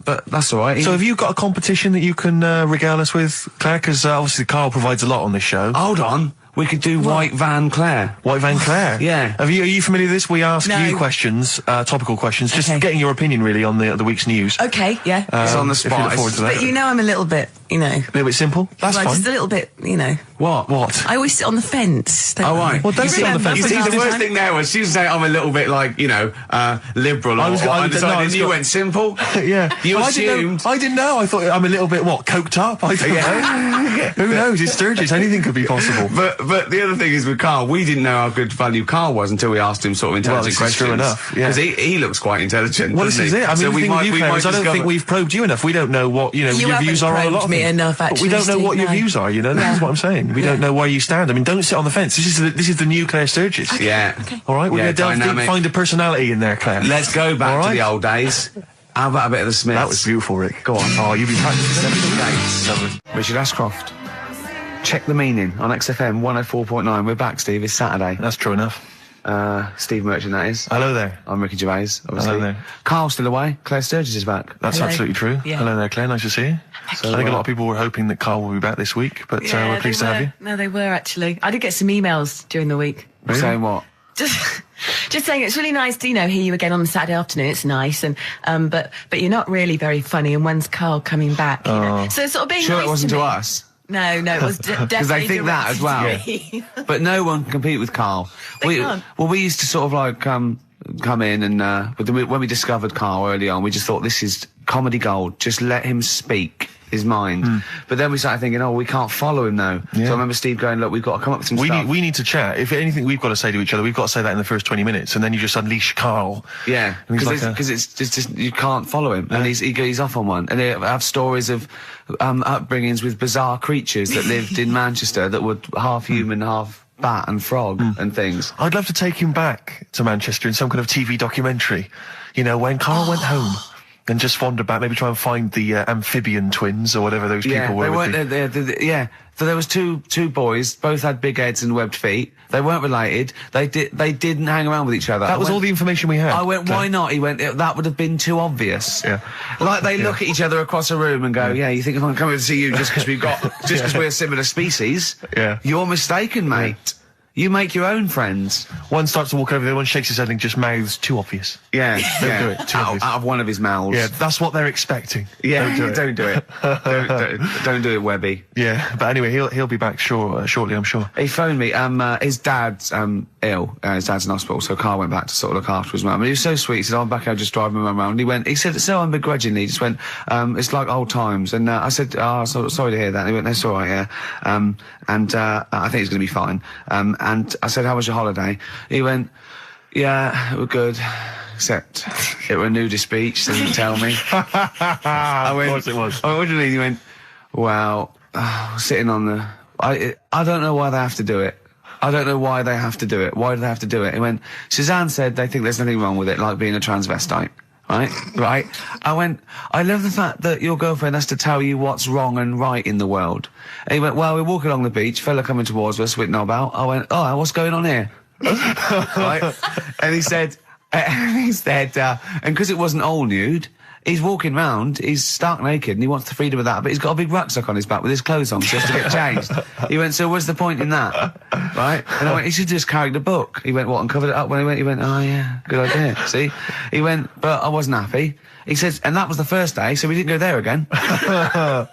but that's all right. So have you got a competition that you can regale us with, Claire? Because obviously Karl provides a lot on this show. Hold on. We could do White Van Claire. White Van Claire? Yeah. Are you familiar with this? We ask No. you questions, topical questions, just Okay. getting your opinion really on the week's news. Okay, yeah. It's on the If you spot. look forward to that. But you know I'm a little bit, you know. A little bit simple? That's well, fine. just a little bit, you know. What? I always sit on the fence. Oh, right. Well, don't You sit on the remember fence. You from see, last the worst time? thing there was she was saying I'm a little bit like, you know, liberal. I was or I was- undecided, no, I was and you go- went simple. Yeah. You Well, assumed. I didn't know. I thought I'm a little bit, coked up? I don't know. Who knows? It's Sturgis. Anything could be possible. But the other thing is with Karl, we didn't know how good value Karl was until we asked him sort of intelligent this is questions. true enough, yeah. Because he looks quite intelligent. Well, this doesn't is he? it. I mean, So the thing with you, Claire, is I don't think we've probed you enough. We don't know what, You your haven't views are on a lot probed of me things. enough, But we actually, don't know what Steve, your no. views are, This is what I'm saying. We don't know where you stand. I mean, don't sit on the fence. This is the new Claire Sturgis. Yeah. All right, we're Yeah, going to delve deep, dynamic. find a personality in there, Claire. Let's go back All to right. the old days. How about a bit of the Smiths? That was beautiful, Rick. Go on. Oh, you've been practicing. Richard Ashcroft. Check the meaning on XFM 104.9. We're back, Steve. It's Saturday. That's true enough. Steve Merchant, that is. Hello there. I'm Ricky Gervais, obviously. Hello there. Carl's still away. Claire Sturgis is back. That's Hello. absolutely true. Yeah. Hello there, Claire. Nice to see you. So, I think a lot of people were hoping that Karl will be back this week, but Yeah, we're pleased they to have were. you. No, they were actually. I did get some emails during the week. Saying what? Just saying it's really nice to hear you again on the Saturday afternoon. It's nice, and but you're not really very funny. And when's Karl coming back? You know? So it's sort of being Sure nice it wasn't to me. us. No, it was definitely Because they think that as well. directed to me. But no one can compete with Karl. They can't. Well, we used to sort of like come in and but then when we discovered Karl early on, we just thought this is comedy gold. Just let him speak his mind. But then we started thinking, we can't follow him now. Yeah. So I remember Steve going, look, we've got to come up with some stuff. We need to chat. If anything we've got to say to each other, we've got to say that in the first 20 minutes, and then you just unleash Karl. Yeah, And he's because like it's just you can't follow him, and he's off on one. And they have stories of upbringings with bizarre creatures that lived in Manchester that were half human, half bat and frog and things. I'd love to take him back to Manchester in some kind of TV documentary. When Karl went home and just wander back, maybe try and find the amphibian twins or whatever those people were. They with weren't. Yeah, so there was two boys, both had big heads and webbed feet. They weren't related. They didn't hang around with each other. That was all the information we had. I went, why not? He went, that would have been too obvious. Yeah. Like they look at each other across a room and go, you think if I'm coming to see you just because we're a similar species? Yeah. You're mistaken, mate. You make your own friends. One starts to walk over there, one shakes his head and just mouths too obvious. Yeah, Don't do it. Too obvious. out of one of his mouths. Yeah, that's what they're expecting. Yeah, Don't do it. don't do it, Webby. Yeah, but anyway, he'll be back shortly, I'm sure. He phoned me. His dad's ill. His dad's in hospital, so Karl went back to sort of look after his mum. And he was so sweet. He said, I'm back here just driving my mum around. And he said so unbegrudgingly. He just went, it's like old times. And I said, sorry to hear that. And he went, that's all right, yeah. I think it's going to be fine. and I said, how was your holiday? He went, yeah, it was good. Except it were a nudist beach, so he didn't tell me. I went, of course it was. I went, what do you mean? He went, well, sitting on the... I don't know why they have to do it. I don't know why they have to do it. Why do they have to do it? He went, Suzanne said they think there's nothing wrong with it, like being a transvestite. Right? I went, I love the fact that your girlfriend has to tell you what's wrong and right in the world. And he went, well, we're walking along the beach, fella coming towards us with knob out. I went, oh, what's going on here? Right? And he said, and because it wasn't all nude, he's walking round, he's stark naked, and he wants the freedom of that, but he's got a big rucksack on his back with his clothes on, so he has to get changed. He went, so what's the point in that? Right? And I went, he should just carried a book. He went, what, and covered it up? When he went, oh yeah, good idea. See? He went, but I wasn't happy. He says, and that was the first day, so we didn't go there again. I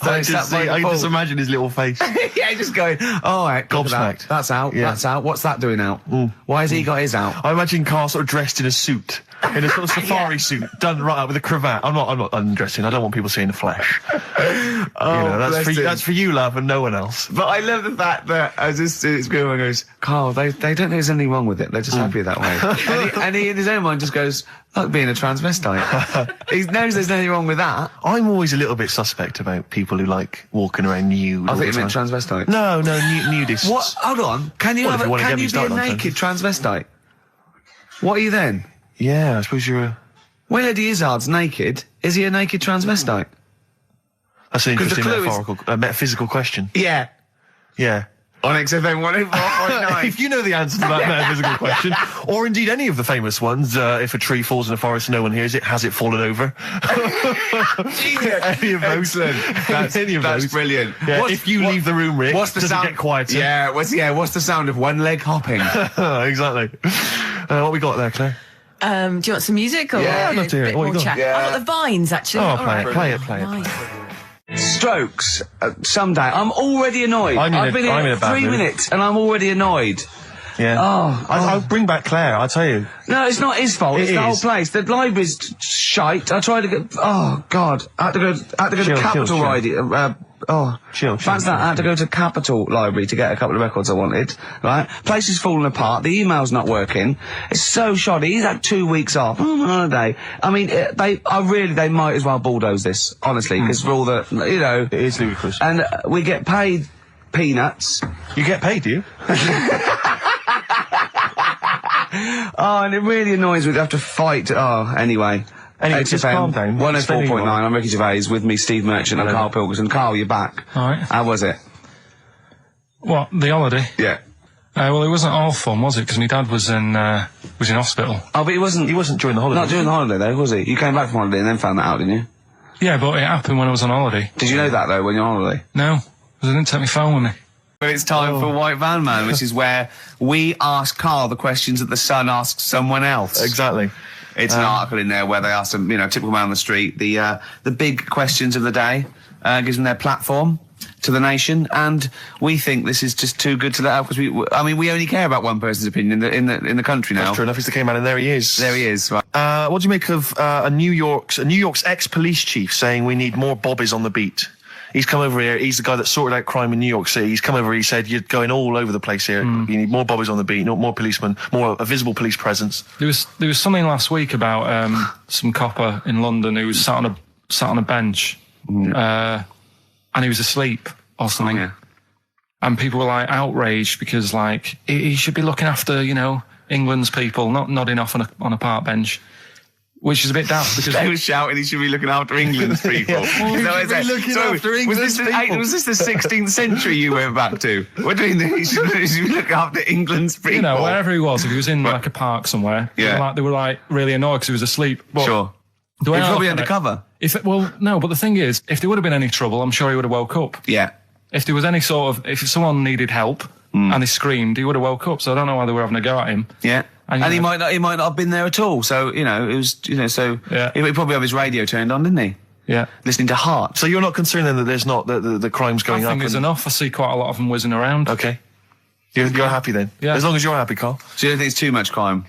can just imagine his little face. Yeah, just going, all right, gobsmacked. That's out, that's out. What's that doing out? Why has he got his out? I imagine Carl sort of dressed in a suit, in a sort of safari suit, done right up with a cravat. I'm not undressing. I don't want people seeing the flesh. That's for you, love, and no one else. But I love the fact that it's going and goes, Carl, they don't think there's anything wrong with it. They're just happy that way. and he in his own mind just goes, like being a transvestite. He knows there's nothing wrong with that. I'm always a little bit suspect about people who like walking around nude. I think you meant transvestite. No, nudists. What? Hold on. Can you be a naked transvestite? What are you then? Yeah, I suppose you're a... When Eddie Izzard's naked, is he a naked transvestite? That's an interesting metaphysical question. Yeah. Yeah. On XFM 104.9. If you know the answer to that metaphysical question, or indeed any of the famous ones, if a tree falls in a forest and no one hears it, has it fallen over? Any of those. Excellent. That's brilliant. Yeah, if you leave the room, Rick, what's the sound? Get quieter. Yeah, what's the sound of one leg hopping? Exactly. What we got there, Claire? Do you want some music or I'd love to hear it. What you got? chat? Yeah. I've got the Vines actually. Oh, All play it. Nice. Strokes. Someday. I'm already annoyed. I've been here 3 minutes and I'm already annoyed. Yeah. I'll bring back Claire, I'll tell you. No, it's not his fault. It's the whole place. The library's shite. I tried to get... Oh, God. I had to go to Capital Library. Fancy that. I had to go to Capital Library to get a couple of records I wanted. Right? Place is falling apart. The email's not working. It's so shoddy. He's had 2 weeks off. On holiday. I mean, they might as well bulldoze this, honestly, because for all the, It is ludicrous. And we get paid peanuts. You get paid, do you? And it really annoys me to have to fight. Anyway, just calm down. 104.9, I'm Ricky Gervais, with me, Steve Merchant and Karl Pilkington. Carl, you're back. All right. How was it? What, the holiday? Yeah. Well, it wasn't all fun, was it? Because my dad was in hospital. Oh, but he wasn't during the holiday. Not during the holiday, though, was he? You came back from holiday and then found that out, didn't you? Yeah, but it happened when I was on holiday. Did you know that, though, when you're on holiday? No, because I didn't take my phone with me. But it's time for White Van Man, which is where we ask Carl the questions that the Sun asks someone else. Exactly. It's an article in there where they ask them, typical man on the street, the big questions of the day, gives them their platform to the nation, and we think this is just too good to let out because we only care about one person's opinion in the country now. That's true enough. He's the K-man, and there he is. There he is. Right. What do you make of New York's ex-police chief saying we need more bobbies on the beat? He's come over here. He's the guy that sorted out crime in New York City. He's come over here. He said, you're going all over the place here. You need more bobbies on the beat, more policemen, a visible police presence. There was something last week about some copper in London who was sat on a bench, and he was asleep or something. Oh, yeah. And people were like outraged because like he should be looking after England's people, not nodding off on a park bench. Which is a bit daft because they were shouting he should be looking after England's people. Was this the 16th century you went back to? What do you mean he should be looking after England's people? Wherever he was, if he was in like a park somewhere, they were like really annoyed because he was asleep. But sure. He was probably undercover. No, but the thing is, if there would have been any trouble, I'm sure he would have woke up. Yeah. If there was any if someone needed help and he screamed, he would have woke up. So I don't know why they were having a go at him. Yeah. And he might not have been there at all. So, it was, so he probably have his radio turned on, didn't he? Yeah. Listening to Heart. So you're not concerned then that there's not, the crime's going up? I think there's enough. I see quite a lot of them whizzing around. Okay. You're happy then? Yeah. As long as you're happy, Carl. So you don't think it's too much crime?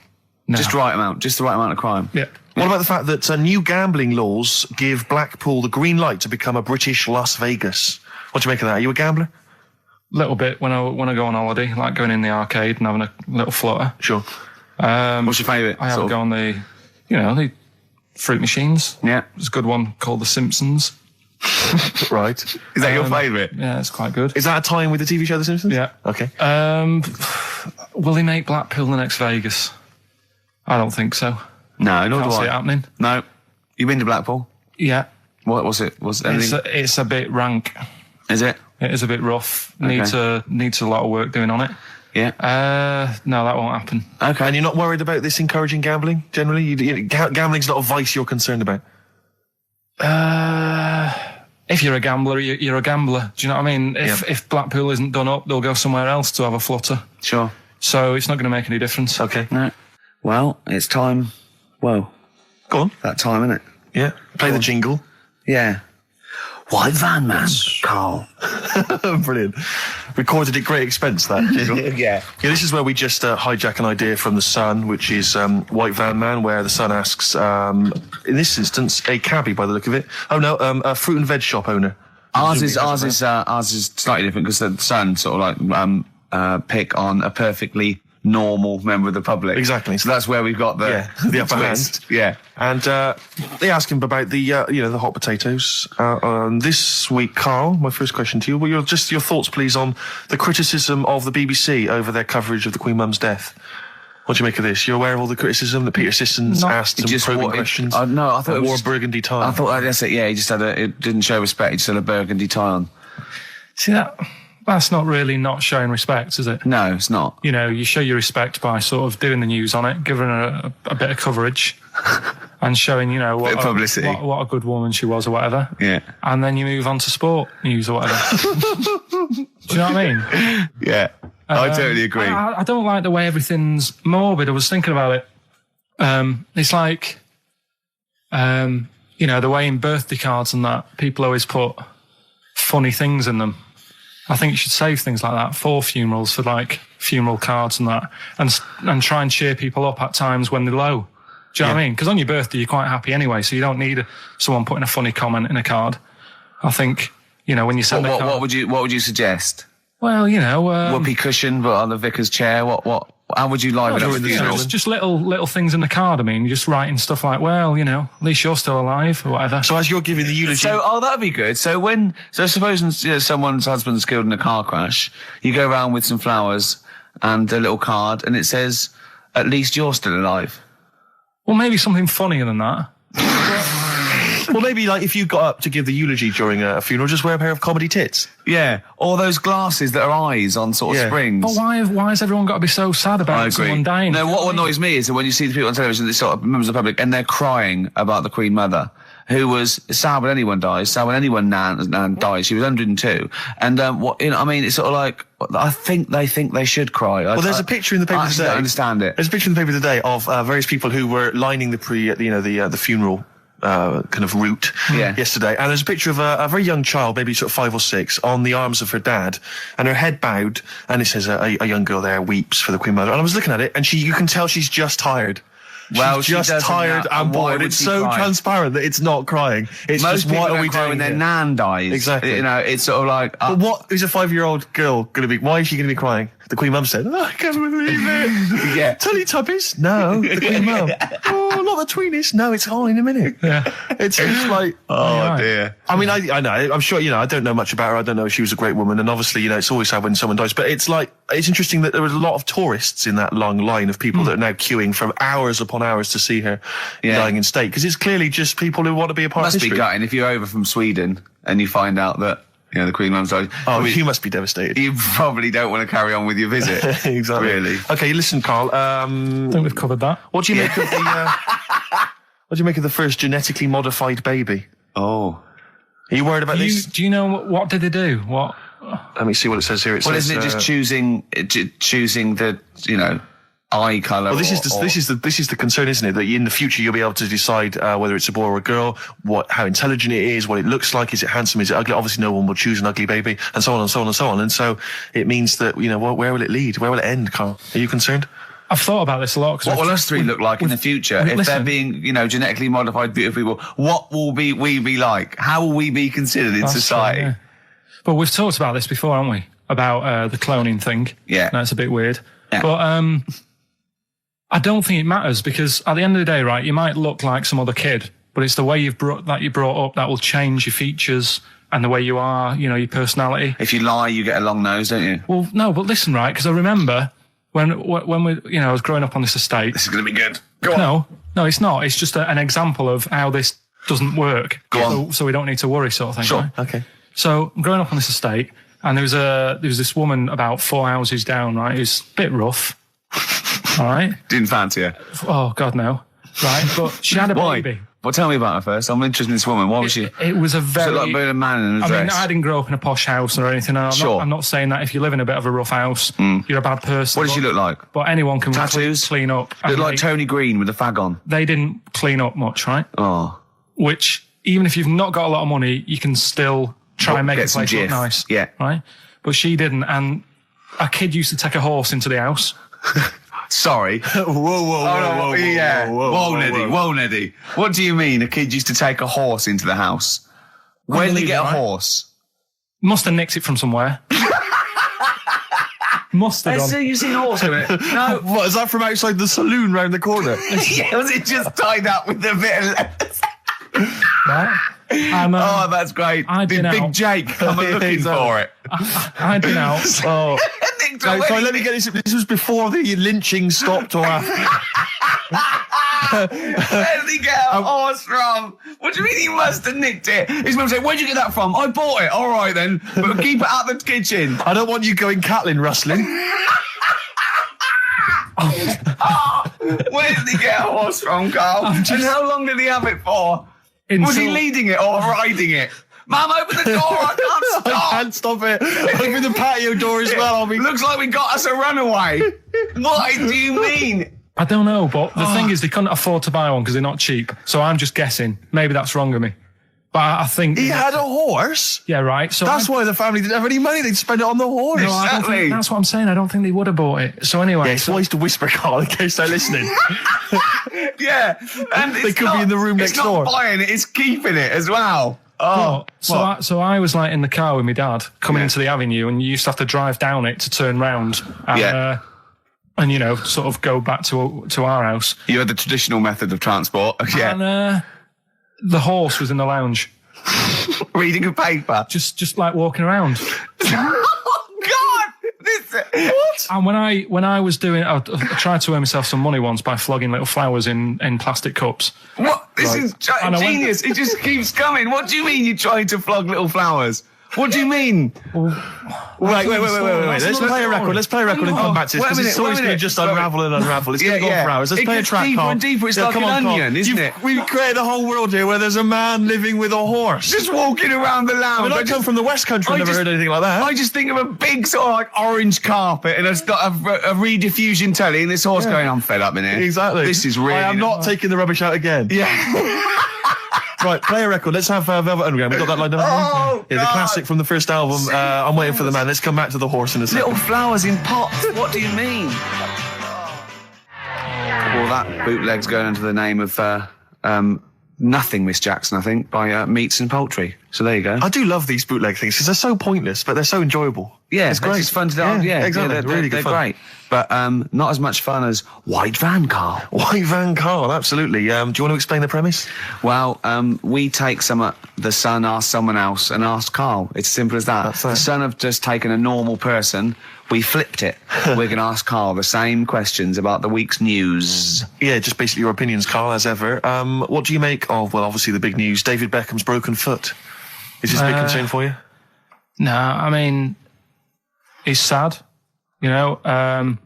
No. Just the right amount of crime? Yeah. What about the fact that new gambling laws give Blackpool the green light to become a British Las Vegas? What do you make of that? Are you a gambler? little bit when I go on holiday, like going in the arcade and having a little flutter. Sure. What's your favourite? I have a go on the fruit machines. Yeah. There's a good one called The Simpsons. Right. Is that your favourite? Yeah, it's quite good. Is that a tie-in with the TV show The Simpsons? Yeah. Okay. Will he make Blackpool the next Vegas? I don't think so. No, nor Can't do see I. it happening. No. You been to Blackpool? Yeah. What was it? Was it anything? It's a bit rank. Is it? It is a bit rough. Okay. Needs a lot of work doing on it. Yeah. No, that won't happen. Okay. And you're not worried about this encouraging gambling, generally? Gambling's not a vice you're concerned about? If you're a gambler, you're a gambler. Do you know what I mean? If Blackpool isn't done up, they'll go somewhere else to have a flutter. Sure. So it's not going to make any difference. Okay. No. Well, it's time. Well, Go on. that time, isn't it? Yeah. Play the jingle. Yeah. White van man, Carl. Brilliant. Recorded at great expense, that jingle. Yeah. Yeah, this is where we just hijack an idea from The Sun, which is White Van Man, where The Sun asks, in this instance, a cabbie by the look of it. Oh no, a fruit and veg shop owner. Ours is slightly different because the Sun sort of like pick on a perfectly normal member of the public. Exactly. So that's where we've got the upper twist. hand. Yeah. And they ask him about the the hot potatoes. This week, Carl, my first question to you, well, your thoughts, please, on the criticism of the BBC over their coverage of the Queen Mum's death. What do you make of this? You're aware of all the criticism that Peter Sissons asked some probing questions? No, I thought it wore was a burgundy tie. I thought that's it. Yeah, he just it didn't show respect. He just had a burgundy tie on. See, that's not really not showing respect, is it? No, it's not. You know, you show your respect by sort of doing the news on it, giving her a bit of coverage, and showing, what Bit of publicity. what a good woman she was or whatever. Yeah. And then you move on to sport news or whatever. Do you know what I mean? Yeah. I totally agree. I don't like the way everything's morbid. I was thinking about it. It's like, the way in birthday cards and that, people always put funny things in them. I think you should save things like that for funerals, for like funeral cards and that, and try and cheer people up at times when they're low. Do you know what I mean? Because on your birthday, you're quite happy anyway, so you don't need someone putting a funny comment in a card. I think, when you send a card... What would you suggest? Well, Whoopee cushion, but on the vicar's chair. How would you liven up the funeral? It's just little things in the card. I mean, you're just writing stuff like, well, at least you're still alive or whatever. So as you're giving the eulogy... So, that'd be good. So suppose someone's husband's killed in a car crash, you go around with some flowers and a little card, and it says, at least you're still alive. Well, maybe something funnier than that. Well, maybe like if you got up to give the eulogy during a funeral, just wear a pair of comedy tits. Yeah, or those glasses that are eyes on sort of springs. But why has everyone got to be so sad about someone dying? No, what annoys me is that when you see the people on television, these sort of members of the public, and they're crying about the Queen Mother, who was sad when anyone dies, sad when anyone nan dies. She was 102, and it's sort of like I think they should cry. Well, there's a picture in the paper I today. don't understand it. There's a picture in the paper today of various people who were lining the funeral kind of route yesterday, and there's a picture of a very young child, maybe sort of 5 or 6, on the arms of her dad, and her head bowed, and it says a young girl there weeps for the Queen Mother. And I was looking at it, and you can tell she's just tired. Well, she's just tired and bored. It's so transparent that it's not crying. It's Most just, what people are we cry doing when their here? nan dies? Exactly. It's sort of like... But what is a 5-year-old girl going to be? Why is she going to be crying? The Queen Mum said, I can't believe it. Yeah. Teletubbies? No, the Queen Mum. Oh, not the Tweenies. No, it's all in a minute. Yeah. It's like... Oh, dear. I mean, I know. I'm sure, I don't know much about her. I don't know if she was a great woman. And obviously, it's always sad when someone dies. But it's interesting that there was a lot of tourists in that long line of people that are now queuing for hours upon hours to see her dying in state. Because it's clearly just people who want to be a part of history. Must be gutting if you're over from Sweden and you find out that, the Queen Mum's died. Oh, you must be devastated. You probably don't want to carry on with your visit. Exactly. Really. Okay, listen, Carl. I think we've covered that. What do you make of the... what do you make of the first genetically modified baby? Oh. Are you worried about this? Do you know what did they do? What? Let me see what it says here. Isn't it just choosing the, eye colour? Well, this is the concern, isn't it? That in the future you'll be able to decide whether it's a boy or a girl, how intelligent it is, what it looks like, is it handsome, is it ugly? Obviously, no one will choose an ugly baby, and so on and so on and so on. And so it means that where will it lead? Where will it end, Carl? Are you concerned? I've thought about this a lot. What will us three look like in the future if they're being, genetically modified beautiful people? What will we be like? How will we be considered in society? True, yeah. But we've talked about this before, haven't we? about the cloning thing. Yeah. That's a bit weird. Yeah. But I don't think it matters, because at the end of the day, right, you might look like some other kid, but it's the way you're brought up that will change your features and the way you are, you know, your personality. If you lie, you get a long nose, don't you? Well, no, but listen, right, because I remember when we, you know, I was growing up on this estate. This is going to be good. Go on. No, it's not. It's just an example of how this doesn't work. Go on. So we don't need to worry, sort of thing. Sure. Right? Okay. So I'm growing up on this estate, and there was this woman about 4 houses down, right, who's a bit rough. All right. Didn't fancy her. Oh God, no. Right, but she had a Why? baby. Well, tell me about her first. I'm interested in this woman. Why was she? It was a Was very. it like being a man in a I dress? mean, I didn't grow up in a posh house or anything. And Sure. I'm not saying that if you live in a bit of a rough house, you're a bad person. What did she look like? But anyone can Tattoos? clean up. Looked And like Tony Green with a fag on. they didn't clean up much, right? Oh. Which, even if you've not got a lot of money, you can still try and make Get the some place look jiff. nice. Yeah. Right? But she didn't. And a kid used to take a horse into the house. Sorry. Whoa, Yeah. Whoa, Neddy. whoa. Whoa, Neddy. What do you mean a kid used to take a horse into the house? Where did he get a Unbelievable, right? horse? Must have nicked it from somewhere. Must have done. you've seen a horse in it? No. What, is that from outside the saloon round the corner? Yeah, was it just tied up with a bit of lettuce? Right? And, Oh, that's great. I'd been Big out. Jake coming looking for it. I'd been out. Oh. Nicked Sorry, away. let me get this. This was before the lynching stopped or after. Where did he get a horse from? What do you mean he must have nicked it? His mum said, where'd you get that from? I bought it. All right then. But keep it out of the kitchen. I don't want you going Catlin rustling. Where did he get a horse from, Carl? And how long did he have it for? Was he leading it or riding it? Mum, open the door. I can't stop. I can't stop it. Open the patio door as well. I'll be... Looks like we got us a runaway. What do you mean? I don't know, but the thing is, they couldn't afford to buy one because they're not cheap. So I'm just guessing. Maybe that's wrong of me. But I think... He had a horse? Yeah, right. So That's why the family didn't have any money. They'd spend it on the horse. No, I don't Exactly. think, that's what I'm saying. I don't think they would have bought it. So anyway... Yeah, it's wise to whisper, Carl, in case they're listening. Yeah. And They could be in the room next door. It's not buying it, it's keeping it as well. Oh, so I was like in the car with my dad coming into the avenue, and you used to have to drive down it to turn round. And, Yeah. And, you know, sort of go back to our house. You had the traditional method of transport. Yeah. And the horse was in the lounge, Reading a paper. just like walking around. Oh, God! What? And when I was doing, I tried to earn myself some money once by flogging little flowers in plastic cups. What? This is And I went- genius. It just keeps coming. What do you mean you're trying to flog little flowers? What do you mean? Wait. Let's play a record. Let's play a record and come back to this. Wait a Because minute, this story's wait a going to minute. just unravel and unravel. It's going to go on for hours. Let's It play a gets track, deeper Carl. and deeper. It's Yeah, like come an on, Carl. onion, isn't it? We've created a whole world here where there's a man living with a horse. Just walking around the lounge. I come from the West Country. I've never heard anything like that. I just think of a big sort of like orange carpet and it's got a rediffusion telly and this horse going, I'm fed up in here. Exactly. This is really... I am not taking the rubbish out again. Yeah. Right, play a record. Let's have Velvet Underground. We've got that lined up. Oh, yeah, the God. classic from the first album. I'm waiting for the man. Let's come back to the horse in a second. Little flowers in pots. What do you mean? Well, that bootleg's going under the name of Nothing, Miss Jackson, I think, by Meats and Poultry. So there you go. I do love these bootleg things because they're so pointless, but they're so enjoyable. Yeah, it's great. It's fun to do. Yeah, exactly. they're really good they're fun. great. But not as much fun as White Van, Carl. White Van Carl, absolutely. Do you want to explain the premise? Well, we take the Sun asks someone else and asks Carl. It's simple as that. That's it. The Sun have just taken a normal person. We flipped it. We're going to ask Carl the same questions about the week's news. Yeah, just basically your opinions, Carl, as ever. What do you make of, well, obviously the big news, David Beckham's broken foot? Is this a big concern for you? No, I mean, it's sad. You know,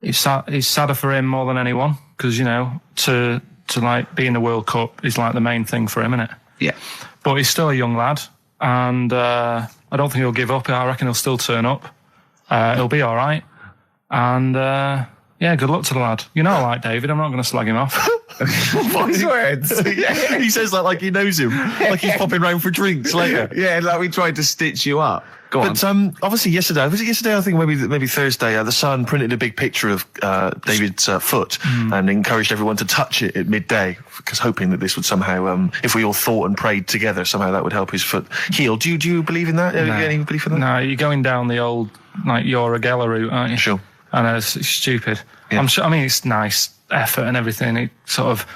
it's sadder for him more than anyone because, you know, to like be in the World Cup is like the main thing for him, isn't it? Yeah. But he's still a young lad, and I don't think he'll give up. I reckon he'll still turn up. He'll be all right, and Yeah, good luck to the lad. You know I like David, I'm not going to slag him off. Voice words. He says that like he knows him, like he's popping round for drinks later. Yeah, like we tried to stitch you up. Go on. But obviously yesterday, was it yesterday? I think maybe Thursday. The Sun printed a big picture of David's foot and encouraged everyone to touch it at midday, because hoping that this would somehow, if we all thought and prayed together, somehow that would help his foot heal. Do you believe in that? No. Any belief in that? No, you're going down the old like Yoragella route, aren't you? Sure. I know it's stupid. Yeah. I'm sure. I mean, it's nice effort and everything. It sort of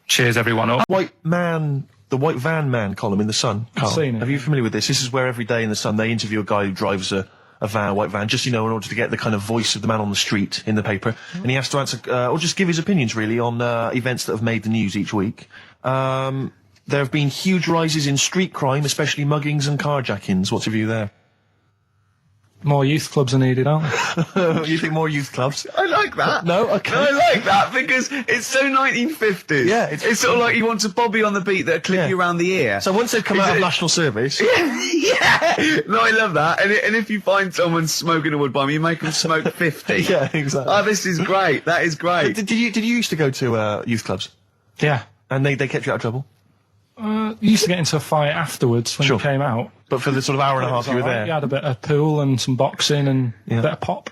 cheers everyone up. The White Van Man column in The Sun. Carl, seen it. Are you familiar with this? This is where every day in The Sun they interview a guy who drives a white van, just, in order to get the kind of voice of the man on the street in the paper. And he has to answer, or just give his opinions, really, on events that have made the news each week. There have been huge rises in street crime, especially muggings and carjackings. What's your view there? More youth clubs are needed, aren't they? You think more youth clubs? I like that. No? Okay. I like that because it's so 1950s. Yeah, it's sort of like you want a bobby on the beat that'll clip you around the ear. So once they've come out of national service... Yeah! No, I love that. And if you find someone smoking a wood bomb, you make them smoke 50. Yeah, exactly. Oh, this is great. That is great. Did you used to go to youth clubs? Yeah. And they kept you out of trouble? You used to get into a fight afterwards when you came out. But for the sort of hour and a half you were there? You had a bit of pool and some boxing and a bit of pop.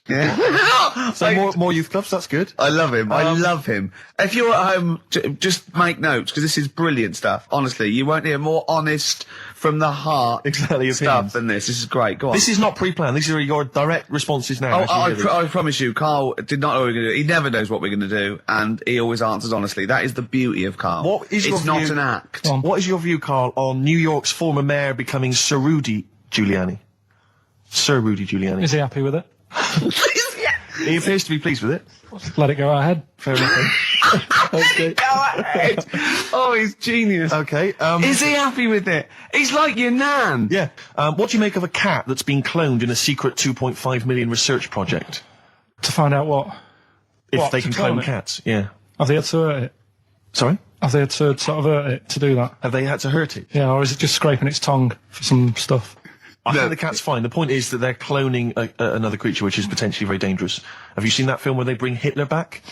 Yeah. So more youth clubs, that's good. I love him. I love him. If you're at home, just make notes, because this is brilliant stuff. Honestly, you won't hear more honest, from the heart stuff than this. This is great. Go on. This is not pre-planned. These are your direct responses now. I promise you, Carl did not know what we were going to do. He never knows what we're going to do, and he always answers honestly. That is the beauty of Carl. It's not an act. What is your view, Carl, on New York's former mayor becoming Sir Rudy Giuliani? Sir Rudy Giuliani. Is he happy with it? He appears to be pleased with it. Let it go ahead. Fair enough. Okay. Go ahead. Oh, he's genius. Okay. Is he happy with it? He's like your nan. Yeah. What do you make of a cat that's been cloned in a secret 2.5 million research project? To find out what? If they can clone cats, yeah. Have they had to hurt it? Sorry? Have they had to sort of hurt it to do that? Have they had to hurt it? Yeah, or is it just scraping its tongue for some stuff? I think the cat's fine. The point is that they're cloning another creature, which is potentially very dangerous. Have you seen that film where they bring Hitler back?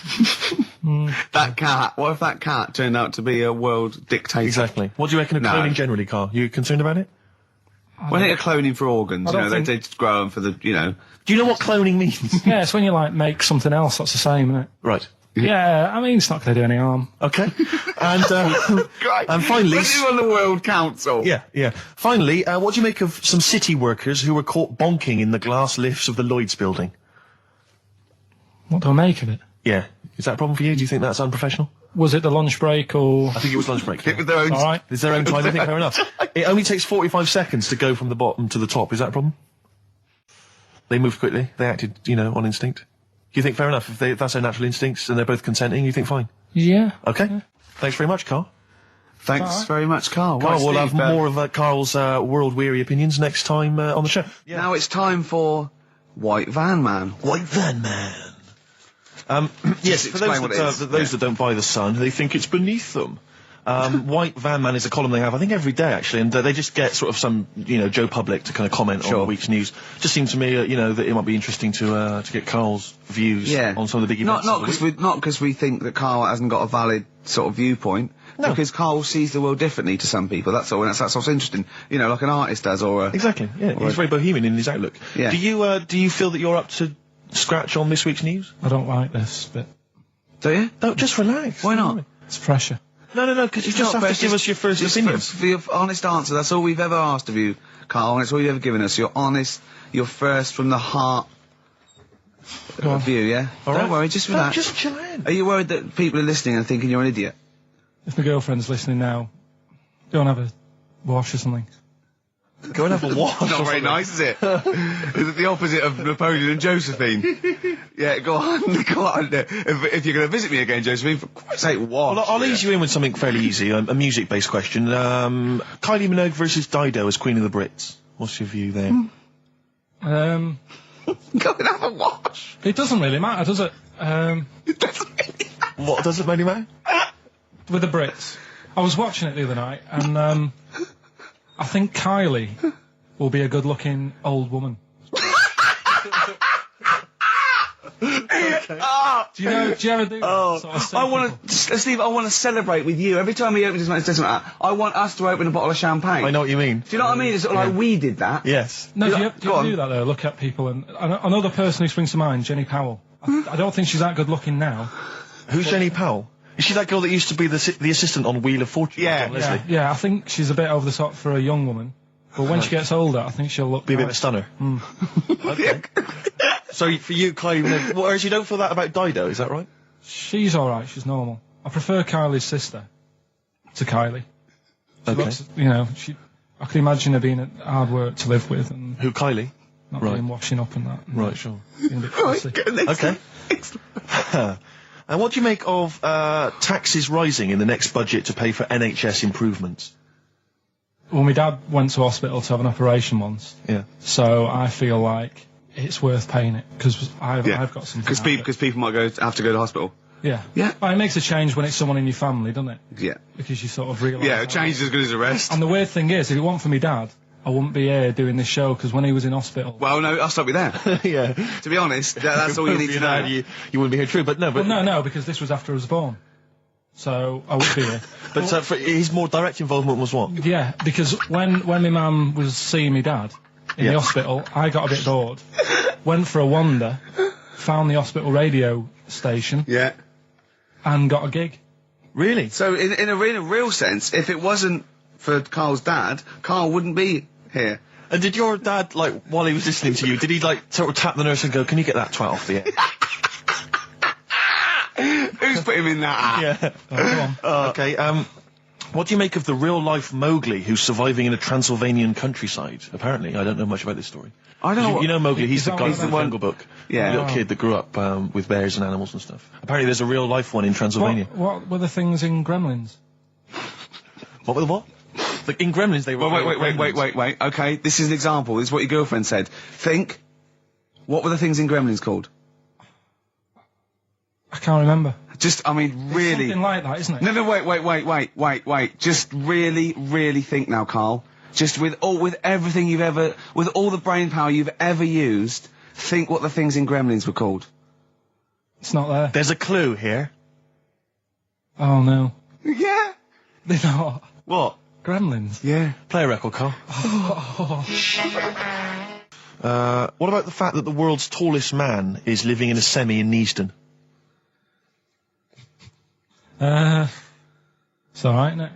That cat. What if that cat turned out to be a world dictator? Exactly. What do you reckon of cloning generally, Carl? You concerned about it? When they're cloning for organs, they just grow them for the, Do you know what cloning means? Yeah, it's when you, make something else that's the same, isn't it? Right. Yeah, I mean, it's not going to do any harm. Okay. And finally... When you're on the World Council. Yeah. Finally, what do you make of some city workers who were caught bonking in the glass lifts of the Lloyd's building? What do I make of it? Yeah. Is that a problem for you? Do you think that's unprofessional? Was it the lunch break or...? I think it was lunch break. It was their own... All right. It's their own time, I think, fair enough. It only takes 45 seconds to go from the bottom to the top. Is that a problem? They moved quickly. They acted, on instinct. Do you think fair enough? If that's their natural instincts and they're both consenting, you think fine? Yeah. Okay. Yeah. Thanks very much, Carl. Thanks very much, Carl. Carl, we'll have more of Carl's world-weary opinions next time on the show. Yeah. Now it's time for White Van Man. White Van Man. Yes, for those that don't buy The Sun, they think it's beneath them. White Van Man is a column they have, I think, every day, actually, and they just get sort of some, Joe Public to kind of comment on the week's news. Just seems to me, that it might be interesting to get Carl's views on some of the big events. Not because we think that Carl hasn't got a valid sort of viewpoint. No. Because Carl sees the world differently to some people, that's all, and that's what's interesting. Like an artist does, or a... Exactly, yeah. He's very bohemian in his outlook. Yeah. Do you feel that you're up to scratch on this week's news? I don't like this bit. Do you? No, just relax. Why not? It's pressure. No, because you just have to give us your first opinions. For your honest answer, that's all we've ever asked of you, Carl, and it's all you've ever given us. Your honest, your first from the heart view, yeah? All Don't right. worry, just relax. Just chill out. Are you worried that people are listening and thinking you're an idiot? If my girlfriend's listening now, go and have a wash or something. Go and have a wash. Not very nice, is it? Is it the opposite of Napoleon and Josephine? Yeah, go on. If you're going to visit me again, Josephine, for Christ's sake, wash. Well, I'll ease you in with something fairly easy, a music-based question. Kylie Minogue versus Dido as Queen of the Brits. What's your view there? Go and have a wash. It doesn't really matter, does it? It doesn't really matter. What doesn't really matter? With the Brits. I was watching it the other night, and I think Kylie will be a good-looking old woman. Okay. Do you ever do that? Sort of I want to, Steve, I want to celebrate with you. Every time he opens his mouth and says something like that, I want us to open a bottle of champagne. I know what you mean. Do you know what I mean? It's sort of like we did that. Yes. No, do you Go on. do that though? Look at people, and another person who springs to mind, Jenny Powell. I don't think she's that good looking now. Who's Jenny Powell? Is she that girl that used to be the assistant on Wheel of Fortune? Yeah, John Leslie? Yeah, I think she's a bit over the top for a young woman. But when she gets older, I think she'll look Be a bit of a nice. stunner. Okay. So for you, Kylie, whereas you don't feel that about Dido, is that right? She's alright, she's normal. I prefer Kylie's sister to Kylie. She Okay. looks, I can imagine her being hard work to live with and Who, Kylie? not Right. being washing up and that. And Right, sure. being a bit fussy. Okay. And what do you make of taxes rising in the next budget to pay for NHS improvements? Well, my dad went to hospital to have an operation once, Yeah. so I feel like it's worth paying it, because I've got something out of it. Because people might have to go to hospital. Yeah. Yeah. But it makes a change when it's someone in your family, doesn't it? Yeah. Because you sort of realise... Yeah, a change is as good as a rest. And the weird thing is, if it weren't for my dad, I wouldn't be here doing this show, because when he was in hospital... Well, no, I'll stop you there. Yeah. To be honest, that's all you need to know. You wouldn't be here, true, but no, but... Well, no, because this was after I was born. So, I would be here. But for his more direct involvement was what? Yeah, because when my mum was seeing my dad in the hospital, I got a bit bored, went for a wander, found the hospital radio station, Yeah. and got a gig. Really? So, in a real sense, if it wasn't for Carl's dad, Carl wouldn't be here. And did your dad, like, while he was listening to you, did he, like, sort of tap the nurse and go, can you get that 12 for you? Who's put him in that? Yeah. Oh, go on. Okay, what do you make of the real-life Mowgli who's surviving in a Transylvanian countryside? Apparently, I don't know much about this story. I don't know. You know Mowgli, he's Is the that guy what from the that- Jungle Book. Yeah. The little kid that grew up with bears and animals and stuff. Apparently there's a real-life one in Transylvania. What were the things in Gremlins? What were the what? Like, in Gremlins they were... Well, wait. Okay, this is an example. This is what your girlfriend said. Think, what were the things in Gremlins called? I can't remember. Just, I mean, really. Something like that, isn't it? No, wait. Just really think now, Carl. Just with everything with all the brain power you've ever used, think what the things in Gremlins were called. It's not there. There's a clue here. Oh, no. Yeah. They're not. What? Gremlins. Yeah. Play a record, Carl. What about the fact that the world's tallest man is living in a semi in Neasden? It's alright, isn't it?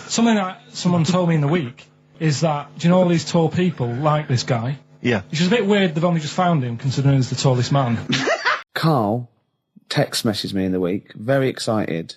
Something that someone told me in the week is that, do you know all these tall people like this guy? Yeah. Which is a bit weird they've only just found him, considering he's the tallest man. Carl text messaged me in the week, very excited,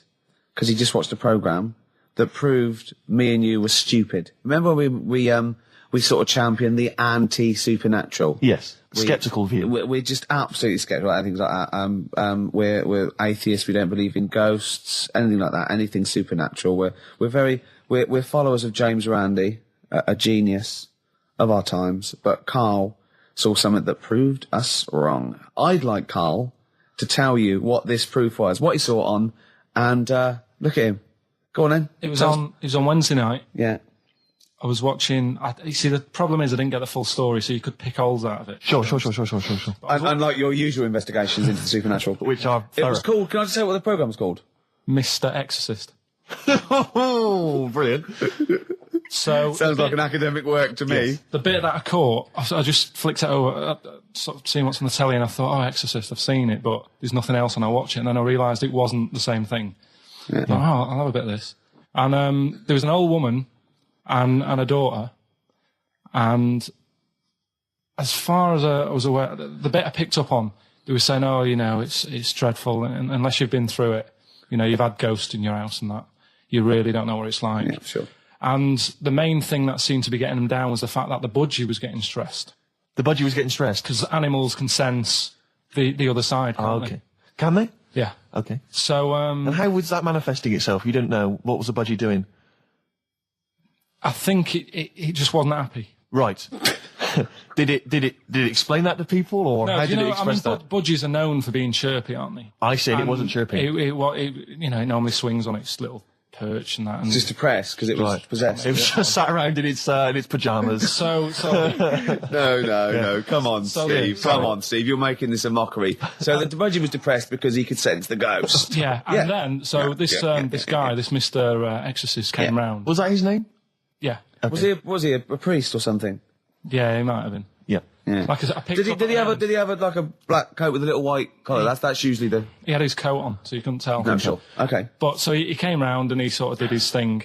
because he just watched a programme that proved me and you were stupid. Remember we sort of championed the anti-supernatural? Yes. Skeptical view. We're just absolutely skeptical about things like that. We're atheists. We don't believe in ghosts, anything like that. Anything supernatural. We're followers of James Randi, a genius of our times. But Carl saw something that proved us wrong. I'd like Carl to tell you what this proof was, what he saw on, and look at him. Go on then. It was on Wednesday night. Yeah. I was watching. You see, the problem is I didn't get the full story, so you could pick holes out of it. Sure. Unlike your usual investigations into the supernatural. Which are It was called, can I just say what the programme was called? Mr. Exorcist. Oh, brilliant. So Sounds like an academic work to me. the bit that I caught, I just flicked it over, sort of seeing what's on the telly, and I thought, oh, Exorcist, I've seen it, but there's nothing else, and I watch it, and then I realised it wasn't the same thing. Yeah. I thought, oh, I'll have a bit of this. And there was an old woman and a daughter, and as far as I was aware, the bit I picked up on, they were saying, oh, it's dreadful, and unless you've been through it, you've had ghosts in your house and that, you really don't know what it's like. Yeah, sure. And the main thing that seemed to be getting them down was the fact that the budgie was getting stressed. The budgie was getting stressed. Because animals can sense the other side, can't Oh, okay. they? Can they? Yeah. Okay. So, And how was that manifesting itself? You don't know. What was the budgie doing? I think it just wasn't happy. Right. Did it explain that to people, or how did it express that? Budgies are known for being chirpy, aren't they? I see, it wasn't chirping. It normally swings on its little perch and that. And Just depressed because it was possessed. It was just sat around in its pajamas. so No. Come on, Steve. Come on, Steve. You're making this a mockery. So the budgie was depressed because he could sense the ghost. yeah, and then this guy, this Mr. Exorcist, came round. Was that his name? Yeah, Was he a priest or something? yeah, he might have been. Yeah. Yeah. Like I picked Did up he at have the end. like a black coat with a little white collar? That's usually the. He had his coat on, so you couldn't tell. No, sure. Okay. But so he came round and he sort of did his thing,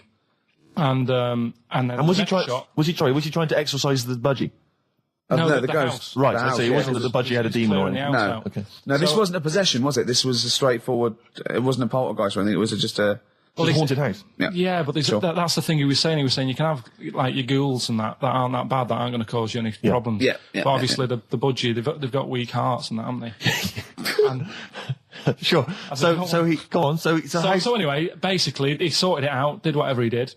and then And was he the next trying? shot- Was he trying to exorcise the budgie? No, the the ghost. house. Right. The I house, see. It yeah. wasn't that the budgie had a demon clearing on the it. house No. out. Okay. No, this So- wasn't a possession, was it? This was a straightforward. It wasn't a poltergeist or anything. It was just a. Well, a haunted house. Yeah, but Sure. that's the thing he was saying. He was saying you can have like your ghouls and that aren't that bad, that aren't going to cause you any problems. Yeah, but obviously the budgie, they've got weak hearts and that, haven't they? and, Sure. So he go on. so anyway, basically he sorted it out, did whatever he did,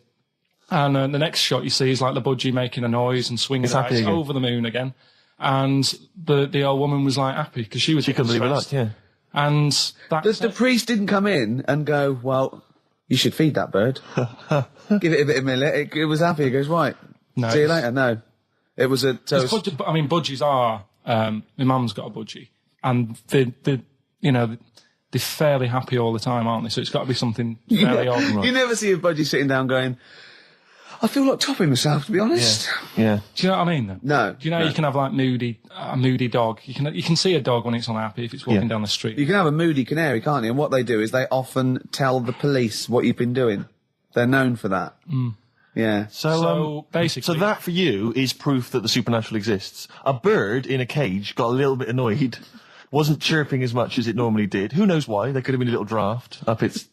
and the next shot you see is like the budgie making a noise and swinging It's the happy eyes again. over the moon again, and the old woman was like happy because she couldn't believe her luck. stressed. Yeah. And that's The priest didn't come in and go, well, you should feed that bird. Give it a bit of millet. It was happy. He goes, right. No, See you it's- later. No. It was a. So budgies are. My mum's got a budgie, and they're fairly happy all the time, aren't they? So it's got to be something fairly odd. You never see a budgie sitting down going, I feel like topping myself, to be honest. Yeah. Do you know what I mean? Then? No. Do you know you can have like a moody dog? You can see a dog when it's unhappy if it's walking down the street. You can have a moody canary, can't you? And what they do is they often tell the police what you've been doing. They're known for that. Yeah. So basically, so that for you is proof that the supernatural exists. A bird in a cage got a little bit annoyed, wasn't chirping as much as it normally did. Who knows why? There could have been a little draft up its,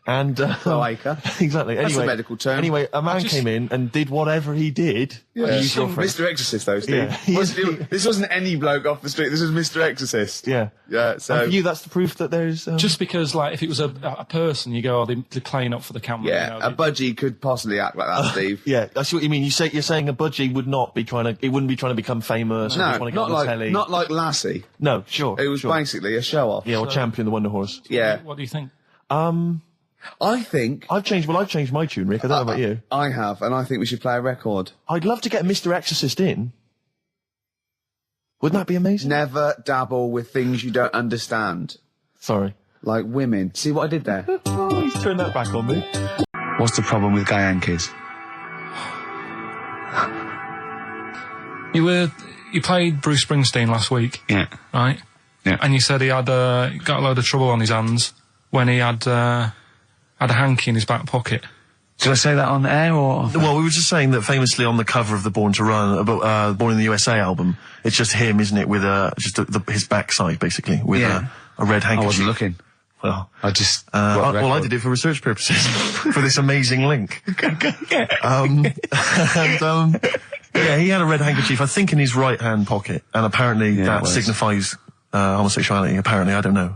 and Cloaca. Exactly. That's Anyway, a medical term. Anyway, a man came in and did whatever he did. Yeah. Use your phrase. Mr. Exorcist, though, Steve. Yeah. This wasn't any bloke off the street. This was Mr. Exorcist. Yeah. Yeah. So And for you, that's the proof that there's. just because like if it was a person, you go, they're playing up for the camera. yeah, a budgie could possibly act like that, Steve. Yeah, I see what you mean. You're saying a budgie would not be it wouldn't be trying to become famous. or No, just want to get on the telly. not like Lassie. No, sure. It was sure. basically a show off. Yeah, or Champion the Wonder Horse. Yeah. What do you think? I think I've changed my tune, Rick. I don't know about you. I have, and I think we should play a record. I'd love to get Mr. Exorcist in. Wouldn't that be amazing? Never dabble with things you don't understand. Sorry. Like women. See what I did there? Please turn that back on me. What's the problem with gay Yankees? You played Bruce Springsteen last week, Yeah. right? Yeah. And you said he had got a load of trouble on his hands when he had a hanky in his back pocket. Did I say that on air or? Well, we were just saying that famously on the cover of the Born to Run, Born in the USA album, it's just him, isn't it, with his backside basically with Yeah. a red I handkerchief. wasn't looking. Well, I just. well, I did it for research purposes for this amazing link. Yeah, he had a red handkerchief, I think, in his right hand pocket, and apparently Yeah, it that was. signifies homosexuality. Apparently, I don't know.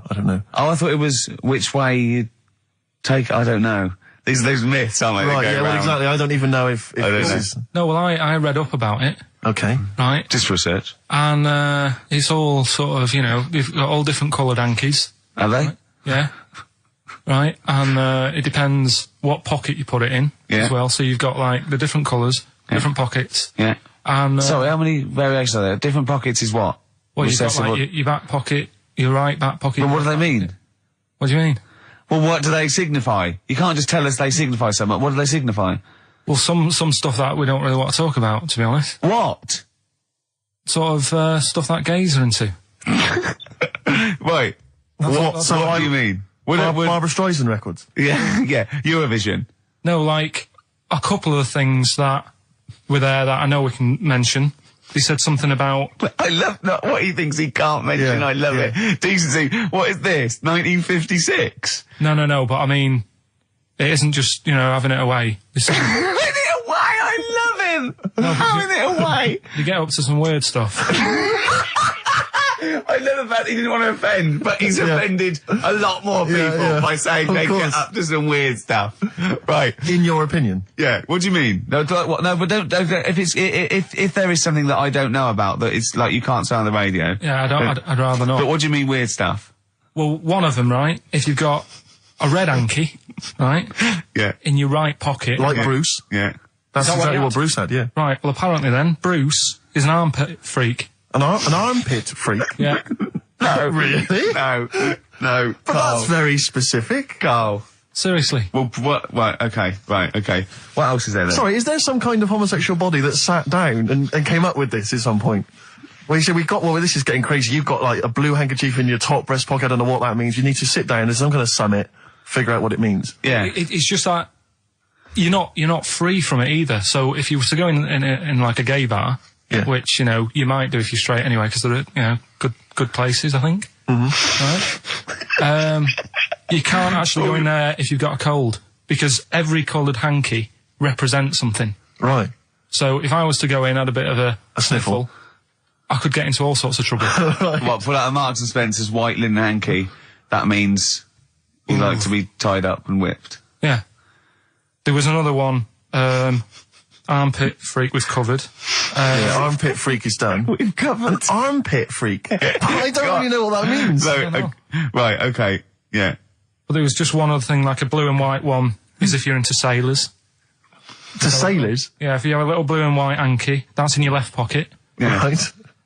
Oh, I thought it was which way you take. I don't know. These myths, aren't they? Right? Yeah, well, exactly. I don't even know if this is No, well, I read up about it, okay. right? Just research. And it's all sort of, they've got all different coloured hankies, Are they? yeah, right? And it depends what pocket you put it in Yeah. as well. So you've got like the different colours, different pockets, Yeah. and Sorry, how many variations are there? Different pockets is what? well, you've got Recessive like your back pocket, your right back pocket. Well, what do they mean? What do you mean? Well, what do they signify? You can't just tell us they signify so much. What do they signify? Well, some stuff that we don't really want to talk about, to be honest. What? Sort of stuff that gays are into. Wait. What do you mean? Barbara Streisand records. Yeah, yeah. Eurovision. No, like a couple of the things that were there that I know we can mention. He said something about. I love what he thinks he can't mention. Yeah, I love yeah. it. Decency. What is this? 1956? No, but I mean, it isn't just, having it away. This is, Having it away. I love him. Having it away. you get up to some weird stuff. I love the fact he didn't want to offend, but he's offended a lot more people by saying Of they course. get up to some weird stuff. Right. In your opinion. Yeah. What do you mean? No, what? No, but don't. If there is something that I don't know about that it's like you can't say on the radio. Yeah, I'd rather not. But what do you mean weird stuff? Well, one of them, right? If you've got a red hanky, right? Yeah. In your right pocket. Like Bruce. Yeah. That's that what exactly you what had? Bruce had, yeah. Right, well apparently then, Bruce is an armpit freak. An armpit freak? Yeah. No. Really? No. But that's very specific. Carl. Seriously. Well, what? Right, okay. What else is there then? Sorry, is there some kind of homosexual body that sat down and came up with this at some point? Well, you said this is getting crazy. You've got like a blue handkerchief in your top breast pocket. I don't know what that means. You need to sit down. There's some kind of summit. Figure out what it means. Yeah. It's just that you're not free from it either. So if you were to go in like a gay bar, Yeah. which, you know, you might do if you're straight anyway, because they're, you know, good places, I think. Right? You can't actually go in there if you've got a cold, because every coloured hanky represents something. Right. So if I was to go in, had a bit of a sniffle, I could get into all sorts of trouble. What, pull out a Marks and Spencer's white linen hanky, that means you like to be tied up and whipped. Yeah. There was another one, armpit freak was covered. Yeah, armpit freak is done. We've covered. An armpit freak? I don't really know what that means. No, right, okay, yeah. But there was just one other thing, like a blue and white one, is if you're into sailors. To sailors? Yeah, if you have a little blue and white hanky, that's in your left pocket. Yeah. Right.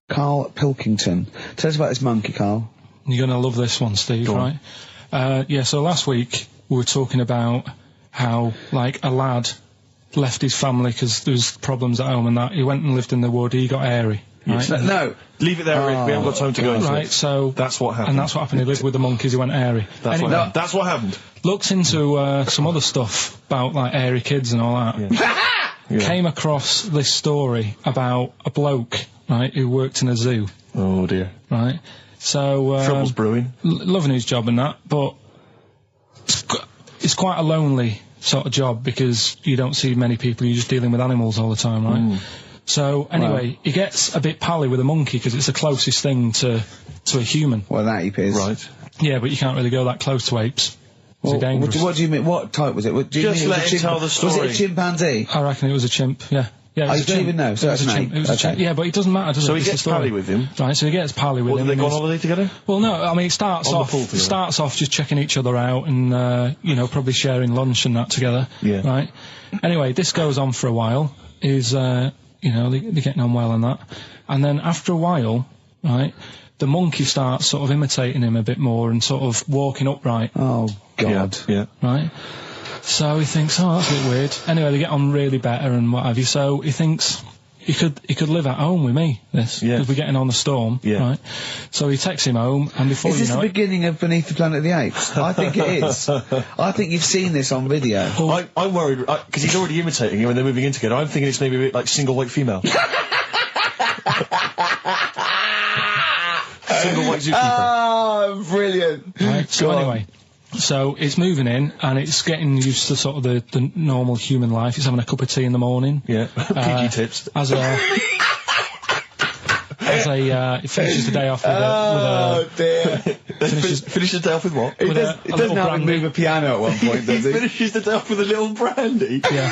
Karl Pilkington. Tell us about this monkey, Karl. You're going to love this one, Steve, right? Yeah, so last week we were talking about how, like, a lad left his family because there was problems at home and that. He went and lived in the wood, he got airy. Right? No. Leave it there, Rick. We haven't got time to go into Right, it. so... That's what happened. And that's what happened. He lived with the monkeys, he went airy. That's Anyway, what happened. That's what happened. looked into some other stuff about, like, airy kids and all that. Yeah. Came across this story about a bloke, right, who worked in a zoo. Oh, dear. Right? So... Trouble's brewing. Loving his job and that, but it's quite a lonely sort of job because you don't see many people, you're just dealing with animals all the time, right? So, anyway, he gets a bit pally with a monkey because it's the closest thing to a human. Well, that ape is. Right. Yeah, but you can't really go that close to apes. Well, they're dangerous. What do you mean? What type was it? What, do you Just mean let him tell the story. Was it a chimpanzee? I reckon it was a chimp, yeah. Yeah, it Oh, was you a don't chimp. even know, so It was that's a an chimp. ape. It was a Okay. chimp. Yeah, but it doesn't matter, does it? So he It's the gets story. pally with him. Right, so he gets pally with What, him. do they and go on he's- holiday together? Well, no, I mean, it starts On the off, pool together. just checking each other out and, you know, probably sharing lunch and that together. Yeah. Right? Anyway, this goes on for a while. You know, they're getting on well and that. And then after a while, right, the monkey starts sort of imitating him a bit more and sort of walking upright. Oh, God. Yeah. Right? So he thinks, oh, that's a bit weird. Anyway, they get on really better and what have you. So he thinks he could live at home with me, this. Yeah. Because we're getting on the storm. Yeah. Right? So he takes him home and before Is you this know the it... beginning of Beneath the Planet of the Apes? I think it is. I think you've seen this on video. I'm worried, because he's already imitating him and they're moving in together. I'm thinking it's maybe a bit like single white female. Single white zookeeper. Oh, brilliant. Right, so Go on. anyway, so it's moving in and it's getting used to sort of the normal human life. It's having a cup of tea in the morning. Yeah. PG tips. As he finishes the day off with Oh, dear. Finishes the day off with what? He with does, a he doesn't little have to brandy. move a piano at one point, does he? Finishes the day off with a little brandy? Yeah.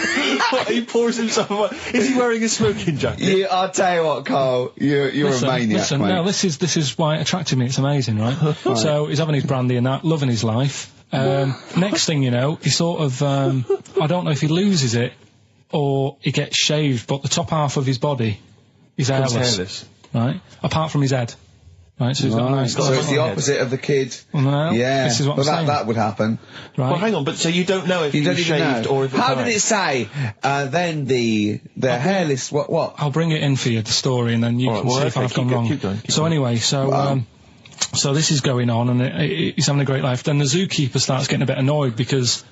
What, he pours himself... Is he wearing a smoking jacket? I'll tell you what, Carl, you're a maniac, listen, mate. no, this is why it attracted me. It's amazing, right? So he's having his brandy and that, loving his life. Next thing you know, he sort of, I don't know if he loses it or he gets shaved, but the top half of his body is hairless. Right? Apart from his head. Right, so he's got a nice... So it's the opposite of the kid. Well, Yeah, this is what but I'm saying. that would happen. Right? Well, hang on, but so you don't know if You he don't was even shaved know. or if How it's did it say? Then the hairless. What? I'll bring it in for you, the story, and then you All can right, well, see if okay, I've gone wrong. keep going. So anyway, so this is going on, and he's having a great life. Then the zookeeper starts getting a bit annoyed because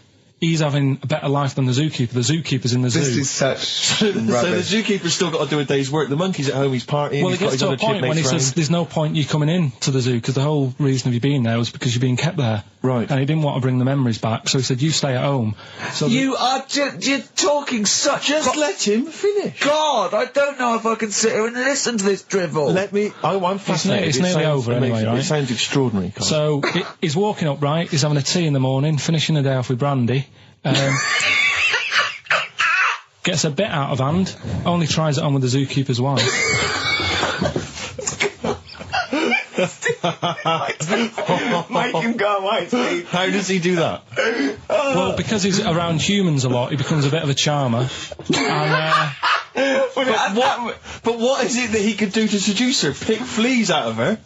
he's having a better life than the zookeeper. The zookeeper's in the zoo. This is such So the rubbish. zookeeper's still got to do a day's work. The monkey's at home, he's partying, Well, he's it got gets his to a other point when he chipmates says round. there's no point you coming in to the zoo because the whole reason of you being there was because you're being kept there. Right. And he didn't want to bring the memories back, so he said, you stay at home. So You are you're talking such. Just let him finish. God, I don't know if I can sit here and listen to this drivel. Let me... I'm fascinated. it's It nearly sounds over anyway, amazing. right? It sounds extraordinary, Carl. So he's walking up right, he's having a tea in the morning, finishing the day off with brandy. Gets a bit out of hand, only tries it on with the zookeeper's wife. Make him go away, Steve. How does he do that? Well, because he's around humans a lot, he becomes a bit of a charmer. And, But what is it that he could do to seduce her? Pick fleas out of her?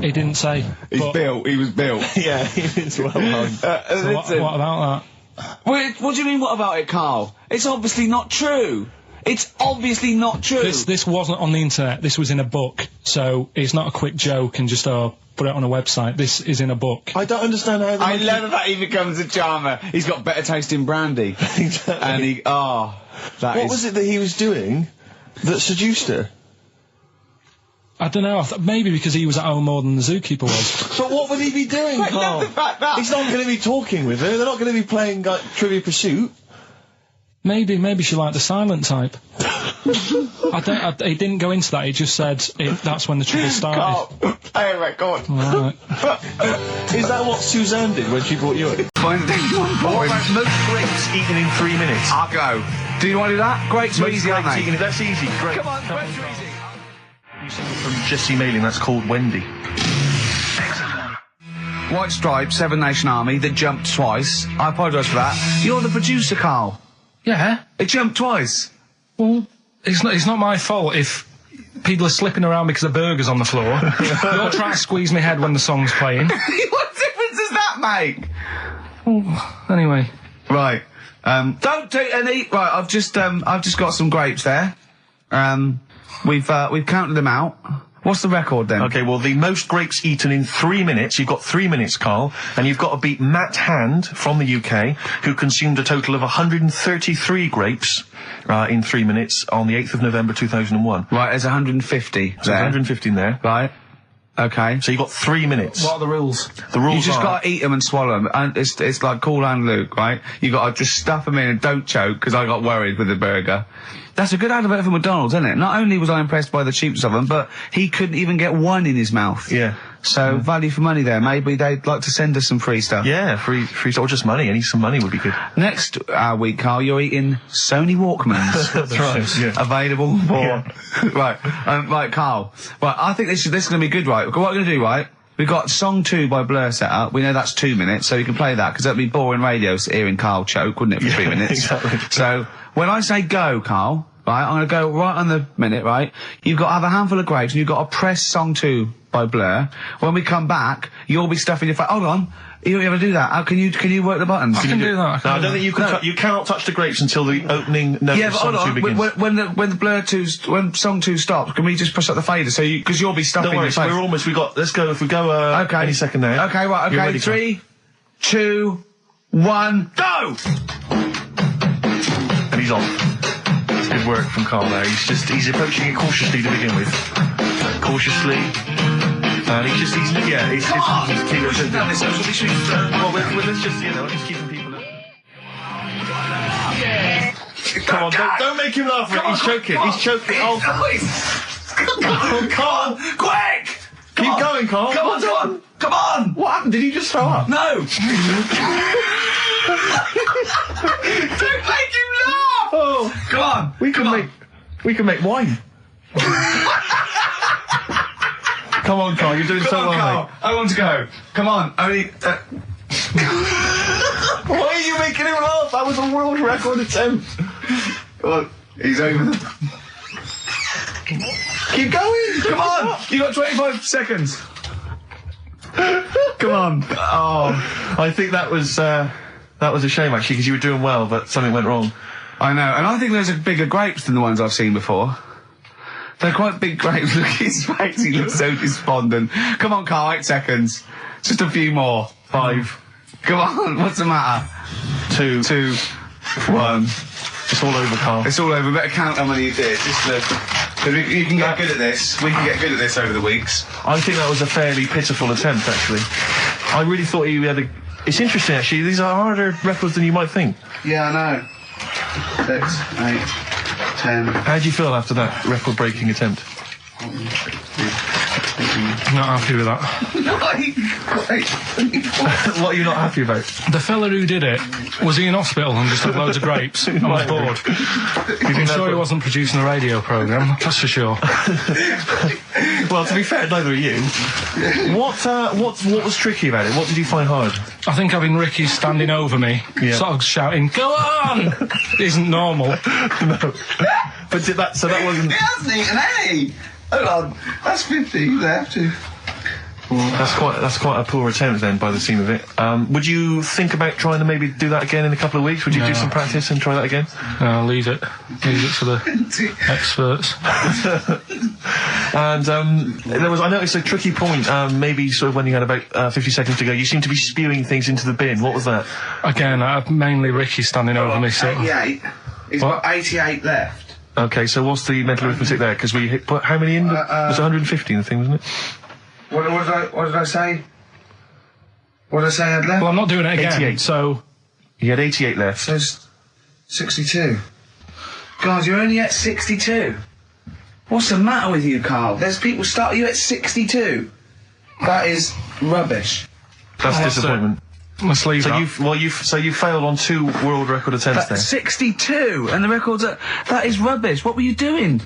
he didn't say. He was built. Yeah, it's well known. So what about that? Wait, what do you mean, what about it, Carl? It's obviously not true. It's obviously not true. This wasn't on the internet. This was in a book. So it's not a quick joke and just put it on a website. This is in a book. I don't understand how. I love that he becomes a charmer. He's got better taste in brandy. Exactly. And he, What was it that he was doing that seduced her? I don't know. Maybe because he was at home more than the zookeeper was. But what would he be doing, I Carl? love the fact that- He's not going to be talking with her. They're not going to be playing Trivia Pursuit. Maybe she liked the silent type. He didn't go into that. He just said that's when the trouble started. Carl, play a record. Right. Is that what Suzanne did when she brought you in? Find What about most grapes eaten in 3 minutes? I'll go. Do you want to do that? Grapes are easy, aren't they? That's easy. Great. Come on, grapes are easy. From Jesse Mailing, that's called Wendy. White Stripes, Seven Nation Army, that jumped twice. I apologise for that. You're the producer, Carl. Yeah. It jumped twice. Well, it's not my fault if people are slipping around because the burger's on the floor. You're trying to squeeze my head when the song's playing. What difference does that make? Anyway. Right. Don't do any. Right. I've just got some grapes there. We've counted them out. What's the record then? Okay, well, the most grapes eaten in 3 minutes, you've got 3 minutes, Carl, and you've got to beat Matt Hand from the UK, who consumed a total of 133 grapes in 3 minutes on the 8th of November 2001. Right, there's 150 So 150 in there. Right. Okay. So you've got 3 minutes. What are the rules? The rules You just are... got to eat them and swallow them. And it's like Cool and Luke, right? You got to just stuff them in and don't choke, because I got worried with the burger. That's a good advert for McDonald's, isn't it? Not only was I impressed by the cheapness of them, but he couldn't even get one in his mouth. Yeah. So, value for money there. Maybe they'd like to send us some free stuff. Yeah, free, or just money. Any some money would be good. Next week, Carl, you're eating Sony Walkmans. That's right. Yeah. Available for... Right, Carl. Right, I think this is going to be good, right? What we're going to do, right? We've got Song 2 by Blur set up. We know that's 2 minutes, so you can play that, because that'd be boring radio hearing Carl choke, wouldn't it, for 3 minutes? Exactly. So, when I say go, Carl, right, I'm going to go right on the minute, right? You've got to have a handful of grapes, and you've got to press Song 2 by Blur. When we come back, you'll be stuffing your face. Hold on. You don't ever do that. How can you work the buttons? I can do that. No, I don't think you can. You cannot touch the grapes until the opening note Yeah, of but Song hold 2 on. begins. When the Blur 2, when Song 2 stops, can we just push up the fader? So because you'll be stuffing Don't worry, your so face. we're almost. Let's go. If we go. Okay. Any second now. Okay, right. You're Okay. ready, 3, 2, 1, go! And he's off. It's good work from Carl there. He's approaching it cautiously to begin with. Cautiously. And he's Come on! We shouldn't have this. That's what we should do. Well, let's just, just keeping people... Come on, don't make him laugh. He's choking. He's choking. Oh, Carl! Quick! Keep going, Carl. Come on! Come on! What happened? Did he just throw up? No! Don't make him laugh! Oh, Come on! we can make wine. Come on, Carl. You're doing so well, Carl. mate. I want to go. Come on. Only... Why are you making him laugh? That was a world record attempt. Come on. He's over. Keep going. Come on! You got 25 seconds. Come on. Oh, I think that was a shame actually, because you were doing well, but something went wrong. I know, and I think those are bigger grapes than the ones I've seen before. They're quite big grapes. Look at his face, he looks so despondent. Come on, Carl, 8 seconds. Just a few more. 5. Come on, what's the matter? 2, 1. It's all over, Carl. It's all over. Better count how many you did. Just you can get good at this. We can get good at this over the weeks. I think that was a fairly pitiful attempt, actually. I really thought you had a... It's interesting, actually. These are harder records than you might think. Yeah, I know. 6, 8, 10. How do you feel after that record-breaking attempt? Not happy with that. What are you not happy about? The fella who did it, was he in hospital and just had loads of grapes? I was bored. I'm sure he wasn't producing a radio programme, that's for sure. Well, to be fair, neither are you. What was tricky about it? What did you find hard? I think having Ricky standing over me, sort of shouting, "Go on!" isn't normal. No. But that wasn't... He hasn't eaten any! Hold on, that's 50 left. That's quite a poor attempt then, by the seam of it. Would you think about trying to maybe do that again in a couple of weeks? Would you do some practice and try that again? No, leave it. Leave it for the experts. And I noticed a tricky point, maybe sort of when you had about 50 seconds to go, you seemed to be spewing things into the bin. What was that? Again, mainly Ricky standing over me, so... 88. He's got 88 left. Okay, so what's the mental arithmetic there? Because we put how many in? It was 150 in the thing, wasn't it? What did I say? What did I say I had left? Well, I'm not doing it again, 88. so... He had 88 left. There's 62. God, you're only at 62. What's the matter with you, Carl? There's people starting you at 62. That is rubbish. That's disappointment. Let's leave that. You failed on 2 world record attempts there. 62, and the record's that is rubbish. What were you doing?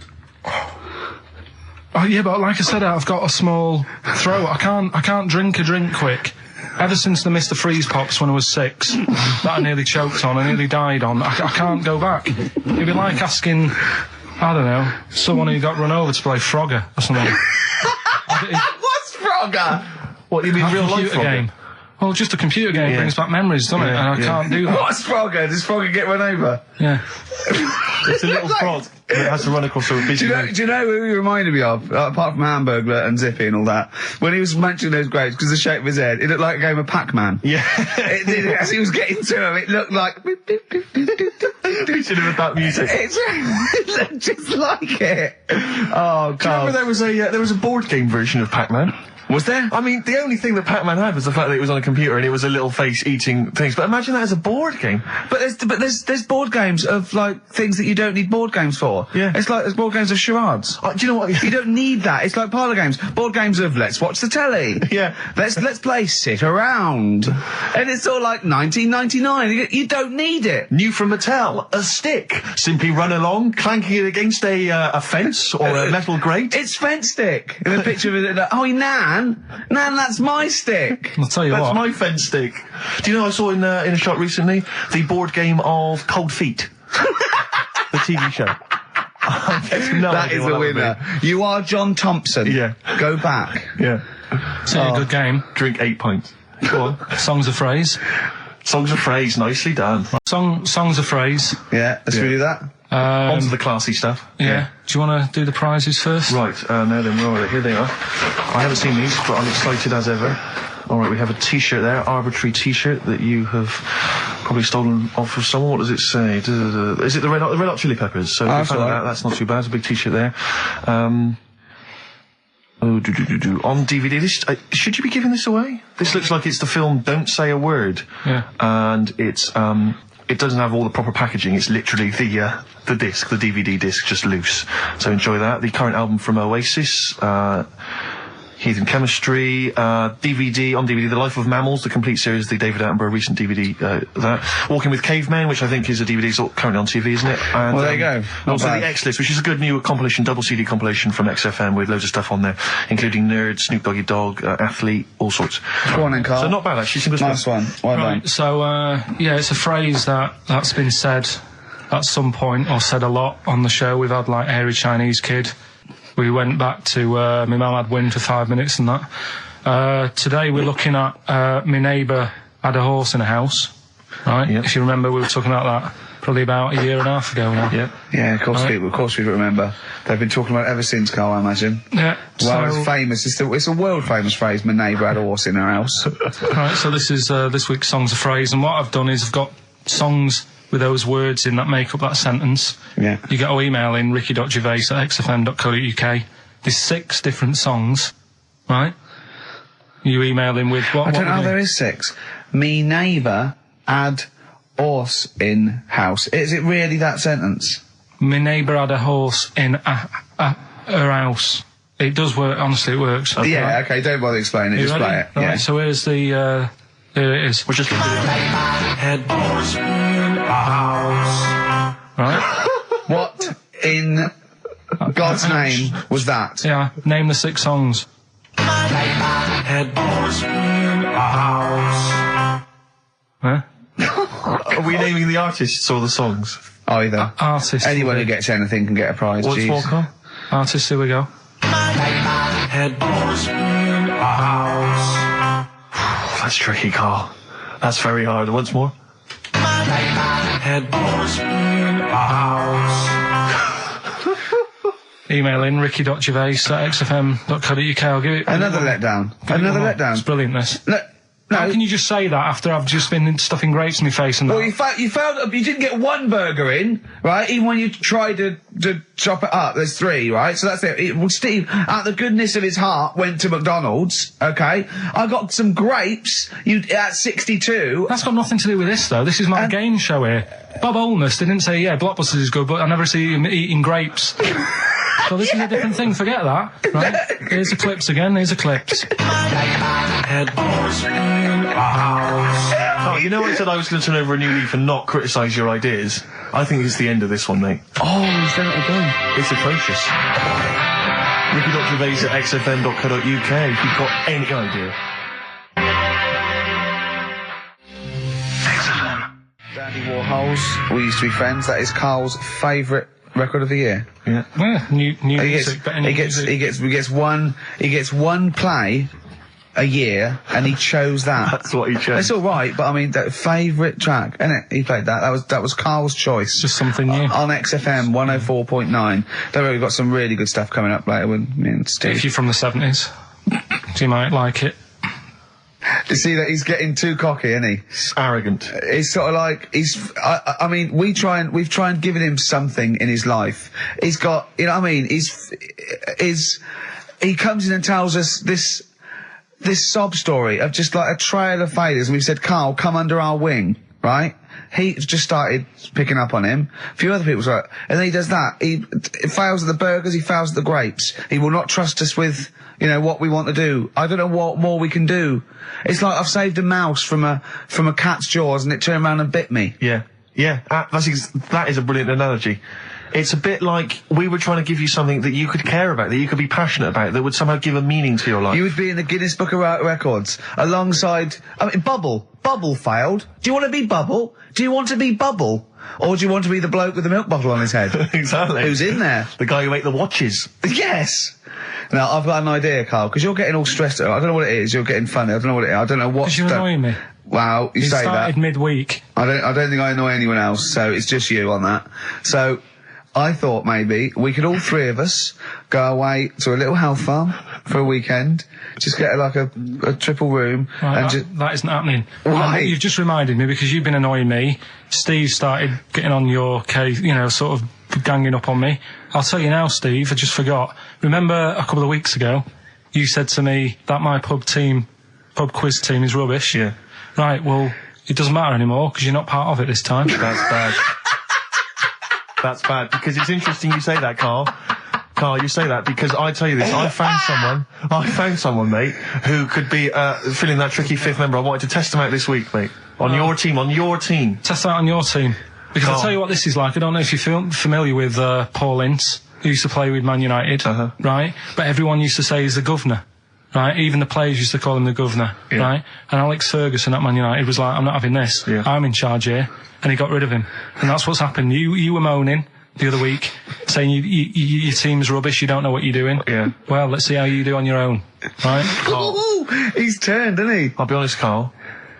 Oh, yeah, but like I said, I've got a small throat. I can't drink a drink quick. Ever since the Mr. Freeze Pops when I was 6, that I nearly choked on, I nearly died on, I can't go back. It'd be like asking, I don't know, someone who got run over to play Frogger or something. What's Frogger? What, you mean A real life computer Frogger? game. Well, just a computer game brings back memories, doesn't it? And I can't do that. What's Frogger? Does Frogger get run over? Yeah. It's a little frog that has to run across a busy road. Do you know who he reminded me of? Apart from Hamburglar and Zippy and all that. When he was mentioning those grapes, because the shape of his head, it looked like a game of Pac-Man. Yeah. It did, as he was getting to him, it looked like... We should have had that music. It looked just like it. Oh, God. Do you remember there was a board game version of Pac-Man? Was there? I mean, the only thing that Pac-Man had was the fact that it was on a computer and it was a little face eating things. But imagine that as a board game. But there's board games of, like, things that you don't need board games for. Yeah. It's like there's board games of charades. Do you know what? You don't need that. It's like parlour games. Board games of let's watch the telly. Yeah. Let's play sit around. And it's all like 1999. You don't need it. New from Mattel, a stick. Simply run along, clanking it against a fence or a metal grate. It's fence stick. In a picture of it, like, oh, Nan, that's my stick. I'll tell you That's what. my fence stick. Do you know I saw in a shop recently the board game of Cold Feet, the TV show. That is a winner. You are John Thompson. Yeah. Go back. Yeah. It's a good game. Drink 8 pints. Go on. Songs of phrase. Songs of phrase, nicely done. Songs of phrase. Yeah, let's redo that. On to the classy stuff. Yeah. Do you want to do the prizes first? Right, now then, where are they? Here they are. I haven't seen these, but I'm excited as ever. Alright, we have a t-shirt there, arbitrary t-shirt that you have probably stolen off of someone. What does it say? Is it the Red Hot Chili Peppers? So if you found that, that's not too bad. It's a big t-shirt there. On DVD, should you be giving this away? This looks like it's the film Don't Say a Word. Yeah. And it's, it doesn't have all the proper packaging. It's literally the disc, the DVD disc, just loose. So enjoy that. The current album from Oasis, Heathen Chemistry, DVD, on DVD, The Life of Mammals, the complete series, the David Attenborough recent DVD, that. Walking with Cavemen, which I think is a DVD, it's currently on TV, isn't it? And, well, there you go. And also the X-List, which is a good new compilation, double CD compilation from XFM with loads of stuff on there, including Nerd, Snoop Doggy Dogg, Athlete, all sorts. Go on then, Carl. So not bad, actually. Nice one. Well done. Right, so, yeah, it's a phrase that's been said at some point, or said a lot on the show. We've had, like, Hairy Chinese Kid. We went back to, my mum had wind for 5 minutes and that. Today we're looking at, my neighbour had a horse in a house, right? Yep. If you remember, we were talking about that probably about a year and a half ago now. Yeah. Yeah, of course we remember. They've been talking about it ever since, Carl, I imagine. Yeah. Well, it's famous. It's a world famous phrase, my neighbour had a horse in her house. Right, so this is, this week's Songs of Phrase, and what I've done is I've got songs with those words in that make up that sentence. Yeah. You get to email in ricky.gervais@xfm.co.uk. There's 6 different songs, right? You email in with what? I don't know, what there is 6. Me neighbour had horse in house. Is it really that sentence? My neighbour had a horse in her house. It does work, honestly, it works. Okay. Yeah, okay, don't bother explaining it, just play it. Right, Yeah. so here's the, here it is. We're just Had horse in a house. Right? What in God's name was that. Yeah, name the 6 songs. Had boys in a house. Huh? Are we naming the artists or the songs? Either. Artists. Anyone who gets anything can get a prize. What's jeez. more, Carl? Artists, here we go. Had boys in a house. That's tricky, Carl. That's very hard. Once more. Had boys in a house. Email in ricky.gervais@xfm.co.uk. I'll give it Another letdown. Another It's letdown. brilliant, this. No. How can you just say that after I've just been stuffing grapes in my face and Well, that? you didn't get one burger in, right? Even when you tried to chop it up, there's 3, right? So that's it. Well, Steve, out of the goodness of his heart, went to McDonald's, okay? I got some grapes, at 62. That's got nothing to do with this, though. This is my game show here. Bob Holness didn't say, yeah, Blockbusters is good, but I never see him eating grapes. So this is a different thing. Forget that, right? Here's the clips again. Here's the clips. Had boys in a house. Oh, you know I said I was going to turn over a new leaf and not criticise your ideas? I think it's the end of this one, mate. Oh, he's done it again. It's atrocious. Ricky.gervais@xfm.co.uk if you've got any idea. Dandy Warhols, We Used to Be Friends. That is Carl's favourite record of the year. Yeah. Yeah, new He music. better new music. gets one play a year, and he chose that. That's what he chose. It's all right, but I mean, that favourite track, innit? He played that. That was Carl's choice. Just something new. On XFM 104.9. Don't worry, we've got some really good stuff coming up later with me and Steve. If you're from the 70s, you might like it. You see that he's getting too cocky, isn't he? Arrogant. He's sort of like, I mean, we've tried giving him something in his life. He's got, you know what I mean? He comes in and tells us this sob story of just like a trail of failures, and we've said, Carl, come under our wing, right? He just started picking up on him. A few other people's like, and then he does that. He fails at the burgers, he fails at the grapes. He will not trust us with, you know, what we want to do. I don't know what more we can do. It's like I've saved a mouse from a cat's jaws and it turned around and bit me. Yeah. Yeah. That is a brilliant analogy. It's a bit like we were trying to give you something that you could care about, that you could be passionate about, that would somehow give a meaning to your life. You would be in the Guinness Book of Records alongside, I mean, Bubble. Bubble failed. Do you want to be Bubble? Do you want to be Bubble? Or do you want to be the bloke with the milk bottle on his head? Exactly. Who's in there? The guy who ate the watches. Yes! Now, I've got an idea, Carl, because you're getting all stressed out. I don't know what it is. You're getting funny. I don't know what it is. I don't know what... Because you're annoying me. Wow, you say that. started midweek. I don't think I annoy anyone else, so it's just you on that. So, I thought maybe we could all 3 of us go away to a little health farm for a weekend, just get like a triple room, Right, and just... that isn't happening. Why? You've just reminded me, because you've been annoying me. Steve started getting on your case, you know, sort of ganging up on me. I'll tell you now, Steve, I just forgot. Remember a couple of weeks ago, you said to me that my pub quiz team is rubbish. Yeah. Right, well, it doesn't matter anymore, because you're not part of it this time. That's bad. That's bad, because it's interesting you say that, Carl. Carl, you say that because I tell you this, I found someone, mate, who could be filling that tricky 5th member. I wanted to test him out this week, mate. On your team. Test out on your team. Because Carl. I'll tell you what this is like. I don't know if you're familiar with Paul Ince, who used to play with Man United, right? But everyone used to say he's the governor, right? Even the players used to call him the governor, right? And Alex Ferguson at Man United was like, I'm not having this. Yeah. I'm in charge here. And he got rid of him. And that's what's happened. You were moaning the other week, saying your team's rubbish, you don't know what you're doing. Yeah. Well, let's see how you do on your own, right? Ooh, he's turned, isn't he? I'll be honest, Carl,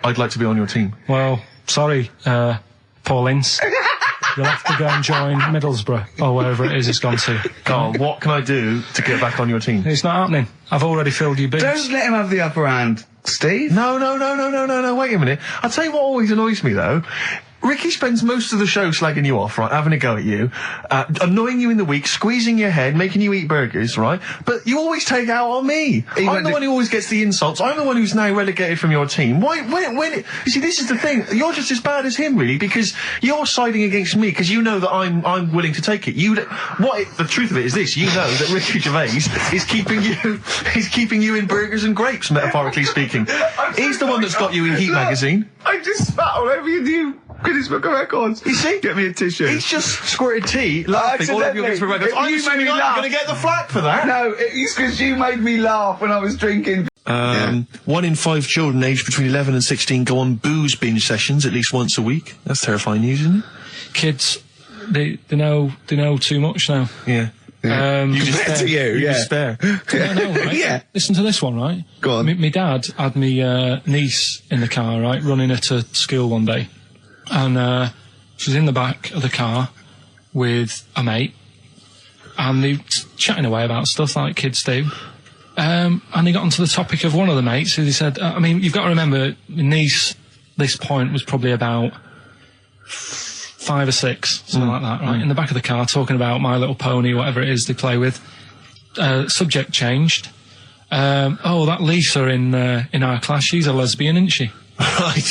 I'd like to be on your team. Well, sorry, Paul Ince. You'll have to go and join Middlesbrough, or wherever it is it's gone to. Carl, what can I do to get back on your team? It's not happening. I've already filled your boots. Don't let him have the upper hand, Steve. No, wait a minute. I'll tell you what always annoys me, though. Ricky spends most of the show slagging you off, right, having a go at you, annoying you in the week, squeezing your head, making you eat burgers, right? But you always take it out on me. I'm the one who always gets the insults. I'm the one who's now relegated from your team. Why, you see, this is the thing. You're just as bad as him, really, because you're siding against me, because you know that I'm willing to take it. The truth of it is this, you know that Ricky Gervais is keeping you in burgers and grapes, metaphorically speaking. He's the one that's got you in Heat magazine. I just spat all over you. Guinness Book of Records. You see? Get me a tissue. He's just squirted tea, laughing all over your Guinness Book of Records. You I'm made assuming me I'm laugh. going to get the flak for that. No, it's because you made me laugh when I was drinking. 1 in 5 children aged between 11 and 16 go on booze binge sessions at least once a week. That's terrifying news, isn't it? Kids, they know too much now. Yeah. You Compared to you, You despair. I know, right? Yeah. Listen to this one, right? Go on. My dad had me niece in the car, right, running her to school one day, and she was in the back of the car with a mate, and they were chatting away about stuff like kids do. And they got onto the topic of one of the mates who they said, I mean, you've got to remember, my niece, this point was probably about 5 or 6, something like that, right? In the back of the car, talking about My Little Pony, whatever it is they play with. Subject changed. That Lisa in our class, she's a lesbian, isn't she? Right.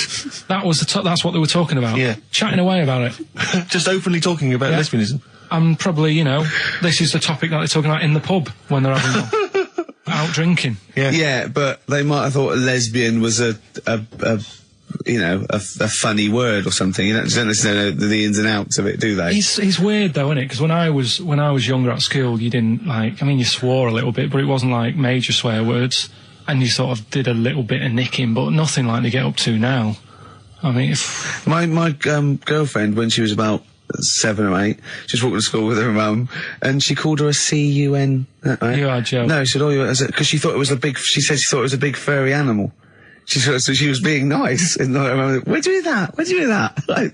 That was that's what they were talking about. Yeah. Chatting away about it. Just openly talking about lesbianism. And probably, this is the topic that they're talking about in the pub when they're having out drinking. Yeah, but they might have thought a lesbian was a funny word or something. You don't necessarily know the ins and outs of it, do they? It's weird though, isn't it? Because when I was younger at school, you didn't you swore a little bit, but it wasn't like major swear words, and you sort of did a little bit of nicking, but nothing like they get up to now. I mean, my girlfriend, when she was about 7 or 8, she was walking to school with her mum, and she called her a C-U-N. Right? You are joking. No, she said, because she thought it was she said she thought it was a big furry animal. So she was being nice, and I remember, where'd you hear that? Where'd you hear that? Like,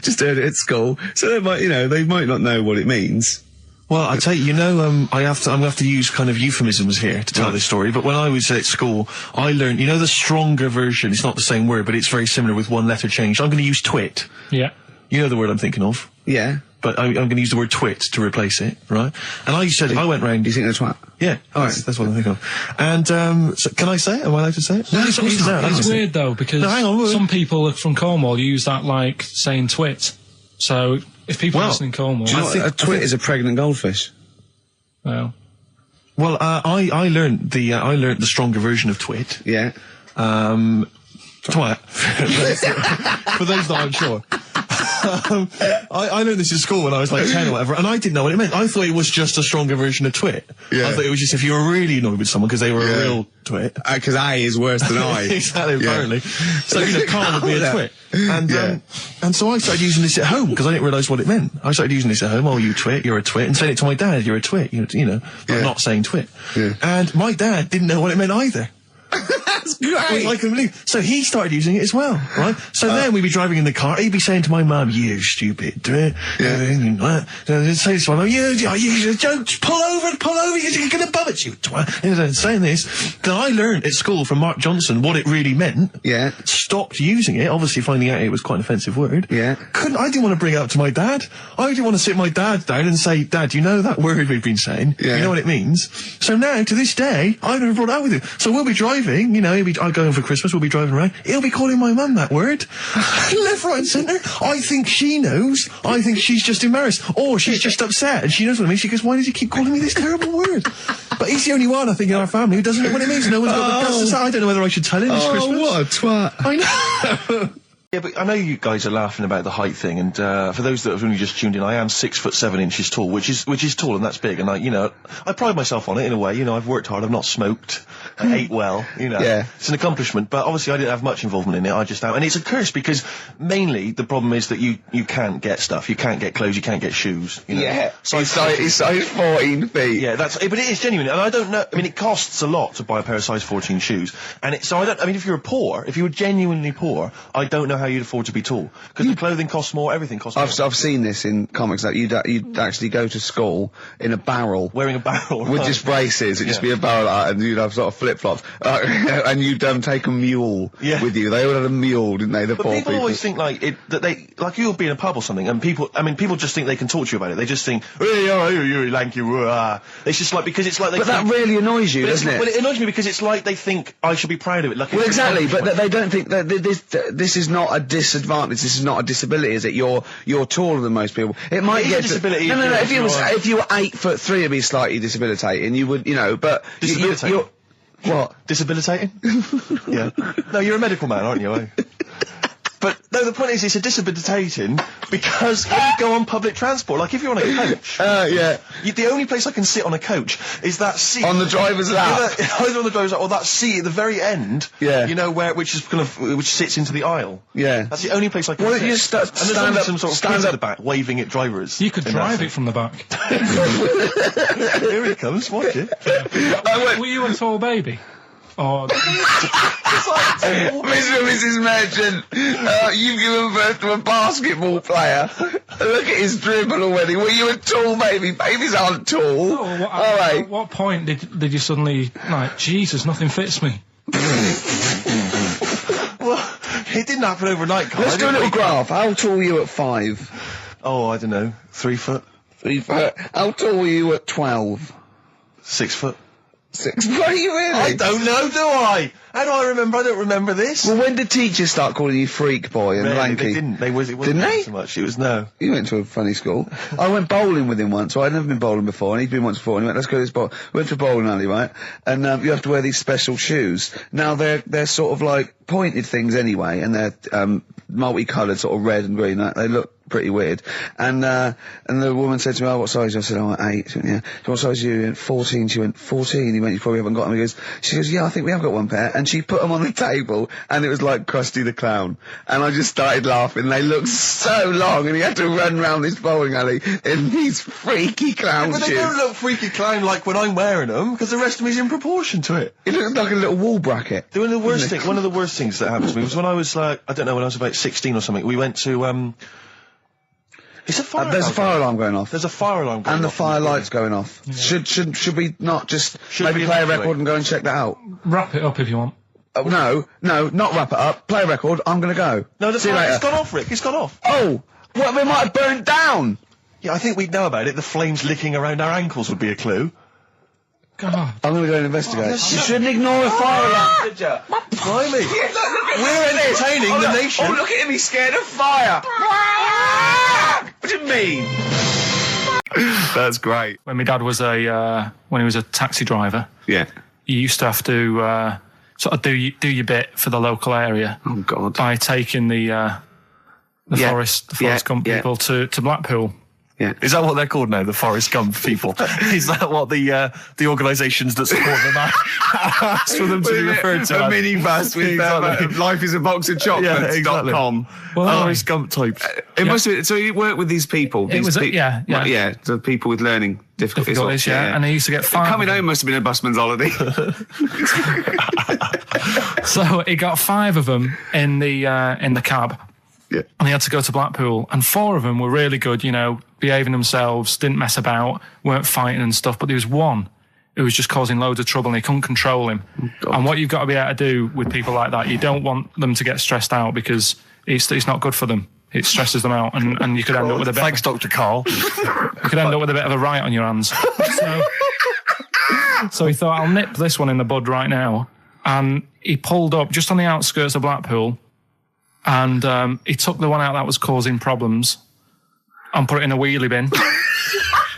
just heard it at school. So they might not know what it means. Well, I tell you, I'm going to have to use kind of euphemisms here to tell this story, but when I was at school, I learned, the stronger version, it's not the same word, but it's very similar with one letter changed. I'm going to use twit. Yeah. You know the word I'm thinking of? Yeah. But I'm going to use the word twit to replace it, right? And I went round... Do you think that's twat? Yeah. All right. That's what I'm thinking of. And, so can I say it? Am I allowed to say it? No, it's weird though, because some people from Cornwall use that like saying twit. So if people listen in Cornwall... Do you know a twit is a pregnant goldfish? Well, I learned the stronger version of twit. Yeah. Twat. For those that aren't sure. I learned this in school when I was like 10 or whatever, and I didn't know what it meant. I thought it was just a stronger version of twit. Yeah. I thought it was just if you were really annoyed with someone because they were a real twit. Because I is worse than I. Exactly, apparently. So, Carl would be a twit. And so I started using this at home because I didn't realise what it meant. I started using this at home. Oh, you twit, you're a twit. And saying it to my dad, you're a twit, but not saying twit. Yeah. And my dad didn't know what it meant either. That's great. I couldn't believe. So he started using it as well, right? So then we'd be driving in the car. He'd be saying to my mum, "You stupid twit." Say this to my mum, "You don't pull over. You're going to bum it, you twat." Saying this. Then I learned at school from Mark Johnson what it really meant. Yeah. Stopped using it. Obviously, finding out it was quite an offensive word. Yeah. I didn't want to bring it up to my dad. I didn't want to sit my dad down and say, "Dad, you know that word we've been saying? Yeah. You know what it means?" So now, to this day, I've never brought it up with him. So we'll be driving. I go home for Christmas. We'll be driving around. He'll be calling my mum that word, left, right, and centre. I think she knows. I think she's just embarrassed, or she's just upset, and she knows what it means. She goes, "Why does he keep calling me this terrible word?" But he's the only one, I think, in our family who doesn't know what it means. No one's got the guts to say. I don't know whether I should tell him this Christmas. Oh, what a twat! I know. Yeah, but I know you guys are laughing about the height thing, and for those that have only just tuned in, I am 6'7" tall, which is tall, and that's big. And I pride myself on it in a way. I've worked hard. I've not smoked. I ate well. Yeah. It's an accomplishment. But obviously, I didn't have much involvement in it. I just am, and it's a curse because mainly the problem is that you can't get stuff. You can't get clothes. You can't get shoes. Yeah. He's size 14 feet. Yeah, but it is genuine, and I don't know. I mean, it costs a lot to buy a pair of size 14 shoes, and if you were genuinely poor, I don't know how you'd afford to be tall, because the clothing costs more, everything costs more. I've seen this in comics that you'd actually go to school in a barrel, wearing a barrel with just braces. It'd just be a barrel, and you'd have sort of flip flops, and you'd take a mule with you. They all had a mule, didn't they? The poor people always think that you'll be in a pub or something, and people just think they can talk to you about it. They just think, "Hey, you're lanky." It's just like because it's like they. But that really annoys you, doesn't it? Well, it annoys me because it's like they think I should be proud of it. Well, exactly, but they don't think that this is not a disadvantage. This is not a disability, is it? You're taller than most people. It might get a disability. No. If you were 8'3", it'd be slightly disabilitating. You would, but disabilitating. What? Disabilitating? Yeah. No, you're a medical man, aren't you? But no, the point is, it's a disabilitating because when you go on public transport, like if you're on a coach, yeah. the only place I can sit on a coach is that seat On the driver's lap. either on the driver's lap or that seat at the very end. Yeah. You know which sits into the aisle. Yeah. That's the only place I can. Why sit. don't you just and there's stand always up, some sort of stand kids up. at the back waving at drivers. You could drive it from the back. Here he comes. Watch it. Were you a tall baby? Or Mr. and Mrs. Merchant, you've given birth to a basketball player. Look at his dribble already. Were you a tall baby? Babies aren't tall. at what point did you suddenly, like, Jesus, nothing fits me? Well, it didn't happen overnight, Carl. Let's do a little graph. How tall were you at 5? Oh, I don't know. 3 foot. 3 foot. How tall were you at 12? 6 foot. 6 foot, you really? I don't know, do I? How do I remember? I don't remember this. Well, when did teachers start calling you freak boy and Really, lanky? they didn't. It wasn't Didn't they? so much. It was no. You went to a funny school. I went bowling with him once, so I'd never been bowling before, and he'd been once before, and he went, let's go to this bowl. We went to a bowling alley, right? And you have to wear these special shoes. Now, they're sort of like pointed things anyway, and they're multicoloured, sort of red and green. They look pretty weird. And the woman said to me, oh, what size? I said, oh, 8. She went, yeah. So what size are you? He went, 14. She went, 14? He went, you probably haven't got them. She goes, yeah, I think we have got one pair. And she put them on the table, and it was like Krusty the Clown. And I just started laughing. They looked so long, and he had to run round this bowling alley in these freaky clown But shoes. they don't look freaky clown like when I'm wearing them, because the rest of me's in proportion to it. It looked like a little wall bracket. One of the worst things that happened to me was when I was like, I don't know, when I was about 16 or something, we went to, it's a fire There's a alarm. fire alarm going off. There's a fire alarm going off. And the fire light's going off. Yeah. Should we not just maybe we play a evacuate? record and go and check that out? Wrap it up if you want. No, not wrap it up. Play a record. I'm going to go. No, See you later. it's gone off, Rick. It's gone off. Oh, well, we might have burned down. Yeah, I think we'd know about it. The flames licking around our ankles would be a clue. God. I'm going to go and investigate. You shouldn't ignore a fire alarm, should you? Blimey. We're entertaining the nation. Oh, look at him. He's scared of fire. What do you mean? That's great. When my dad was when he was a taxi driver, Yeah. you used to have to sort of do your bit for the local area. Oh, God. By taking the Forest Gump people to Blackpool. Yeah. Is that what they're called now, the Forrest Gump people? Is that what the organisations that support them asked for them to be referred to? A minibus with Exactly. life is a box of chocolates.com. Well, Forrest Gump types. It must have been, so you work with these people. It was, the people with learning difficulties. and he used to get 5. Coming home must have been a busman's holiday. So he got 5 of them in the cab. Yeah. And he had to go to Blackpool, and 4 of them were really good, behaving themselves, didn't mess about, weren't fighting and stuff, but there was one who was just causing loads of trouble and he couldn't control him. Oh, and what you've got to be able to do with people like that, you don't want them to get stressed out because it's not good for them. It stresses them out, and you could end up with a bit. Thanks, Dr. Carl. You could end up with a bit of a riot on your hands. So he thought, I'll nip this one in the bud right now. And he pulled up just on the outskirts of Blackpool, and he took the one out that was causing problems and put it in a wheelie bin.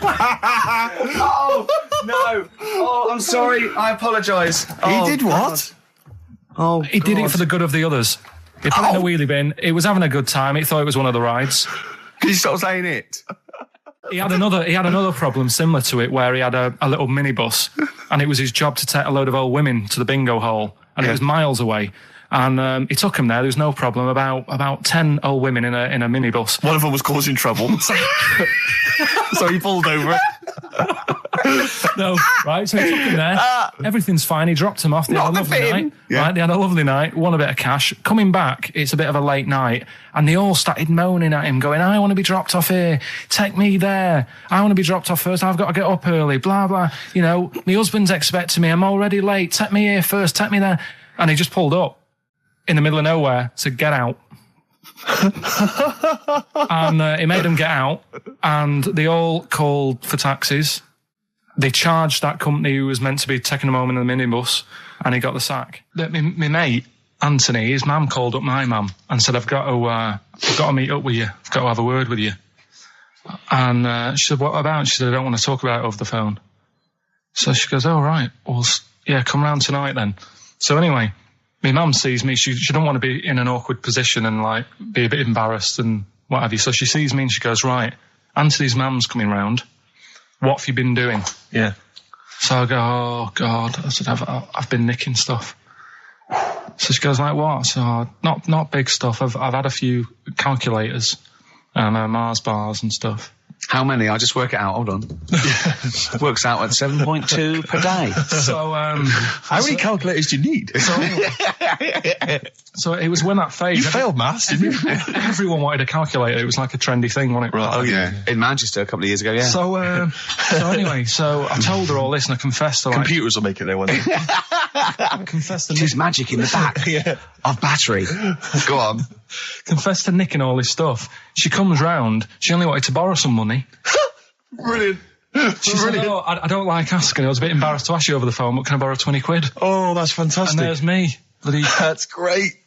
Oh, no. Oh, I'm sorry. I apologise. He did what? Oh, He did it for the good of the others. He put it in a wheelie bin. He was having a good time. He thought it was one of the rides. Can you stop saying it? He had another problem similar to it, where he had a little minibus, and it was his job to take a load of old women to the bingo hall, and it was miles away. And he took him there. There was no problem. About 10 old women in a minibus. One of them was causing trouble. So he pulled over it. No, right? So he took him there. Everything's fine. He dropped him off. They had a lovely night. Yeah. Right? They had a lovely night. Won a bit of cash. Coming back, it's a bit of a late night, and they all started moaning at him, going, "I want to be dropped off here. Take me there. I want to be dropped off first. I've got to get up early. Blah blah. My husband's expecting me. I'm already late. Take me here first. Take me there." And he just pulled up in the middle of nowhere, said, "Get out." And he made them get out, and they all called for taxis. They charged that company who was meant to be taking him home in the minibus, and he got the sack. My mate, Anthony, his mum called up my mum and said, I've got to meet up with you. I've got to have a word with you. And she said, what about? She said, I don't want to talk about it over the phone. So she goes, oh, right. Well, yeah, come round tonight then. So anyway, my mum sees me, she don't want to be in an awkward position and like be a bit embarrassed and what have you. So she sees me and she goes, right, Anthony's mum's coming round. What have you been doing? Yeah. So I go, oh God. I said, I've been nicking stuff. So she goes like, what? So not big stuff. I've had a few calculators and Mars bars and stuff. How many? I'll just work it out. Hold on. Works out at 7.2 per day. So, how many calculators do you need? So it was when that phase. You failed maths, didn't you? Everyone wanted a calculator. It was like a trendy thing, wasn't it? Right. Oh yeah. In Manchester a couple of years ago, yeah. So anyway, so I told her all this and I confessed to like. Computers will make it there one day. I confessed to There's magic in the back of battery. Go on. Confessed to nicking all this stuff. She comes round. She only wanted to borrow some money. Brilliant. She said, oh, I don't like asking. I was a bit embarrassed to ask you over the phone, but can I borrow 20 quid? Oh, that's fantastic. And there's me. That's great.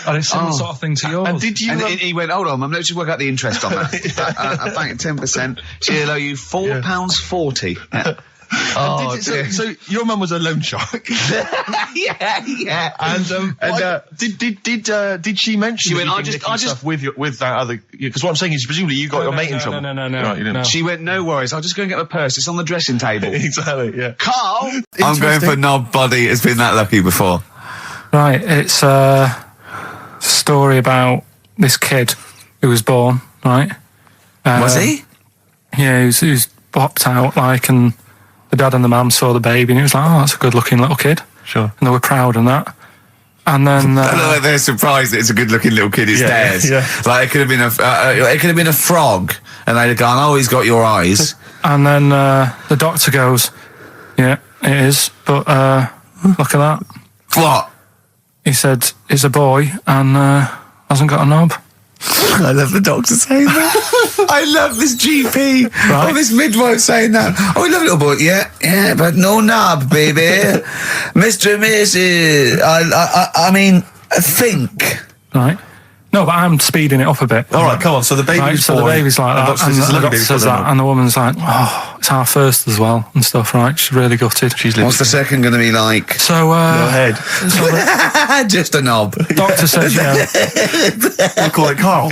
And it's similar sort of thing to yours. And did you? And he went, hold on, Mum, let's just work out the interest on that. I bank 10%. She'll owe you £4.40. Yeah. Oh, so your mum was a loan shark. yeah. And did she mention? She went, I just with that other, because what I'm saying is presumably you got your mate in trouble. No. Right, you didn't. No. She went, no worries, I'll just go and get my purse. It's on the dressing table. Exactly. Yeah. Carl, I'm going for knob body. It's been that lucky before. Right, it's a story about this kid who was born. Right. Was he? Yeah, he was popped out like and. The dad and the mum saw the baby and it was like, oh, that's a good-looking little kid. Sure. And they were proud and that. And then... they're surprised that it's a good-looking little kid. It's theirs. Yeah. Like, it could have been a frog. And they'd have gone, oh, he's got your eyes. And then the doctor goes, yeah, it is. But look at that. What? He said, it's a boy and hasn't got a knob. I love the doctor saying that. I love this GP. Right. Oh, this midwife saying that. Oh, we love little boy. Yeah, but no knob, baby. Mr. and Mrs. I mean, think. Right. No, but I'm speeding it up a bit. All right, come on. So the baby's right, so the baby's like that, and the doctor says that, and the woman's like, oh, it's our first as well, and stuff, right? She's really gutted. What's the second going to be like? So, no head. So just a knob. Doctor says, you know. We'll call it Carl.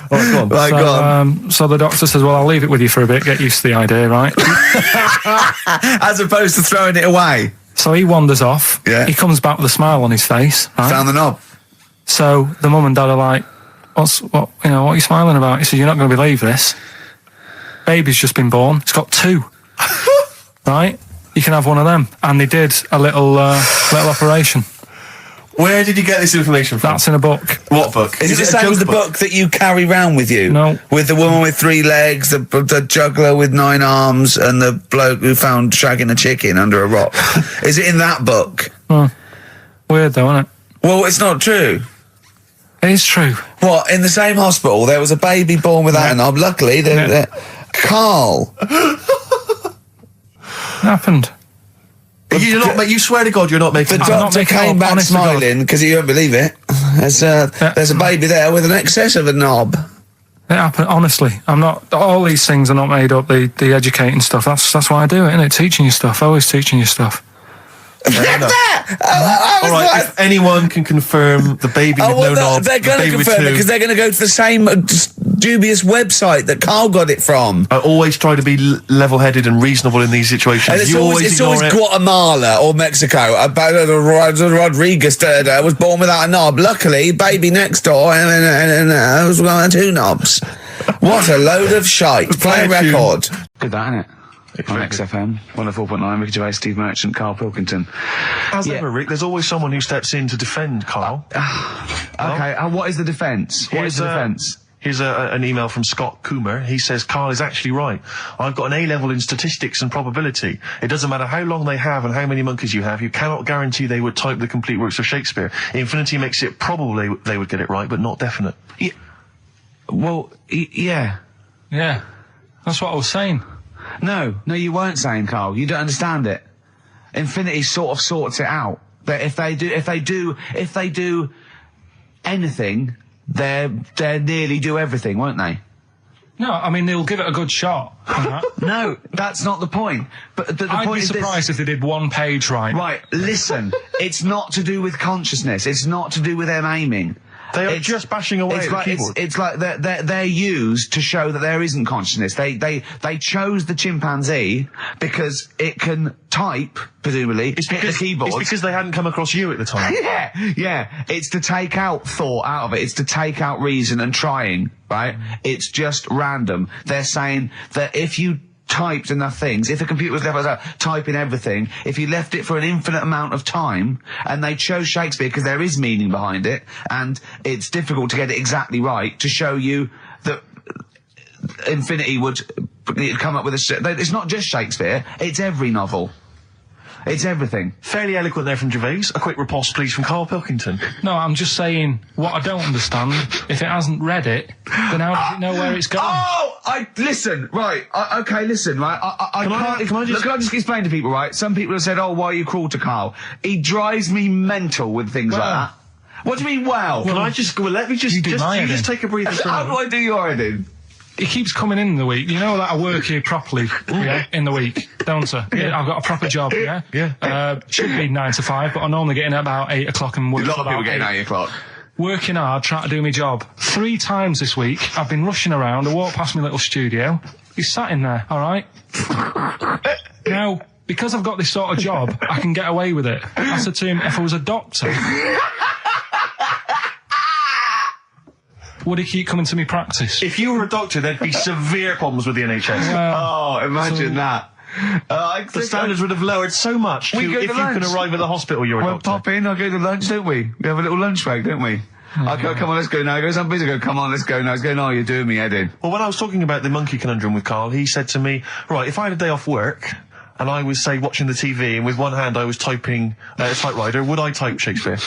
All right, go on. So the doctor says, well, I'll leave it with you for a bit, get used to the idea, right? As opposed to throwing it away. So he wanders off. Yeah. He comes back with a smile on his face. Right? Found the knob. So the mum and dad are like, what are you smiling about? He said, you're not going to believe this. Baby's just been born. It's got 2. Right? You can have one of them. And they did a little operation. Where did you get this information from? That's in a book. What book? Is it the same as the book that you carry round with you? No. With the woman with 3 legs, the juggler with 9 arms, and the bloke who found shagging a chicken under a rock. Is it in that book? Weird though, isn't it? Well, it's not true. It is true. What, in the same hospital, there was a baby born without a knob. Luckily, Carl. It happened. You're not, you swear to God you're not making... The doctor came back smiling, because you won't believe it. There's a baby there with an excess of a knob. It happened, honestly. I'm not... All these things are not made up, the educating stuff. That's why I do it, innit? Teaching you stuff. Always teaching you stuff. All right, if anyone can confirm the baby with no knob, they're going to confirm it because they're going to go to the same dubious website that Carl got it from. I always try to be level-headed and reasonable in these situations. And it's always Guatemala or Mexico. Rodriguez was born without a knob. Luckily, baby next door and was one 2 knobs. What a load of shite. Play a record. Good that, innit? On XFM, 104.9, Ricky Gervais, Steve Merchant, Karl Pilkington. As ever, Rick, there's always someone who steps in to defend Carl. Okay, what is the defence? What is the defence? Here's an email from Scott Coomer. He says, Carl is actually right. I've got an A-level in statistics and probability. It doesn't matter how long they have and how many monkeys you have. You cannot guarantee they would type the complete works of Shakespeare. Infinity makes it probably they would get it right, but not definite. Yeah. Well, yeah. Yeah. That's what I was saying. No, you weren't saying, Carl. You don't understand it. Infinity sort of sorts it out. But if they do anything, they nearly do everything, won't they? No, I mean, they'll give it a good shot. and that. No, that's not the point. But the I'd point be is this. surprised if they did one page right. Right, listen, it's not to do with consciousness. It's not to do with them aiming. They are It's- just bashing away it's at the like, keyboard. It's like they're used to show that there isn't consciousness. They chose the chimpanzee because it can type, presumably, hit the keyboard. It's because they hadn't come across you at the time. Yeah. It's to take out thought out of it. It's to take out reason and trying, right? It's just random. They're saying that if you typed enough things, if a computer was left typing everything, if you left it for an infinite amount of time, and they chose Shakespeare because there is meaning behind it, and it's difficult to get it exactly right, to show you that infinity would come up with it's not just Shakespeare, it's every novel. It's everything. Fairly eloquent there from Gervais. A quick riposte, please, from Karl Pilkington. No, I'm just saying, what I don't understand, if it hasn't read it, then how does it know where it's going? Listen, right, listen, right, Can I just explain to people, right? Some people have said, oh, why are you cruel to Karl? He drives me mental with things like that. What do you mean, let me just, you do my you just editing. take a breather. How do I do your editing? He keeps coming in the week. You know that I work here properly, in the week, don't I? Yeah. I've got a proper job, Yeah. Should be 9 to 5, but I normally get in at about 8 o'clock and work A lot till of people about getting 8. 8 o'clock. Working hard, trying to do my job. 3 times this week, I've been rushing around. I walked past my little studio. He's sat in there, all right? Now, because I've got this sort of job, I can get away with it. I said to him, if I was a doctor, would he keep coming to me practice? If you were a doctor, there'd be severe problems with the NHS. Imagine that. The standards would have lowered so much We go if to you lunch. can arrive at the hospital, you're a We'll doctor. pop in, I'll go to lunch, don't we? We have a little lunch break, don't we? I go, come on, let's go now. He goes, I'm busy. I go, come on, let's go now. He's going, oh, you're doing me head in. Well, when I was talking about the monkey conundrum with Karl, he said to me, right, if I had a day off work, and I was, say, watching the TV, and with one hand I was typing a typewriter, would I type Shakespeare?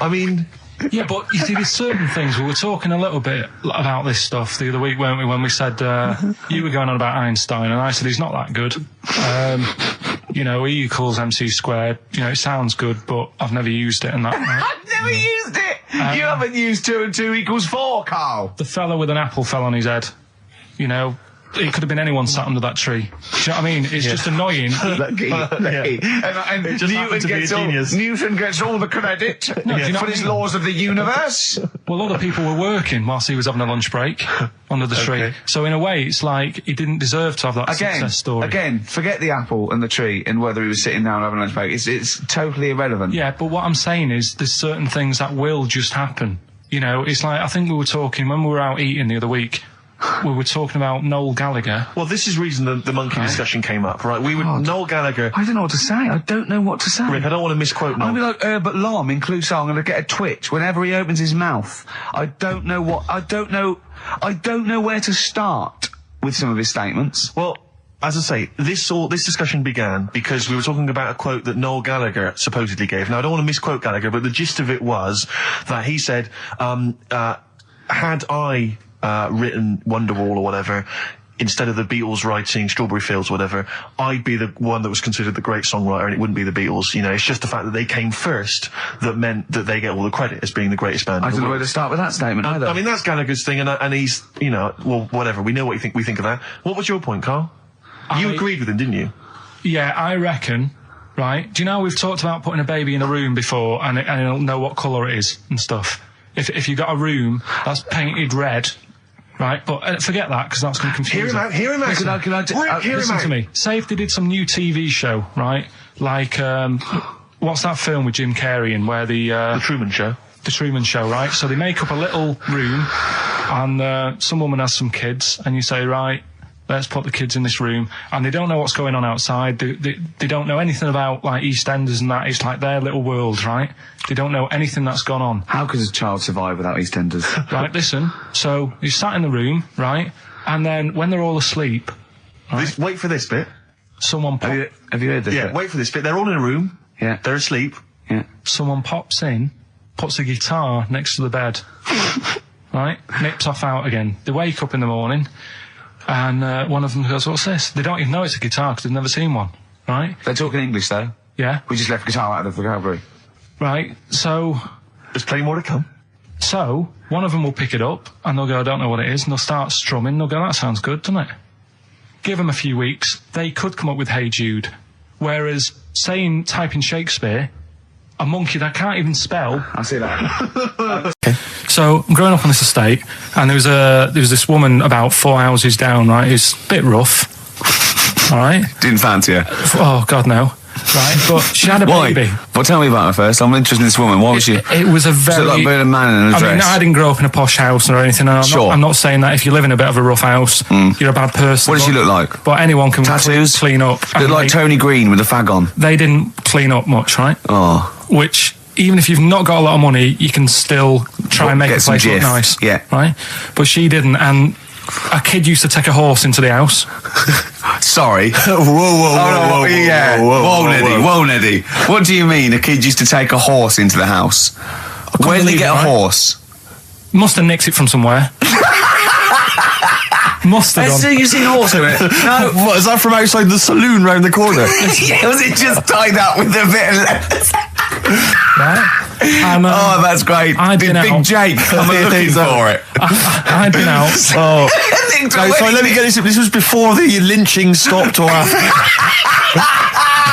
I mean... Yeah, but you see, there's certain things. We were talking a little bit about this stuff the other week, weren't we, when we said, you were going on about Einstein, and I said he's not that good. E equals MC squared. It sounds good, but I've never used it and that. Right? I've never used it! You haven't used 2 and 2 equals 4, Karl. The fella with an apple fell on his head. It could have been anyone sat under that tree. Do you know what I mean? It's just annoying. Lucky. And It just happened to be a genius. Newton gets all the credit do you know for what his I mean? laws of the universe. Well, other people were working whilst he was having a lunch break under the tree. So in a way, it's like he didn't deserve to have that success story. Again, forget the apple and the tree and whether he was sitting down having a lunch break. It's totally irrelevant. Yeah, but what I'm saying is there's certain things that will just happen. It's like, I think we were talking when we were out eating the other week, we were talking about Noel Gallagher. Well, this is the reason the monkey discussion came up, right? Noel Gallagher... I don't know what to say. I don't know what to say. Rick, I don't want to misquote Noel. I'll be like Herbert Lom in Clouseau. I'm going to get a twitch whenever he opens his mouth. I don't know where to start with some of his statements. Well, as I say, this discussion began because we were talking about a quote that Noel Gallagher supposedly gave. Now, I don't want to misquote Gallagher, but the gist of it was that he said, had I written Wonderwall or whatever, instead of the Beatles writing Strawberry Fields or whatever, I'd be the one that was considered the great songwriter and it wouldn't be the Beatles. It's just the fact that they came first that meant that they get all the credit as being the greatest band. I don't know where to start with that statement either. I mean, that's Gallagher's thing, and he's, well, whatever. We know what we think of that. What was your point, Karl? You agreed with him, didn't you? Yeah, I reckon, right? Do you know we've talked about putting a baby in a room before and it'll know what colour it is and stuff? If you got a room that's painted red, right? But forget that, because that's going to confuse Hear him out. Listen to me. Say if they did some new TV show, right? Like, what's that film with Jim Carrey in where The Truman Show. The Truman Show, right? So they make up a little room and some woman has some kids and you say, right, let's put the kids in this room, and they don't know what's going on outside. They don't know anything about, like, EastEnders and that. It's like their little world, right? They don't know anything that's gone on. How could a child survive without EastEnders? Right, listen. So you sat in the room, right? And then when they're all asleep, right, wait for this bit. Someone Have you heard this bit? Wait for this bit. They're all in a room. Yeah. They're asleep. Yeah. Someone pops in, puts a guitar next to the bed, right? Nips off out again. They wake up in the morning. And one of them goes, what's this? They don't even know it's a guitar because they've never seen one, right? They're talking English, though. Yeah. We just left guitar out of the vocabulary. Right, so... There's plenty more to come. So, one of them will pick it up, and they'll go, I don't know what it is, and they'll start strumming, they'll go, that sounds good, doesn't it? Give them a few weeks, they could come up with Hey Jude. Whereas, type in Shakespeare, a monkey that can't even spell. I see that. So, I'm growing up on this estate, and there was this woman about 4 houses down, right, who's a bit rough. All right? Didn't fancy her. Oh, God, no. Right, but she had a baby. Well, tell me about her first. I'm interested in this woman. Why was she? It was a very... Was it like being a man in a dress? I mean, I didn't grow up in a posh house or anything. And I'm not saying that if you live in a bit of a rough house, you're a bad person. What does she look like? But anyone can Tattoos? clean up. Look like Tony Green with a fag on. They didn't clean up much, right? Oh. Which, even if you've not got a lot of money, you can still try and make the place look nice. Yeah. Right? But she didn't, and a kid used to take a horse into the house. Sorry. Whoa, Neddy. What do you mean a kid used to take a horse into the house? Where did he get a horse? Must have nicked it from somewhere. Must have done. You've seen a horse in it? No. What, is that from outside the saloon round the corner? Yeah, was it just tied up with a bit of leather? Right? And, oh, that's great. Big Jake. I'm looking for it. I'd been out. Oh. No, sorry, let me get this. This was before the lynching stopped or after.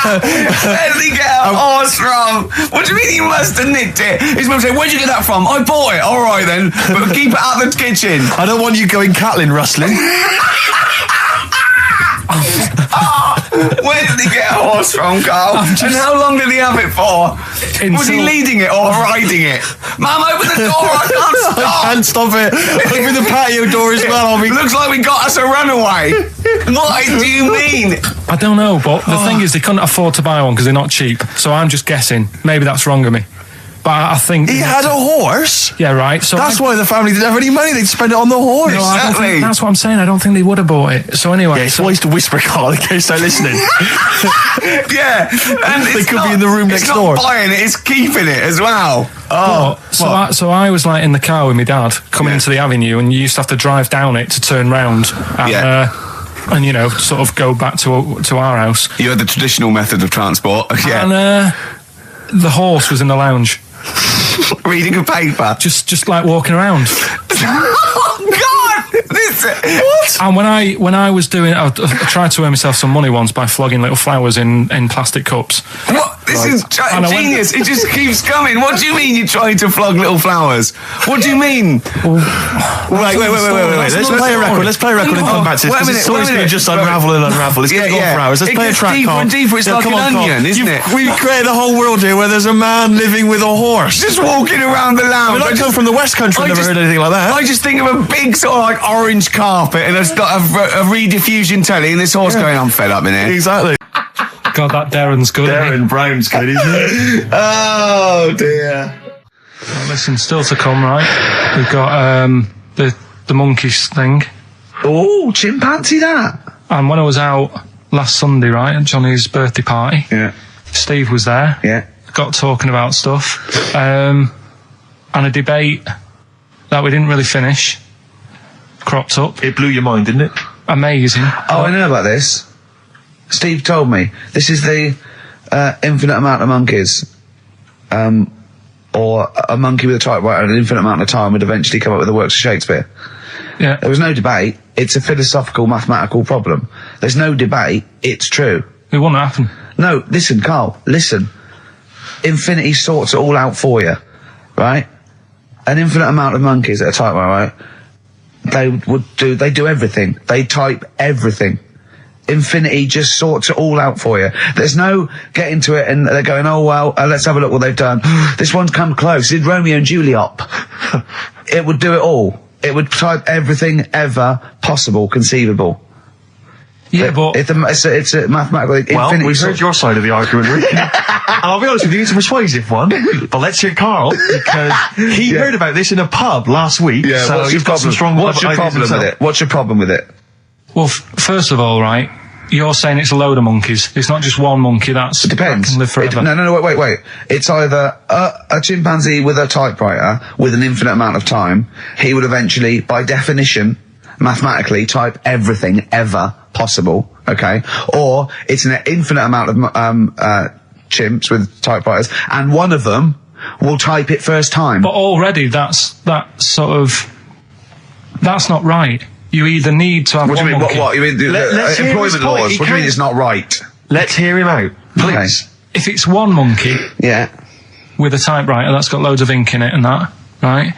Where did he get a horse from? What do you mean he must have nicked it? His mum said, where'd you get that from? I bought it. All right then, but keep it out of the kitchen. I don't want you going Catlin rustling. Where did he get a horse from, Carl? And how long did he have it for? Was he leading it or riding it? Mum, open the door, I can't stop. I can't stop it. Open the patio door as well. Looks like we got us a runaway. What do you mean? I don't know, but the thing is they couldn't afford to buy one because they're not cheap. So I'm just guessing. Maybe that's wrong of me. But I think... He had a horse? Yeah, right. So that's why the family didn't have any money. They'd spend it on the horse. No, I don't think, that's what I'm saying. I don't think they would have bought it. So anyway... Yeah, it's wise to whisper, Carl, in case they're listening. Yeah. And they could be in the room next door. It's not buying it, it's keeping it as well. Oh. So I was like in the car with my dad coming into the avenue, and you used to have to drive down it to turn round. And, you know, sort of go back to our house. You had the traditional method of transport. Yeah. And the horse was in the lounge. Reading a paper. Just like walking around. Oh God! What? And when I was doing, I tried to earn myself some money once by flogging little flowers in plastic cups. What? This is genius. It just keeps coming. What do you mean you're trying to flog little flowers? What do you mean? Wait. Let's play a record. Let's play a record and come back to this. This story's going to just unravel and unravel. It's going to go on for hours. Let's play a track, deeper Carl. and deeper. It's like an onion, isn't it? We've created a whole world here where there's a man living with a horse. Just walking around the lounge. I come from the West Country. I've never heard anything like that. I just think of a big sort of like orange carpet and it's got a rediffusion telly and this horse going, I'm fed up in here. Exactly. God, that Darren's good. Darren Brown's good, isn't it? Oh dear. Well, listen, still to come, right? We've got the monkeys thing. Oh, chimpanzee that. And when I was out last Sunday, right, at Johnny's birthday party, Steve was there. Yeah. Got talking about stuff. And a debate that we didn't really finish cropped up. It blew your mind, didn't it? Amazing. Oh, I know about this. Steve told me. This is the infinite amount of monkeys. Or a monkey with a typewriter at an infinite amount of time would eventually come up with the works of Shakespeare. Yeah. There was no debate. It's a philosophical, mathematical problem. There's no debate. It's true. It wouldn't happen. No, listen, Carl, listen. Infinity sorts it all out for you, right? An infinite amount of monkeys at a typewriter, right? They do everything. They type everything. Infinity just sorts it all out for you. There's no getting to it and they're going, oh, well, let's have a look what they've done. This one's come close. Did Romeo and Juliet. It would do it all. It would type everything ever possible, conceivable. Yeah, but... It's a mathematical... Well, we've heard your side of the argument, Rick. And I'll be honest with you, it's a persuasive one. But let's hear Carl, because he heard about this in a pub last week. Yeah, so you've got some strong What's your problem with it? What's your problem with it? Well, first of all, right, you're saying it's a load of monkeys. It's not just one monkey that can live forever. No, wait. It's either a chimpanzee with a typewriter with an infinite amount of time. He would eventually, by definition, mathematically, type everything ever possible, okay? Or it's an infinite amount of chimps with typewriters, and one of them will type it first time. But already that's not right. You either need to have What do one you mean? monkey. What? You mean let's hear his employment point. laws? He What do you mean can- it's not right? Let's hear him out, please. If it's one monkey Yeah. with a typewriter that's got loads of ink in it and that, right?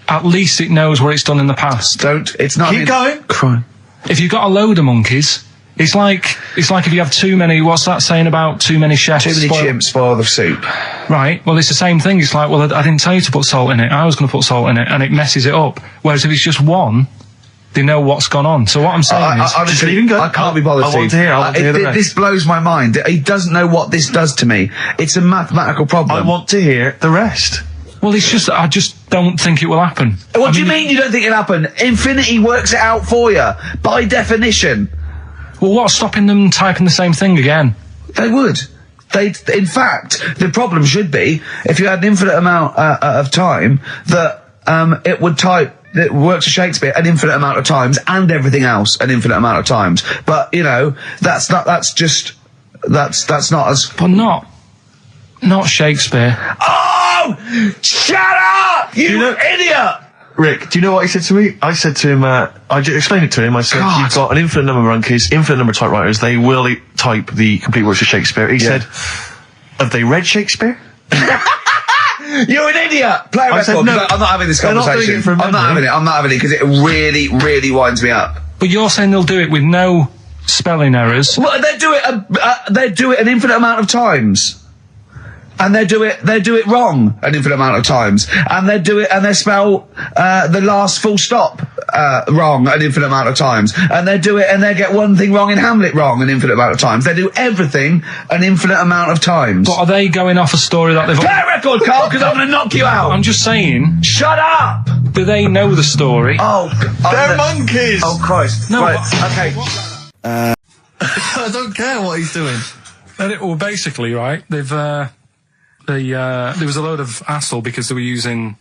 At least it knows what it's done in the past. It's not. Keep going. Crime. If you've got a load of monkeys, it's like if you have too many. What's that saying about too many chefs? Too many chimps spoil the soup. Right. Well, it's the same thing. It's like, well, I didn't tell you to put salt in it. I was going to put salt in it, and it messes it up. Whereas if it's just one, they know what's gone on. So what I'm saying is, honestly, leave him go. I can't be bothered. I want to Steve. hear. I want to hear the rest. This blows my mind. He doesn't know what this does to me. It's a mathematical problem. I want to hear the rest. well, it's just I just don't think it will happen. What do you mean you don't think it'll happen? Infinity works it out for you by definition. Well, what's stopping them typing the same thing again? They would. In fact, the problem should be if you had an infinite amount of time that it would type. It works for Shakespeare an infinite amount of times and everything else an infinite amount of times. But you know, that's not as. But not Shakespeare. Oh, shut up, you idiot! Rick, do you know what he said to me? I said to him, I explained it to him. I said, God. you've got an infinite number of monkeys, infinite number of typewriters. They will type the complete works of Shakespeare. He said, have they read Shakespeare? You're an idiot! Play a I record. said no. I'm not having this They're not doing conversation. it from I'm not memory. having it. I'm not having it because it really, really winds me up. But you're saying they'll do it with no spelling errors. Well, they do it. They do it an infinite amount of times. And they do it wrong an infinite amount of times, and they spell the last full stop wrong an infinite amount of times, and they get one thing wrong in Hamlet wrong an infinite amount of times. They do everything an infinite amount of times. But are they going off a story that they've... Play a record, Carl, because I'm going to knock you out. I'm just saying, Shut up! do they know the story? Oh, They're monkeys! Oh Christ! No, right, but- okay. I don't care what he's doing. Well, basically, right, there was a load of hassle because they were using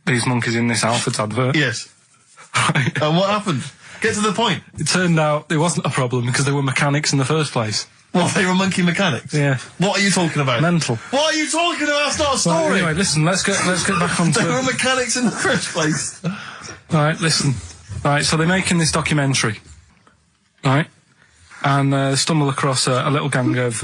these monkeys in this Alfred's advert. Yes. Right. And what happened? Get to the point. It turned out it wasn't a problem because they were mechanics in the first place. Well, they were monkey mechanics. Yeah. What are you talking about? Mental. What are you talking about? That's not a Right, story. anyway, listen, let's get back on They were to... mechanics in the first place. Right, listen. Right, so they're making this documentary. Right? And stumble across a little gang of...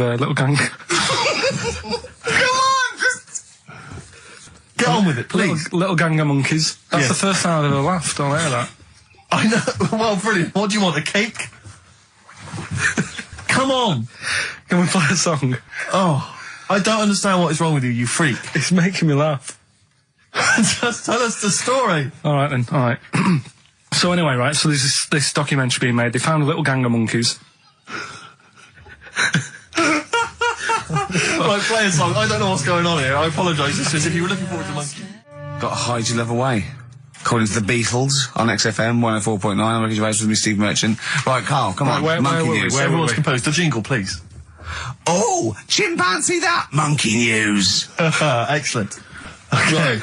Get on with it, please. Little gang of monkeys. That's Yes. the first time I've ever laughed. I'll hear that. I know. Well, brilliant. What do you want, a cake? Come on. Can we play a song? Oh, I don't understand what is wrong with you, you freak. It's making me laugh. Just tell us the story. All right then. All right. So anyway, right. So there's this documentary being made. They found a little gang of monkeys. Right, play a song. I don't know what's going on here. I apologise. It's just if you were looking forward to monkey. Got a hide you love away. According to the Beatles on XFM 104.9, I'm Ricky Gervais with me, Steve Merchant. Right, Carl, come on. where monkey were we? news. Where Everyone's were we? composed. A jingle, please. Oh, chimpanzee that monkey news. Excellent. Okay.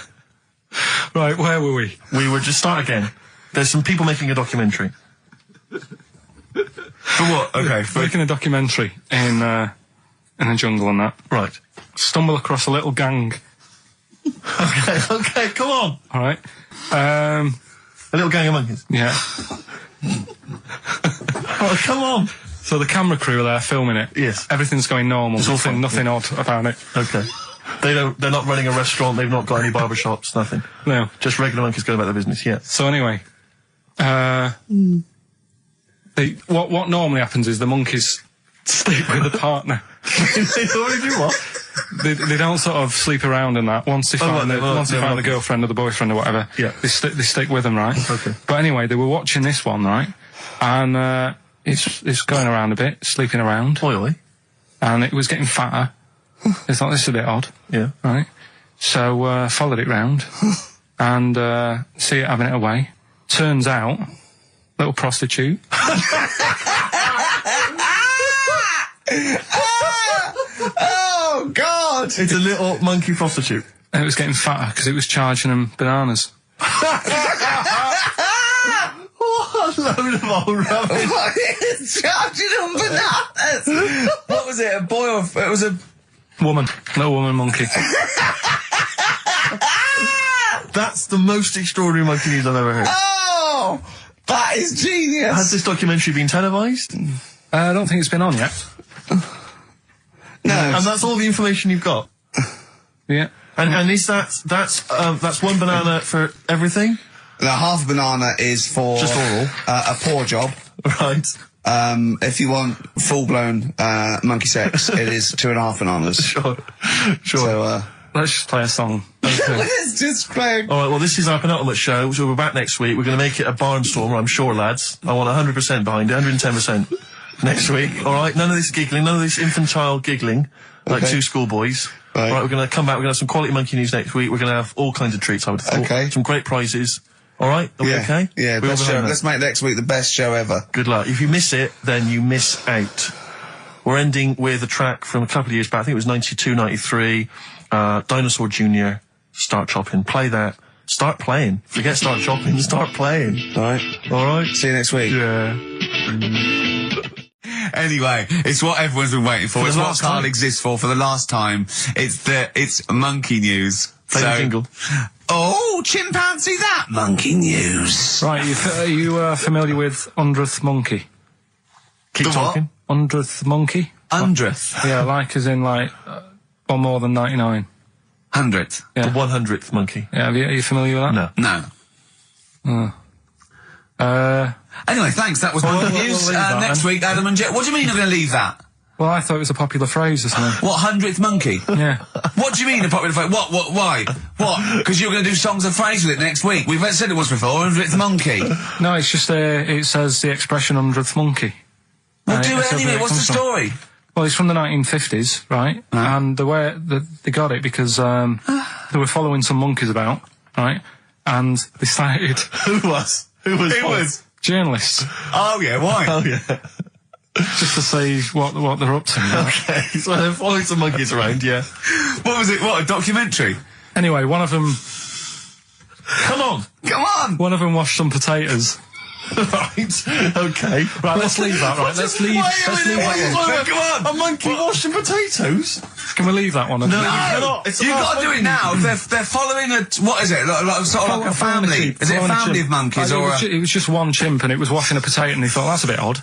Right, where were we? We would just start again. There's some people making a documentary. For what? Okay. Making a documentary in a jungle and that. Right. Stumble across a little gang. Okay, come on. All right. A little gang of monkeys. Yeah. Oh, come on. So the camera crew are there filming it. Yes. Everything's going normal. It's all fine. Nothing odd about it. Okay. They're not running a restaurant. They've not got any barber shops. Nothing. No. Just regular monkeys going about their business. Yeah. So anyway, what normally happens is the monkeys sleep with the partner. They already do what? They don't sort of sleep around and that. Once they find right, the girlfriend or the boyfriend or whatever, Yeah. they stick with them, right? Okay. But anyway, they were watching this one, right? And it's going around a bit, sleeping around, Oily. and it was getting fatter. It's like, this is a bit odd, Yeah. right? So followed it round and see it having it away. Turns out, little prostitute. Oh, God! It's a little monkey prostitute. And it was getting fatter because it was charging them bananas. What a load of old rubbish. Charging them bananas! What was it, a boy or... It was a... Woman, little woman monkey. That's the most extraordinary monkey news I've ever heard. Oh! That is genius! Has this documentary been televised? I don't think it's been on yet. No. And that's all the information you've got? Yeah. And is that's one banana for everything? The half a banana is for Just oral. A paw job. Right. If you want full-blown monkey sex, it is 2.5 bananas. Sure. So, Let's just play a song. let's just play. All right, well, this is our penultimate show, so we're back next week. We're going to make it a barnstormer, I'm sure, lads. I want 100% behind it, 110% next week. All right, none of this giggling, none of this infantile giggling like two schoolboys. Right. All right, we're going to come back. We're going to have some quality monkey news next week. We're going to have all kinds of treats, I would have thought. Okay. Some great prizes. All right? Are we okay? Yeah, We're all best show. behind that. Let's make next week the best show ever. Good luck. If you miss it, then you miss out. We're ending with a track from a couple of years back. I think it was 92, 93. Dinosaur Jr. Start Chopping. Play that. Start playing. Forget start chopping. Start playing. All right. All right? See you next week. Yeah. Anyway, it's what everyone's been waiting for. For It's the what last Carl time. exists for the last time. It's monkey news. Play the jingle. Oh, chimpanzee that! Monkey news. Right, are you familiar with 100th Monkey? Keep The what? talking. 100th Monkey? 100th. Yeah, like as in like, or more than 99. 100th. Yeah. The 100th monkey. Yeah, are you familiar with that? No. No. Anyway, thanks. That was monkey we'll news. leave that Next then. week, Adam and Jet. What do you mean you're going to leave that? Well, I thought it was a popular phrase or something. What, 100th monkey? Yeah. What do you mean a popular phrase? What, why? What? Because you're going to do songs and phrases with it next week. We've said it once before, 100th monkey. No, it's just, it says the expression 100th monkey. Well, Right, do it it says where anyway. it What's the comes from. story? Well, it's from the 1950s, right? And the way they got it because they were following some monkeys about, right? And they started Who was? Who was? journalists Oh, yeah, why? Oh, yeah. just to see what they're up to. Right? Okay. So they're following some monkeys around, yeah. What was it? What, a documentary? Anyway, one of them Come on. Come on! washed some potatoes. Right. Okay. Right, let's leave that. Right, let's leave that one. Come on! A monkey washing potatoes? Can we leave that one? No, you cannot. It's You've about got to do it now. They're following what is it? Like sort of like a family. Is it a family of monkeys or a... It was just one chimp and it was washing a potato and he thought, that's a bit odd,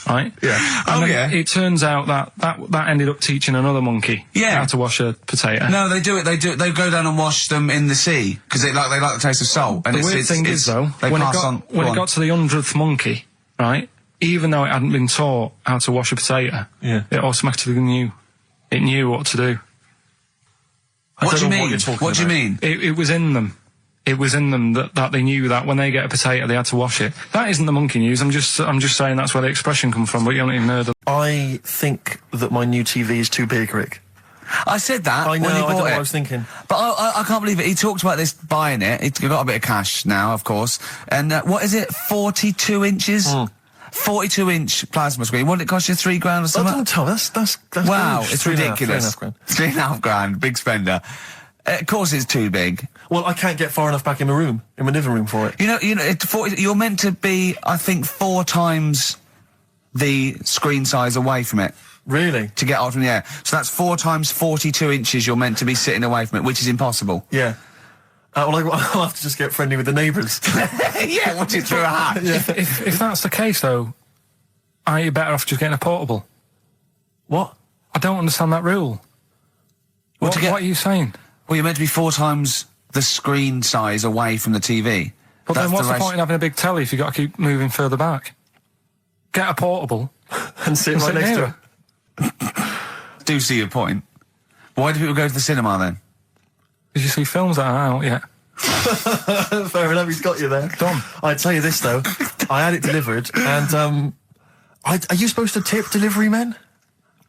right? Yeah. And Oh, then yeah. it turns out that ended up teaching another monkey Yeah. how to wash a potato. No, they do it. They go down and wash them in the sea because they like the taste of salt. And The weird thing is, though, they when pass on. it got to the 100th monkey, right, even though it hadn't been taught how to wash a potato, Yeah. it automatically knew. It knew what to do. What do you don't know what mean? you're talking What do you about. mean? It was in them. It was in them that they knew that when they get a potato, they had to wash it. That isn't the monkey news. I'm just saying that's where the expression comes from, but you haven't even heard of. I think that my new TV is too big, Rick. I said that I know, when he I don't know bought what it. I was thinking. But I can't believe it. He talked about this buying it. He's got a bit of cash now, of course. And what is it? 42 inches? 42-inch plasma screen. What did it cost you? $3 grand or I something? don't tell. That's Wow, huge. it's 3.5 ridiculous. grand. $3.5 grand, big spender. Of course, it's too big. Well, I can't get far enough back in my room, in my living room for it. You know, you're meant to be, I think, 4 times the screen size away from it Really? to get out from the air. So that's 4 times 42 inches you're meant to be sitting away from it, which is impossible. Yeah. Well, I'll have to just get friendly with the neighbours. Yeah, watch it through a hat. If that's the case, though, are you better off just getting a portable? What? I don't understand that rule. What are you saying? Well, you're meant to be 4 times the screen size away from the TV. But That's then what's the ratio. point in having a big telly if you've got to keep moving further back? Get a portable. And sit right sit next to near it. Do see your point. Why do people go to the cinema then? Did you see films that are out yet? Fair enough, he's got you there. Done. I'd tell you this, though. I had it delivered, and, are you supposed to tip delivery men?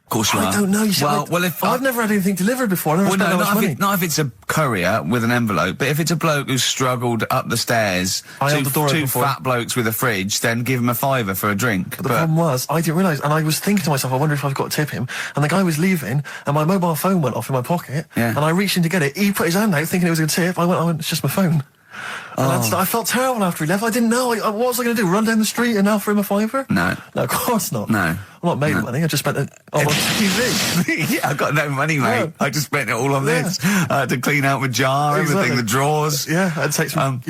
Of course you are. I don't know. You see, Well, if I've never had anything delivered before. I never Well, spent no, that much money. not if it's a courier with an envelope, but if it's a bloke who's struggled up the stairs, I held the door two open for fat blokes with a fridge, then give him a £5 for a drink. The problem was, I didn't realise, and I was thinking to myself, I wonder if I've got to tip him. And the guy was leaving, and my mobile phone went off in my pocket, Yeah. and I reached in to get it. He put his hand out, thinking it was a tip. I went, it's just my phone. And I felt terrible after he left. I didn't know. What was I going to do? Run down the street and offer him a fiver? No. No, of course not. No. I'm not made of money. I just spent it on TV. Yeah, I've got no money, mate. Yeah. I just spent it all on this. I had to clean out my jar, everything, the drawers. Yeah, I'd take some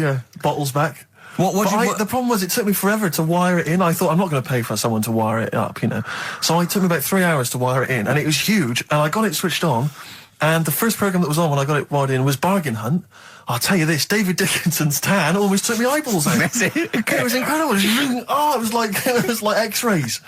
bottles back. The problem was it took me forever to wire it in. I thought I'm not going to pay for someone to wire it up, you know. So it took me about 3 hours to wire it in, and it was huge. And I got it switched on, and the first program that was on when I got it wired in was Bargain Hunt. I'll tell you this, David Dickinson's tan almost took me eyeballs out. That's it. It was incredible. It was like X-rays.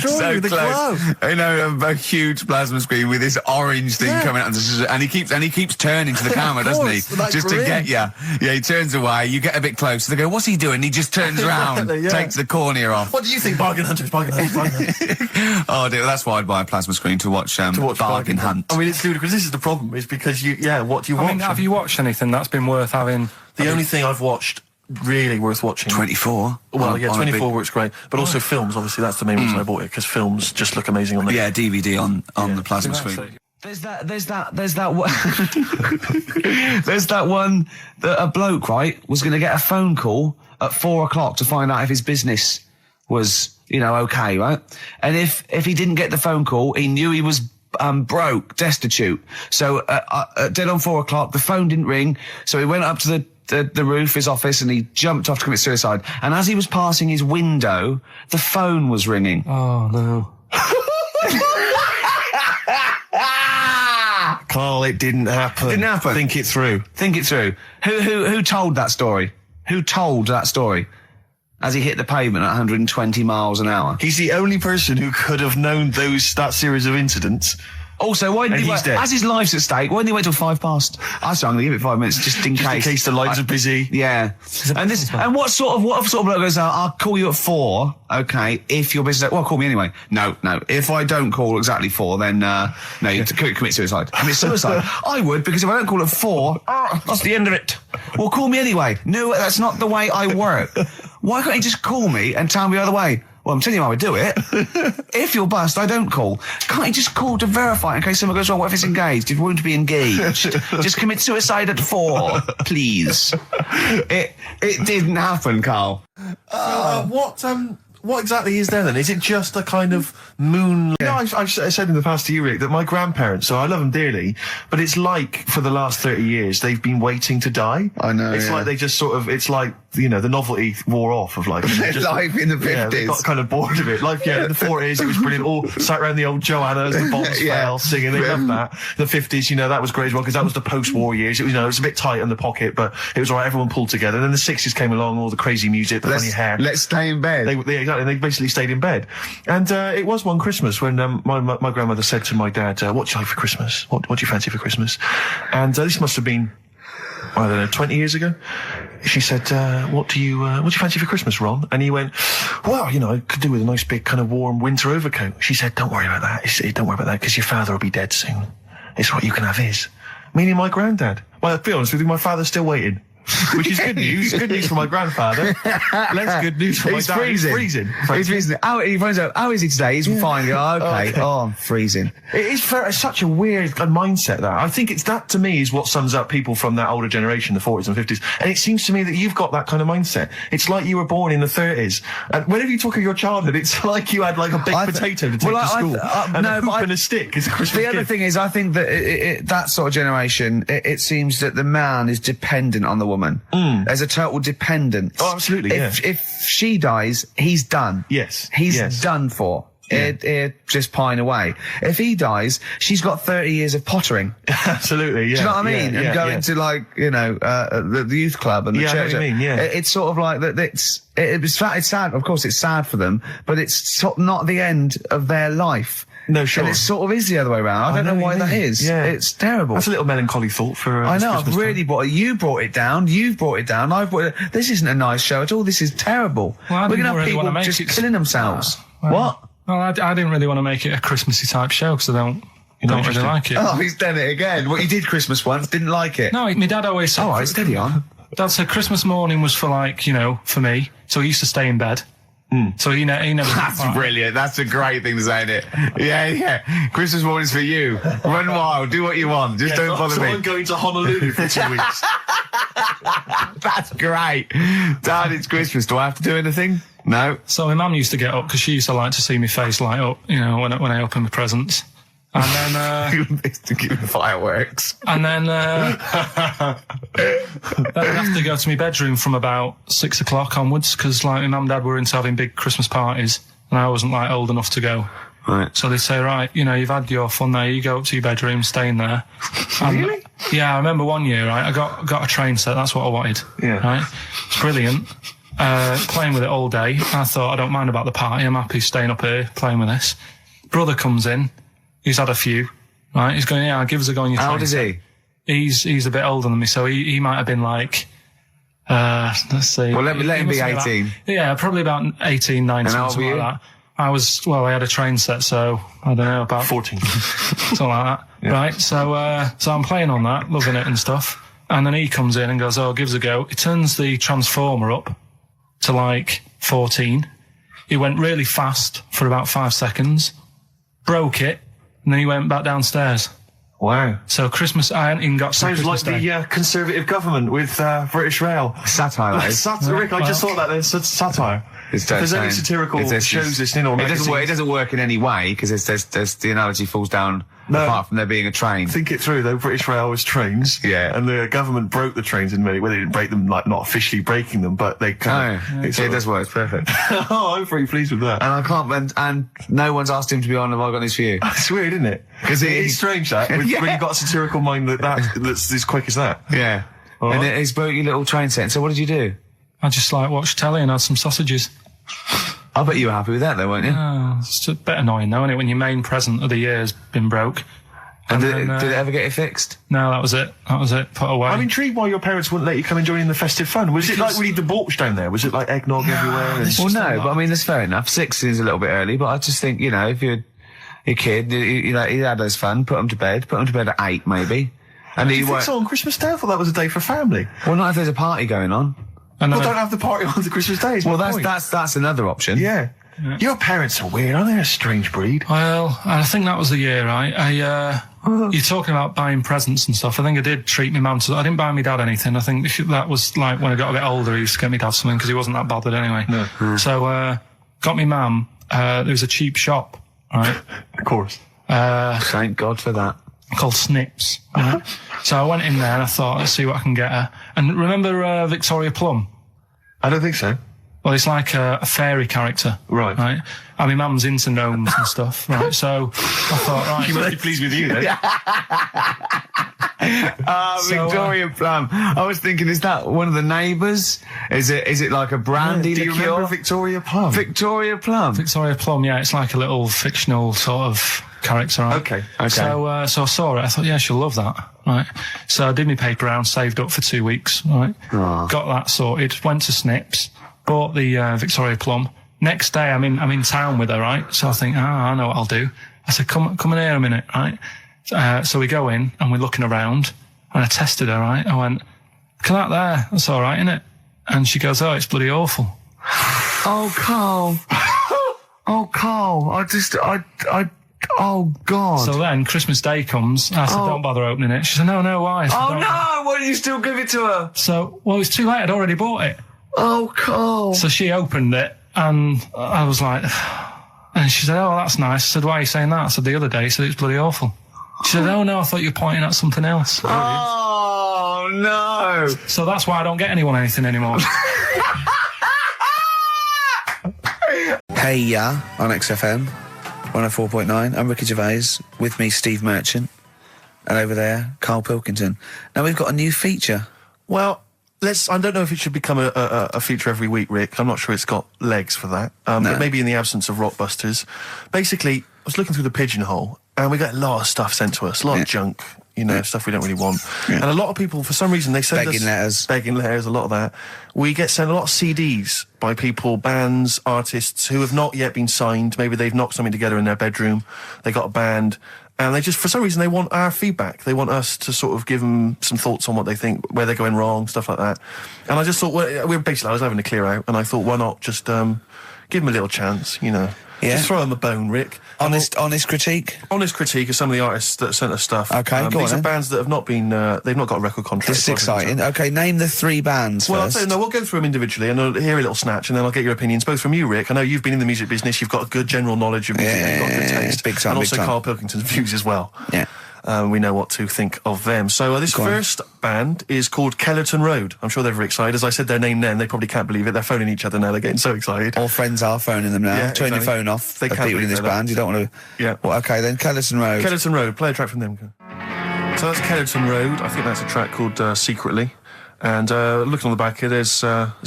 So the close. glow. You know, a huge plasma screen with this orange thing coming out, and he keeps turning to the camera, doesn't he? Just to get you. Yeah, he turns away. You get a bit closer. They go, "What's he doing?" He just turns around, takes the cornea off. What do you think, Bargain Hunters? Bargain Hunt. Oh dear, that's why I'd buy a plasma screen to watch Bargain Hunt. I mean, it's ludicrous. This is the problem, is because what do you watch? I mean, have you watched anything that's been worth having? The only thing I've watched really worth watching. 24. Well, 24 works great, but also films. Obviously, that's the main reason I bought it, because films just look amazing on there. Yeah, DVD on the plasma screen. There's that one that a bloke, right, was going to get a phone call at 4 o'clock to find out if his business was, okay, right? And if he didn't get the phone call, he knew he was broke, destitute. So dead on 4 o'clock, the phone didn't ring, so he went up to the roof, his office, and he jumped off to commit suicide. And as he was passing his window, the phone was ringing. Oh, no. Carl, it didn't happen. Didn't happen. Think it through. Think it through. Who told that story? Who told that story? As he hit the pavement at 120 miles an hour. He's the only person who could have known that series of incidents. Also, why didn't he wait? As his life's at stake, why didn't he wait till 5 past? I was going to give it 5 minutes just in case. In case the lines are busy. Yeah. And what sort of bloke goes, I'll call you at 4, okay, if your business, well, call me anyway. No. If I don't call exactly 4, then, no, you have to commit suicide. Commit suicide? I would, because if I don't call at 4, that's the end of it. Well, call me anyway. No, that's not the way I work. Why can't he just call me and tell me the other way? Well, I'm telling you how I do it. If you're bust, I don't call. Can't you just call to verify in case something goes wrong? What if it's engaged? It won't be engaged. Just commit suicide at 4, please. It didn't happen, Carl. What exactly is there then? Is it just a kind of moon? I've said in the past to you, Rick, that my grandparents, so I love them dearly, but it's like for the last 30 years they've been waiting to die. I know. It's like they just sort of, it's like, the novelty wore off of life. Life in the 50s. Yeah, they got kind of bored of it. Life, in the 40s, it was brilliant. All sat around the old Joannas, the bombs fell, singing. They loved that. The 50s, that was great as well, because that was the post-war years. It was, it was a bit tight in the pocket, but it was all right. Everyone pulled together. And then the 60s came along, all the crazy music, the funny hair. Let's stay in bed. They basically stayed in bed. And it was one Christmas when my grandmother said to my dad, what do you like for Christmas? What do you fancy for Christmas? And this must have been, I don't know, 20 years ago. She said, what do you fancy for Christmas, Ron? And he went, well, I could do with a nice big kind of warm winter overcoat. She said, don't worry about that. Don't worry about that, because your father will be dead soon. It's right, you can have his. Meaning my granddad. Well, to be honest with you, my father's still waiting. Which is good news. Good news for my grandfather. Less good news for my dad. He's freezing. He's freezing. He finds out, how is he today? He's fine. Oh, okay. Oh, I'm freezing. It's such a weird mindset, that. I think that to me is what sums up people from that older generation, the 40s and 50s. And it seems to me that you've got that kind of mindset. It's like you were born in the 30s. And whenever you talk of your childhood, it's like you had like a baked potato to take to school. And a hoop and a stick is a Christmas gift. The other thing is, I think that that sort of generation, it seems that the man is dependent on the woman. There's a total dependence. Oh, absolutely, If she dies, he's done. Yes. He's done for. Just pine away. If he dies, she's got 30 years of pottering. Absolutely, yeah. Do you know what I mean? Yeah, and going to the youth club and the church. I know what you mean, yeah. It's sort of like that. It's sad. Of course, it's sad for them, but it's not the end of their life. No, sure. And it sort of is the other way around. I don't know why that is. Yeah. It's terrible. That's a little melancholy thought for I know, Christmas I've really brought it. You brought it down. You've brought it down. I've brought it. This isn't a nice show at all. This is terrible. Well, we're going to have people just killing themselves. What? Well, I didn't really want to make it a Christmassy type show because I don't really like it. Oh, he's done it again. Well, he did Christmas once, didn't like it. No, my dad always said... All right, steady on. Dad said Christmas morning was for for me. So he used to stay in bed. So he never... That's brilliant. That's a great thing to say, isn't it? Yeah. Christmas morning's for you. Run wild. Do what you want. Just don't bother me. I'm going to Honolulu for 2 weeks. That's great. Dad, it's Christmas. Do I have to do anything? No. So my mum used to get up because she used to like to see my face light up, you know, when I open my presents. And then, to give fireworks. And then I'd have to go to my bedroom from about 6 o'clock onwards because, like, my mum and dad were into having big Christmas parties, and I wasn't, like, old enough to go. Right. So they'd say, right, you know, you've had your fun there, you go up to your bedroom, stay in there. Really? Yeah, I remember one year, right, I got a train set, that's what I wanted. Yeah. Right? It's brilliant. Playing with it all day. I thought, I don't mind about the party, I'm happy staying up here playing with this. Brother comes in, he's had a few, right, he's going, yeah, give us a go on your train. How old is he? He's a bit older than me, so he might have been like, let's see. Well, let him be 18. Yeah, probably about 18, 19, And how old something were like you? that. I had a train set, so I don't know, about 14. something like that. Yeah. Right, so I'm playing on that, loving it and stuff. And then he comes in and goes, oh, give us a go. He turns the transformer up to like 14. He went really fast for about 5 seconds, broke it, and then he went back downstairs. Wow. So Christmas, I hadn't even got to Sounds Christmas like Day. the Conservative government with British Rail. Satire, that is. Satire, Rick, I just thought that there's satire. It's If there's any saying- satirical if there's- shows listening or it doesn't work. It magazines- doesn't work in any way because there's the analogy falls down. No. Apart from there being a train. Think it through though. British Rail was trains. Yeah. And the government broke the trains in many. Well, they didn't break them, like not officially breaking them, but they kind of. It does work. It's perfect. Oh, I'm very pleased with that. And I can't. And no one's asked him to be on. Have I got this for you? It's weird, isn't it? 'Cause It's strange that when you've got a satirical mind that's as quick as that. Yeah. All And right. he's broke your little train set. So what did you do? I just like watched telly and had some sausages. I bet you were happy with that, though, weren't you? Oh, it's a bit annoying though, isn't it, when your main present of the year's been broke. And did then, it ever get it fixed? No, that was it. Put away. I'm intrigued why your parents wouldn't let you come and join in the festive fun. Was it like really debauched down there? Was it like eggnog everywhere? And Well, no, but I mean, that's fair enough. 6 is a little bit early, but I just think, you know, if you're a kid, you know, he had his fun, put him to bed at 8, maybe. And do he you think won't. so on Christmas Day? I thought that was a day for family. Well, not if there's a party going on. And Well, then don't have the party on the Christmas Day. is Well, my point. that's another option. Yeah. Your parents are weird, aren't they? A strange breed. Well, I think that was the year, right? You're talking about buying presents and stuff. I think I did treat my mum to. I didn't buy my dad anything. I think that was like when I got a bit older, he used to get me dad something because he wasn't that bothered anyway. No. So, got me mum. There was a cheap shop, right? Of course. Thank God for that. Called Snips. Right? So I went in there and I thought, let's see what I can get her. And remember Victoria Plum? I don't think so. Well, it's like a fairy character. Right. Right. And my mum's into gnomes and stuff. Right. So I thought, right. You must be pleased with you then. Victoria Plum. I was thinking, is that one of the neighbours? Is it like a brandy Do you liqueur? remember Victoria Plum? Victoria Plum. Victoria Plum, yeah, it's like a little fictional sort of character, right? Okay. So I saw it, I thought, yeah, she'll love that, right? So I did my paper round, saved up for 2 weeks, right? Oh. Got that sorted, went to Snips, bought the Victoria Plum. Next day, I'm in town with her, right? So I think, I know what I'll do. I said, come in here a minute, right? So we go in and we're looking around, and I tested her, right? I went, look at that there, that's all right, innit? And she goes, oh, it's bloody awful. Oh, Carl. Oh, Carl. Oh, God. So then Christmas Day comes, and I said, don't bother opening it. She said, no, why? I said, Oh, "Don't." no. Why didn't you still give it to her? So, well, it's too late, I'd already bought it. Oh, Carl. So she opened it, and I was like, and she said, oh, that's nice. I said, why are you saying that? I said, the other day, she said, it's bloody awful. She said, oh, no, I thought you were pointing at something else. Oh, no. So that's why I don't get anyone anything anymore. Hey, yeah, on XFM 104.9. I'm Ricky Gervais. With me, Steve Merchant. And over there, Karl Pilkington. Now, we've got a new feature. Well, I don't know if it should become a feature every week, Rick. I'm not sure it's got legs for that. No. But maybe in the absence of Rockbusters. Basically, I was looking through the pigeonhole, and we got a lot of stuff sent to us, a lot of junk, stuff we don't really want. Yeah. And a lot of people, for some reason, they send us... Begging letters, a lot of that. We get sent a lot of CDs by people, bands, artists, who have not yet been signed. Maybe they've knocked something together in their bedroom, they got a band, and they just, for some reason, they want our feedback. They want us to sort of give them some thoughts on what they think, where they're going wrong, stuff like that. And I just thought, I was having to clear out, and I thought, why not just give them a little chance, Yeah. Just throw them a bone, Rick. Honest critique. Honest critique of some of the artists that sent us stuff. Okay, go on These are then. bands that have not been, they've not got a record contract. This is exciting. Okay, name the 3 bands Well, I'll first. tell you, no, we'll go through them individually, and I'll hear a little snatch, and then I'll get your opinions, both from you, Rick. I know you've been in the music business, you've got a good general knowledge of music, you've got good taste. big time, and big also time. Karl Pilkington's views as well. Yeah. We know what to think of them. So this Go on. first band is called Kellerton Road. I'm sure they're very excited. As I said their name then, they probably can't believe it. They're phoning each other now, they're getting so excited. All friends are phoning them now. Yeah, Turn your exactly. phone off. They They can't people in believe this that. band. You don't want to. Yeah. Well, okay, then Kellerton Road. Kellerton Road, play a track from them. So that's Kellerton Road. I think that's a track called Secretly. And looking on the back here, there's 6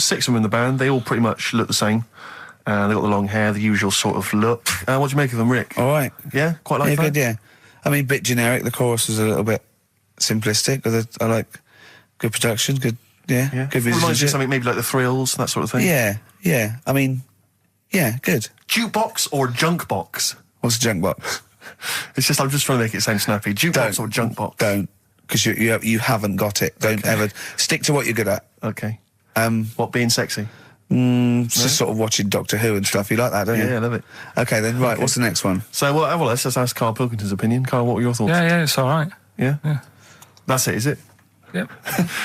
of them in the band. They all pretty much look the same. They've got the long hair, the usual sort of look. What do you make of them, Rick? All right. Yeah? Quite like Yeah, that? good. Yeah. I mean, bit generic. The chorus is a little bit simplistic, but I like good production. Good. Yeah. Yeah. Good Reminds you of musicianship. something maybe like the Thrills, that sort of thing. Yeah. Yeah. I mean, yeah. Good. Jukebox or junk box? What's a junk box? It's just, I'm just trying to make it sound snappy. Jukebox Don't. or junk box? Don't, because you haven't got it. Don't ever stick to what you're good at. Okay. What, being sexy? Just sort of watching Doctor Who and stuff. You like that, don't you? Yeah, I love it. Okay, then right. What's the next one? So, well, let's just ask Karl Pilkington's opinion. Karl, what were your thoughts? Yeah, it's all right. Yeah? Yeah. That's it, is it? Yep.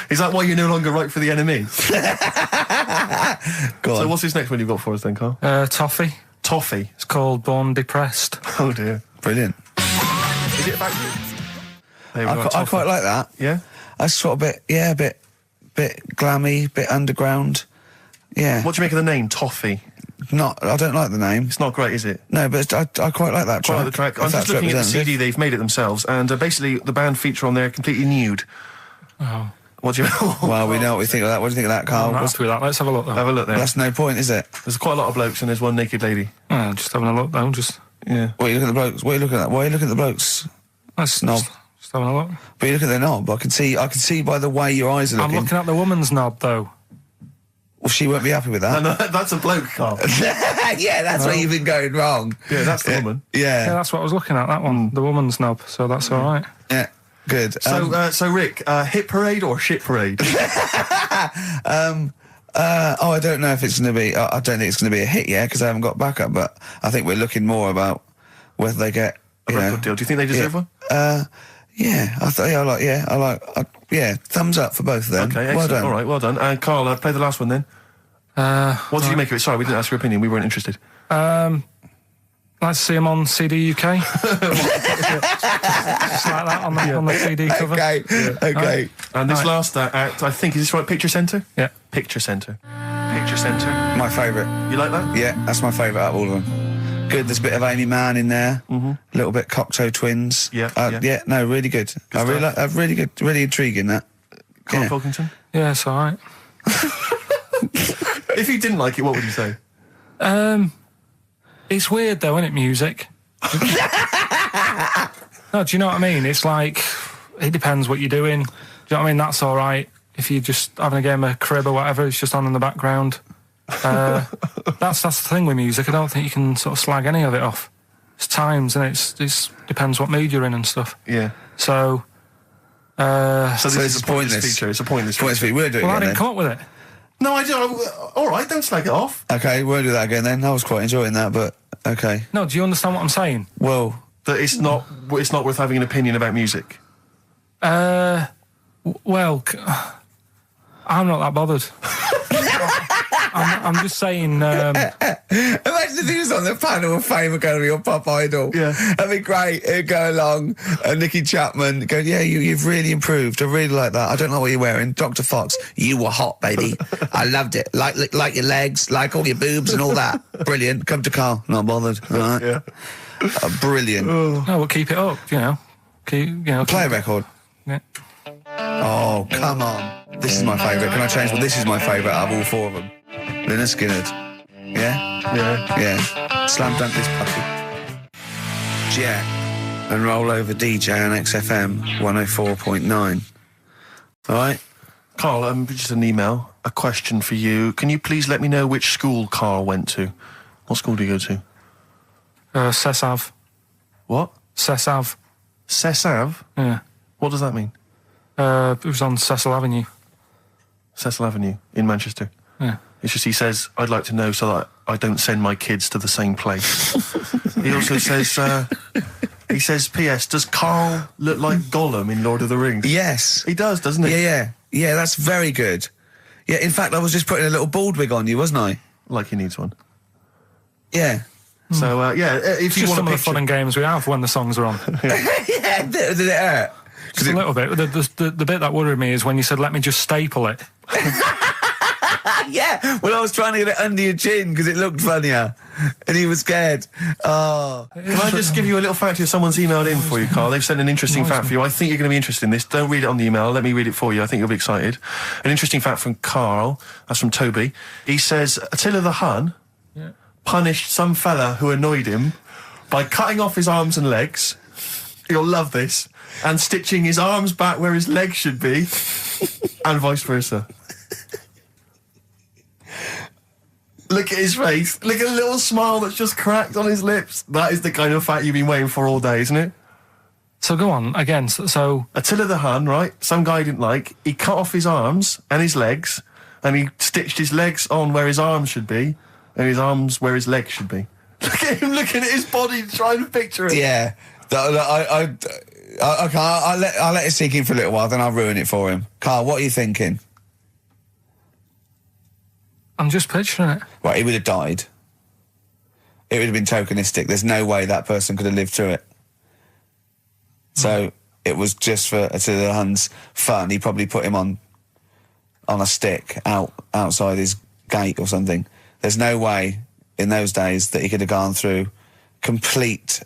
Is that why you're no longer right for the enemy? Go So on. what's this next one you've got for us then, Karl? Toffee. Toffee. It's called Born Depressed. Oh dear. Brilliant. Is it about you? There we I go, quite Toffee. like that. Yeah? That's sort of a bit glammy, bit underground. Yeah. What do you make of the name, Toffee? I don't like the name. It's not great, is it? No, but I quite like that track. Quite like the track. I'm If just that's looking at the representative. CD, they've made it themselves, and basically the band feature on there completely nude. Oh. What do you Well, we know what we think of that. What do you think of that, Carl? I'm happy with that. Let's have a look, though. Have a look there. That's no point, is it? There's quite a lot of blokes and there's one naked lady. Just having a look, though. Just Yeah. What are you looking at the blokes? What are you looking at? Why are you looking at the blokes? let's Knob. just having a look. But you look at the knob. I can see by the way your eyes are I'm looking. looking at the woman's knob, though. Well, she won't be happy with that. No, that's a bloke, Karl. Yeah, that's where you've been going wrong. Yeah, that's the woman. Yeah, Yeah. that's what I was looking at. That one, the woman's knob. So that's all right. Yeah. Good. So Rick, hit parade or shit parade? I don't know if it's going to be. I don't think it's going to be a hit yet because I haven't got backup. But I think we're looking more about whether they get A you know, record deal. Do you think they deserve one? Yeah, I like. Thumbs up for both of them. Okay, excellent. Well done. All right, well done. And Karl, play the last one then. What did you make of it? Sorry, we didn't ask your opinion. We weren't interested. Like to see him on CD UK. Just like that on the CD cover. Okay. And this last act, I think, is this right? Picture Centre? Yeah. Picture Centre. Picture Centre. My favourite. You like that? Yeah, that's my favourite out of all of them. Good. There's a bit of Amy Mann in there. A little bit Cocteau Twins. Yeah, yeah. Yeah. No, really good. I really stuff. like. Really good. Really intriguing that. Karl Yeah. Pilkington? Yeah, it's all right. If you didn't like it, what would you say? It's weird though, isn't it? Music. No, do you know what I mean? It's like it depends what you're doing. Do you know what I mean? That's all right if you're just having a game of crib or whatever. It's just on in the background. That's the thing with music. I don't think you can sort of slag any of it off. It's times, and it's depends what mood you're in and stuff. Yeah. So. So this it's is a pointless pointless. feature. It's a pointless Points for feature. you. We'll do it Well, I again didn't come up with it. No, I do. All right, don't slag it off. then. Okay, we'll do that again then. I was quite enjoying that, but okay. No, do you understand what I'm saying? Well, That it's not worth having an opinion about music. Well, I'm not that bothered. I'm just saying. imagine if he was on the panel of fame and going to be your pop idol. Yeah. That'd be great. He'd go along, and Nicky Chapman go, yeah, you've really improved. I really like that. I don't know what you're wearing. Dr. Fox, you were hot, baby. I loved it. Like your legs, like all your boobs and all that. Brilliant. Come to Carl. Not bothered. All right. Yeah. Brilliant. No, we'll keep it up. You know, Play a record. Yeah. Oh, come on. This is my favourite. Can I change? Well, this is my favourite out of all four of them. Lynyrd Skynyrd. Yeah? Yeah. Yeah. Slam dunk this puppy. Jet. And roll over DJ on XFM 104.9. All right? Karl, just an email, a question for you. Can you please let me know which school Karl went to? What school do you go to? Cessav. What? Cessav. Cessav? Yeah. What does that mean? It was on Cecil Avenue. Cecil Avenue in Manchester. Yeah. It's just he says, I'd like to know so that I don't send my kids to the same place. He also says, he says, P.S. Does Karl look like Gollum in Lord of the Rings? Yes. He does, doesn't he? Yeah, that's very good. Yeah, in fact, I was just putting a little bald wig on you, wasn't I? Like he needs one. Yeah. So, if you Just want some a of the fun and games we have when the songs are on. Yeah, did it hurt? Just a little bit. The bit that worried me is when you said, let me just staple it. Yeah, well, I was trying to get it under your chin because it looked funnier, and he was scared. Oh. Can I just give you a little fact here? Someone's emailed in for you, Karl. They've sent an interesting fact for you. I think you're going to be interested in this. Don't read it on the email. Let me read it for you. I think you'll be excited. An interesting fact from Karl. That's from Toby. He says, Attila the Hun punished some fella who annoyed him by cutting off his arms and legs. You'll love this. And stitching his arms back where his legs should be, and vice versa. Look at his face. Look at the little smile that's just cracked on his lips. That is the kind of fact you've been waiting for all day, isn't it? So go on, again, so... Attila the Hun, right? Some guy he didn't like. He cut off his arms and his legs, and he stitched his legs on where his arms should be, and his arms where his legs should be. Look at him looking at his body, trying to picture it. Yeah. I'll let it sink in for a little while, then I'll ruin it for him. Karl, what are you thinking? I'm just picturing it. Well, he would have died. It would have been tokenistic. There's no way that person could have lived through it. So it was just for Attila the Hun's fun. He probably put him on a stick outside his gate or something. There's no way in those days that he could have gone through complete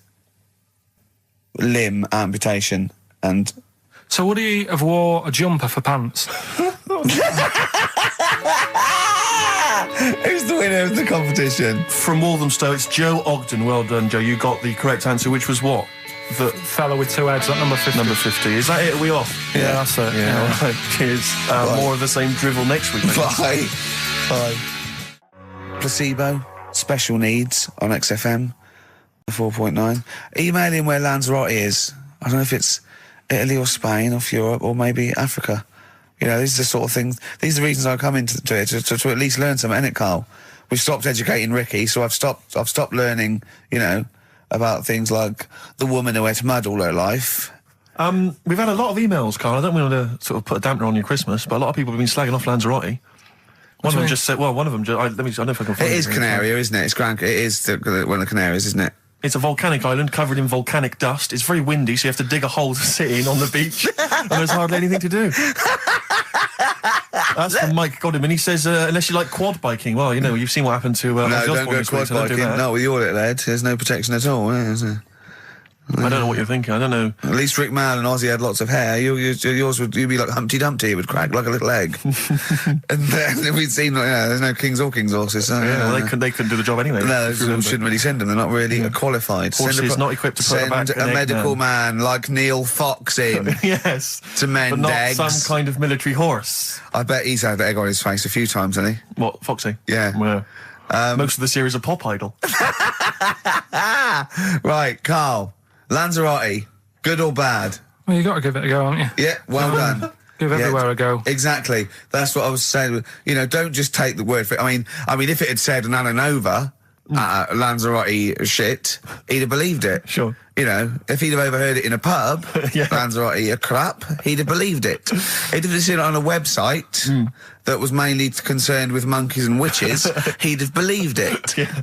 limb amputation and... So would he have wore a jumper for pants? Who's the winner of the competition? From Walthamstow, it's Joe Ogden. Well done, Joe. You got the correct answer, which was what? The fella with two heads at number 50. Number 50. Is that it? Are we off? Yeah, that's it. Yeah. All right. Cheers. More of the same drivel next week. Bye. Bye. Placebo, special needs on XFM 4.9. Email in where Lanzarote is. I don't know if it's Italy or Spain, off Europe, or maybe Africa. You know, these are the sort of things, these are the reasons I come into it, to at least learn something, innit, Karl? We've stopped educating Ricky, so I've stopped learning, you know, about things like the woman who ate mud all her life. We've had a lot of emails, Karl. I don't want to sort of put a dampener on your Christmas, but a lot of people have been slagging off Lanzarote. One of them just said, well, one of them just, I don't know if I can find it. It is Canaria, isn't it? It is one of the Canaries, isn't it? It's a volcanic island covered in volcanic dust. It's very windy, so you have to dig a hole to sit in on the beach, and there's hardly anything to do. That's from Mike Godwin. He says, unless you like quad biking, well, you know, you've seen what happened to... no, don't go quad biking. Not with your little head. There's no protection at all, is there? I don't know what you're thinking. I don't know. At least Rick Mann and Ozzy had lots of hair. Yours would be like Humpty Dumpty. It would crack like a little egg. And then we'd seen, there's no kings or kings horses. So, well, they couldn't do the job anyway. No, shouldn't really send them. They're not really qualified. Horses not equipped to put back a medical man like Neil Fox in. Yes. To mend but not eggs. Some kind of military horse. I bet he's had egg on his face a few times, hasn't he? What, Foxy? Yeah. Most of the series are Pop Idol. Right, Karl. Lanzarote, good or bad? Well, you got to give it a go, haven't you? Yeah, well done. Give everywhere a go. Exactly. That's what I was saying. You know, don't just take the word for it. I mean, if it had said an Ananova, Lanzarote shit, he'd have believed it. Sure. You know, if he'd have overheard it in a pub, Lanzarote a crap, he'd have believed it. He'd have seen it on a website that was mainly concerned with monkeys and witches, he'd have believed it. Yeah.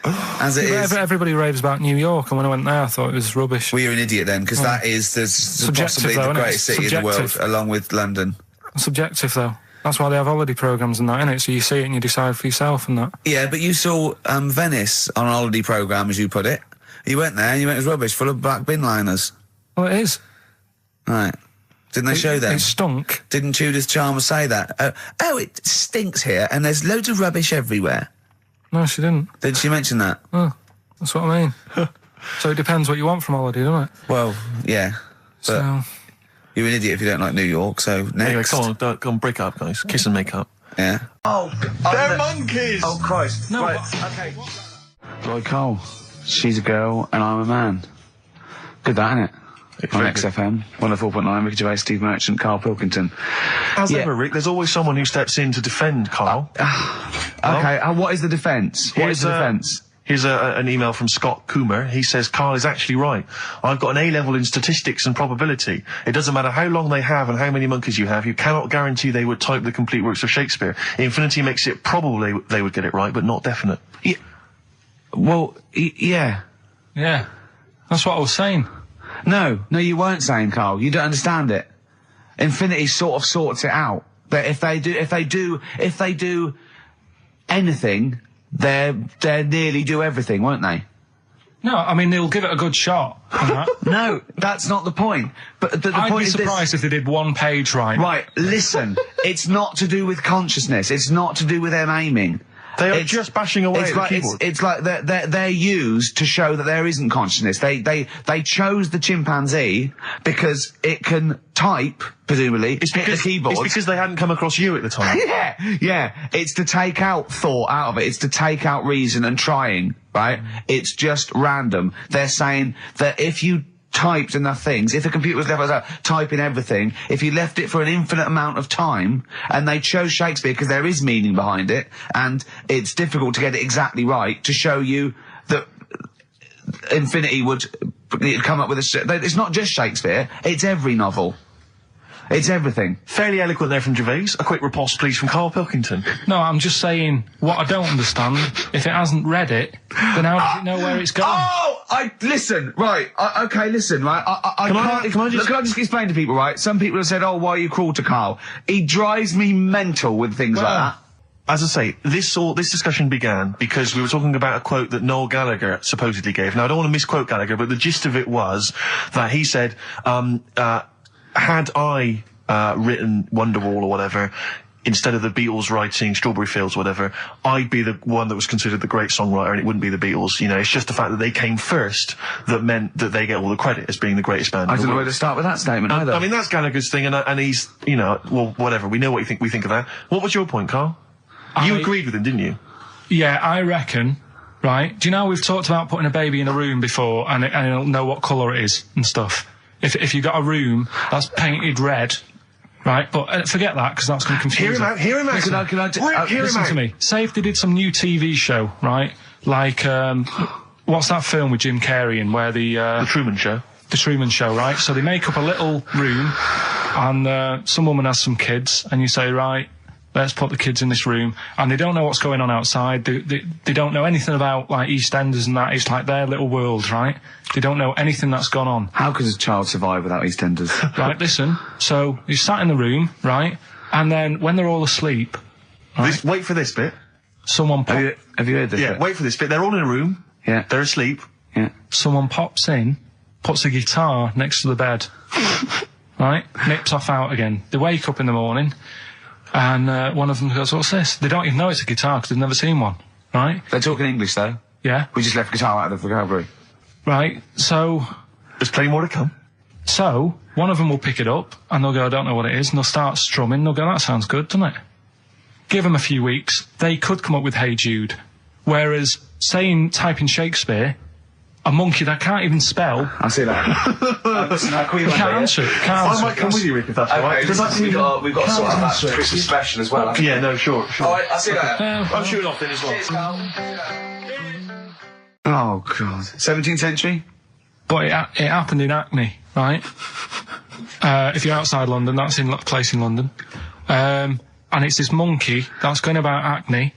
As it is. Everybody raves about New York, and when I went there, I thought it was rubbish. Well, you're an idiot then, because that is possibly the greatest city in the world, along with London. Subjective, though. That's why they have holiday programmes and that, innit? So you see it and you decide for yourself and that. Yeah, but you saw Venice on a holiday programme, as you put it. You went there and you went, it was rubbish, full of black bin liners. Well, it is. Right. Didn't they show them? It stunk. Didn't Judith Chalmers say that? Oh, it stinks here, and there's loads of rubbish everywhere. No, she didn't. Did she mention that? Oh, that's what I mean. So it depends what you want from holiday, doesn't it? Well, yeah. But So... you're an idiot if you don't like New York, so next. Anyway, come on, break up, guys. Kiss and make up. Yeah. Oh, they're monkeys! Oh, Christ. No, Right. okay. Right, Karl. She's a girl and I'm a man. Good that, innit? On XFM, 104.9, Ricky Gervais, Steve Merchant, Karl Pilkington. As ever, Rick, there's always someone who steps in to defend Karl. Okay, what is the defence? What is the defence? Here's an email from Scott Coomer. He says, Carl is actually right. I've got an A-level in statistics and probability. It doesn't matter how long they have and how many monkeys you have. You cannot guarantee they would type the complete works of Shakespeare. Infinity makes it probable they would get it right, but not definite. Yeah. Well, yeah. Yeah. That's what I was saying. No, you weren't saying, Carl. You don't understand it. Infinity sort of sorts it out. That if they do anything, they nearly do everything, won't they? No, I mean, they'll give it a good shot. No, that's not the point. But the I'd point be is surprised if they did one page right. Right, listen. It's not to do with consciousness. It's not to do with them aiming. They are just bashing away at the keyboard. It's like they're used to show that there isn't consciousness. They chose the chimpanzee because it can type, presumably, hit the keyboard. It's because they hadn't come across you at the time. Yeah. It's to take out thought out of it. It's to take out reason and trying, right? It's just random. They're saying that if you typed enough things, if the computer was left typing everything, if you left it for an infinite amount of time, and they chose Shakespeare because there is meaning behind it, and it's difficult to get it exactly right, to show you that Infinity would come up with it's not just Shakespeare, it's every novel. It's everything. Fairly eloquent there from Gervais. A quick riposte, please, from Karl Pilkington. No, I'm just saying, what I don't understand, if it hasn't read it, then how does it know where it's going? Listen, right, listen, right, Can I just explain to people, right? Some people have said, why are you cruel to Karl? He drives me mental with things like that. As I say, this discussion began because we were talking about a quote that Noel Gallagher supposedly gave. Now, I don't want to misquote Gallagher, but the gist of it was that he said, had I written Wonderwall or whatever, instead of the Beatles writing Strawberry Fields or whatever, I'd be the one that was considered the great songwriter and it wouldn't be the Beatles. You know, it's just the fact that they came first that meant that they get all the credit as being the greatest band. I don't know where to start with that statement either. I mean, that's Gallagher's thing, and he's, you know, well, whatever. We know what we think of that. What was your point, Carl? You agreed with him, didn't you? Yeah, I reckon, right? Do you know we've talked about putting a baby in a room before and it'll know what colour it is and stuff? If you got a room that's painted red, right? But forget that, because that's going to confuse Hear him out. Listen to me. Say if they did some new TV show, right? Like, what's that film with Jim Carrey in where The Truman Show. The Truman Show, right? So they make up a little room and some woman has some kids and you say, right, let's put the kids in this room, and they don't know what's going on outside. They don't know anything about, like, EastEnders and that. It's like their little world, right? They don't know anything that's gone on. How could a child survive without EastEnders? Right, listen. So, you sat in the room, right? And then, when they're all asleep... Right, wait for this bit. Someone Have you heard this bit? Wait for this bit. They're all in a room. Yeah. They're asleep. Yeah. Someone pops in, puts a guitar next to the bed. Right? Nips off out again. They wake up in the morning... And one of them goes, what's this? They don't even know it's a guitar because they've never seen one, right? They're talking English, though. Yeah. We just left guitar out of the vocabulary. Right, so... There's plenty more to come. So, one of them will pick it up, and they'll go, I don't know what it is, and they'll start strumming, they'll go, that sounds good, doesn't it? Give them a few weeks, they could come up with Hey Jude. Whereas, typing Shakespeare... A monkey that can't even spell. I see that. You can't answer it. I might come with you, Rick, if that's all right. We've got to sort out that Christmas special as well. Yeah, no, sure. All right, I see that. I'm shooting off then as well. Cheers, Carl. Oh, God. 17th century? But it happened in Hackney, right? If you're outside London, that's in a place in London. And it's this monkey that's going about Hackney,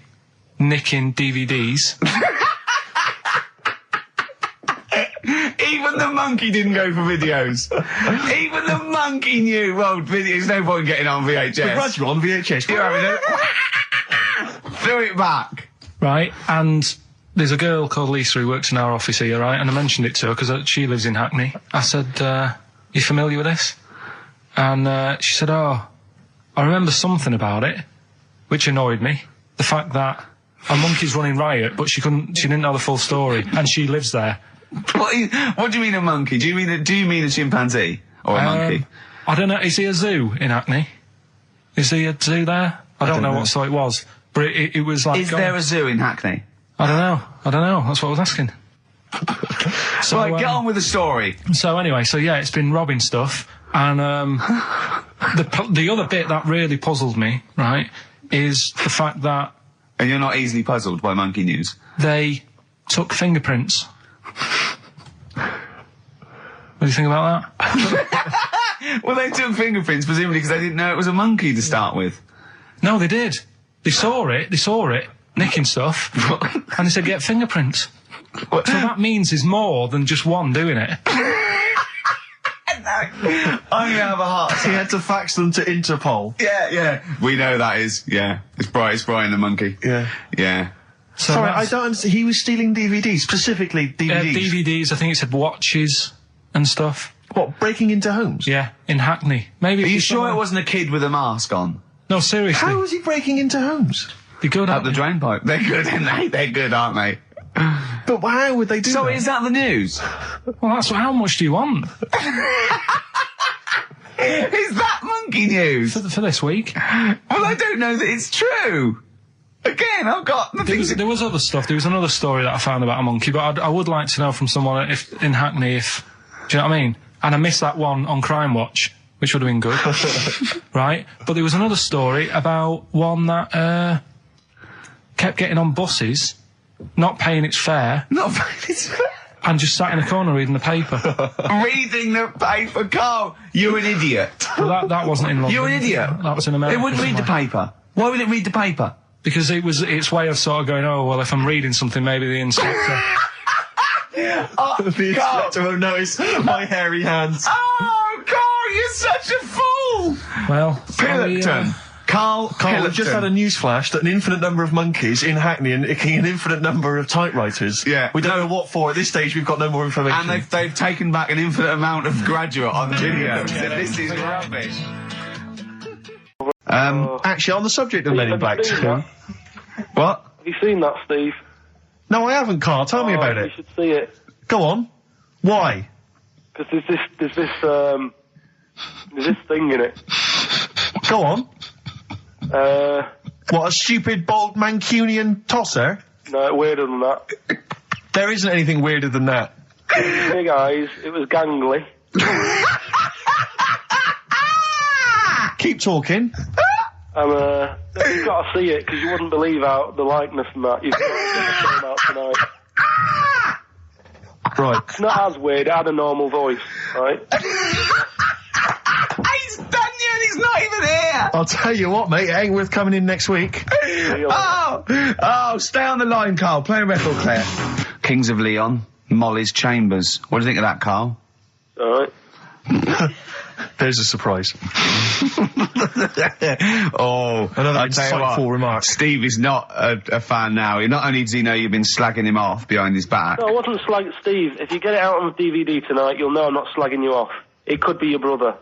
nicking DVDs. Even the monkey didn't go for videos. Even the monkey knew, well, there's no point getting on VHS. The gradual on VHS. You're having it. Throw it back. Right, and there's a girl called Lisa who works in our office here, right, and I mentioned it to her because she lives in Hackney. I said, you familiar with this? And she said, I remember something about it, which annoyed me. The fact that a monkey's running riot, but she didn't know the full story, and she lives there. What do you mean a monkey? Do you mean a chimpanzee or a monkey? I don't know. Is he a zoo in Hackney? Is he a zoo there? I don't know what sort it was, but it was like. Is there a zoo in Hackney? I don't know. That's what I was asking. So right, get on with the story. So anyway, it's been robbing stuff, and the other bit that really puzzled me, right, is the fact that And you're not easily puzzled by monkey news? They took fingerprints. What do you think about that? Well, they took fingerprints, presumably because they didn't know it was a monkey to start with. No, they did. They saw it, nicking stuff, and they said, get fingerprints. So that means there's more than just one doing it. I'm gonna have a heart attack. He had to fax them to Interpol. Yeah. We know that is, It's Brian the monkey. Yeah. So Sorry, I don't understand. He was stealing DVDs, specifically DVDs. DVDs, I think it said watches and stuff. What, breaking into homes? Yeah, in Hackney. Maybe. Are you sure it wasn't a kid with a mask on? No, seriously. How was he breaking into homes? They go Up the drain pipe. They're good, aren't they? They're good, aren't they? But how would they do that? So is that the news? Well, that's how much do you want? Is that monkey news? For this week? Well, I don't know that it's true. Again, I've got nothing. There was other stuff. There was another story that I found about a monkey, but I would like to know from someone in Hackney do you know what I mean? And I missed that one on Crime Watch, which would have been good. Right? But there was another story about one that kept getting on buses, not paying its fare. And just sat in a corner reading the paper. Reading the paper, Carl. You're an idiot. Well, that wasn't in London. You're an idiot. That was in America. It wouldn't read the paper. Why would it read the paper? Because it was its way of sort of going, oh, well, if I'm reading something, maybe the inspector... The inspector won't notice my hairy hands. Oh, Carl, you're such a fool! Well... Pilkington. Karl We've just had a news flash that an infinite number of monkeys in Hackney and an infinite number of typewriters. Yeah. We don't know what for. At this stage, we've got no more information. And they've taken back an infinite amount of graduate on the video. This is rubbish. Actually, on the subject of Men in Black 2... What? Have you seen that, Steve? No, I haven't, Carl. Tell me about You it. should see it. Go on. Why? Because there's this thing in it. Go on. What, a stupid, bald Mancunian tosser? No, weirder than that. There isn't anything weirder than that. Big eyes, it was gangly. Keep talking. You've got to see it, because you wouldn't believe how the likeness and that. You've got to get the film out tonight. Right. It's not as weird, it had a normal voice, right? He's done you and he's not even here! I'll tell you what, mate, it ain't worth coming in next week. Stay on the line, Carl. Play a record player. Kings of Leon, Molly's Chambers. What do you think of that, Carl? Alright. There's a surprise. Another insightful remark. Steve is not a fan now. Not only does he know you've been slagging him off behind his back. No, I wasn't slagging Steve. If you get it out on the DVD tonight, you'll know I'm not slagging you off. It could be your brother.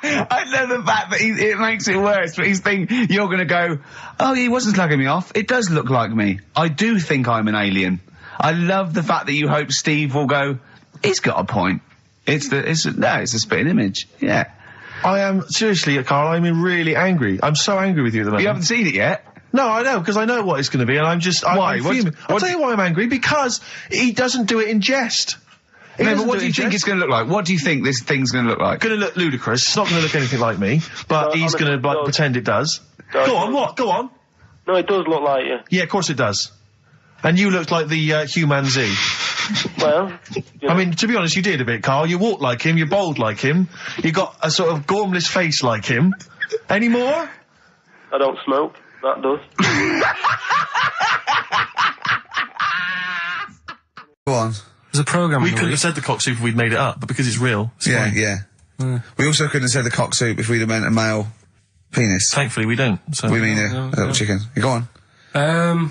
I love the fact that it makes it worse, but he's thinking you're going to go, oh, he wasn't slagging me off. It does look like me. I do think I'm an alien. I love the fact that you hope Steve will go, he's got a point. It's a spitting image. Yeah. I am, seriously, Carl, I'm really angry. I'm so angry with you at the moment. You haven't seen it yet? No, I know, because I know what it's going to be, and I'm just... Why? I'm fuming. I'll tell you why I'm angry, because he doesn't do it in jest. No, but what do you think it's going to look like? What do you think this thing's going to look like? Going to look ludicrous. It's not going to look anything like me, but he's going to pretend it does. Go on, what? Go on. No, it does look like you. Yeah, of course it does. And you looked like the human Z. Well, I mean, to be honest, you did a bit, Carl. You walk like him, you're bold like him, you got a sort of gormless face like him. Any more? I don't smoke. That does. Go on. There's a programme. We couldn't have said the cock soup if we'd made it up, but because it's real. It's fine. We also couldn't have said the cock soup if we'd have meant a male penis. Thankfully, we don't. So. We mean a little chicken. Go on.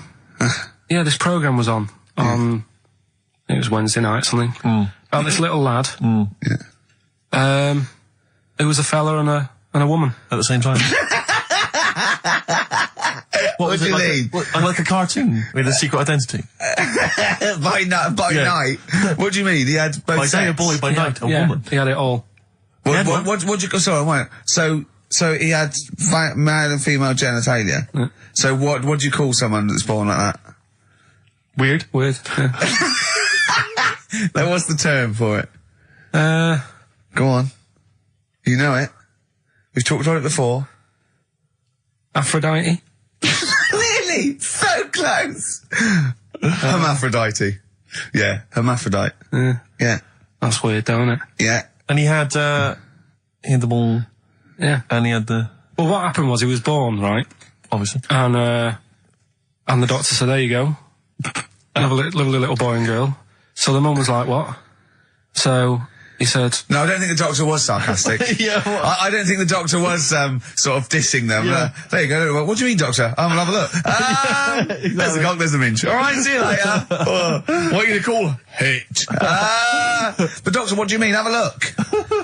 Yeah, this programme was on. It was Wednesday night, something. About this little lad. Yeah. It was a fella and a woman at the same time. What was it mean? Like a cartoon with a secret identity? By night? What do you mean? He had both by day a boy, by night a woman. He had it all. What'd you... Sorry, wait. So he had male and female genitalia. Yeah. So what do you call someone that's born like that? Weird. Yeah. Now, what's the term for it? Go on. You know it. We've talked about it before. Aphrodite. Really? So close. Hermaphrodite. Yeah, hermaphrodite. Yeah. That's weird, though, isn't it? Yeah. And he had the ball. Yeah. And he had the... Well, what happened was he was born, right? Obviously. And the doctor said, there you go. Lovely little boy and girl. So the mum was like, what? So he said... No, I don't think the doctor was sarcastic. Yeah, what? I don't think the doctor was sort of dissing them. Yeah. There you go. What do you mean, doctor? I'll have a look. There's the cock, there's the minge. All right, see you later. What are you going to call hit? But doctor, what do you mean? Have a look.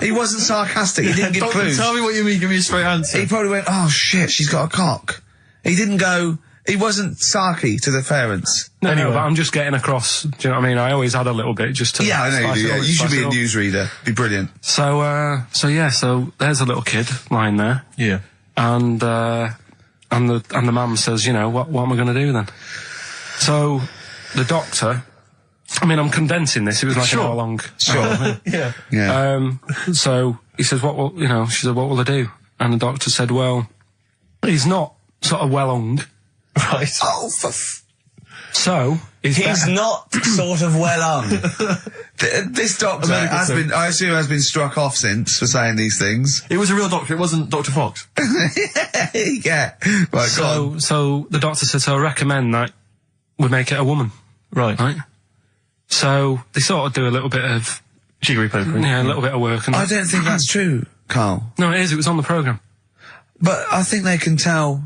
He wasn't sarcastic. He didn't give Doctor, clues. tell me what you mean. Give me a straight answer. He probably went, oh shit, she's got a cock. He didn't go... He wasn't sarky to the parents. No, but I'm just getting across. Do you know what I mean? I always had a little bit just to... Yeah, I know you do. Yeah. You should be a newsreader. Be brilliant. So there's a little kid lying there. Yeah. And the mum says, you know, what am I going to do then? So the doctor... I mean, I'm condensing this. It was like an hour long. Sure. Yeah. Yeah. So he says, she said, what will I do? And the doctor said, well, he's not sort of well hung. Right. Oh, So he's not sort of well on. This doctor has been struck off since for saying these things. It was a real doctor. It wasn't Dr. Fox. Yeah. Right. Go on. So the doctor said, so I recommend that we make it a woman. Right. So they sort of do a little bit of jiggery pokery. Yeah, a little bit of work. And I don't think that's true, Carl. No, it is. It was on the programme. But I think they can tell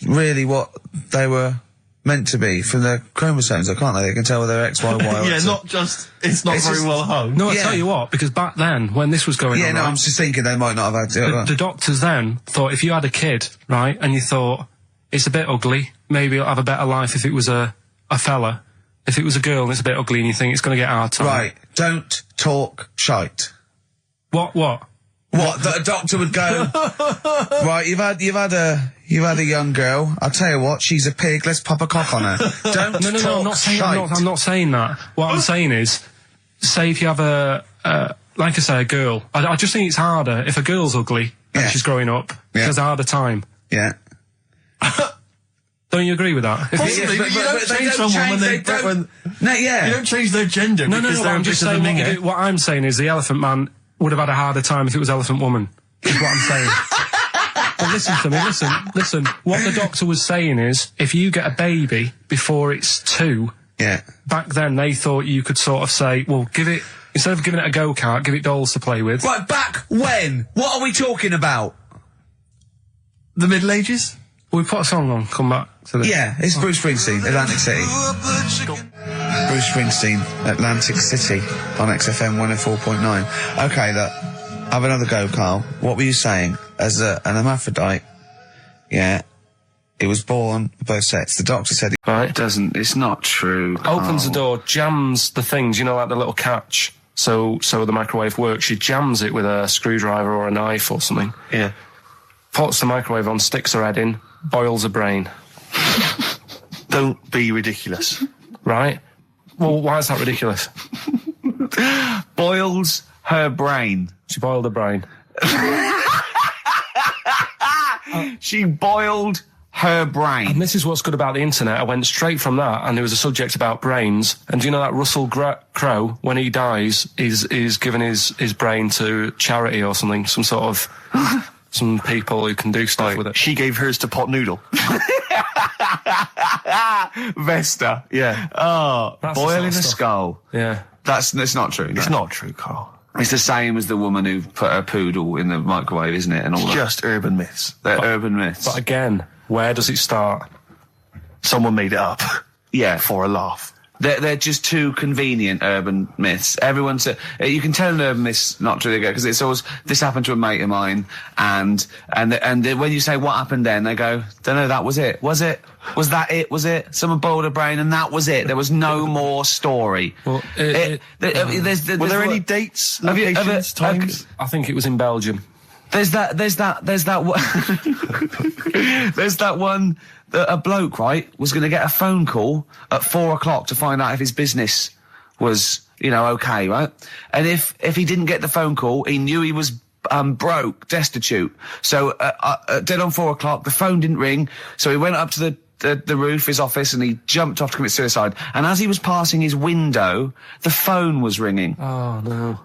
really what they were meant to be from their chromosomes, can't they? They can tell whether they're X, Y, Y, or yeah, X. It's not very well hung. No, I tell you what, because back then, when this was going on... Yeah, no, right, I'm just thinking they might not have had the doctors then thought if you had a kid, right, and you thought, it's a bit ugly, maybe it'll have a better life if it was a fella. If it was a girl and it's a bit ugly and you think it's going to get a hard time. Right, don't talk shite. What? What? That a doctor would go, right, you've had a young girl. I'll tell you what, she's a pig, let's pop a cock on her. Don't No, talk I'm not saying, shite. I'm not saying that. What I'm saying is, say if you have like I say, a girl. I just think it's harder if a girl's ugly and she's growing up. She has a harder time. Yeah. Don't you agree with that? Possibly, but you don't change someone when they don't... No, yeah. You don't change their gender because they're I'm a just bit of a saying minger. what I'm saying is the Elephant Man would have had a harder time if it was Elephant Woman, is what I'm saying. But listen to me, listen. What the doctor was saying is, if you get a baby before it's 2, back then they thought you could sort of say, well, instead of giving it a go-kart, give it dolls to play with. Right, back when? What are we talking about? The Middle Ages? We put a song on, come back to this. Yeah, it's Bruce Springsteen, Atlantic City. Bruce Springsteen, Atlantic City, on XFM 104.9. Okay, look, have another go, Carl. What were you saying? As an hermaphrodite, it was born both sets. The doctor said it's not true, Carl. Opens the door, jams the things, you know, like the little catch, so the microwave works. She jams it with a screwdriver or a knife or something. Yeah. Puts the microwave on, sticks her head in, boils her brain. Don't be ridiculous. Right? Well, why is that ridiculous? Boils her brain. She boiled her brain. She boiled her brain. And this is what's good about the internet. I went straight from that, and there was a subject about brains. And do you know that Russell Crowe, when he dies, is giving his brain to charity or something, some sort of... some people who can do stuff with it. She gave hers to Pot Noodle. Vesta. Yeah. Oh, That's boiling the sort of a stuff. skull. Yeah. It's not true. It's not true, Carl. It's the same as the woman who put her poodle in the microwave, isn't it? And all It's that. just urban myths. They're urban myths. But again, where does it start? Someone made it up. Yeah. For a laugh. They're just too convenient urban myths. Everyone's you can tell an urban myth's not true because it's always this happened to a mate of mine, and when you say what happened then, they go, don't know, that was it. Was it? Was that it? Was it? Someone boiled a brain and that was it. There was no more story. Well, Were there any dates, locations, times? I think it was in Belgium. There's that one that a bloke, right, was going to get a phone call at 4 o'clock to find out if his business was, okay, right? And if he didn't get the phone call, he knew he was broke, destitute. So, dead on 4 o'clock, the phone didn't ring, so he went up to the roof, his office, and he jumped off to commit suicide. And as he was passing his window, the phone was ringing. Oh, no.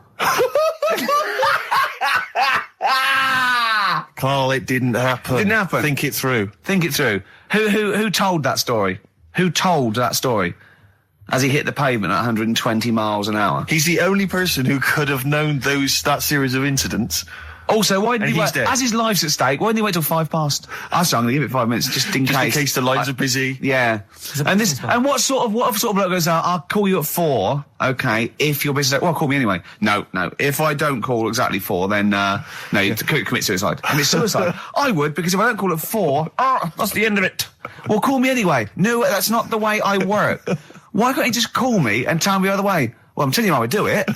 Carl, it didn't happen. Didn't happen. Think it through. Think it through. Who told that story? Who told that story? As he hit the pavement at 120 miles an hour. He's the only person who could have known that series of incidents. Also, why didn't And he he's wait? dead. As his life's at stake, why didn't he wait till 5 past? I'm going to give it 5 minutes, just in Just case. in case the lines are busy. Yeah. And what sort of bloke goes out, I'll call you at 4, okay, if you're busy. Well, call me anyway. No. If I don't call exactly 4, then, no, you commit suicide. Commit suicide. I would, because if I don't call at 4, that's the end of it. Well, call me anyway. No, that's not the way I work. Why can't you just call me and tell me the other way? Well, I'm telling you how I do it.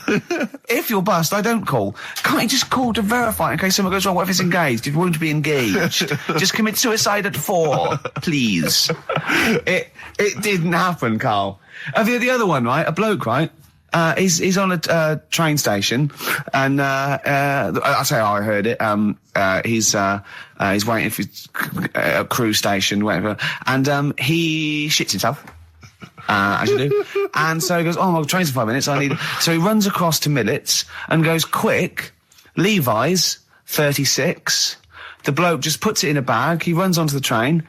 If you're bust, I don't call. Can't you just call to verify in case something goes wrong? What if it's engaged? If you want to be engaged, just commit suicide at 4, please. It didn't happen, Carl. The other one, right? A bloke, right? He's on a train station, and I'll tell you how I heard it. He's waiting for a cruise station, whatever, and he shits himself. As you do. And so he goes, my train's in 5 minutes, So he runs across to Millets and goes, quick, Levi's, 36. The bloke just puts it in a bag, he runs onto the train,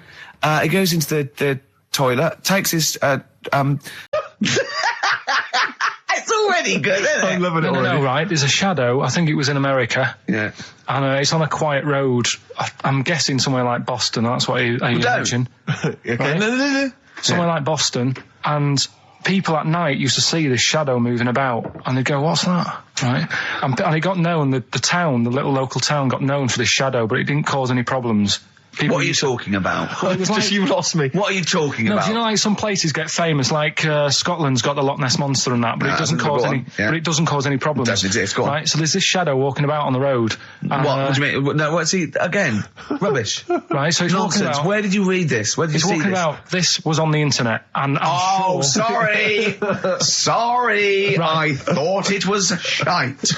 he goes into the toilet, takes his, It's already good, isn't it? I'm loving it already. No, right, there's a shadow, I think it was in America. Yeah. And it's on a quiet road. I'm guessing somewhere like Boston, that's what he mentioned. Okay. Right? No. Somewhere like Boston, and people at night used to see this shadow moving about, and they'd go, what's that? Right? And it got known, the town, the little local town got known for this shadow, but it didn't cause any problems. People What are you talking about? Well, it was like, You lost me. What are you talking no, about? do you know, like some places get famous, like Scotland's got the Loch Ness Monster and that, but it doesn't go cause on. any. Yeah. But it doesn't cause any problems. Doesn't exist. Go on. Right. So there's this shadow walking about on the road. What do you mean? No, what's he again? Rubbish. Right. So he's walking Nonsense. about. Where did you read this? Where did you He's see walking this? about. This was on the internet, and I'm sure. Sorry. Sorry. Right. I thought it was shite.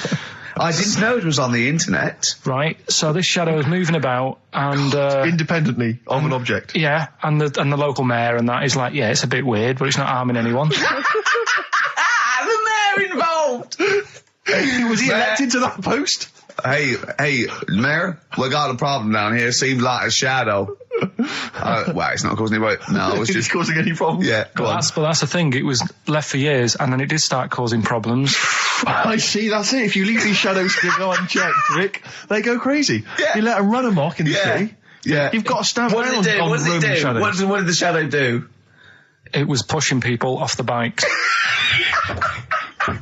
I didn't know it was on the internet. Right. So this shadow is moving about, and Independently of an object. yeah, and the local mayor and that is like, yeah, it's a bit weird, but it's not harming anyone. The mayor involved. Was he elected to that post? Hey, Mayor, we got a problem down here. Seems like a shadow. Well, it's not causing any. No, it's just causing any problems. Yeah, go on. But that's the thing. It was left for years, and then it did start causing problems. I see, that's it. If you leave these shadows to go unchecked, Rick, they go crazy. Yeah. You let them run amok in the Yeah. city. Yeah. You've got to stand What did around it do? on What did it roaming do? shadows. What did the shadow do? It was pushing people off the bikes.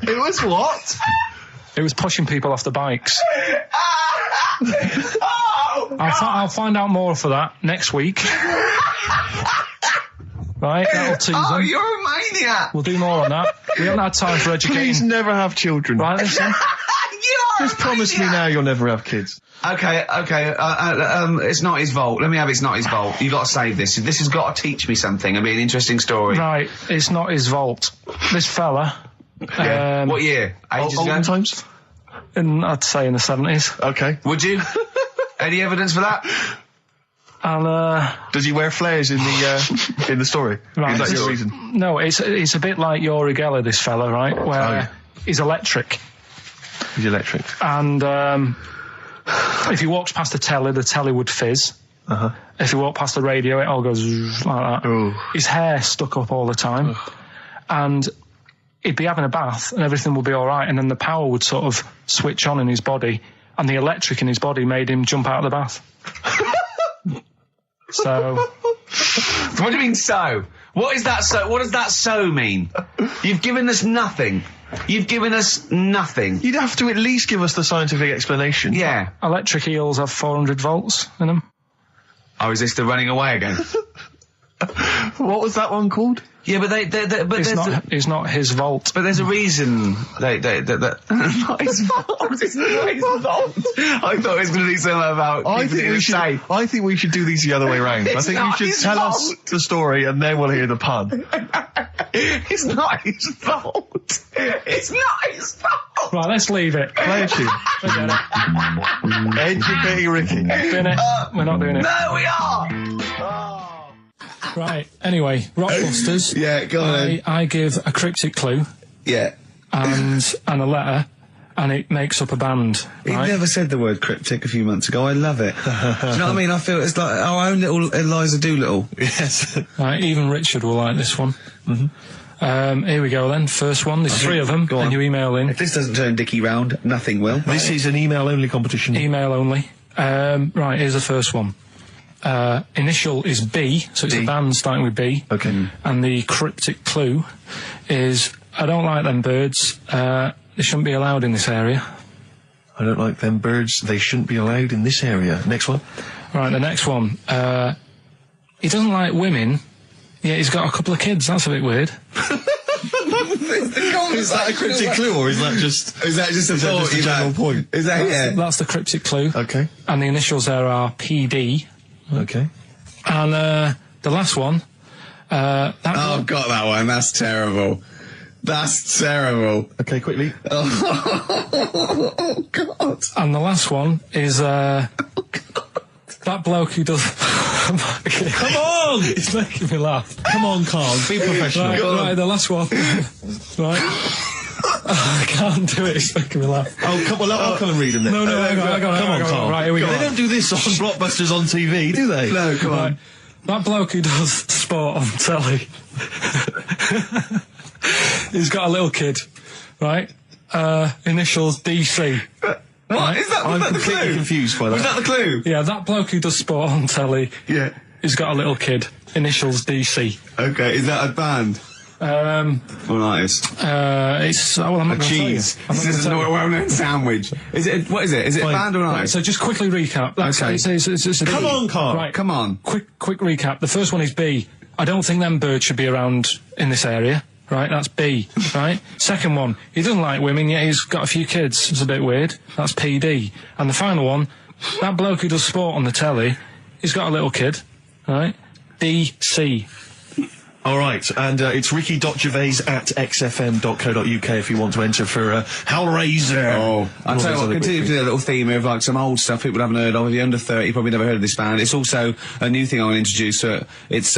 It was what? It was pushing people off the bikes. Oh, I'll find out more for that next week. Right, that'll tease oh, them. you're a maniac. We'll do more on that. We haven't had time for Please educating. never have children. Right, listen. You're Just promise me now you'll never have kids. Okay. It's not his fault. Let me have it's not his fault. You got to save this. This has got to teach me something. It'll be an interesting story. Right, it's not his vault. This fella. Yeah. What year? Ages ago? Olden times? I'd say in the 70s. Okay. Would you? Any evidence for that? And, Does he wear flares in the story? right, Is that this- your reason? No, it's a bit like Yuri Geller, this fella, right? Where he's electric. He's electric. And if he walks past the telly would fizz. Uh-huh. If he walked past the radio, it all goes like that. Ooh. His hair stuck up all the time. And he'd be having a bath and everything would be all right, and then the power would sort of switch on in his body, and the electric in his body made him jump out of the bath. So... What do you mean so? What is that so? What does that so mean? You've given us nothing. You've given us nothing. You'd have to at least give us the scientific explanation. Yeah. Electric eels have 400 volts in them. Oh, is this the running away again? What was that one called? Yeah, but but It's not his vault. But there's a reason not his fault. It's not his fault. I thought it was going to be something about I keeping it safe. think we should do these the other way round. I It's think you not should his tell us fault. the story and then we'll hear the pun. It's not his fault. It's not his fault. Right, let's leave it. Play a tune. Forget it. Educating Ricky. Doing it. We're not doing it. No, we are! Right, anyway, Rockbusters. Yeah, go on then. I give a cryptic clue Yeah. and a letter, and it makes up a band. He Right? never said the word cryptic a few months ago. I love it. Do you know what I mean? I feel it's like our own little Eliza Doolittle. Yes. Right, even Richard will like this one. Here we go then. First one. There's 3 of them, Go on. and you email in. If this doesn't turn Dickie round, nothing will. This is an email-only competition. Email only. Right, here's the first one. Initial is B, so it's B. a band starting with B. Okay. And the cryptic clue is, I don't like them birds. They shouldn't be allowed in this area. I don't like them birds. They shouldn't be allowed in this area. Next one. Right, the next one. He doesn't like women, yet he's got a couple of kids. That's a bit weird. Is that a cryptic clue, or is that just a general point? Is that That's the cryptic clue. Okay. And the initials there are PD. Okay. And the last one. I've got that one. That's terrible. That's terrible. Okay, quickly. Oh, God. And the last one is that bloke who does. Come on! It's making me laugh. Come on, Carl. Be professional. Right, the last one. Right. I can't do it. It's making me laugh. Oh, come on. I'll come and read them then. No, hang on, Come on, Carl. Right, here we go. They don't do this on Blockbusters on TV, do they? No, come on. That bloke who does sport on telly. He's got a little kid, right? Initials DC. What? Is that, I'm was that the completely clue? confused by that. Was that the clue? Yeah, that bloke who does sport on telly. Yeah. He's got a little kid. Initials DC. Okay, is that a band? Or an artist? It's well, I'm not A gonna tell you. cheese. I'm not This is gonna a tell you. well-known sandwich. Is it? What is it? Is it a band or an Right, artist? so just quickly recap. That's Okay. it's a Come B. on, Carl. Right, Come on. quick recap. The first one is B. I don't think them birds should be around in this area. Right, that's B. Right. Second one, he doesn't like women, yet he's got a few kids. It's a bit weird. That's PD. And the final one, that bloke who does sport on the telly, he's got a little kid. Right. DC. All right, and it's ricky.gervais@xfm.co.uk if you want to enter for Hellraiser. Oh, I'll tell you what, continue quick to do a little theme of like some old stuff people haven't heard of. If you're under 30, you probably never heard of this band. It's also a new thing I want to introduce. It's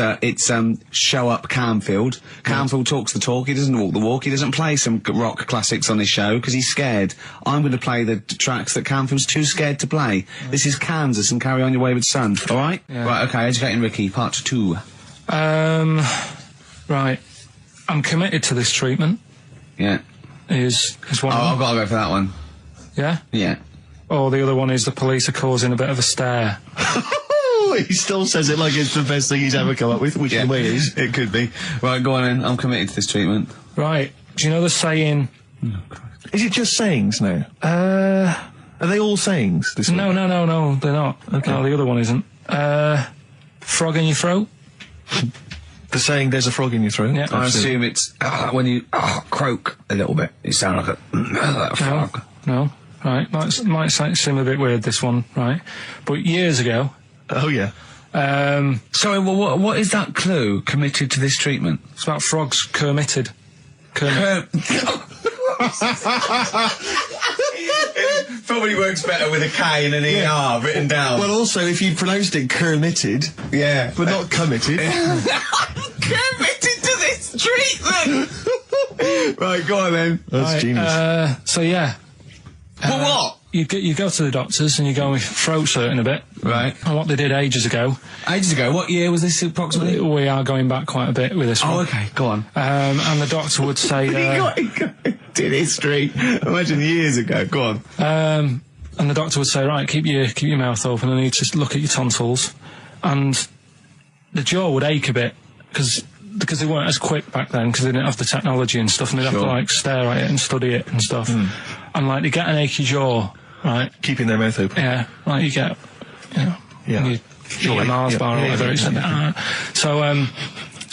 Show Up Camfield. Camfield talks the talk, he doesn't walk the walk. He doesn't play some rock classics on his show because he's scared. I'm going to play the tracks that Camfield's too scared to play. This is Kansas and Carry On Your Wayward Son, alright? Yeah. Right, okay, Educating Ricky, part 2. Right. I'm committed to this treatment. Yeah. Is one Oh, of I've them. got to go for that one. Yeah? Yeah. Or the other one is the police are causing a bit of a stir. He still says it like it's the best thing he's ever come up with, which in a way it is. It could be. Right, go on then. I'm committed to this treatment. Right. Do you know the saying... Is it just sayings now? Are they all sayings? This No, week? no, they're not. Okay. No, the other one isn't. Frog in your throat? The saying, there's a frog in your throat? Yeah. I assume it's when you croak a little bit. You sound like a frog. No. Right. Might seem a bit weird, this one, right? But years ago... Oh, yeah. Sorry, well, what is that clue? Committed to this treatment? It's about frogs Kermitted. It probably works better with a K and an ER written down. Well, also, if you pronounced it Kermitted, yeah. but not committed. Committed to this treatment! Right, go on then. That's genius. So, yeah. For what? You go to the doctors and you go with throat hurting a bit. Right. And what they did ages ago... Ages ago? What year was this approximately? We are going back quite a bit with this one. Oh, okay, go on. And the doctor would say... He did history. Imagine years ago. Go on. and the doctor would say, right, keep your mouth open. I need to look at your tonsils. And the jaw would ache a bit because they weren't as quick back then because they didn't have the technology and stuff, and they'd have to like stare at it and study it and stuff. And like they get an achy jaw, right? Keeping their mouth open. Yeah, like you get, Yeah. when you eat a Mars bar or whatever. So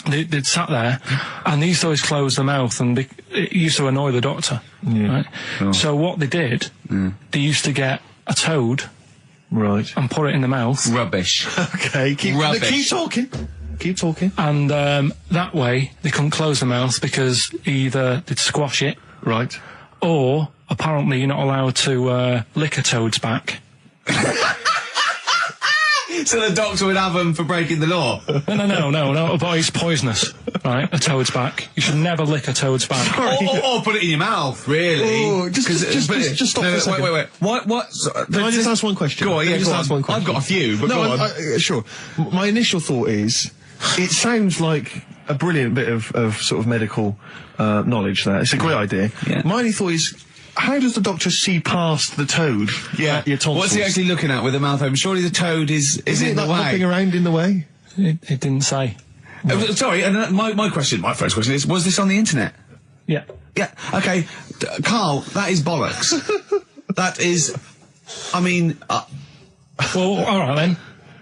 they'd sat there, and they used to always close their mouth, and it used to annoy the doctor. Right? Sure. So what they did, they used to get a toad, right, and put it in the mouth. Rubbish. Okay, keep talking. Keep talking. And that way they couldn't close the mouth because either they'd squash it, right, or apparently you're not allowed to lick a toad's back. So the doctor would have them for breaking the law? No, but it's poisonous, right? A toad's back. You should never lick a toad's back. Or put it in your mouth, really. Oh, just stop for a second. Wait. What? Can I just ask one question? Go on, yeah, just ask one question. I've got a few, but go on. Sure. My initial thought is, it sounds like a brilliant bit of sort of medical knowledge there. It's a great idea. Yeah. My only thought is, how does the doctor see past the toad? Yeah. Your tonsils? What's he actually looking at with the mouth open? Surely the toad is in the way. Hopping around in the way? It didn't say. Sorry, and my first question is, was this on the internet? Yeah. Yeah, okay. Carl, that is bollocks. That is, I mean... Well, alright then.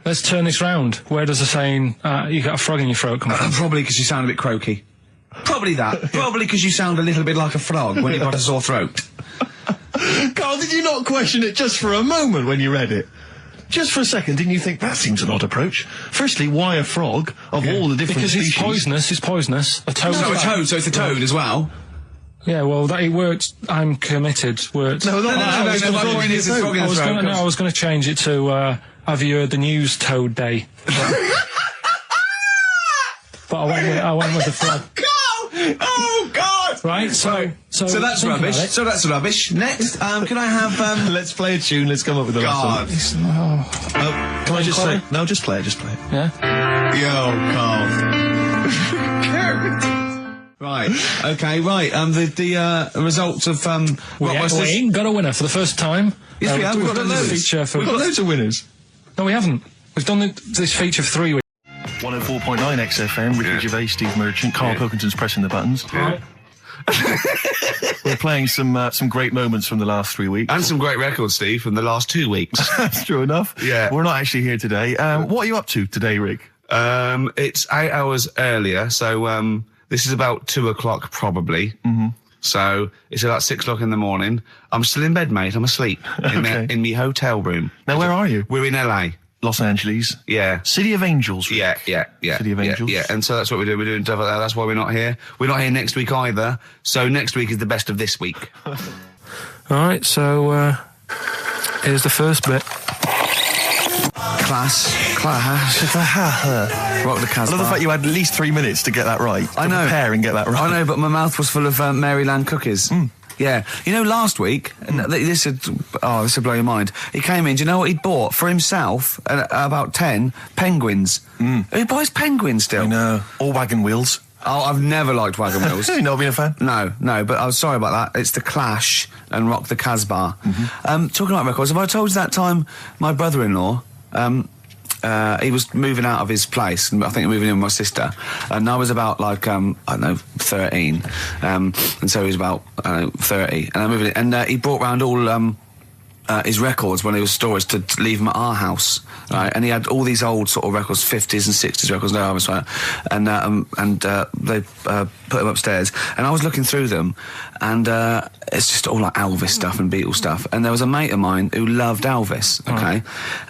Let's turn this round. Where does the saying, you got a frog in your throat come from? Probably because you sound a bit croaky. Probably that. Probably because you sound a little bit like a frog when you've got a sore throat. Carl, did you not question it just for a moment when you read it? Just for a second, didn't you think that seems an odd approach? Firstly, why a frog of all the different because species? it's poisonous. A toad. No, a toad, so it's a toad as well. Yeah, well, that it worked. I'm committed. Worked. No, my point is it's frog in the throat. I was going to change it to, have you heard the news Toad Day? But I went with the frog. Oh, God! Right, so that's rubbish. So that's rubbish. Next, can I have, Let's play a tune, let's come up with the God. last one. Can I just say... No, just play it. Yeah? Yo, Carl. Right, okay, right, the results of, We ain't got a winner for the first time. Yes, we have, we've got loads. We've got loads of winners. No, we haven't. We've done this feature for 3 weeks. 104.9 XFM, Ricky Gervais, Steve Merchant, Karl Pilkington's pressing the buttons. Yeah. We're playing some great moments from the last 3 weeks. And some great records, Steve, from the last 2 weeks. That's true enough. Yeah. We're not actually here today. What are you up to today, Rick? It's 8 hours earlier, so, this is about 2 o'clock probably. Mm-hmm. So, it's about 6 o'clock in the morning. I'm still in bed, mate. I'm asleep. In my hotel room. Now, where are you? We're in LA. Los Angeles. Yeah. City of Angels. Yeah. City of Angels. Yeah, and so that's what we're doing. We're doing stuff like that. That's why we're not here. We're not here next week either. So next week is the best of this week. Alright, so, here's the first bit. Class. Rock the Casbah. I love the fact you had at least 3 minutes to get that right. I know. Prepare and get that right. I know, but my mouth was full of Maryland cookies. Mm. Yeah. You know, last week, this would blow your mind. He came in, do you know what he'd bought? For himself, about 10 penguins. Who buys penguins still? I know. Or wagon wheels. Oh, I've never liked wagon wheels. Have you not been a fan? No, but I'm sorry about that. It's The Clash and Rock the Casbah. Mm-hmm. Talking about records, have I told you that time my brother-in-law, he was moving out of his place, I think moving in with my sister, and I was about like, I don't know, 13, and so he was about, 30, and I moved in, and he brought round all, his records when he was storage to leave them at our house, right? And he had all these old sort of records, 50s and 60s records, no, I was right, and they put them upstairs, and I was looking through them, and it's just all like Elvis stuff and Beatles stuff, and there was a mate of mine who loved Elvis, okay,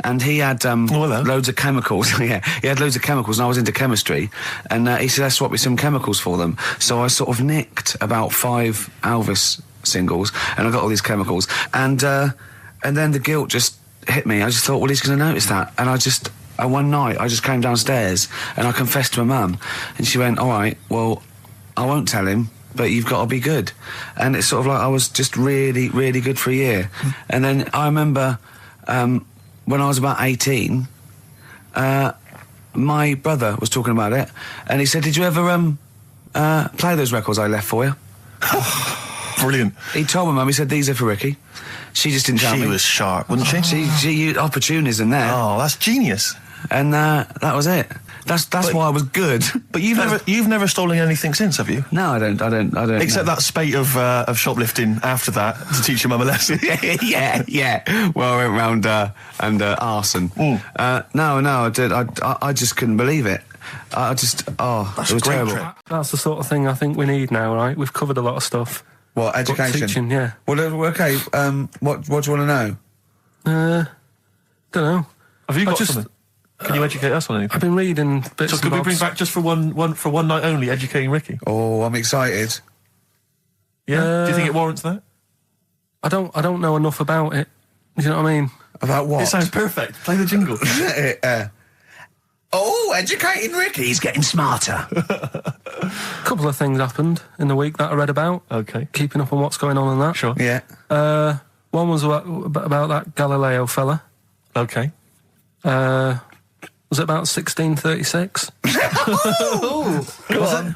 and he had loads of chemicals, yeah, he had loads of chemicals, and I was into chemistry, and he said, let's swap me some chemicals for them, so I sort of nicked about 5 Elvis singles, and I got all these chemicals, and then the guilt just hit me. I just thought, well, he's going to notice that. And one night, I just came downstairs and I confessed to my mum. And she went, all right, well, I won't tell him, but you've got to be good. And it's sort of like I was just really, really good for a year. And then I remember when I was about 18, my brother was talking about it. And he said, did you ever play those records I left for you? Brilliant. He told my mum, he said, these are for Ricky. She just didn't tell me. She was sharp, wasn't she? She used opportunism there. Oh, that's genius. And that was it. That's why I was good. But you've never stolen anything since, have you? No, I don't. Except that spate of shoplifting after that to teach your mum a lesson. yeah. Well, I went round and arson. No, I did. I just couldn't believe it. It was terrible. That's the sort of thing I think we need now, right? We've covered a lot of stuff. What, education? Teaching, yeah. Well, okay, what do you want to know? Don't know. Have you got something? Can you educate us on anything? I've been reading bits. So could we bring back just for one night only, educating Ricky? Oh, I'm excited. Yeah? Do you think it warrants that? I don't know enough about it. Do you know what I mean? About what? It sounds perfect. Play the jingle. Oh, educating Ricky. He's getting smarter. A couple of things happened in the week that I read about. Okay. Keeping up on what's going on in that. Sure. Yeah. One was about that Galileo fella. Okay. Was it about 1636?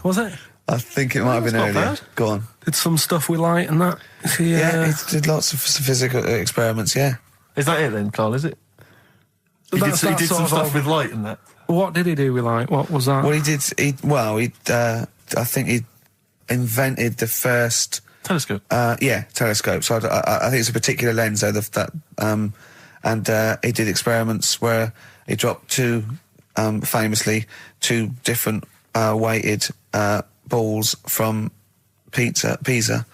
Was it? I think it might have been That's not earlier. bad. Go on. Did some stuff with light and that. Yeah, he did lots of physical experiments, yeah. Is that it then, Carl, is it? He did some stuff with light and that. What did he do with light? What was that? Well, I think he invented the first... Telescope. Telescope. So I think it's a particular lens, though, and he did experiments where he dropped famously two different weighted balls from Pisa,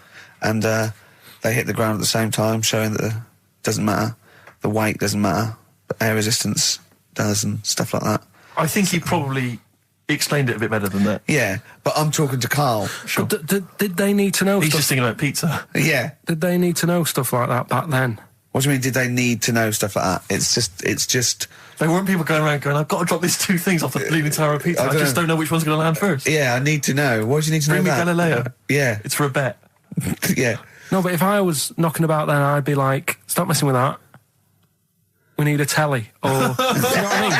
and they hit the ground at the same time, showing that it doesn't matter, the weight doesn't matter, but air resistance does, and stuff like that. I think he probably explained it a bit better than that. Yeah, but I'm talking to Carl. Sure. Did they need to know He's stuff? just thinking about pizza. Yeah. Did they need to know stuff like that back then? What do you mean, did they need to know stuff like that? It's just... There weren't people going around going, I've got to drop these two things off the Leaning Tower of Pizza. I just don't know which one's going to land first. Yeah, I need to know. Why do you need to Bring know me that? Galileo. Yeah. It's for a bet. Yeah. No, but if I was knocking about then, I'd be like, stop messing with that. We need a telly. Or, do you know what I mean?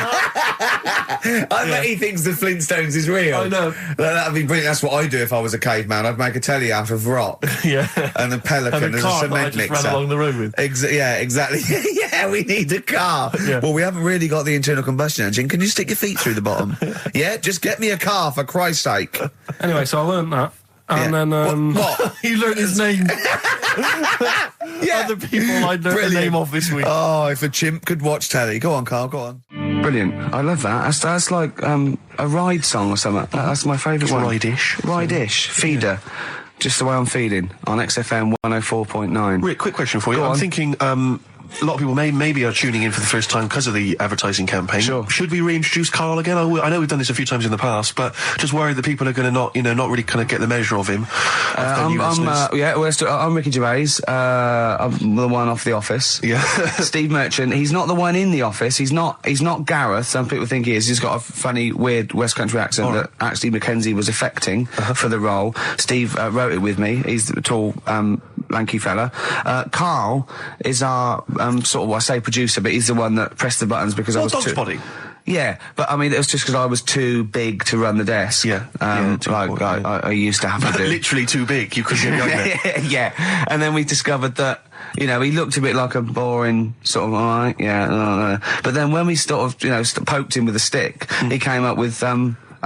I bet he thinks the Flintstones is real. I know. That'd be brilliant. That's what I'd do if I was a caveman. I'd make a telly out of rock. Yeah. And a pelican And a as car a that I cement just mixer. ran along the road with. Yeah, exactly. Yeah, we need a car. Yeah. Well, we haven't really got the internal combustion engine. Can you stick your feet through the bottom? Yeah, just get me a car, for Christ's sake. Anyway, so I learned that. And then... What? You learned his name. Yeah. Other people I learned the name of this week. Oh, if a chimp could watch telly. Go on, Carl, go on. Brilliant. I love that. That's like a ride song or something. That's my favourite one. Ride-ish. Ride-ish. Feeder. Just the way I'm feeding on XFM 104.9. Rick, quick question for you. Go I'm on. thinking a lot of people maybe are tuning in for the first time because of the advertising campaign. Sure. Should we reintroduce Carl again? I know we've done this a few times in the past, but just worried that people are going to not really kind of get the measure of him. I'm Ricky Gervais. I'm the one off The Office. Yeah. Steve Merchant. He's not the one in The Office. He's not Gareth. Some people think he is. He's got a funny, weird West Country accent that actually Mackenzie was affecting for the role. Steve wrote it with me. He's the tall, lanky fella. Carl is our sort of, I say producer, but he's the one that pressed the buttons because I was Dog's too... Body. Yeah, but I mean, it was just because I was too big to run the desk. Yeah. Too like important, I used to have to do. Literally too big. You couldn't get behind it. Yeah, and then we discovered that, you know, he looked a bit like a boring sort of, all right, yeah, but then when we sort of, you know, poked him with a stick, he came up with,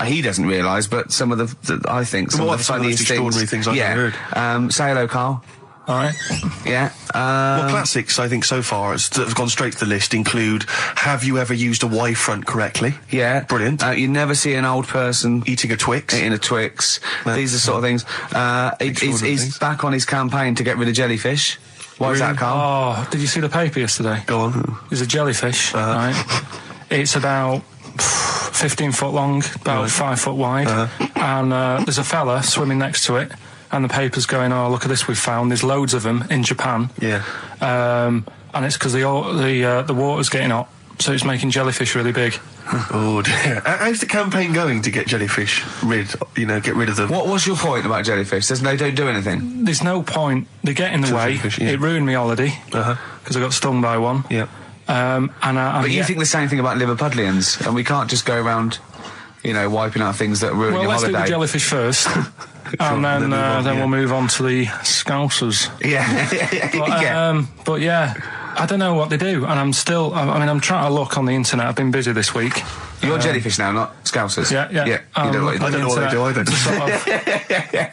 he doesn't realise, but some of the I think, some of the funniest extraordinary things I've ever heard. Say hello, Carl. All right. Yeah. Well, classics, I think, so far, that have gone straight to the list include, have you ever used a Y front correctly? Yeah. Brilliant. You never see an old person eating a Twix. Eating a Twix. These are sort of things. He's back on his campaign to get rid of jellyfish. Why is that, Carl? Oh, did you see the paper yesterday? Go on. There's a jellyfish, right? It's about 15 foot long, about 5 foot wide, and there's a fella swimming next to it. And the paper's going, oh, look at this we've found. There's loads of them in Japan. Yeah. And it's because the water's getting hot, so it's making jellyfish really big. Oh dear. How's the campaign going to get jellyfish get rid of them? What was your point about jellyfish? They don't do anything? There's no point. They get in the way. Jellyfish, yeah. It ruined me holiday because I got stung by one. Yeah. But you think the same thing about Liverpudlians, and we can't just go around, wiping out things that ruin your holiday. Well, let's do the jellyfish first. And then we'll move on to the Scousers. Yeah. But yeah, I don't know what they do, and I'm trying to look on the internet. I've been busy this week. You're jellyfish now, not Scousers. Yeah. You don't know what I don't know what they do either. To sort of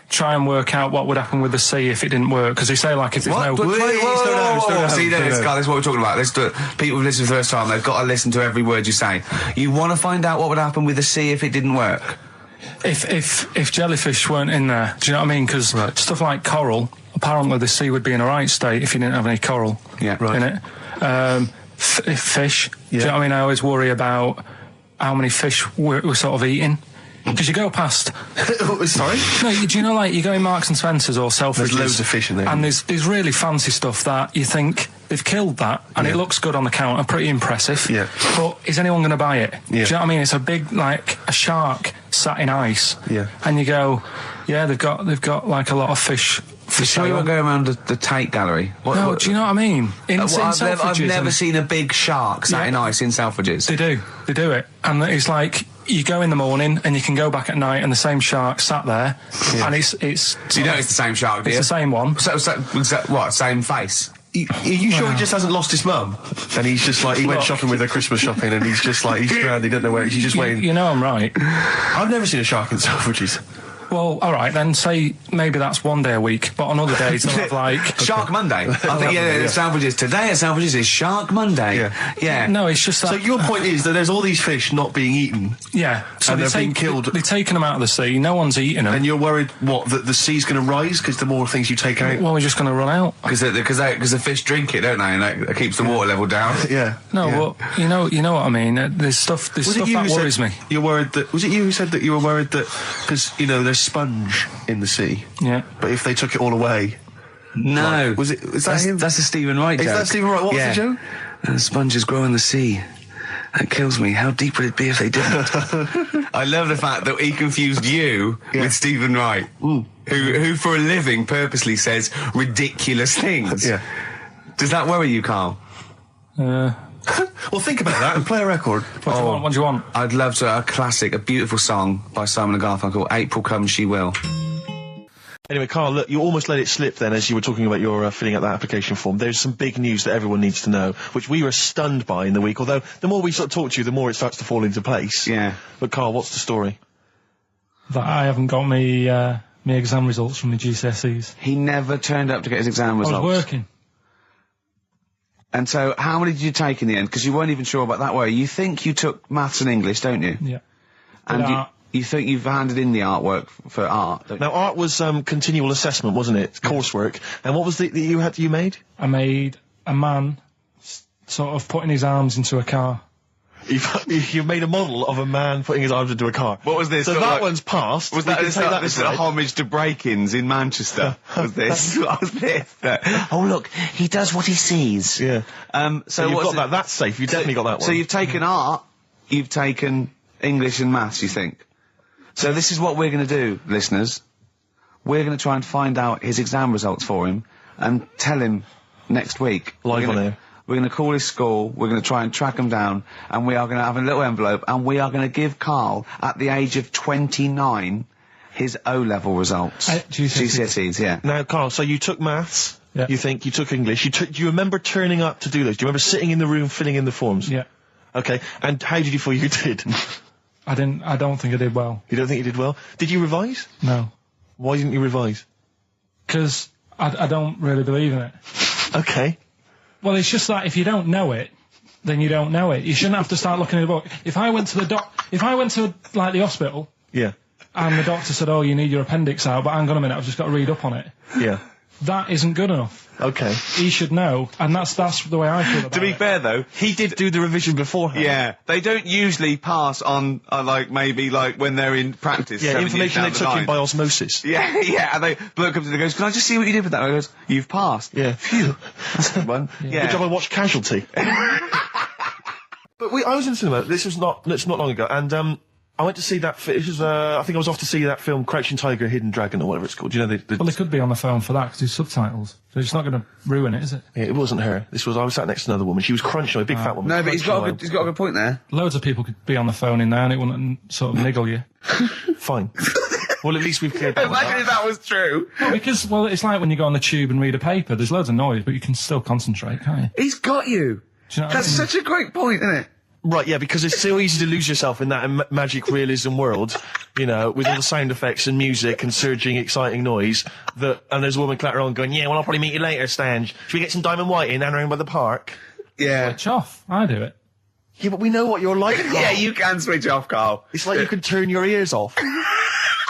try and work out what would happen with the sea if it didn't work, because they say like if there's no. See, this is what we're talking about. People who listen for the first time, they've got to listen to every word you say. You want to find out what would happen with the sea if it didn't work. If jellyfish weren't in there, do you know what I mean? Because stuff like coral, apparently the sea would be in a right state if you didn't have any coral in it. Fish, do you know what I mean? I always worry about how many fish we're sort of eating. Because you go past... Sorry? No, do you know, like, you go in Marks and Spencer's or Selfridges... There's loads of fish in there. And there's really fancy stuff that you think they've killed that, and it looks good on the counter, pretty impressive. Yeah. But is anyone going to buy it? Yeah. Do you know what I mean? It's a big, like, a shark sat in ice. Yeah. And you go, yeah, they've got like a lot of fish. You sure you won't go around the Tate Gallery? No, do you know what I mean? I've never seen a big shark sat in ice in Selfridges. They do it. And it's like, you go in the morning and you can go back at night and the same shark sat there. Yeah. And it's... So you know it's the same shark, do you? It's the same one. So what, same face? Are you sure he just hasn't lost his mum? And he's just like, he went shopping with her Christmas shopping and he's just like, he's stranded, he doesn't know where, he's just waiting. You know I'm right. I've never seen a shark in Selfridges. Well, all right, then say maybe that's one day a week, but on other days they'll have like... Shark Monday. I think, Selfridges. Today at Selfridges is Shark Monday. Yeah. No, it's just that... So your point is that there's all these fish not being eaten. Yeah. So and they're being killed. They're taking them out of the sea, no one's eating them. And you're worried, what, that the sea's going to rise because the more things you take out? Well, we're just going to run out. Because the fish drink it, don't they? And that keeps the water level down. Yeah. No, well, you know what I mean. There's stuff that worries me. You're worried that... Was it you who said that you were worried that... Because, you know, there's sponge in the sea. Yeah. But if they took it all away... No. Like, is that him? That's a Stephen Wright joke. Is that Stephen Wright? What was the joke? Sponges grow in the sea. That kills me. How deep would it be if they didn't? I love the fact that he confused you with Stephen Wright, who for a living purposely says ridiculous things. Yeah. Does that worry you, Carl? Well, think about that and play a record. What do you want? I'd love to. A classic, a beautiful song by Simon and Garfunkel called April Comes She Will. Anyway, Carl, look, you almost let it slip then as you were talking about your filling out that application form. There's some big news that everyone needs to know, which we were stunned by in the week, although the more we sort of talk to you, the more it starts to fall into place. Yeah. But, Carl, what's the story? That I haven't got me exam results from the GCSEs. He never turned up to get his exam results. I was working. And so, how many did you take in the end? Because you weren't even sure about that, were you? You think you took maths and English, don't you? Yeah. And you think you've handed in the artwork for art, don't you? Now, art was continual assessment, wasn't it? Coursework. And what was the you made? I made a man sort of putting his arms into a car. You made a model of a man putting his arms into a car. What was this? So that one's passed. Was that this a homage to break-ins in Manchester? Was this? What was this? Oh, look, he does what he sees. Yeah. So you've got that. That's safe. You definitely got that one. So you've taken art, you've taken English and maths, you think? So this is what we're going to do, listeners. We're going to try and find out his exam results for him and tell him next week. Live on air. We're going to call his school, we're going to try and track him down, and we are going to have a little envelope, and we are going to give Carl, at the age of 29, his O-level results. GCSEs, yeah. Now, Carl, so you took maths, yeah. You think, you took English, do you remember turning up to do those? Do you remember sitting in the room filling in the forms? Yeah. Okay, and how did you feel you did? I don't think I did well. You don't think you did well? Did you revise? No. Why didn't you revise? Because I don't really believe in it. Okay. Well, it's just that if you don't know it, then you don't know it. You shouldn't have to start looking at the book. If I went to like the hospital, yeah, and the doctor said, "Oh, you need your appendix out," but hang on a minute, I've just got to read up on it. Yeah, that isn't good enough. Okay, he should know, and that's the way I feel about it. To be fair, though, he did do the revision beforehand. Yeah, they don't usually pass on maybe when they're in practice. Yeah, information they took in by osmosis. Yeah, yeah, and bloke comes in and goes, "Can I just see what you did with that?" And I goes, "You've passed." Yeah, phew, that's a good one. Yeah. Good job I watched Casualty. But I was in the cinema. This was not long ago, and I went to see that. It was I think I was off to see that film, Crouching Tiger, Hidden Dragon, or whatever it's called. You know, well, they could be on the phone for that because there's subtitles, so it's not going to ruin it, is it? Yeah, it wasn't her. I was sat next to another woman. She was crunching, a big fat woman. No, but he's got a good point there. Loads of people could be on the phone in there, and it wouldn't sort of niggle you. Fine. Well, at least we've cleared that. Imagine if that was true. No, because it's like when you go on the tube and read a paper. There's loads of noise, but you can still concentrate, can't you? He's got you. Do you know That's such a great point, isn't it? Right, yeah, because it's so easy to lose yourself in that magic realism world, you know, with all the sound effects and music and surging, exciting noise, and there's a woman clattering on going, "Yeah, well, I'll probably meet you later, Stange. Should we get some Diamond White in and around by the park?" Yeah. Switch off. I do it. Yeah, but we know what you're like, Carl. Yeah, you can switch off, Carl. It's like you can turn your ears off.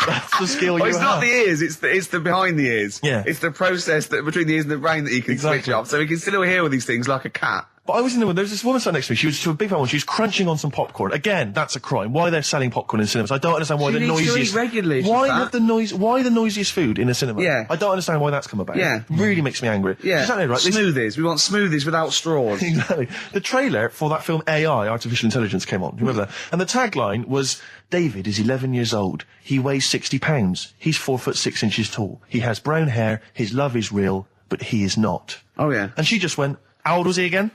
That's the skill you have. It's not the ears, it's the behind the ears. Yeah. It's the process between the ears and the brain that you can switch off, so you can still hear all these things like a cat. But I was in the, there was this woman sat next to me, she was a big fan one, she was crunching on some popcorn. Again, that's a crime. Why they're selling popcorn in cinemas? I don't understand why She the needs to noisiest... eat regularly, she's why fat. have the noise, why the noisiest food in a cinema? Yeah. I don't understand why that's come about. Yeah. It really makes me angry. Yeah. She's exactly right. This- Smoothies. We want smoothies without straws. Exactly. The trailer for that film AI, Artificial Intelligence, came on. Remember that? And the tagline was, David is 11 years old. He weighs 60 pounds. He's 4'6" tall. He has brown hair. His love is real, but he is not. Oh, yeah. And she just went, how old was he again?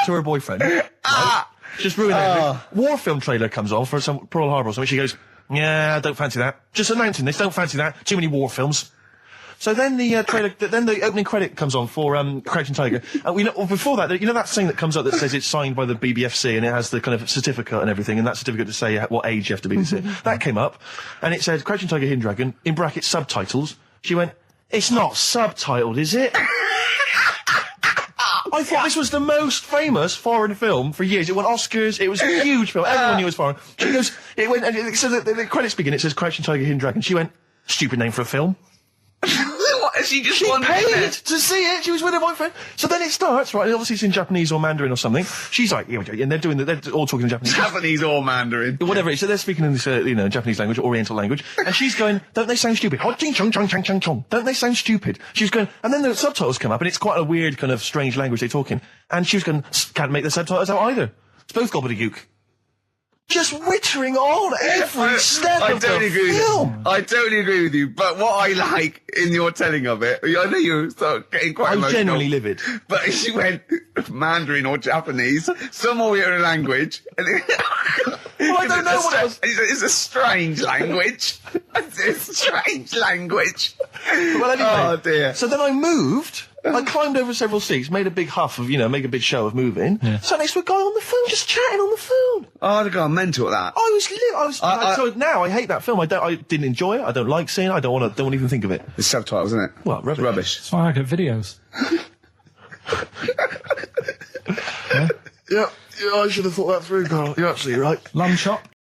To her boyfriend. Right? Just ruined everything. War film trailer comes on for some Pearl Harbor or something. She goes, yeah, I don't fancy that. Just announcing this, don't fancy that. Too many war films. So then the trailer, then the opening credit comes on for Crouching Tiger. Before that, you know that thing that comes up that says it's signed by the BBFC and it has the kind of certificate and everything, and that certificate to say what age you have to be. That came up, and it said Crouching Tiger, Hidden Dragon in brackets subtitles. She went, it's not subtitled, is it? I thought this was the most famous foreign film for years. It won Oscars. It was a huge film. Everyone knew it was foreign. She goes, it went, and so the credits begin. It says Crouching Tiger, Hidden Dragon. She went, stupid name for a film. What? She just She wanted paid it. to see it. She was with her boyfriend. So then it starts, right? And obviously it's in Japanese or Mandarin or something. She's like, yeah, and they're all talking in Japanese. Japanese or Mandarin. Whatever it is. So they're speaking in this, Japanese language, Oriental language. And she's going, don't they sound stupid? Don't they sound stupid? She was going, and then the subtitles come up, and it's quite a weird kind of strange language they're talking. And she was going, can't make the subtitles out either. It's both gobbledygook. Just wittering on every step of the film. I totally agree with you, but what I like in your telling of it, I know you're getting quite I'm emotional. genuinely livid. But she went Mandarin or Japanese, some Oriental language. And Well, I don't know what it was. It's a strange language. It's a strange language. Well, anyway. Oh, dear. So then I moved. I climbed over several seats, made a big huff of, make a big show of moving. Yeah. Sat next to a guy on the phone, just chatting on the phone. Oh, I'd have gone mental at that. So now I hate that film. I didn't enjoy it. I don't like seeing it. I don't want to even think of it. It's subtitles, isn't it? Well, rubbish. Rubbish. That's why I get videos. Yeah, I should have thought that through, Carl. You're absolutely right. Lamb chop.